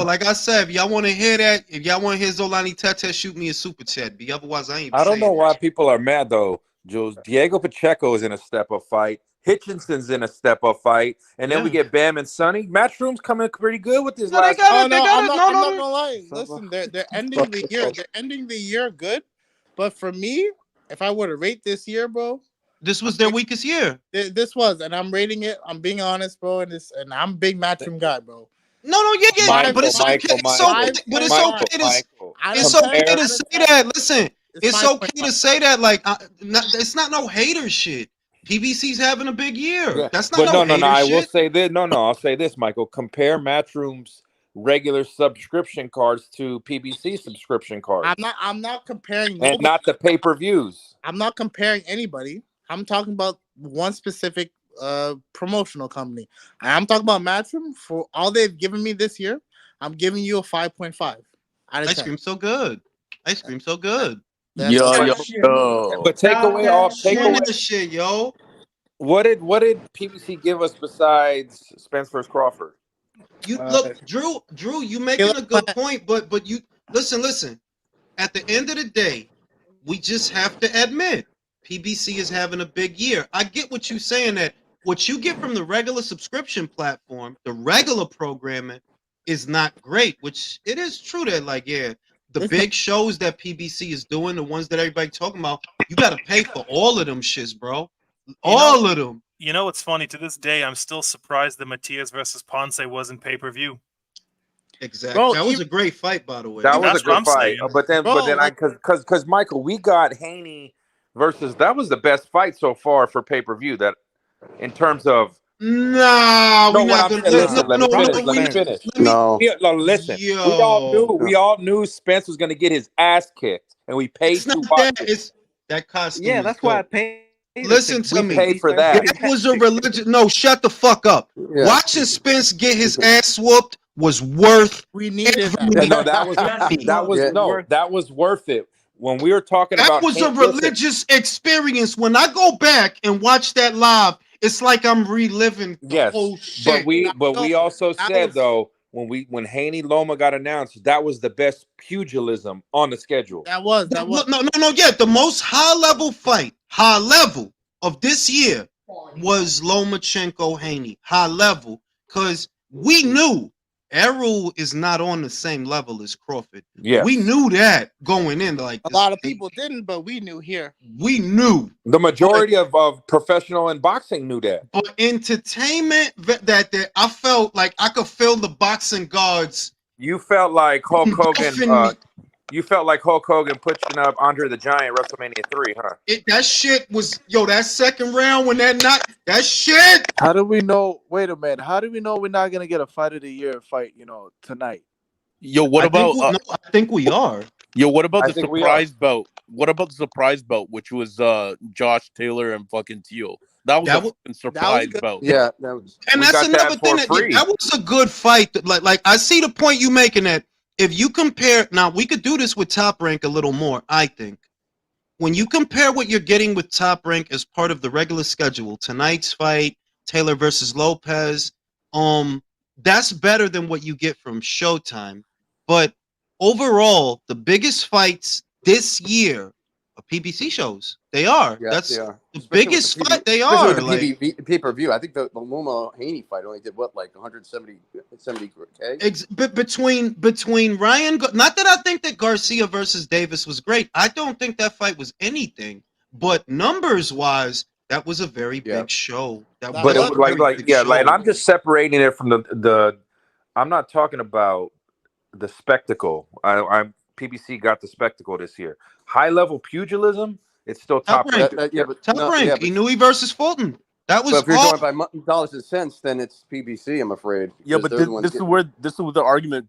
like I said, if y'all want to hear that, if y'all want to hear Zolani Tete, shoot me a super chat, B. Otherwise, I ain't. I don't know why people are mad though, Jules. Diego Pacheco is in a step-up fight. Hitchinson's in a step-up fight, and then we get Bam and Sonny. Matchroom's coming pretty good with this last. I'm not gonna lie. Listen, they're ending the year. They're ending the year good, but for me, if I were to rate this year, bro, this was their weakest year. This was, and I'm rating it. I'm being honest, bro, and I'm a big Matchroom guy, bro. Yeah. But it's okay. It's okay to say that. Listen, it's okay to say that. Like, it's not no hater shit. PBC's having a big year. Yeah. That's not no. hater I shit. will say this. No. I'll say this, Michael. Compare Matchroom's regular subscription cards to PBC subscription cards. I'm not comparing. And not the pay-per-views. I'm not comparing anybody. I'm talking about one specific promotional company. And I'm talking about Matchroom. For all they've given me this year, I'm giving you a 5.5 out of 10. Ice cream so good. Yo. But take away that shit, yo. What did PBC give us besides Spence vs. Crawford? You look, Drew, you making a good point, but you listen. At the end of the day, we just have to admit PBC is having a big year. I get what you're saying, that what you get from the regular subscription platform, the regular programming, is not great, which it is true that, like, yeah, the big shows that PBC is doing, the ones that everybody talking about, you got to pay for all of them shits, bro. All of them. You know what's funny? To this day, I'm still surprised that Matias versus Ponce wasn't pay-per-view. Exactly. Bro, that was a great fight, by the way. That was a good fight. But then because Michael, we got Haney versus, that was the best fight so far for pay-per-view, that in terms of we're not gonna let me finish. Listen. We all knew Spence was gonna get his ass kicked, and we paid to watch it. It's that costume. Yeah, that's why I paid. Listen to me. Paid for that. That was a religion. No, shut the fuck up. Yeah. Watching Spence get his ass whooped was worth. We needed that. That was worth it. When we were talking about that was a religious experience. When I go back and watch that live, it's like I'm reliving the whole shit. But we also said though, when Haney Loma got announced, that was the best pugilism on the schedule. That was. Yeah, the most high level of this year was Lomachenko Haney. High level, because we knew Errol is not on the same level as Crawford. Yeah, we knew that going in. Like, a lot of people didn't, but we knew here. We knew. The majority of professional and boxing knew that. But entertainment, that I felt like I could feel the boxing guards. You felt like Hulk Hogan. You felt like Hulk Hogan pushing up Andre the Giant WrestleMania 3, huh? That shit was, that second round when that shit. How do we know? Wait a minute. How do we know we're not gonna get a fight of the year fight? Tonight. Yo, what about? I think we are. Yo, what about the surprise bout? What about the surprise bout, which was Josh Taylor and fucking Teal? That was a fucking surprise bout. Yeah, that was. And that's another thing that was a good fight. Like I see the point you making, that if you compare, now we could do this with Top Rank a little more, I think. When you compare what you're getting with Top Rank as part of the regular schedule, tonight's fight, Taylor versus Lopez, that's better than what you get from Showtime. But overall, the biggest fights this year are PBC shows. They are. Yeah, that's they are. the Especially biggest with fight they are. Like, pay-per-view. I think the Loma Haney fight only did what, like 170K? Between Ryan, not that I think that Garcia versus Davis was great. I don't think that fight was anything. But numbers wise, that was a very big show. And I'm just separating it from the. I'm not talking about the spectacle. PBC got the spectacle this year. High level pugilism. It's still top rank. Top rank. Inouye versus Fulton. That was. So if you're going by dollars and cents, then it's PBC. I'm afraid. Yeah, but this is where the argument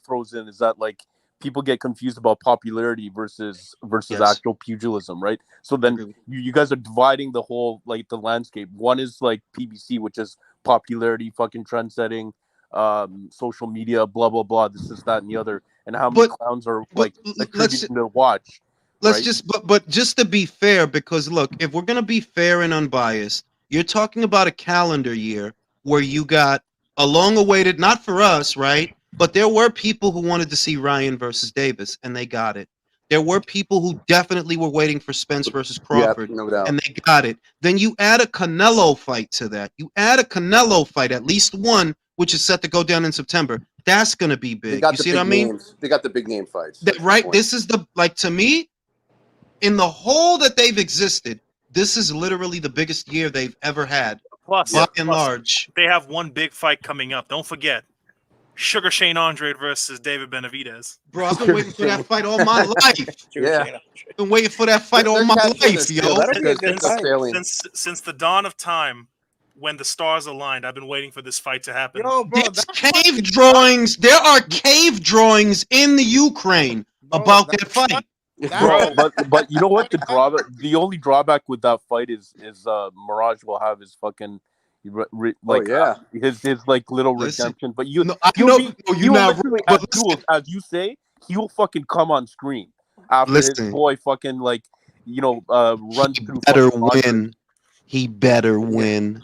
throws in, is that like people get confused about popularity versus actual pugilism, right? So then you guys are dividing the whole the landscape. One is like PBC, which is popularity, fucking trend setting, social media, blah blah blah. This is that and the other, and how many clowns are attributing to watch. Let's just to be fair, because look, if we're gonna be fair and unbiased, you're talking about a calendar year where you got a long-awaited, not for us, right? But there were people who wanted to see Ryan versus Davis, and they got it. There were people who definitely were waiting for Spence versus Crawford, no doubt. and they got it. Then you add a Canelo fight to that. You add a Canelo fight, at least one, which is set to go down in September. That's gonna be big. You see what I mean? They got the big name fights. Right. This is to me, in the whole that they've existed, this is literally the biggest year they've ever had. Plus, by and large, they have one big fight coming up. Don't forget. Sugar Shane Andrade versus David Benavidez. Bro, I've been waiting for that fight all my life. Yeah. Been waiting for that fight all my life, yo. That'll be a good fight. Since the dawn of time, when the stars aligned, I've been waiting for this fight to happen. Yo, bro, There's cave drawings. There are cave drawings in the Ukraine about that fight. Bro, but you know what? The only drawback with that fight is Mirage will have his fucking his like little redemption. But you know, as you say, he will fucking come on screen after his boy fucking runs through. Better win. He better win.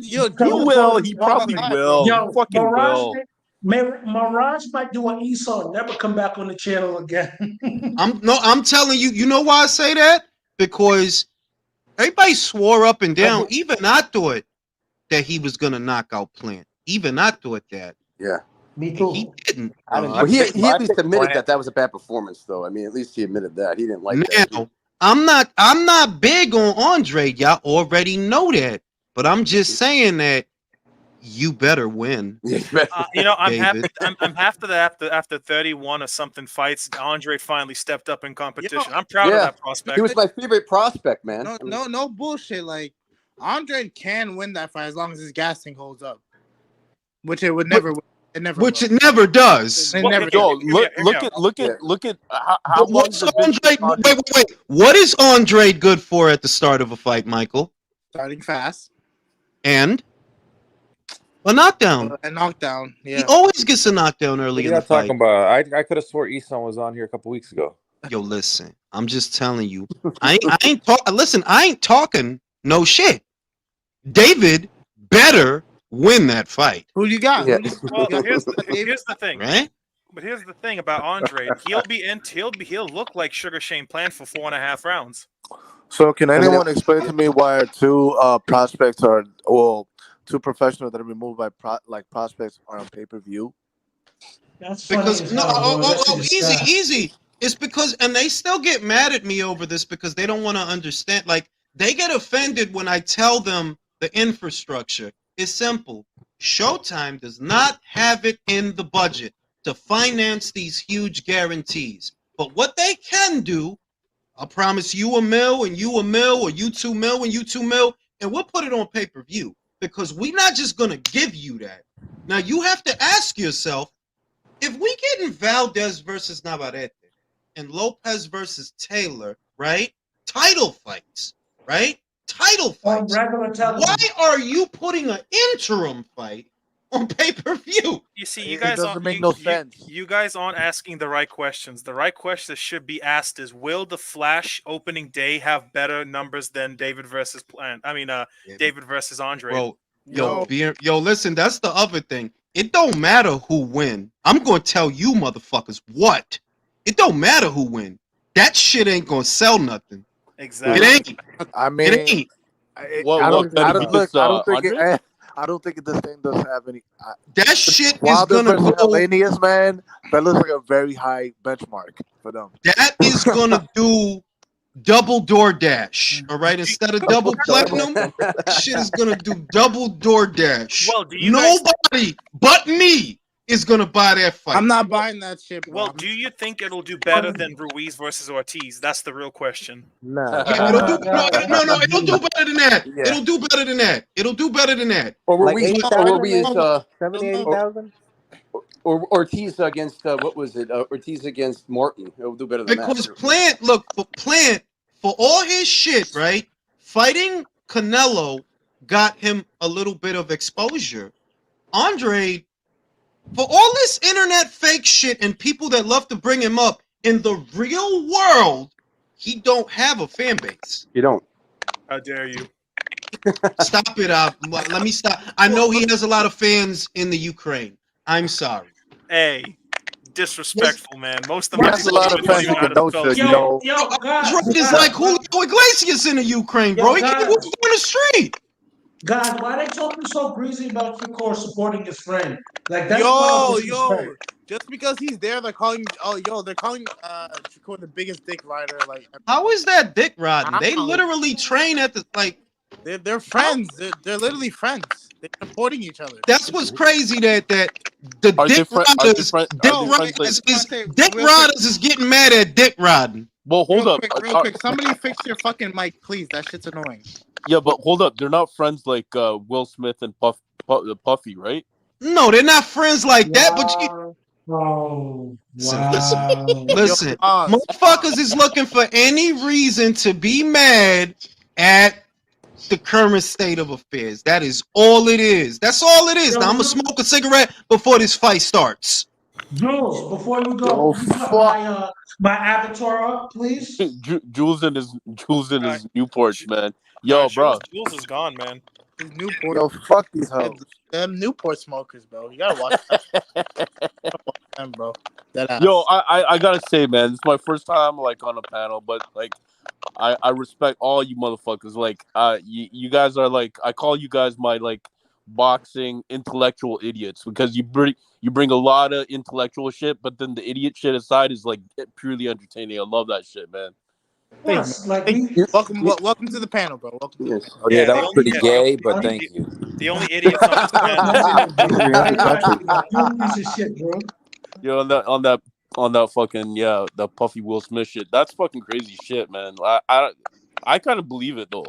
He will. He probably will. Yo, He fucking will. Mirage might do an Esau and never come back on the channel again. I'm telling you. You know why I say that? Because everybody swore up and down. Even I thought that he was gonna knock out Plant. Even I thought that. Yeah. Me too. He didn't. He at least admitted that was a bad performance, though. I mean, at least he admitted that he didn't like that. Now, I'm not big on Andre. Y'all already know that, but I'm just saying that you better win. I'm happy. I'm happy that after 31 or something fights, Andre finally stepped up in competition. I'm proud of that prospect. He was my favorite prospect, man. No bullshit. Like Andre can win that fight as long as his gas tank holds up, which it would never. It never does. Look at how what's Andre? Wait. What is Andre good for at the start of a fight, Michael? Starting fast and a knockdown. A knockdown. Yeah. He always gets a knockdown early in the fight. Talking about? I could have swore Eson was on here a couple weeks ago. Yo, listen. I'm just telling you. I ain't talking no shit. David better win that fight. Who you got? Yeah. Well, here's the thing. Right? But here's the thing about Andre. He'll look like Sugar Shane Plant for 4.5 rounds. So can anyone explain to me why two prospects two professionals that are removed by prospects are on pay-per-view? That's because easy. It's because, and they still get mad at me over this because they don't want to understand. Like, they get offended when I tell them the infrastructure. It's simple. Showtime does not have it in the budget to finance these huge guarantees. But what they can do, I promise you $1 million and you $1 million, or you $2 million and you $2 million, and we'll put it on pay-per-view because we're not just going to give you that. Now, you have to ask yourself, if we get in Valdez versus Navarrete and Lopez versus Taylor, right? Title fights, right? Title fights. Why are you putting an interim fight on pay-per-view? You see, you guys doesn't make no sense. You guys aren't asking the right questions. The right question that should be asked is: will the Flash opening day have better numbers than David versus Plant? David versus Andre. Bro, yo, listen. That's the other thing. It don't matter who win. I'm gonna tell you, motherfuckers, what? It don't matter who win. That shit ain't gonna sell nothing. Exactly. It ain't. I mean, it ain't. I don't think this thing does have any. That shit is Wilder gonna versus go. Helenius, man, that looks like a very high benchmark for them. That is gonna do double DoorDash. All right, instead of double platinum, that shit is gonna do double DoorDash. Well, do you Nobody but me is gonna buy that fight. I'm not buying that shit, bro. Well, do you think it'll do better than Ruiz versus Ortiz? That's the real question. Nah. Yeah, it'll do better than that. Yeah. It'll do better than that. It'll do better than that. Or like Ruiz, 70,000? Or Ortiz against what was it? Ortiz against Martin. It'll do better than because that. Because Plant, for all his shit, right? Fighting Canelo got him a little bit of exposure. Andre, for all this internet fake shit and people that love to bring him up, in the real world, he don't have a fan base. You don't. How dare you? Stop it. Let me stop. I know he has a lot of fans in the Ukraine. I'm sorry. Hey, disrespectful, man. Most of them have a lot of fans in Kenosha, Andre is like Julio Iglesias in the Ukraine, bro. He can't walk down the street. God, why are they talking so greasy about Shakur supporting his friend? Like that's just because he's there, they're calling Shakur the biggest dick rider. Like, how is that dick riding? They literally train at the They're friends. They're literally friends. They're supporting each other. That's what's crazy. That the Are Dick Riders, Dick Riders is getting mad at Dick Riding. Well, hold up. Real quick. Somebody fix your fucking mic, please. That shit's annoying. Yeah, but hold up. They're not friends like Will Smith and Puffy, right? No, they're not friends like that. But wow. Listen, motherfuckers is looking for any reason to be mad at the current state of affairs. That is all it is. That's all it is. Now I'm gonna smoke a cigarette before this fight starts. Jules, before we go, you got my avatar up, please. Jules in his Newports, man. Yo, bro. Jules is gone, man. His Newport. Yo, fuck these hoes. Them Newport smokers, bro. You gotta watch them, bro. Yo, I gotta say, man, it's my first time like on a panel, but like I respect all you motherfuckers. Like you guys are like, I call you guys my like boxing intellectual idiots, because you bring a lot of intellectual shit, but then the idiot shit aside is like purely entertaining. I love that shit, man. Yes, like welcome to the panel, bro. Welcome to the panel. Oh, yeah, that was pretty gay, but thank you. The only idiots on this panel. You piece of shit, bro. Yo, on that fucking the Puffy Will Smith shit. That's fucking crazy shit, man. I kind of believe it though.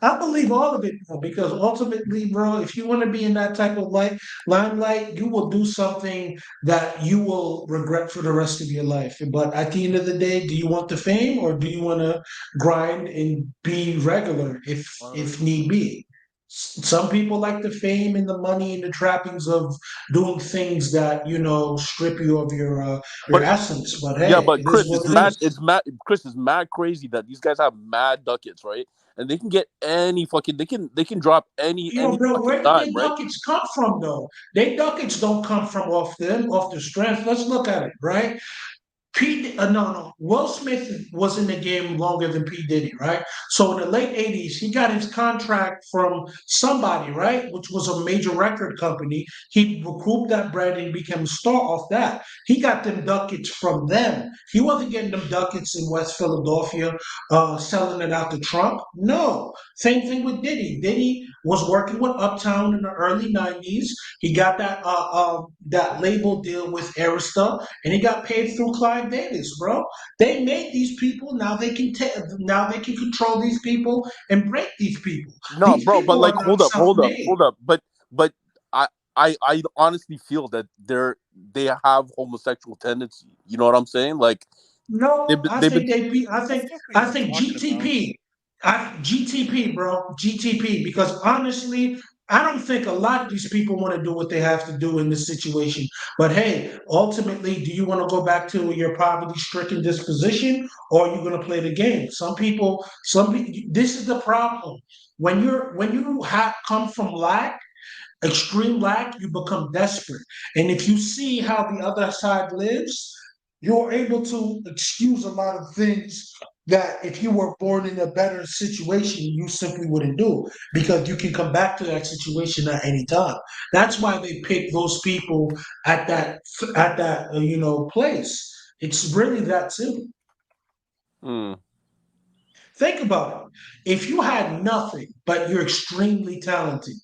I believe all of it, bro, because ultimately, bro, if you want to be in that type of limelight, you will do something that you will regret for the rest of your life. But at the end of the day, do you want the fame, or do you want to grind and be regular if need be? Some people like the fame and the money and the trappings of doing things that strip you of your essence. But hey, yeah, but Chris, it's mad. Chris is mad crazy that these guys have mad ducats, right? And they can get any fucking. They can drop any. Bro, where did time, their ducats come from, though? Their ducats don't come from off the strength. Let's look at it, right? Will Smith was in the game longer than P. Diddy, right? So in the late 80s, he got his contract from somebody, right? Which was a major record company. He recouped that bread and became a star off that. He got them ducats from them. He wasn't getting them ducats in West Philadelphia, selling it out to Trump. No. Same thing with Diddy. Diddy was working with Uptown in the early 90s. He got that label deal with Arista, and he got paid through Clive Davis, bro. They made these people. Now they can control these people and break these people. No, these bro, but like, hold up. But I honestly feel that they have homosexual tendency. You know what I'm saying? Like, no, I think GTP. GTP, bro. GTP. Because honestly, I don't think a lot of these people want to do what they have to do in this situation. But hey, ultimately, do you want to go back to your poverty-stricken disposition, or are you going to play the game? Some people. This is the problem. When you come from extreme lack, you become desperate. And if you see how the other side lives, you're able to excuse a lot of things that if you were born in a better situation, you simply wouldn't do, because you can come back to that situation at any time. That's why they pick those people at that place. It's really that simple. Think about it. If you had nothing, but you're extremely talented,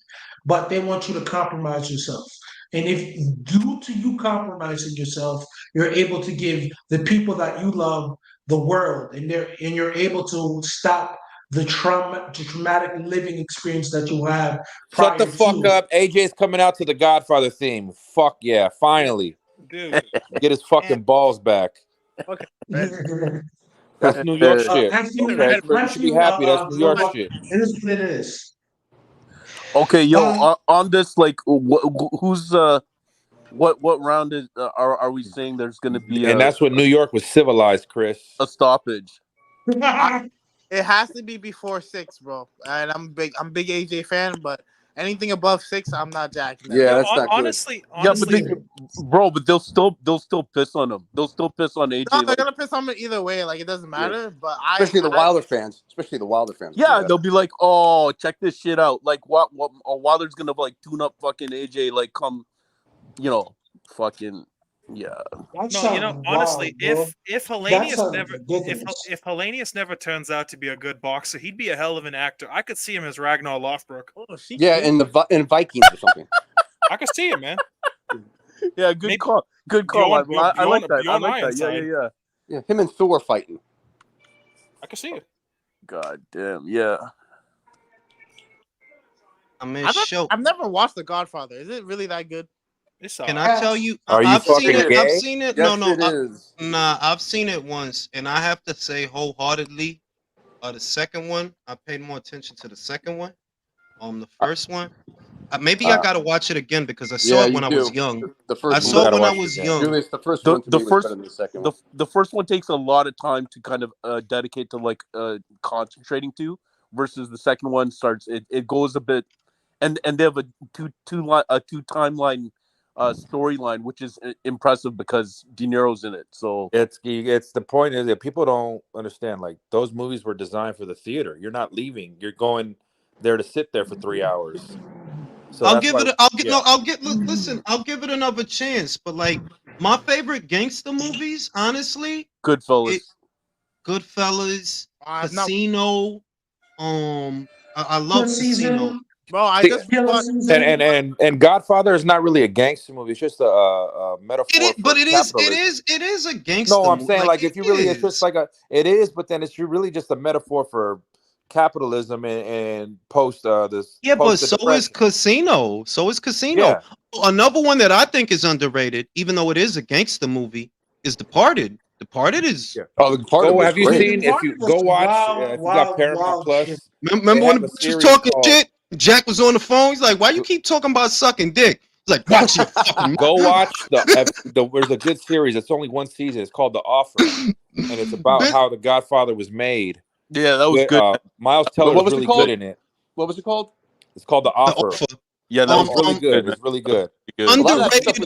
but they want you to compromise yourself. And if due to you compromising yourself, you're able to give the people that you love the world, and you're able to stop the traumatic living experience that you have. Shut the fuck up. AJ's coming out to the Godfather theme. Fuck yeah, finally. Dude. Get his fucking balls back. Okay. That's New York shit. Okay, you should be happy. That's New York shit. It is what it is. Okay, yo, on this, like, who's what round are we saying there's going to be? And that's what New York was civilized, Chris. A stoppage. It has to be before 6, bro. And I'm big AJ fan, but anything above 6, I'm not jacking. Yeah, that's not honestly. Yeah, but they'll still piss on him. They'll still piss on AJ. No, they're gonna piss on him either way. Like, it doesn't matter. Yeah. But especially the Wilder fans. Yeah, they'll be like, "Oh, check this shit out!" Like, what Wilder's gonna like tune up fucking AJ, like, come, fucking. Yeah. That No, you know, sounds honestly, wild, bro. if That Helenius sounds never ridiculous. if Helenius never turns out to be a good boxer, he'd be a hell of an actor. I could see him as Ragnar Lothbrok. Oh, she Yeah, in Vikings or something. I could see him, man. Yeah, good Maybe call. Good call. I like that. I Bjorn like that. Yeah, Ironside. yeah. Yeah, him and Thor fighting. I can see it. God damn. Yeah. I mean, I've never watched The Godfather. Is it really that good? Can I tell you? Are you I've seen fucking it. I've gay? seen it. Yes, No, it is. nah. I've seen it once, and I have to say wholeheartedly, the second one, I paid more attention to the second one. The first one, maybe I gotta watch it again because I saw Yeah, it you when I was do. young. The I first saw one. it when I was young. Julius, the first one to me was better than the second one. The first one takes a lot of time to kind of dedicate to like concentrating to, versus the second one starts. It goes a bit, and they have a two timeline storyline, which is impressive because De Niro's in it. So it's the point is that people don't understand. Like those movies were designed for the theater. You're not leaving. You're going there to sit there for 3 hours. So I'll that's give why, it. I'll get. Listen, I'll give it another chance. But like my favorite gangster movies, honestly, Goodfellas. Goodfellas, Casino. I love Good Casino. season. Bro, I See, just watched. and Godfather is not really a gangster movie. It's just a metaphor for capitalism. It is a gangster No, I'm movie. saying like it if you really, it's is. just like it is, but then it's really just a metaphor for capitalism and post this. Yeah, but post the so is depression. Casino. So is Casino. Yeah. Another one that I think is underrated, even though it is a gangster movie, is Departed. Departed is. Yeah. Oh, the Departed was Have you great. seen? If you go watch, if you got Paramount Shit. Plus, Remember they when have the a bitch was series talking called- shit? Jack was on the phone. He's like, "Why you keep talking about sucking dick?" He's like, "Watch your fucking." Go watch there's a good series. It's only one season. It's called The Offer, and it's about how The Godfather was made. Yeah, that was good. Miles Teller was really good in it. What was it called? It's called The Offer. Yeah, that was really good. It's really good.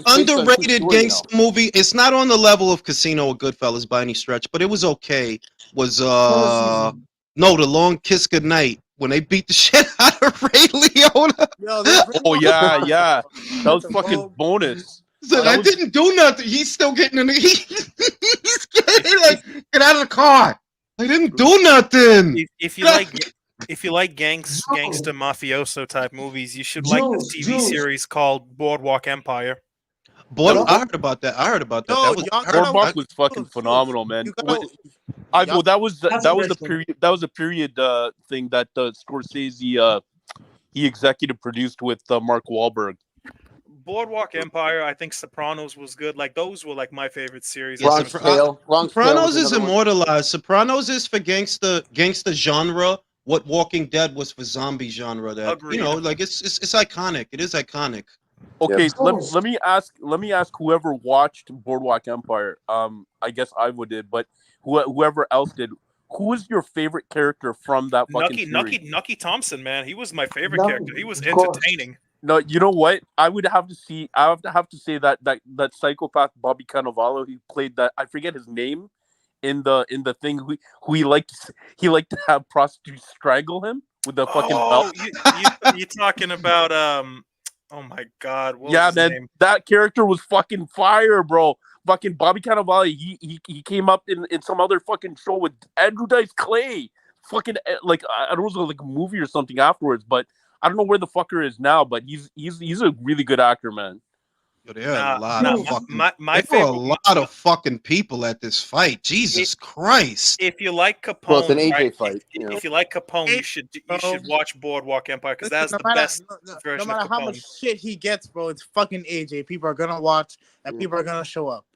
Underrated gangster movie. It's not on the level of Casino or Goodfellas by any stretch, but it was okay. Was The Long Kiss Goodnight, when they beat the shit out of Ray Liotta. Oh yeah, that was fucking bonus. So I didn't do nothing. He's still getting in the he's getting like, get out of the car. I didn't do nothing. If you like gangster mafioso type movies, you should like the TV series called Boardwalk Empire. I heard about that. Boardwalk was fucking phenomenal, man. That was a period thing that Scorsese he executive produced with Mark Wahlberg. Boardwalk Empire, I think Sopranos was good. Like those were like my favorite series. Sopranos is immortalized. Sopranos is for gangster genre what Walking Dead was for zombie genre. That Agreed. You know, like it's iconic. It is iconic. Okay, let me ask whoever watched Boardwalk Empire. I guess Ivo did, but whoever else did. Who is your favorite character from that fucking series? Nucky Thompson, man, he was my favorite character. He was entertaining. No, you know what? I would have to say that psychopath Bobby Cannavalo. He played that. I forget his name in the thing. Who he liked to have prostitutes strangle him with the fucking belt. You talking about Oh my God! What yeah, was his man, name? that character was fucking fire, bro. Fucking Bobby Cannavale. He came up in some other fucking show with Andrew Dice Clay. Fucking like I don't know, it was like a movie or something afterwards, but I don't know where the fucker is now. But he's a really good actor, man. There are a lot of fucking people at this fight. Jesus Christ! If you like Capone, well, it's an AJ fight. If you like Capone, you should watch Boardwalk Empire because that's the best version. No matter how much shit he gets, bro, it's fucking AJ. People are gonna watch and people are gonna show up.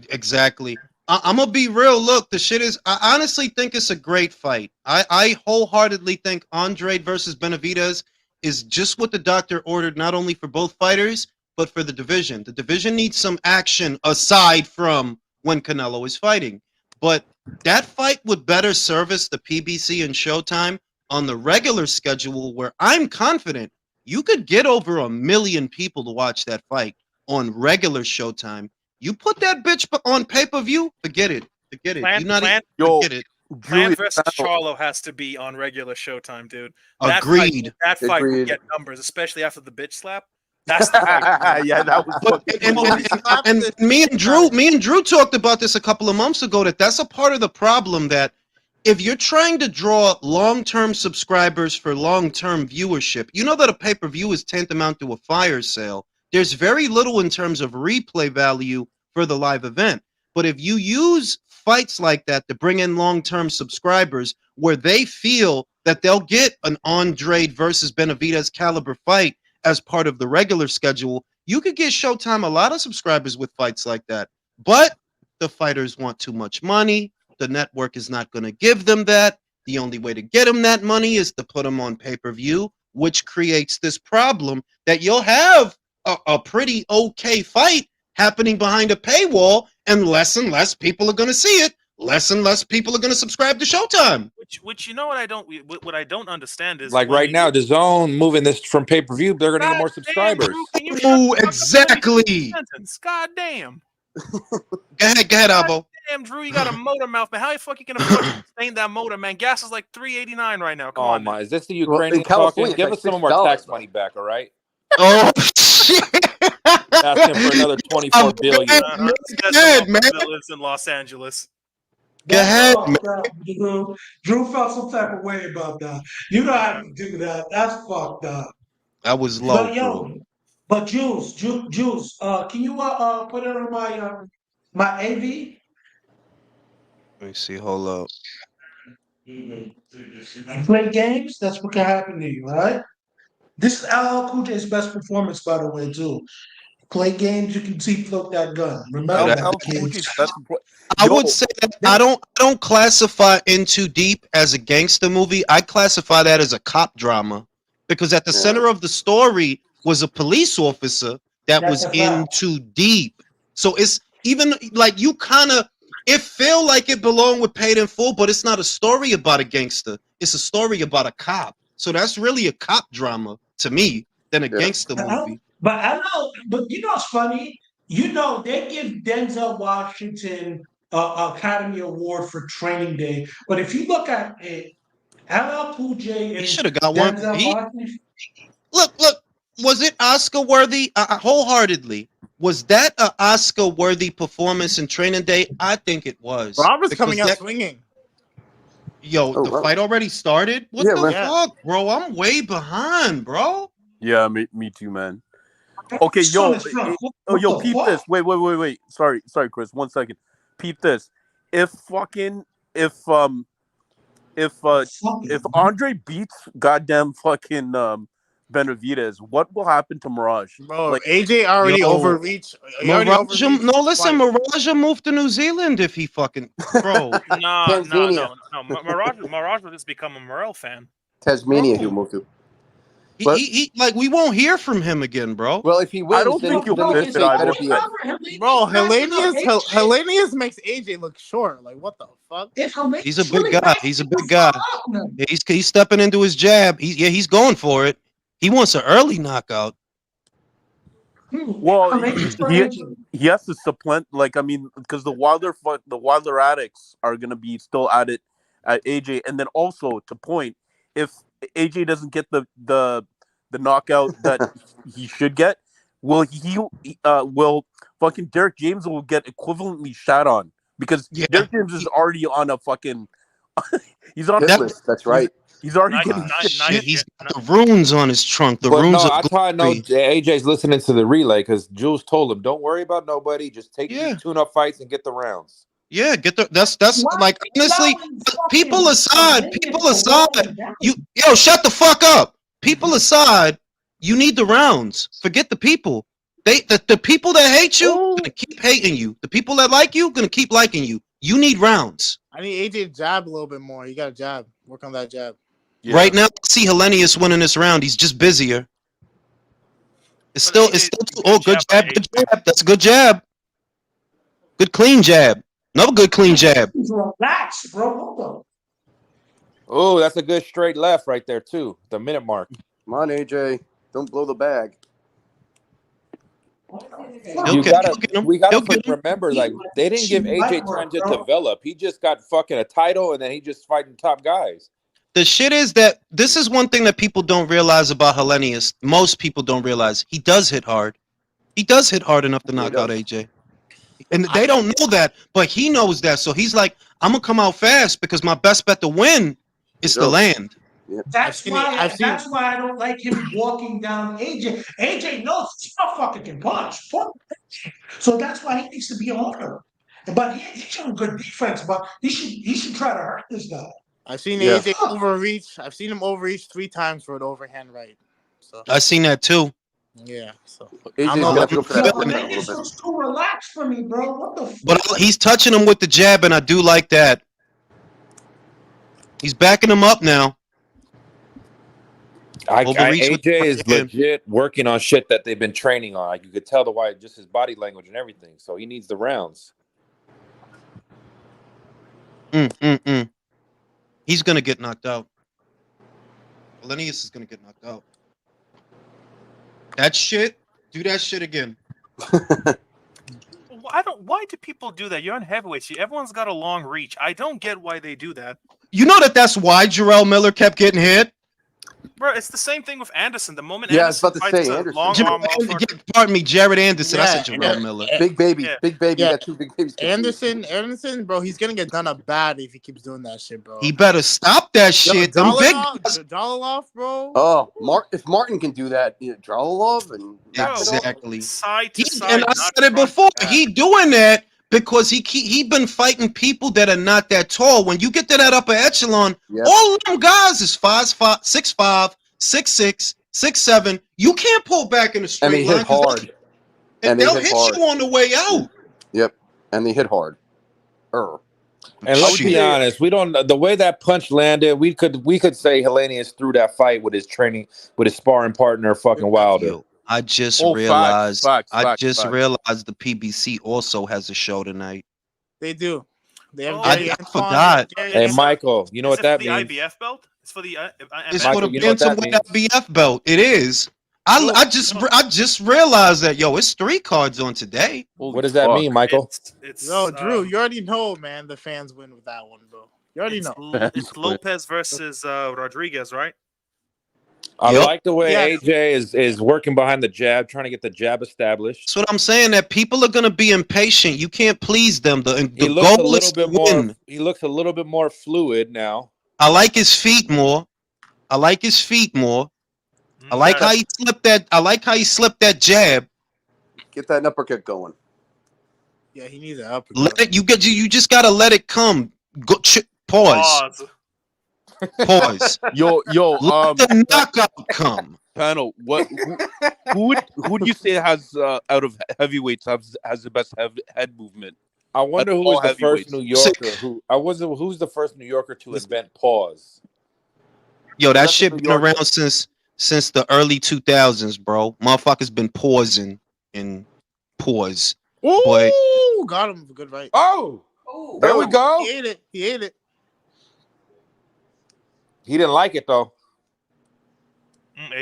Exactly. I'm gonna be real. Look, the shit is. I honestly think it's a great fight. I wholeheartedly think Andrade versus Benavidez is just what the doctor ordered, not only for both fighters, but for the division. The division needs some action aside from when Canelo is fighting. But that fight would better service the PBC and Showtime on the regular schedule, where I'm confident you could get over 1 million people to watch that fight on regular Showtime. You put that bitch on pay-per-view, forget it. Forget it. Forget it. Plant versus Charlo has to be on regular Showtime, dude. Agreed. That fight would get numbers, especially after the bitch slap. That's the fight. Yeah, that was and me and Drew talked about this a couple of months ago. That's a part of the problem, that if you're trying to draw long-term subscribers for long-term viewership, you know that a pay-per-view is tantamount to a fire sale. There's very little in terms of replay value for the live event. But if you use fights like that to bring in long-term subscribers where they feel that they'll get an Andrade versus Benavidez caliber fight as part of the regular schedule, you could get Showtime a lot of subscribers with fights like that. But the fighters want too much money. The network is not going to give them that. The only way to get them that money is to put them on pay-per-view, which creates this problem that you'll have a pretty okay fight happening behind a paywall, and less people are going to see it. Less and less people are going to subscribe to Showtime. Which you know what I don't understand is like right now, the Zone moving this from pay-per-view, they're going to get more subscribers. Oh, exactly. God damn. Go ahead, Abo. Damn, Drew, you got a motor mouth, man. How the fuck you can afford to sustain that motor, man? Gas is like $3.89 right now. Come on. My, is this the Ukrainian talking? Give us some of our tax money back, all right? Oh shit! Asking for another $24 billion. Go ahead, man. Lives in Los Angeles. Go ahead, man. Drew felt some type of way about that. You don't have to do that. That's fucked up. That was low. But Jules, can you put it on my AV? Let me see. Hold up. Play games. That's what can happen to you, right? This is LL Cool J's best performance, by the way, too. Play games, you can see float that gun. Remember that. I would say that I don't classify In Too Deep as a gangster movie. I classify that as a cop drama, because at the center of the story was a police officer that was in too deep. So it's even like you kind of, it feel like it belonged with Paid in Full, but it's not a story about a gangster. It's a story about a cop. So that's really a cop drama to me than a gangster movie. But I know, but you know what's funny? You know, they give Denzel Washington Academy Award for Training Day. But if you look at it, LL Cool J and he should have got one. Washington, Look, was it Oscar worthy? Wholeheartedly. Was that an Oscar worthy performance in Training Day? I think it was. Robert's coming out swinging. Yo, the fight already started? What the fuck, bro? I'm way behind, bro. Yeah, me too, man. Okay, yo, peep this. Wait. Sorry, Chris. 1 second. Peep this. If Andre beats goddamn fucking Benavidez, what will happen to Mirage? Bro, like AJ already overreached. Mirage moved to New Zealand if he fucking bro. No. Mirage will just become a Morel fan. Tasmania, he'll move to. He like we won't hear from him again, bro. Well, if he wins, I don't think he'll miss it. Bro, Helenius makes AJ look short. Like what the fuck? He's a big guy. He's a big guy. He's stepping into his jab. He's going for it. He wants an early knockout. Well, he has to supplant. Like I mean, because the Wilder addicts are gonna be still at it at AJ, and then also to point if AJ doesn't get the knockout that he should get, will fucking Derek James will get equivalently shot on, because Derek James is already on a fucking he's on a list. That's right. He's already getting he's got the runes on his trunk. The runes. No, that's how I know AJ's listening to the relay, because Jules told him, "Don't worry about nobody. Just take these tune-up fights and get the rounds." Yeah, that's like, honestly, people aside, shut the fuck up. People aside, you need the rounds. Forget the people. The people that hate you gonna keep hating you. The people that like you gonna keep liking you. You need rounds. I need AJ to jab a little bit more. You got to jab. Work on that jab. Yeah. Right now, I see Helenius winning this round. He's just busier. It's still good jab. Good jab. That's a good jab. Good clean jab. Another good clean jab. Relax, bro. Oh, that's a good straight left right there too. The minute mark. Come on, AJ. Don't blow the bag. We gotta remember, like, they didn't give AJ time to develop. He just got fucking a title, and then he just fighting top guys. The shit is that this is one thing that people don't realize about Helenius. Most people don't realize he does hit hard. He does hit hard enough to knock out AJ. And they don't know that, but he knows that. So he's like, I'm gonna come out fast because my best bet to win is to land. That's why I don't like him walking down AJ. AJ knows this motherfucker can punch. So that's why he needs to be on him. But he's showing good defense, but he should try to hurt this guy. I've seen AJ overreach. I've seen him overreach 3 times for an overhand right. So I seen that too. Yeah. So Helenius looks too relaxed for me, bro. What the fuck? But he's touching him with the jab, and I do like that. He's backing him up now. AJ is legit working on shit that they've been training on. Like you could tell just his body language and everything. So he needs the rounds. He's gonna get knocked out. Helenius is gonna get knocked out. That shit. Do that shit again. Why do people do that? You're on heavyweights. Everyone's got a long reach. I don't get why they do that. You know that's why Jarrell Miller kept getting hit. Bro, it's the same thing with Anderson. The moment I was about to say pardon me, Jared Anderson. I said Jarrell Miller. Big baby. Yeah. Got 2 big babies. Anderson, bro, he's gonna get done up bad if he keeps doing that shit, bro. He better stop that shit. Dalalov, bro. Oh, if Martin can do that, Dalalov and exactly. Side to side, and I said it before. He doing that because he been fighting people that are not that tall. When you get to that upper echelon, all of them guys is 5'5", 6'5", 6'6", 6'7". You can't pull back in a straight line. And they hit hard. And they'll hit you on the way out. Yep. And they hit hard. And let's be honest, we don't. The way that punch landed, we could say Helenius threw that fight with his training, with his sparring partner, fucking Wilder. I just realized. Facts, realized the PBC also has a show tonight. They do. They have. I forgot. Hey, Michael, you know what that means? The IBF belt. It's for the. It's for the bantamweight IBF belt. It is. I just realized that it's 3 cards on today. What does that mean, Michael? Drew, you already know, man. The fans win with that one, bro. You already know. It's Lopez versus Rodriguez, right? I like the way AJ is working behind the jab, trying to get the jab established. That's what I'm saying. That people are gonna be impatient. You can't please them. The goal is to win. He looks a little bit more fluid now. I like his feet more. I like how he slipped that. I like how he slipped that jab. Get that uppercut going. Yeah, he needs an uppercut. You just gotta let it come. Pause. Yo, let the knockout come. Panel, who do you say has out of heavyweights has the best head movement? I wonder who was the first New Yorker who's the first New Yorker to invent pause. Yo, that shit been around since the early 2000s, bro. Motherfuckers been pausing and pause. Ooh, got him. Good right. Oh, there we go. He ate it. He didn't like it though.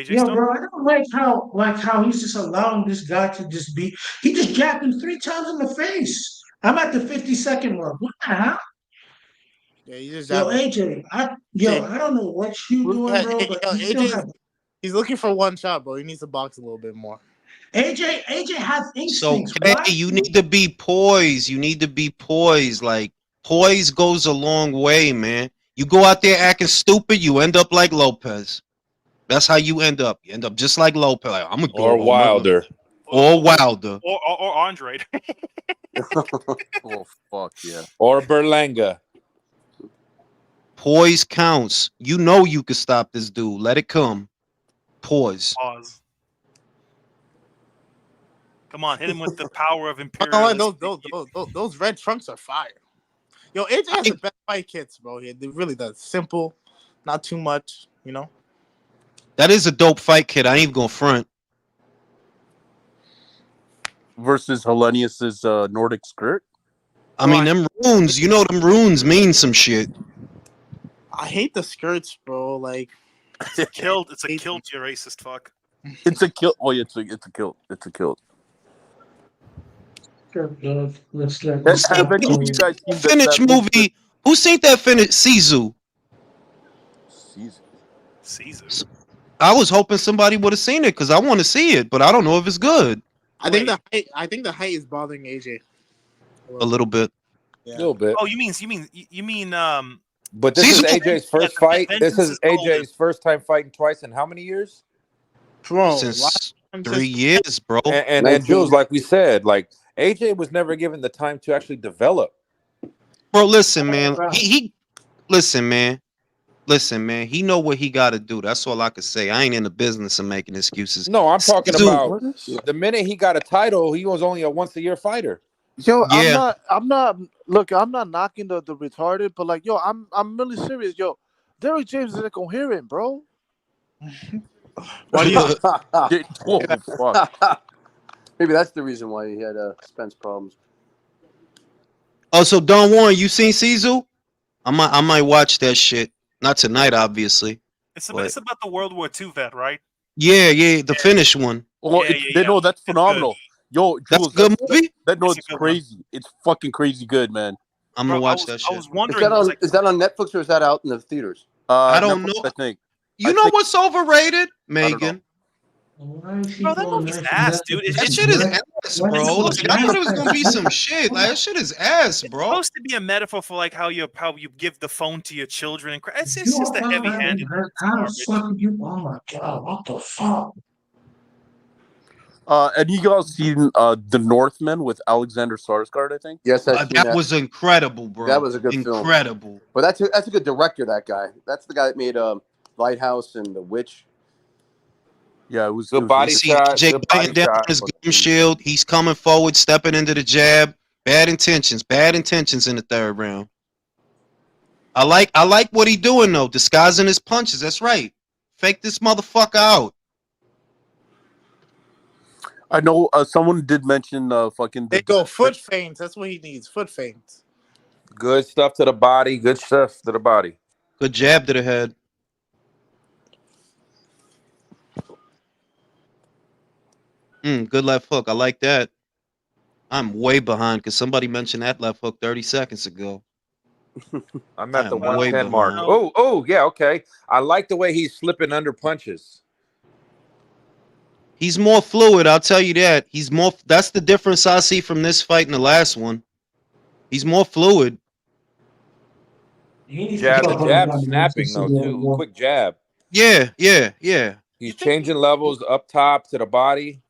Yeah, bro, I don't like how he's just allowing this guy to just be. He just jabbed him 3 times in the face. I'm at the 50-second mark. What the hell? Yeah, he just AJ. I don't know what you doing, bro. But he's looking for one shot, bro. He needs to box a little bit more. AJ has instincts. So you need to be poised. Like poise goes a long way, man. You go out there acting stupid, you end up like Lopez. That's how you end up. You end up just like Lopez. Like, I'm gonna go or Wilder. Or Wilder. Or Andre. Oh fuck yeah. Or Berlanga. Poise counts. You know you can stop this dude. Let it come. Pause. Come on, hit him with the power of Imperial. Those red trunks are fire. Yo, AJ has the best fight kits, bro. It really does. Simple, not too much, That is a dope fight kit. I ain't even gonna front. Versus Helenius's Nordic skirt. I mean, them runes. Them runes mean some shit. I hate the skirts, bro. Like, it's a kilt, you racist fuck. It's a kilt. Oh, yeah, it's a kilt. It's a kilt. Let's finish movie. Who seen that finish? Sisu. Caesar. I was hoping somebody would have seen it because I want to see it, but I don't know if it's good. I think the height is bothering AJ a little bit. Yeah. A little bit. Oh, you mean But this is AJ's first fight. This is AJ's first time fighting twice in how many years? Bro, since 3 years, bro. And Jules, like we said, like AJ was never given the time to actually develop. Bro, listen, man. He listen, man. Listen, man. He know what he got to do. That's all I could say. I ain't in the business of making excuses. No, I'm talking about the minute he got a title, he was only a once-a-year fighter. Yo, yeah. I'm not. Look, I'm not knocking the retarded, but like, yo, I'm really serious. Yo, Derrick James is incoherent, bro. Why do you? Maybe that's the reason why he had Spence problems. Oh, so Don Warren, you seen Caesar? I might watch that shit. Not tonight, obviously. It's about the World War II vet, right? Yeah, the Finnish one. Oh, no, that's phenomenal. Yo, Jules, that's a good movie. It's crazy. One. It's fucking crazy good, man. I'm gonna watch that shit. I was wondering, is that on Netflix or is that out in the theaters? I don't know. I think. You know what's overrated, Megan? Bro, that movie's ass, dude. That shit is ass, bro. Like, I thought it was gonna be some shit. Like, that shit is ass, bro. It's supposed to be a metaphor for like how you give the phone to your children. It's just a heavy-handed. Oh my god! What the fuck? And you guys seen The Northman with Alexander Skarsgård, I think? Yes, that was incredible, bro. That was a good film. Incredible. But that's a good director, that guy. That's the guy that made Lighthouse and The Witch. Yeah, it was good body shot. Jake biting down on his gum shield. He's coming forward, stepping into the jab. Bad intentions in the third round. I like what he doing though, disguising his punches. That's right. Fake this motherfucker out. I know someone did mention fucking. They go foot feints. That's what he needs. Foot feints. Good stuff to the body. Good stuff to the body. Good jab to the head. Good left hook. I like that. I'm way behind because somebody mentioned that left hook 30 seconds ago. I'm at the 110 mark. Oh, yeah, okay. I like the way he's slipping under punches. He's more fluid, I'll tell you that. That's the difference I see from this fight and the last one. He's more fluid. The jab snapping though too. Quick jab. Yeah. He's changing levels up top to the body.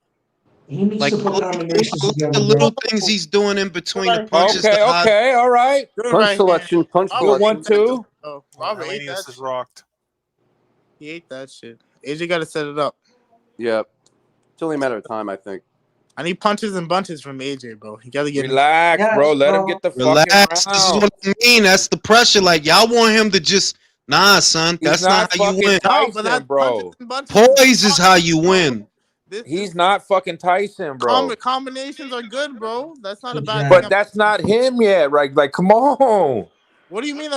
Like the little things he's doing in between the punches. Okay, all right. Punch selection. 1-2. Oh, Robert Helenius is rocked. He ate that shit. AJ got to set it up. Yeah. It's only a matter of time, I think. I need punches and bunches from AJ, bro. You gotta get relax, bro. Let him get the relax. Fucking this is what I mean. That's the pressure. Like y'all want him to just son. That's not how you win, Tyson, bro. Poise is how you win. He's not fucking Tyson, bro. Combinations are good, bro. That's not a bad. But that's not him yet, right? Like, come on. What do you mean?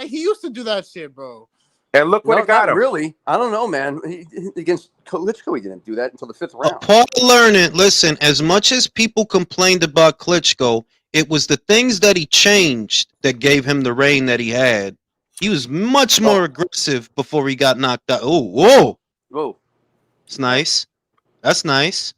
He used to do that shit, bro. And look what it got him. Really? I don't know, man. Against Klitschko, he didn't do that until the 5th round. Paul learning. Listen, as much as people complained about Klitschko, it was the things that he changed that gave him the reign that he had. He was much more aggressive before he got knocked out. Oh, whoa! It's nice. That's nice.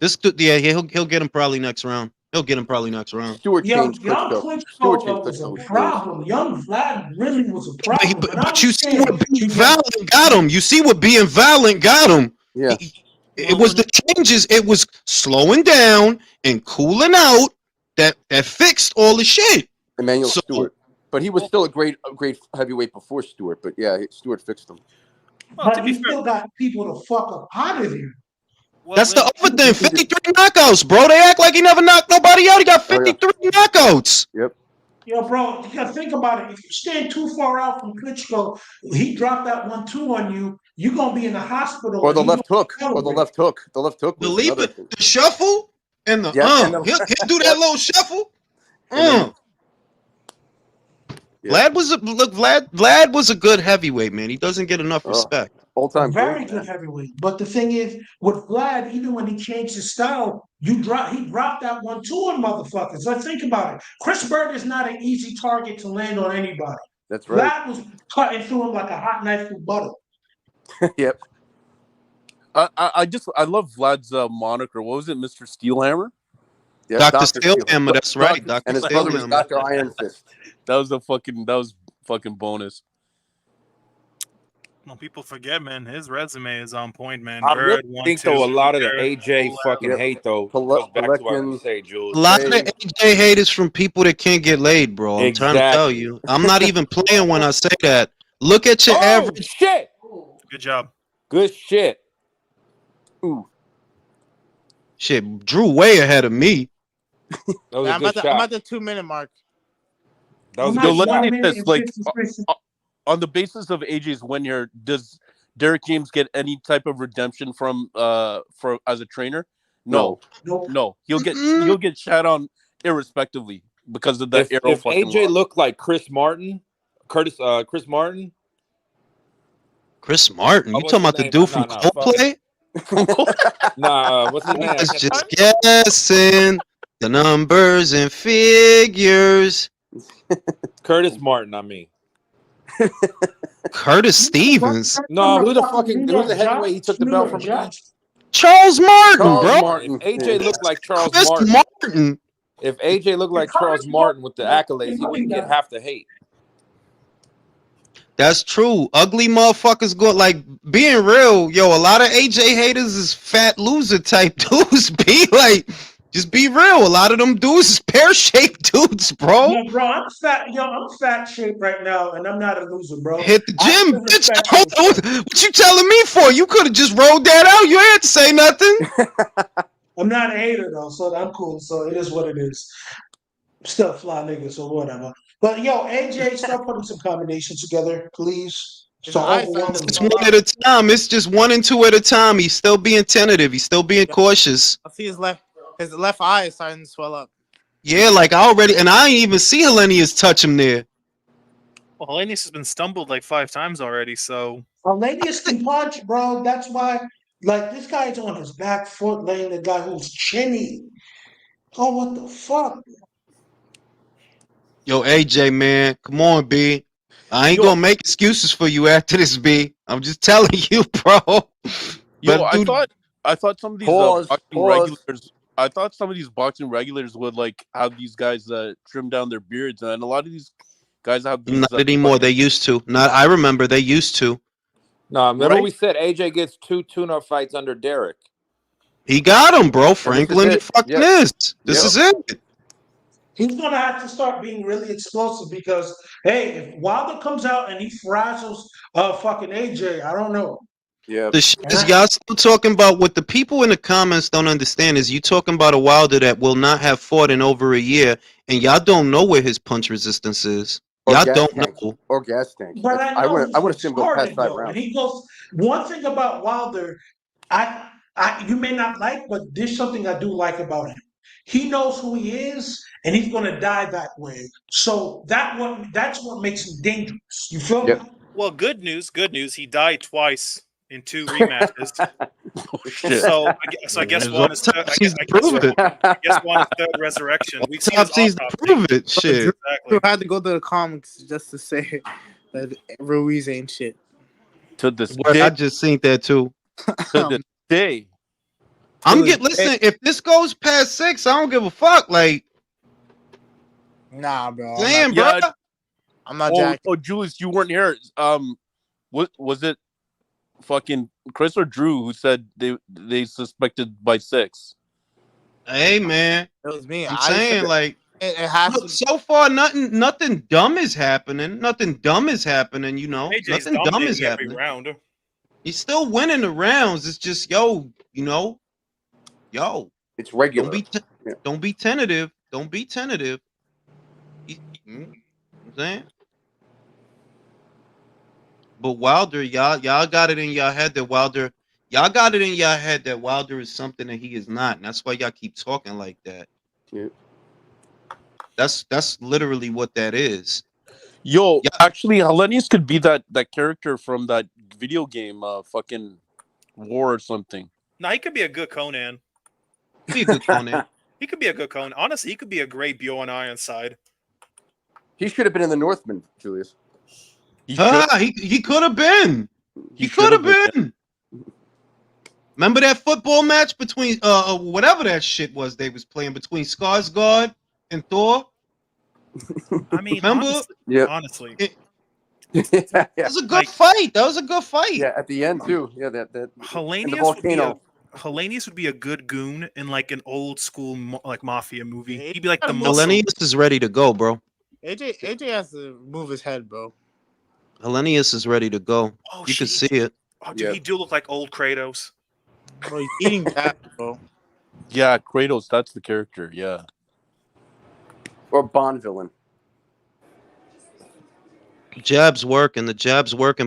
He'll get him probably next round. Stewart changed Klitschko. Was a problem. Young Vlad really was a problem. But you see what being violent got him. You see what being violent got him. Yeah. It was the changes. It was slowing down and cooling out that fixed all the shit. Emmanuel Stewart. But he was still a great heavyweight before Stewart. But yeah, Stewart fixed him. But he still got people to fuck up out of here. That's the other thing. 53 knockouts, bro. They act like he never knocked nobody out. He got 53 knockouts. Yep. Yo, bro, you gotta think about it. If you stand too far out from Klitschko, he dropped that 1-2 on you, you're gonna be in the hospital. Or the left hook. The left hook. Believe it. The shuffle and the he'll do that little shuffle. Vlad was a good heavyweight, man. He doesn't get enough respect. All-time very good heavyweight. But the thing is, with Vlad, even when he changed his style, he dropped that 1-2 on motherfuckers. Let's think about it. Chris Bird is not an easy target to land on anybody. That's right. Vlad was cutting through him like a hot knife through butter. Yep. I love Vlad's moniker. What was it, Mr. Steelhammer? Yep. Dr. Steelhammer, that's right. Dr. And his brother was Dr. Iron Fist. That was fucking bonus. Well, people forget, man. His resume is on point, man. I Bird, really think though a lot of the AJ fucking hate though goes back to what you say, Jules. A lot of the AJ hate is from people that can't get laid, bro. I'm trying to tell you. I'm not even playing when I say that. Look at your average shit. Good job. Good shit. Ooh. Shit, Drew way ahead of me. That was I'm at the 2-minute mark. That was Yo, let me this, like, on the basis of AJ's win here, does Derek James get any type of redemption from as a trainer? No. He'll get shat on irrespectively because of that arrow. If AJ looked like Chris Martin. Chris Martin. Chris Martin? You talking about the dude from Coldplay? Nah, what's his name? I was just guessing the numbers and figures. Curtis Martin, I mean. Curtis Stevens? No, who's the heavyweight he took the belt from? Charles Martin, bro. Martin. If AJ looked like Charles Chris Martin. If AJ looked like Charles Martin with the accolades, he wouldn't get half the hate. That's true. Ugly motherfuckers go like being real. Yo, a lot of AJ haters is fat loser type dudes. Be like, just be real. A lot of them dudes is pear-shaped dudes, bro. Yeah, bro, I'm fat. Yo, I'm fat shaped right now, and I'm not a loser, bro. Hit the gym, bitch. What you telling me for? You could have just rolled that out. You ain't had to say nothing. I'm not a hater though, so I'm cool. So it is what it is. Still a fly nigga, so whatever. But yo, AJ, start putting some combinations together, please. So It's one at a time. It's just 1 and 2 at a time. He's still being tentative. He's still being cautious. I see his left eye is starting to swell up. Yeah, like I ain't even see Helenius touch him there. Well, Helenius has been stumbled like 5 times already, so. Helenius can punch, bro. That's why, like, this guy's on his back foot, laying the guy who's chinny. Oh, what the fuck? Yo, AJ, man, come on, B. I ain't gonna make excuses for you after this, B. I'm just telling you, bro. Yo, I thought some of these regulars. I thought some of these boxing regulars would like have these guys trim down their beards, and a lot of these guys have these. Not anymore. They used to. I remember they used to. No, remember we said AJ gets 2 tune-up fights under Derek. He got him, bro. Franklin, it fucking is. This is it. He's gonna have to start being really explosive because, hey, if Wilder comes out and he frazzles fucking AJ, I don't know. Yeah. The shit is y'all still talking about what the people in the comments don't understand is you talking about a Wilder that will not have fought in over a year, and y'all don't know where his punch resistance is. Y'all don't know. Or gas tank. But I would have seen him go past 5 rounds. And he goes. One thing about Wilder, you may not like, but there's something I do like about him. He knows who he is, and he's gonna die that way. So that's what makes him dangerous. You feel me? Well, good news. He died twice in 2 rematches. So I guess one is third. I guess one is third resurrection. We've seen his prove it. Shit. Drew had to go to the comics just to say that Ruiz ain't shit. To this day, I just seen that too. To this day. Listen, if this goes past 6, I don't give a fuck. Like, nah, bro. Damn, bro. I'm not Jack. Oh, Julius, you weren't here. What was it? Fucking Chris or Drew who said they suspected by 6. Hey, man. It was me. I'm saying, like, it has look, so far nothing dumb is happening. Nothing dumb is happening, you know. AJ's nothing dumb is every happening. round. He's still winning the rounds. It's just, yo, it's regular. Don't be tentative. Don't be tentative. You know what I'm saying? But Wilder, y'all got it in your head that Wilder, is something that he is not, and that's why y'all keep talking like that. Yeah. That's literally what that is. Yo, actually, Helenius could be that character from that video game, fucking War or something. No, he could be a good Conan. Be a good Conan. He could be a good Conan. Honestly, he could be a great Bjorn Ironside. He should have been in the Northman, Julius. He could have been. He could have been. Remember that football match between whatever that shit was they was playing between Skarsgård and Thor? I mean, remember? Honestly. That was a good fight. That was a good fight. Yeah, at the end too. Yeah, that in the Helenius volcano. Helenius would be a good goon in like an old school like mafia movie. He'd be like the muscle. Helenius is ready to go, bro. AJ has to move his head, bro. Helenius is ready to go. You can see it. Oh, dude, he do look like old Kratos. Bro, he's eating that, bro. Yeah, Kratos, that's the character, yeah. Or Bond villain. The jab's working,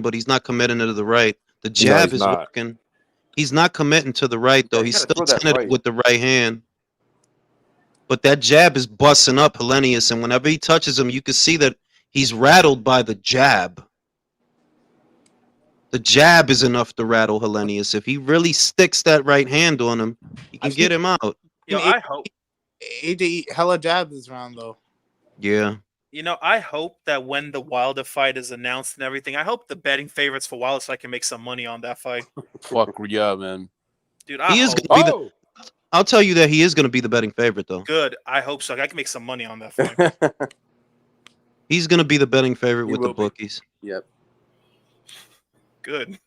but he's not committing to the right. The jab is working. He's not committing to the right, though. He's still tentative with the right hand. But that jab is busting up Helenius, and whenever he touches him, you can see that he's rattled by the jab. The jab is enough to rattle Helenius. If he really sticks that right hand on him, he can get him out. I hope AJ hella jabs this round, though. Yeah. I hope that when the Wilder fight is announced and everything, I hope the betting favorites for Wilder so I can make some money on that fight. Fuck yeah, man. Dude, He is gonna be I'll tell you that he is going to be the betting favorite, though. Good. I hope so. I can make some money on that fight. He's going to be the betting favorite with the bookies. Yep. Good.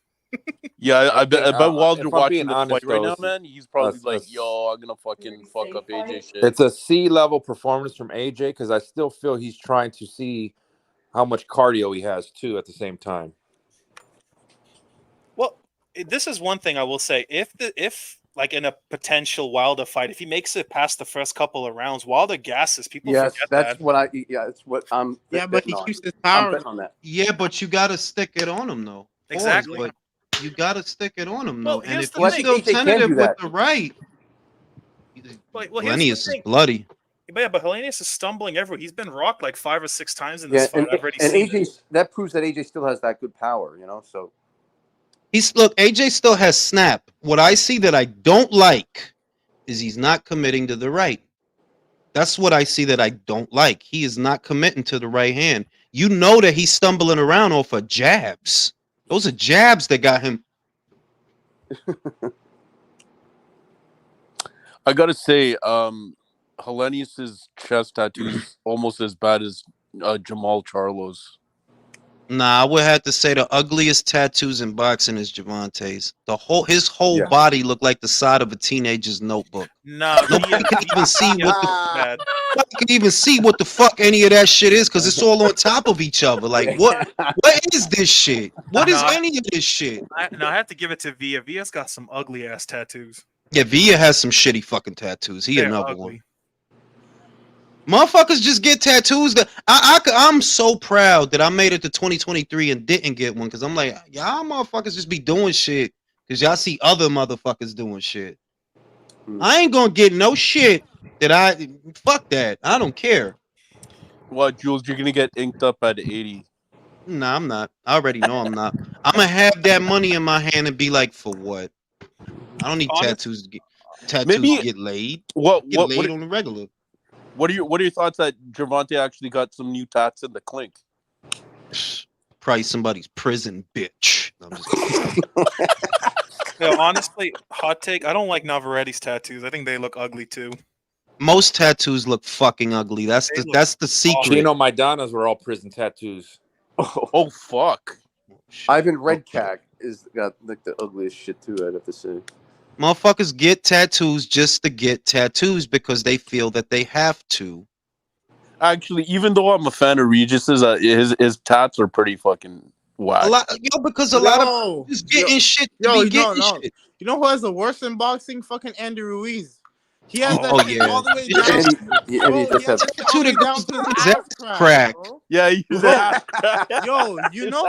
Yeah, I bet Wilder watching the honest, fight right though, now, man. He's probably like, "Yo, I'm gonna fucking fuck up AJ shit." It's a C-level performance from AJ because I still feel he's trying to see how much cardio he has too at the same time. Well, this is one thing I will say: if like in a potential Wilder fight, if he makes it past the first couple of rounds, Wilder gasses people. Yes, forget that's that. what I. Yeah, it's what I'm. Yeah, but he keeps his I'm power. betting on that. Yeah, but you got to stick it on him, though. Exactly. But you got to stick it on him, though. Well, And here's if the you're thing. still AJ can tentative do with that. the right, Well, here's the Helenius is thing. bloody. But Helenius is stumbling everywhere. He's been rocked like 5 or 6 times in Yeah, this fight. I've already seen AJ it. that proves that AJ still has that good power, So Look, AJ still has snap. What I see that I don't like is he's not committing to the right. That's what I see that I don't like. He is not committing to the right hand. You know that he's stumbling around off of jabs. Those are jabs that got him. I gotta say, Helenius's chest tattoo is almost as bad as Jamal Charlo's. Nah, I would have to say the ugliest tattoos in boxing is Javante's. His whole body looked like the side of a teenager's notebook. No, Nobody can even see what the fuck any of that shit is because it's all on top of each other. Like what is this shit? What is any of this shit? I have to give it to Villa. Villa's got some ugly ass tattoos. Yeah, Villa has some shitty fucking tattoos. He They're another ugly. one. Motherfuckers just get tattoos. I'm so proud that I made it to 2023 and didn't get one because I'm like, y'all motherfuckers just be doing shit because y'all see other motherfuckers doing shit. I ain't gonna get no shit that fuck that. I don't care. What, Jules? You're gonna get inked up at 80. Nah, I'm not. I already know I'm not. I'm gonna have that money in my hand and be like, for what? I don't need tattoos to get laid. What laid on the regular. What are your thoughts that Gervonta actually got some new tats in the clink? Probably somebody's prison bitch. I'm just honestly, hot take. I don't like Navarrette's tattoos. I think they look ugly too. Most tattoos look fucking ugly. That's the secret. Gino Maidana's were all prison tattoos. Oh fuck! Ivan Redkach is got like the ugliest shit too. I'd have to say. Motherfuckers get tattoos just to get tattoos because they feel that they have to. Actually, even though I'm a fan of Regis's, his tats are pretty fucking whack. A lot of just getting shit. Shit. You know who has the worst in boxing? Fucking Andy Ruiz. He has that shit all the way down. He has that shit all the way down to his ass crack. Yeah, he's ass crack. Yo, you know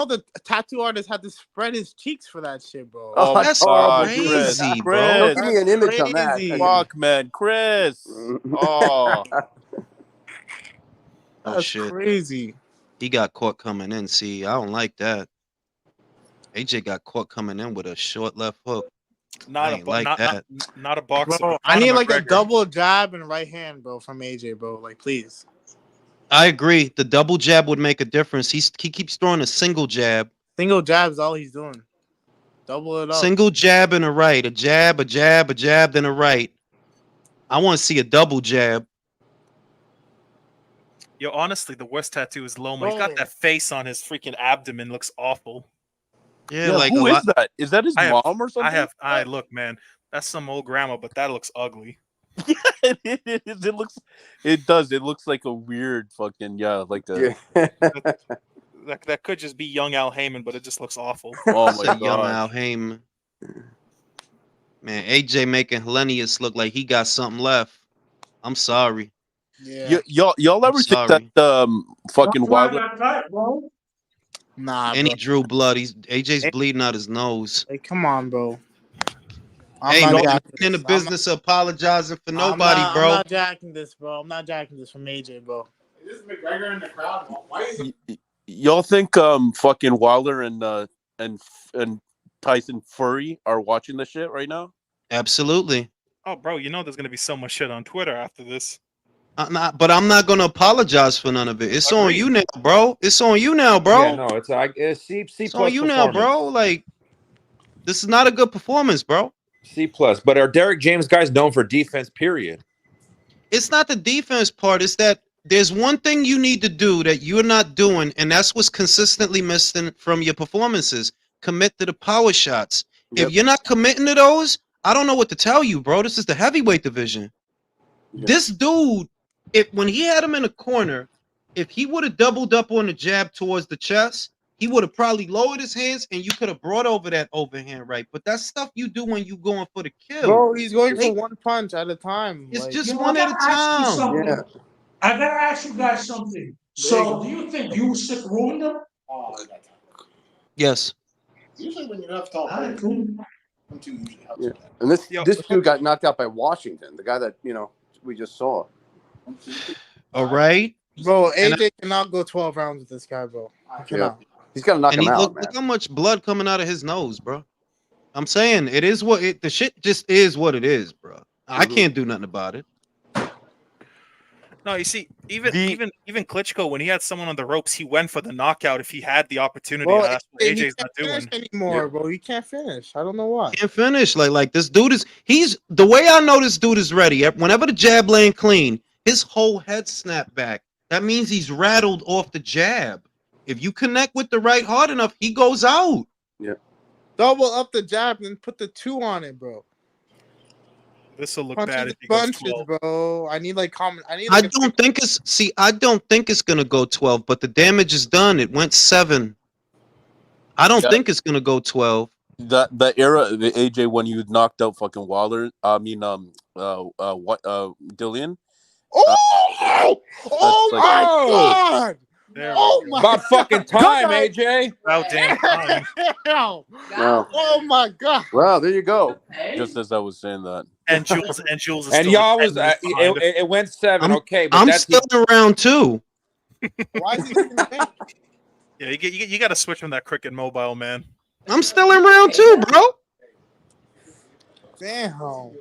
the tattoo artist had to spread his cheeks for that shit, bro. Oh, that's crazy, bro. Don't give me an image on that. Fuck, man, Chris. Oh, that's shit. Crazy. He got caught coming in. See, I don't like that. AJ got caught coming in with a short left hook. Not a boxer. Bro, I need like a double jab and right hand, bro, from AJ, bro. Like, please. I agree. The double jab would make a difference. He keeps throwing a single jab, Single jab's all he's doing. Double it up. Single jab and a right, a jab, then a right. I want to see a double jab. Yo, honestly, the worst tattoo is Loma. He's got that face on his freaking abdomen. Looks awful. Yeah, like who is that? Is that his mom or something? I look, man. That's some old grandma, but that looks ugly. Yeah, it is. It looks. It does. It looks like a weird fucking like a. That could just be young Al Heyman, but it just looks awful. Oh my god, young Al Heyman. Man, AJ making Helenius look like he got something left. I'm sorry. Yeah. Y'all ever think that fucking Wilder? Nah, and bro. he drew blood. AJ's bleeding out his nose. Hey, come on, bro. I'm not in the business of apologizing for nobody, bro. I'm not jacking this, bro. I'm not jacking this from AJ, bro. Is this McGregor in the crowd? Why is it? Y'all think fucking Wilder and Tyson Fury are watching the shit right now? Absolutely. Oh, bro, you know there's gonna be so much shit on Twitter after this. But I'm not gonna apologize for none of it. It's on you now, bro. It's on you now, bro. Yeah, no, it's like C it's on you now, bro. Like, this is not a good performance, bro. C+. But are Derek James guys known for defense? Period. It's not the defense part. It's that there's one thing you need to do that you're not doing, and that's what's consistently missing from your performances. Commit to the power shots. Yep. If you're not committing to those, I don't know what to tell you, bro. This is the heavyweight division. Yep. This dude, when he had him in the corner, if he would have doubled up on the jab towards the chest, he would have probably lowered his hands and you could have brought over that overhand right. But that's stuff you do when you going for the kill. Bro, he's going for one punch at a time. It's just one at a time. Yeah. I gotta ask you guys something. So, do you think Usyk ruined him? Yes. Usually when you have top and this dude got knocked out by Washington, the guy that we just saw. All right, bro. AJ cannot go 12 rounds with this guy, bro. He's gonna knock him out. Look how much blood coming out of his nose, bro. I'm saying it is the shit just is what it is, bro. I can't do nothing about it. No, you see, even Klitschko, when he had someone on the ropes, he went for the knockout if he had the opportunity. Bro, that's what AJ's not doing anymore, bro. He can't finish. I don't know why. Can't finish. Like this dude he's the way I know this dude is ready. Whenever the jab laying clean, his whole head snapped back. That means he's rattled off the jab. If you connect with the right hard enough, he goes out. Yeah. Double up the jab and put the 2 on it, bro. This will look bad if he goes 12. Bro. I don't think it's gonna go 12, but the damage is done. It went 7. I don't think it's gonna go 12. The era, the AJ when you knocked out fucking Wilder. I mean, Dillian. Oh my god! Oh my about fucking time, AJ. About damn time. No. Oh my god! Well, there you go. Just as I was saying that. And Jules is and y'all was it went 7. Okay, but I'm still around 2. Why is he still Yeah, you got to switch from that cricket mobile, man. I'm still in round 2, bro. Damn.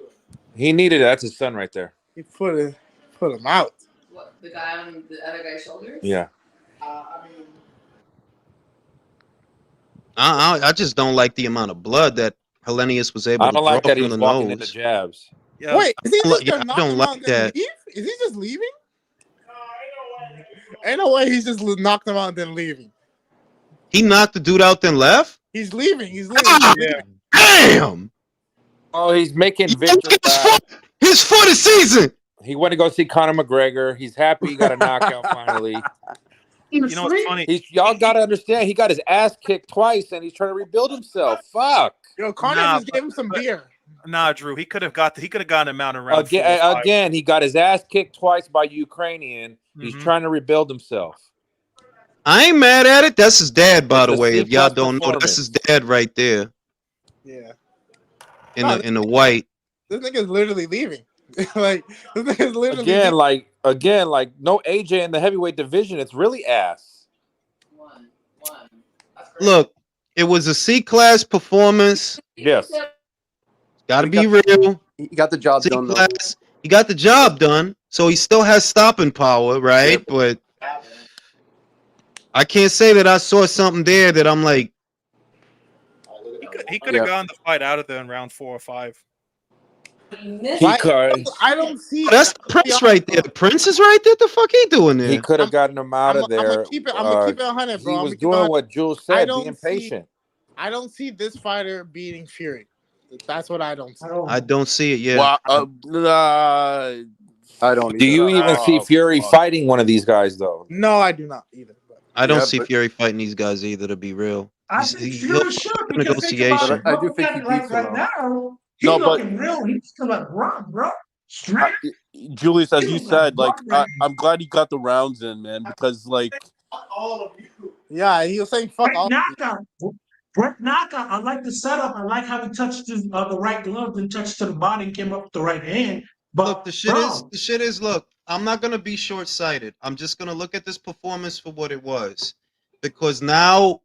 He needed it. That's his son right there. He put him out. What, the guy on the other guy's shoulders? Yeah. I just don't like the amount of blood that Helenius was able to draw like that he from was the walking nose. into jabs. Yeah. Wait, is he just I don't like that. Leave? Is he just leaving? Ain't no way he's just knocked him out and then leaving. He knocked the dude out then left? He's leaving. Yeah. Damn! Oh, he's making victory. His foot is seasoned. He went to go see Conor McGregor. He's happy he got a knockout finally. You know what's funny? Y'all got to understand, he got his ass kicked twice, and he's trying to rebuild himself. Fuck. Yo, Conor just gave him some beer. Nah, Drew, he could have gotten him out around again. He got his ass kicked twice by Ukrainian. He's trying to rebuild himself. I ain't mad at it. That's his dad, by the way. If y'all don't know, that's his dad right there. Yeah. In the white. This nigga's literally leaving. Like this nigga's literally again, like no AJ in the heavyweight division. It's really ass. Look, it was a C-class performance. Yes. Got to be real. He got the job done. Though. He got the job done, so he still has stopping power, right? Yep. But I can't say that I saw something there that I'm like, could have gotten the fight out of there in round 4 or 5. I don't see. That's the Prince right there. The Prince is right there. The fuck he doing there? He could have gotten him out of there. I'm gonna keep it 100, bro. He was doing what Jules said, being patient. I don't see this fighter beating Fury. That's what I don't see. I don't see it yet. I don't. Do you even see Fury fighting one of these guys though? No, I do not either. I don't see Fury fighting these guys either. To be real, I think Fury should because think about it, I do think he beats him. Right now, he's looking real. He's still like run, bro. Straight. Julius, as you said, like I'm glad he got the rounds in, man, because like all of you. Yeah, he was saying fuck all. Brett knockout. I like the setup. I like how he touched the right glove and touched to the body and came up with the right hand. But look, the shit is. Look, I'm not gonna be short-sighted. I'm just gonna look at this performance for what it was, because now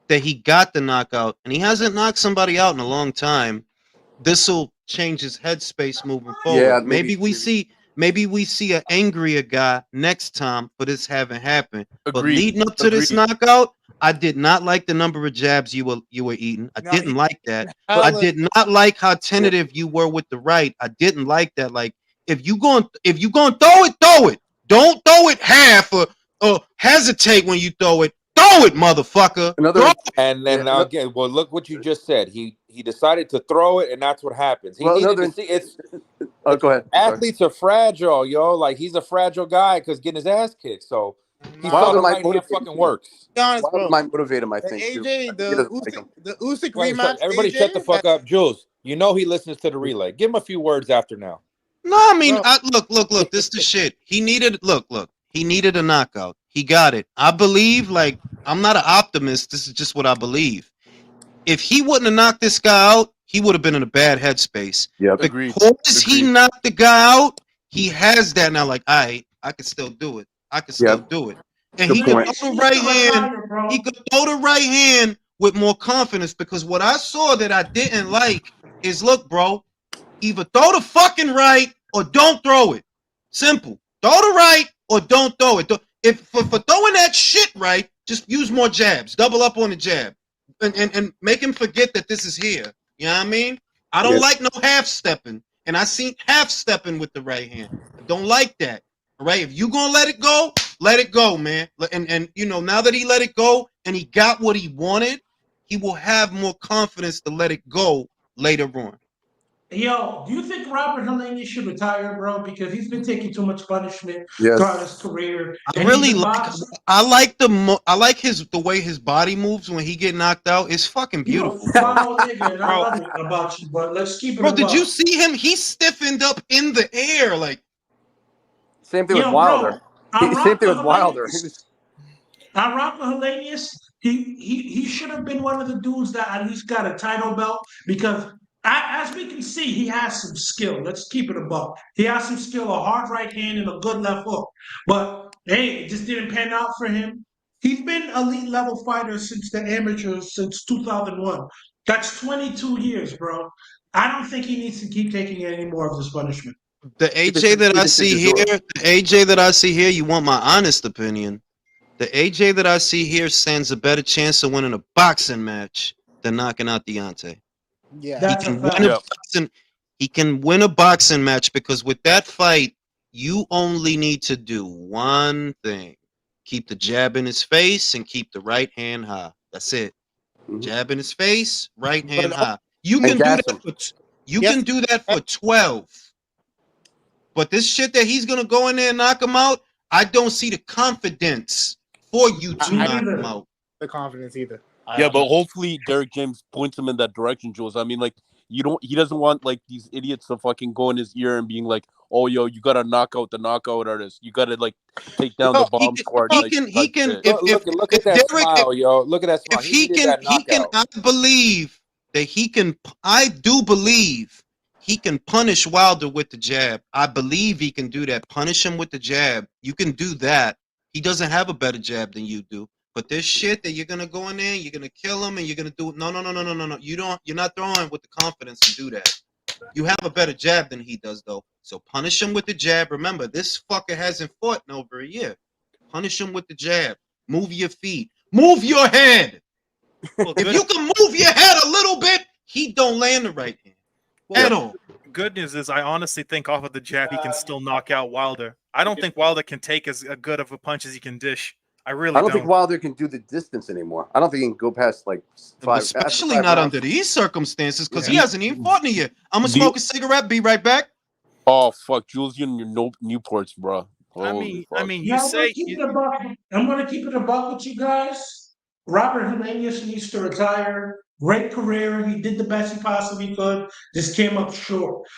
that he got the knockout and he hasn't knocked somebody out in a long time, this will change his headspace moving forward. Yeah, maybe we see an angrier guy next time for this having happened. But leading up to this knockout, I did not like the number of jabs you were eating. I didn't like that. I did not like how tentative you were with the right. I didn't like that. Like if you going throw it, throw it. Don't throw it half or hesitate when you throw it. Throw it, motherfucker. And then again, well, look what you just said. He decided to throw it, and that's what happens. Go ahead. Athletes are fragile, yo. Like he's a fragile guy because getting his ass kicked. So he fucking works. Might motivate him, I think. AJ, the Usyk rematch. Everybody, shut the fuck up, Jules. You know he listens to the relay. Give him a few words after now. No, I mean, look. This is the shit. He needed. Look. He needed a knockout. He got it. I believe. Like, I'm not an optimist. This is just what I believe. If he wouldn't have knocked this guy out, he would have been in a bad headspace. Yeah, because he knocked the guy out, he has that now. Like, I can still do it. I can still do it. And he could throw the right hand. He could throw the right hand with more confidence, because what I saw that I didn't like is, look, bro, either throw the fucking right or don't throw it. Simple. Throw the right or don't throw it. If for throwing that shit right, just use more jabs. Double up on the jab. And make him forget that this is here. You know what I mean? I don't like no half stepping. And I seen half stepping with the right hand. I don't like that. All right. If you gonna let it go, man. And you know, now that he let it go and he got what he wanted, he will have more confidence to let it go later on. Yo, do you think Robert Helenius should retire, bro? Because he's been taking too much punishment throughout his career. I really like. I like the way his body moves when he get knocked out. It's fucking beautiful. I love it about you, but let's keep it. Bro, did you see him? He stiffened up in the air, like. Same thing with Wilder. Same thing with Wilder. I rock with Helenius. He should have been one of the dudes that at least got a title belt, because as we can see, he has some skill. Let's keep it above. He has some skill, a hard right hand and a good left hook. But hey, it just didn't pan out for him. He's been elite level fighter since the amateurs, since 2001. That's 22 years, bro. I don't think he needs to keep taking any more of this punishment. The AJ that I see here, you want my honest opinion? The AJ that I see here stands a better chance of winning a boxing match than knocking out Deontay. Yeah, he can win a boxing match, because with that fight, you only need to do one thing: keep the jab in his face and keep the right hand high. That's it. Jab in his face, right hand high. You can do that. Can do that for 12. But this shit that he's gonna go in there and knock him out, I don't see the confidence for you to knock him out. The confidence either. Yeah, but hopefully Derek James points him in that direction, Jules. I mean, like, he doesn't want like these idiots to fucking go in his ear and being like, "Oh, yo, you gotta knock out the knockout artist. You gotta like take down the bomb squad." Look at that smile, yo. Look at that smile. I do believe he can punish Wilder with the jab. I believe he can do that. Punish him with the jab. You can do that. He doesn't have a better jab than you do. But this shit that you're gonna go in there, you're gonna kill him, and you're gonna do no. You're not throwing with the confidence to do that. You have a better jab than he does, though. So punish him with the jab. Remember, this fucker hasn't fought in over a year. Punish him with the jab. Move your feet. Move your head. Well, if you can move your head a little bit, he don't land the right hand at all. Good news is, I honestly think off of the jab he can still knock out Wilder. I don't think Wilder can take as good of a punch as he can dish. I don't think Wilder can do the distance anymore. I don't think he can go past like 5. Especially not rounds. under these circumstances, because he hasn't even fought in a year. I'm gonna smoke a cigarette. Be right back. Oh fuck, Jules, you and your Newports, bro. I mean, I'm gonna keep it a buck with you guys. Robert Helenius needs to retire. Great career. He did the best he possibly could. Just came up short.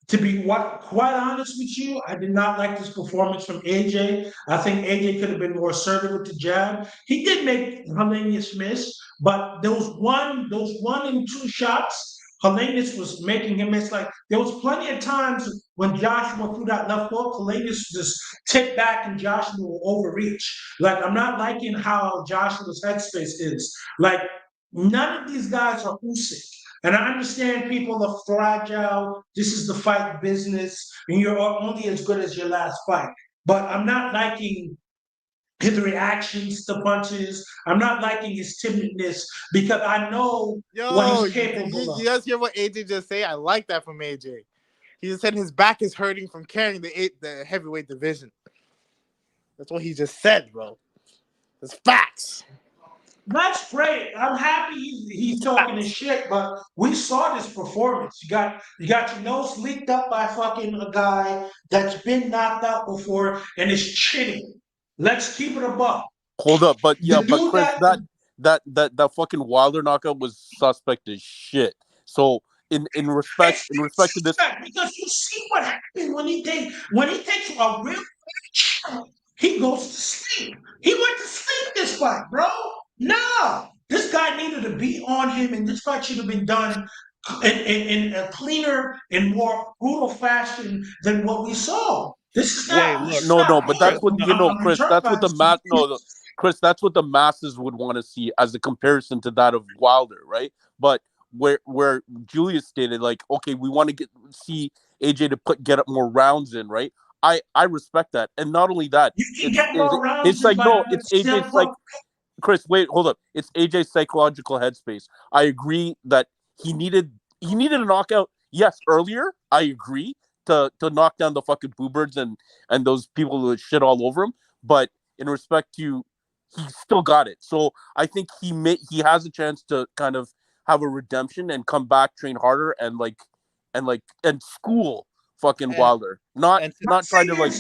To be quite honest with you, I did not like this performance from AJ. I think AJ could have been more assertive with the jab. He did make Helenius miss, but those one and two shots, Helenius was making him miss. Like, there was plenty of times when Joshua threw that left hook, Helenius just tipped back and Joshua will overreach. Like, I'm not liking how Joshua's headspace is. Like, none of these guys are Usyk. And I understand people are fragile. This is the fight business, and you're only as good as your last fight. But I'm not liking his reactions to punches. I'm not liking his timidness, because I know what he's capable of. You guys hear what AJ just say? I like that from AJ. He just said his back is hurting from carrying the heavyweight division. That's what he just said, bro. It's facts. That's great. I'm happy he's talking his shit, but we saw this performance. You got your nose leaked up by fucking a guy that's been knocked out before and is chinning. Let's keep it a buck. Hold up, but Chris, that fucking Wilder knockout was suspect as shit. So in respect to this, because you see what happened when he takes a real shot, he goes to sleep. He went to sleep this fight, bro. No, this guy needed to be on him, and this fight should have been done in a cleaner and more brutal fashion than what we saw. This is no, but that's what Chris. That's what the Chris. That's what the masses would want to see as a comparison to that of Wilder, right? But where Julius stated, like, okay, we want to see AJ to get up more rounds in, right? I respect that, and not only that, it's like no, it's AJ's like. Chris, wait, hold up. It's AJ's psychological headspace. I agree that he needed a knockout. Yes, earlier. I agree to knock down the fucking boo birds and those people who shit all over him. But in respect to, he still got it. So I think he has a chance to kind of have a redemption and come back, train harder, and school fucking Wilder. Not trying to like.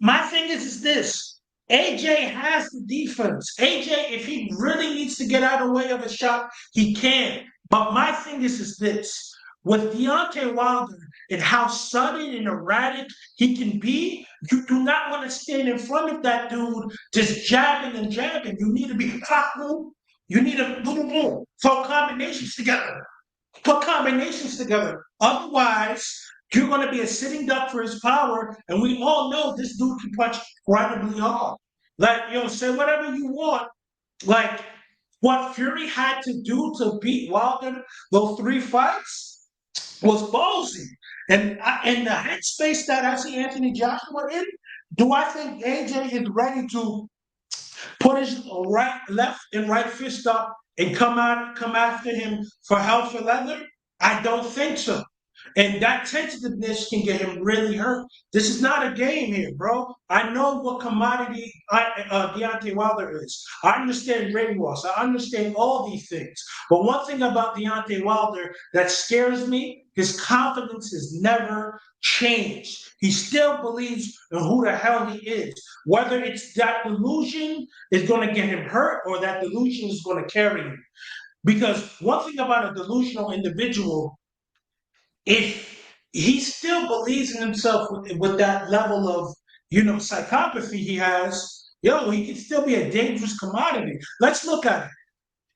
My thing is this. AJ has the defense. AJ, if he really needs to get out of the way of a shot, he can. But my thing is this. With Deontay Wilder and how sudden and erratic he can be, you do not want to stand in front of that dude just jabbing and jabbing. You need to be boom. You need to boom, boom. Throw combinations together. Put combinations together. Otherwise, you're going to be a sitting duck for his power, and we all know this dude can punch incredibly hard. Like, say whatever you want. Like, what Fury had to do to beat Wilder those 3 fights was ballsy. And in the headspace that I see Anthony Joshua in, do I think AJ is ready to put his left and right fist up and come after him for hell for leather? I don't think so. And that tentativeness can get him really hurt. This is not a game here, bro. I know what commodity Deontay Wilder is. I understand ring loss. I understand all these things. But one thing about Deontay Wilder that scares me, his confidence has never changed. He still believes in who the hell he is. Whether it's that delusion is going to get him hurt or that delusion is going to carry him. Because one thing about a delusional individual, if he still believes in himself with that level of, psychopathy he has, he can still be a dangerous commodity. Let's look at it.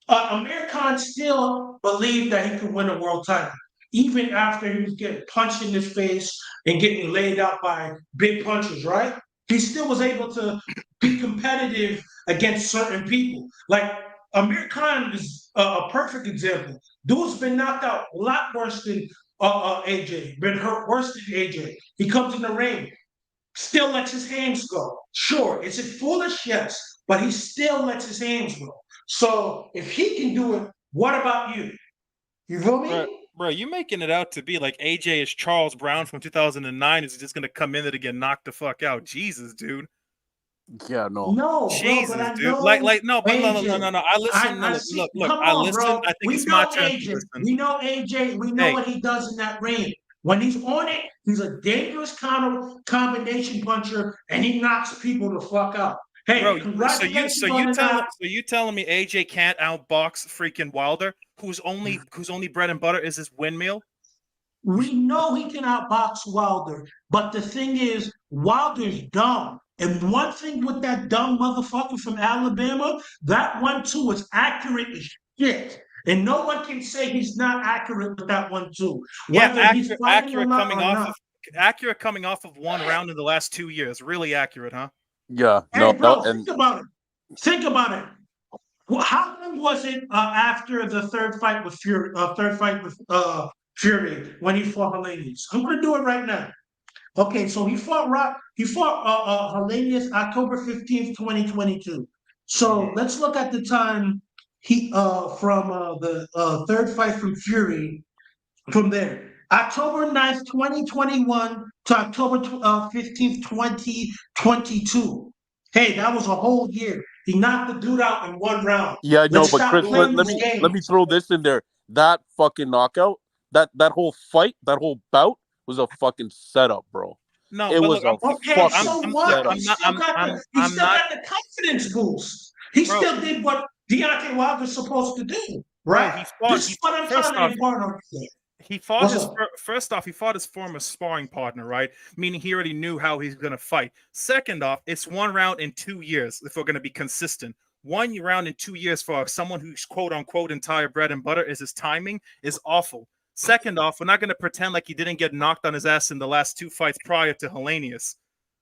Amir Khan still believed that he could win a world title, even after he was getting punched in his face and getting laid out by big punchers, right? He still was able to be competitive against certain people. Like, Amir Khan is a perfect example. Dude's been knocked out a lot worse than AJ, been hurt worse than AJ. He comes in the ring, still lets his hands go. Sure, is it foolish? Yes, but he still lets his hands go. So if he can do it, what about you? You feel me? Bro, you making it out to be like AJ is Charles Brown from 2009 is just gonna come in there to get knocked the fuck out. Jesus, dude. Yeah, no. No, Jesus, bro, but I dude. know like no, but AJ. no. I listen. I Look, see. look. Come I on, listen. bro. I think We it's my know turn to AJ. listen. We know AJ. We know what he does in that ring. When he's on it, he's a dangerous combination puncher, and he knocks people the fuck out. Hey, Bro, congratulations on the knock. so you telling me AJ can't outbox freaking Wilder, whose only bread and butter is his windmill? We know he can outbox Wilder, but the thing is, Wilder's dumb. And one thing with that dumb motherfucker from Alabama, that 1-2 is accurate as shit. And no one can say he's not accurate with that 1-2. Whether he's fighting a lot or not. Accurate coming off of one round in the last 2 years. Really accurate, huh? Yeah. Hey, bro, think about it. Think about it. Well, how long was it after the third fight with Fury? Fury when he fought Helenius. I'm gonna do it right now. Okay, so he fought Helenius October 15th, 2022. So let's look at the time he from the third fight from Fury from there. October 9th, 2021 to October 15th, 2022. Hey, that was a whole year. He knocked the dude out in one round. Yeah, no, Let's but stop Chris, playing let these me games. throw this in there. That fucking knockout, that whole fight, that whole bout was a fucking setup, bro. No, it but was look, a Okay, fucking so what? setup. He still got the confidence boost. He still did what Deontay Wilder's supposed to do, right? This is what I'm trying to impart on you. He fought first off, he fought his former sparring partner, right? Meaning he already knew how he's gonna fight. Second off, it's one round in 2 years if we're gonna be consistent. 1 round in 2 years for someone who's quote unquote entire bread and butter is his timing is awful. Second off, we're not gonna pretend like he didn't get knocked on his ass in the last 2 fights prior to Helenius.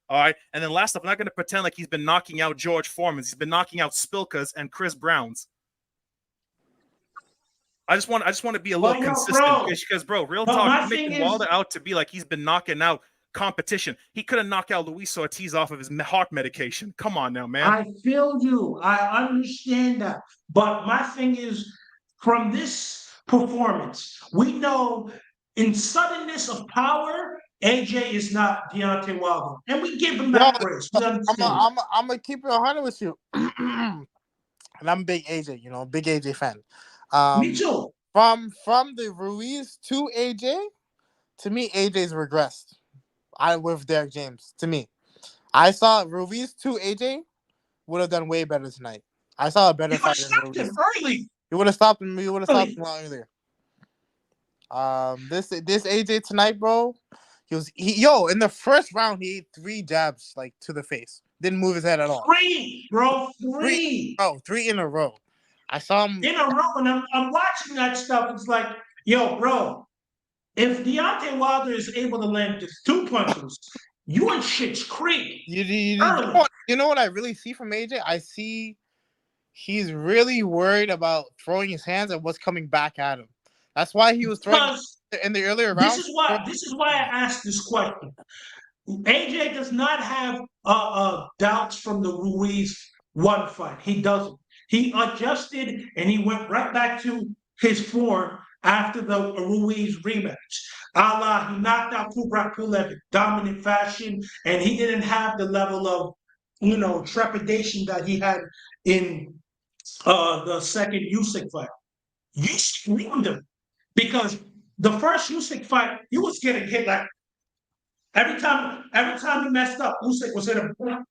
All right, and then last off, we're not gonna pretend like he's been knocking out George Foreman's. He's been knocking out Spilka's and Chris Brown's. I just want to be a little consistent because, bro, real talk, you're making Wilder out to be like he's been knocking out competition. He could have knocked out Luis Ortiz off of his heart medication. Come on now, man. I feel you. I understand that. But my thing is, from this performance, we know in suddenness of power, AJ is not Deontay Wilder. And we give him that praise. I'm going to keep it 100 with you. And I'm a big AJ, big AJ fan. Me too. From the Ruiz to AJ, to me, AJ's regressed. With Derek James, to me. I saw Ruiz to AJ would have done way better tonight. I saw a better fight than Ruiz. Early. You would have stopped him. You would have stopped him earlier. This AJ tonight, bro. In the first round he ate 3 jabs to the face. Didn't move his head at all. 3, bro. 3. Oh, 3 in a row. I saw him in a row, and I'm watching that stuff. It's like, yo, bro, if Deontay Wilder is able to land just 2 punches, you in shit's creek. You know what I really see from AJ? I see he's really worried about throwing his hands at what's coming back at him. That's why he was throwing in the earlier rounds. This is why I asked this question. AJ does not have doubts from the Ruiz 1 fight. He doesn't. He adjusted and he went right back to his form after the Ruiz rematch. He knocked out Kubrat Pulev in dominant fashion, and he didn't have the level of, trepidation that he had in the second Usyk fight. Usyk ruined him because the first Usyk fight, he was getting hit like every time he messed up, Usyk was hitting him.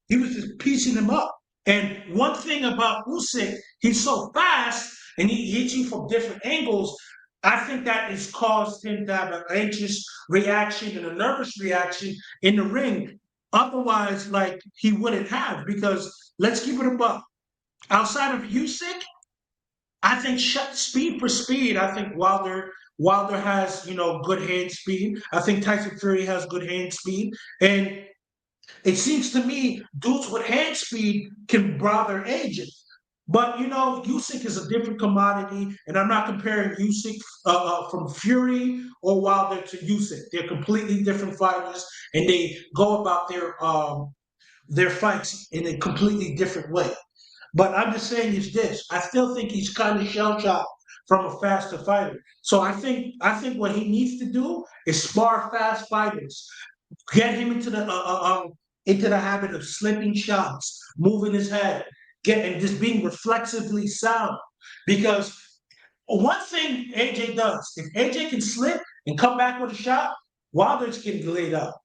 He was just piecing him up. And one thing about Usyk, he's so fast and he hits you from different angles. I think that has caused him to have an anxious reaction and a nervous reaction in the ring. Otherwise, he wouldn't have, because let's keep it above. Outside of Usyk, I think speed for speed, I think Wilder has, good hand speed. I think Tyson Fury has good hand speed. And it seems to me dudes with hand speed can bother AJ. But, Usyk is a different commodity, and I'm not comparing Usyk from Fury or Wilder to Usyk. They're completely different fighters, and they go about their fights in a completely different way. But I'm just saying is this. I still think he's kind of shell shocked from a faster fighter. So I think what he needs to do is spar fast fighters, get him into the habit of slipping shots, moving his head, and just being reflexively sound. Because one thing AJ does, if AJ can slip and come back with a shot, Wilder's getting laid out.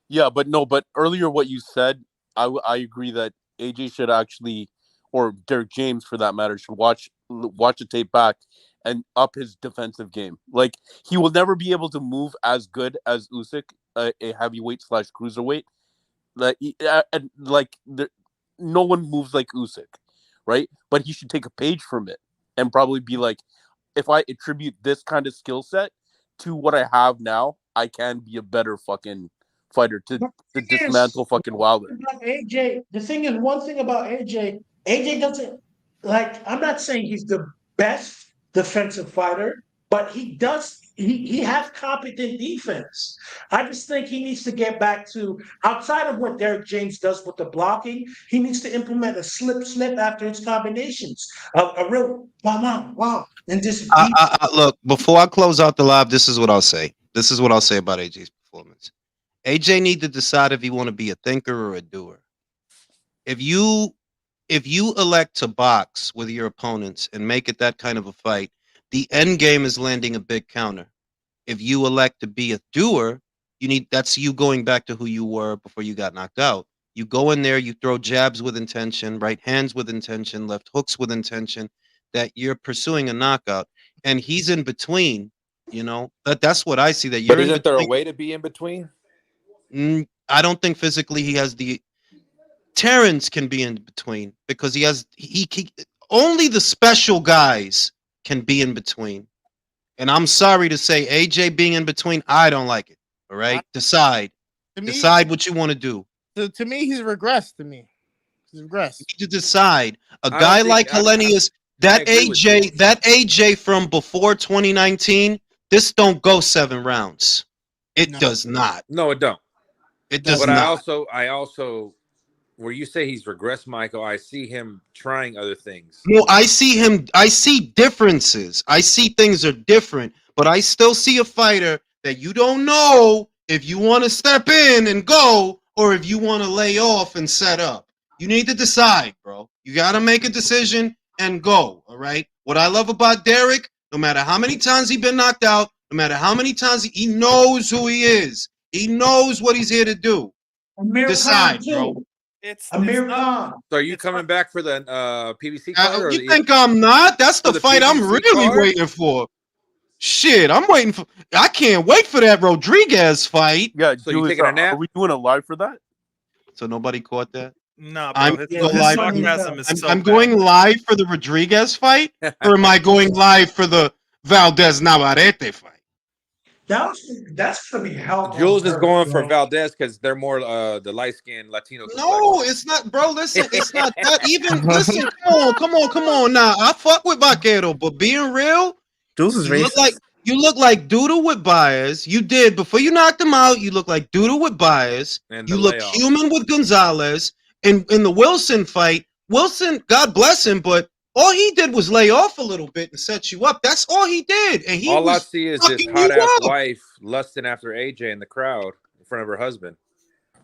Yeah, but earlier what you said, I agree that AJ should actually, or Derek James for that matter, should watch the tape back and up his defensive game. Like, he will never be able to move as good as Usyk, a heavyweight / cruiserweight. No one moves like Usyk, right? But he should take a page from it and probably be like, if I attribute this kind of skill set to what I have now, I can be a better fucking fighter to dismantle fucking Wilder. AJ, the thing is, one thing about AJ doesn't, like, I'm not saying he's the best defensive fighter, but he has competent defense. I just think he needs to get back to, outside of what Derek James does with the blocking, he needs to implement a slip after his combinations. A real wow. And just look, before I close out the live, this is what I'll say. This is what I'll say about AJ's performance. AJ need to decide if he want to be a thinker or a doer. If you elect to box with your opponents and make it that kind of a fight, the end game is landing a big counter. If you elect to be a doer, that's you going back to who you were before you got knocked out. You go in there, you throw jabs with intention, right hands with intention, left hooks with intention, that you're pursuing a knockout. And he's in between, that's what I see. That you're But isn't there a way to be in between? I don't think physically he has the. Terrence can be in between because he only the special guys can be in between. And I'm sorry to say, AJ being in between, I don't like it. All right, decide what you want to do. To me, he's regressed. He's regressed. You need to decide. A guy like Helenius, that AJ from before 2019, this don't go 7 rounds. It does not. No, it don't. It does but not. I also, where you say he's regressed, Michael, I see him trying other things. No, I see differences. I see things are different, but I still see a fighter that you don't know if you want to step in and go or if you want to lay off and set up. You need to decide, bro. You got to make a decision and go, all right? What I love about Derek, no matter how many times he's been knocked out, no matter how many times he knows who he is. He knows what he's here to do. Decide, bro. Amir Khan. So are you coming back for the PBC card? You think I'm not? That's the fight I'm really waiting for. Shit, I can't wait for that Rodriguez fight. Yeah, so you taking a nap? Are we doing a live for that? So nobody caught that? No, bro. I'm going live for the Rodriguez fight, or am I going live for the Valdez Navarrete fight? That's gonna be hell. Jules is going for Valdez because they're more the light skinned Latino. No, it's not, bro. Listen, it's not that even. Listen, come on. Now I fuck with Vaquero, but being real, Jules is racist. You look like Doodle with Baez. You did before you knocked him out. You look like Doodle with Baez. You look human with Gonzalez. In the Wilson fight, Wilson, God bless him, but all he did was lay off a little bit and set you up. That's all he did. And all I see is this hot ass wife lusting after AJ in the crowd in front of her husband.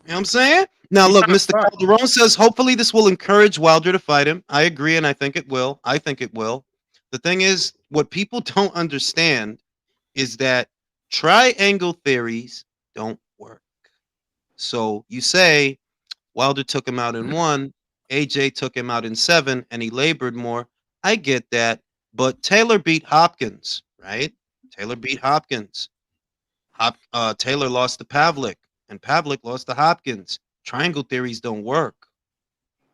You know what I'm saying? Now look, Mr. Calderon says hopefully this will encourage Wilder to fight him. I agree, and I think it will. The thing is, what people don't understand is that triangle theories don't work. So you say Wilder took him out in 1, AJ took him out in 7, and he labored more. I get that, but Taylor beat Hopkins, right? Taylor beat Hopkins. Taylor lost to Pavlik, and Pavlik lost to Hopkins. Triangle theories don't work.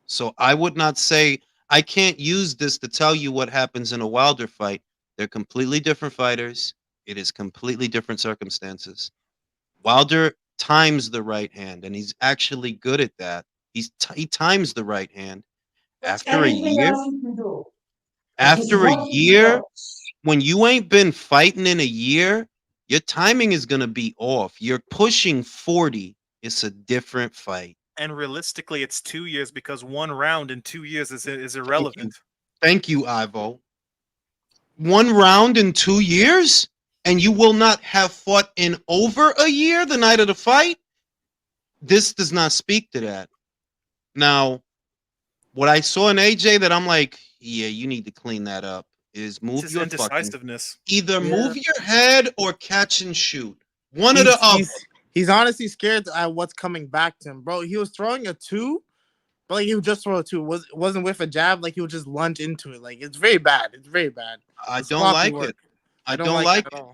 So I would not say, I can't use this to tell you what happens in a Wilder fight. They're completely different fighters. It is completely different circumstances. Wilder times the right hand, and he's actually good at that. He times the right hand. After a year, when you ain't been fighting in a year, your timing is gonna be off. You're pushing 40. It's a different fight. And realistically, it's 2 years because 1 round in 2 years is irrelevant. Thank you, Ivo. 1 round in 2 years, and you will not have fought in over a year the night of the fight? This does not speak to that. Now, what I saw in AJ that I'm like, yeah, you need to clean that up, is move your indecisiveness. Either move your head or catch and shoot. One of the other. He's honestly scared at what's coming back to him, bro. He was throwing a 2, but like he would just throw a 2. Wasn't with a jab, like he would just lunge into it. Like it's very bad. It's very bad. I don't like it. I don't like it.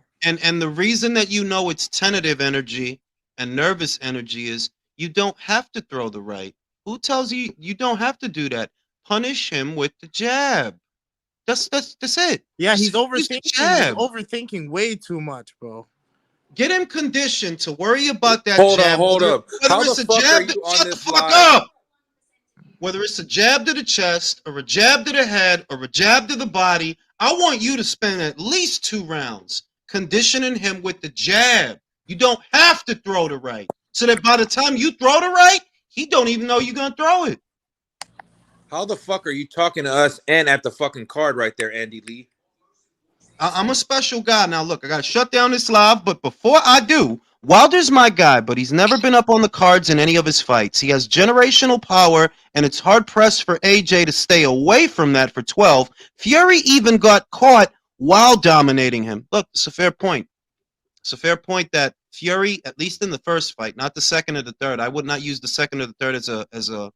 And the reason that you know it's tentative energy and nervous energy is you don't have to throw the right. Who tells you you don't have to do that? Punish him with the jab. That's it. Yeah, he's overthinking. He's overthinking way too much, bro. Get him conditioned to worry about that jab. Hold up. Whether it's a jab to shut the fuck up. Whether it's a jab to the chest or a jab to the head or a jab to the body, I want you to spend at least 2 rounds conditioning him with the jab. You don't have to throw the right. So that by the time you throw the right, he don't even know you're going to throw it. How the fuck are you talking to us and at the fucking card right there, Andy Lee? I'm a special guy. Now, look, I got to shut down this live, but before I do, Wilder's my guy, but he's never been up on the cards in any of his fights. He has generational power, and it's hard-pressed for AJ to stay away from that for 12. Fury even got caught while dominating him. Look, it's a fair point. It's a fair point that Fury, at least in the first fight, not the second or the third, I would not use the second or the third as a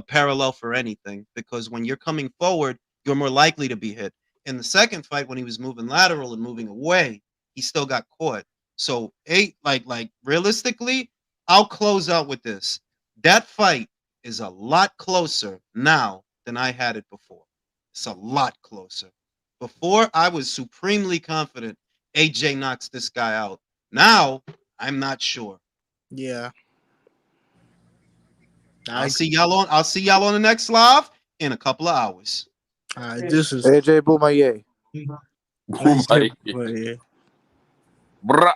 parallel for anything, because when you're coming forward, you're more likely to be hit. In the second fight, when he was moving lateral and moving away, he still got caught. So, like realistically, I'll close out with this. That fight is a lot closer now than I had it before. It's a lot closer. Before, I was supremely confident AJ knocks this guy out. Now, I'm not sure. Yeah. I'll see y'all on the next live in a couple of hours. This is AJ Boomaye. Boomaye. Bruh.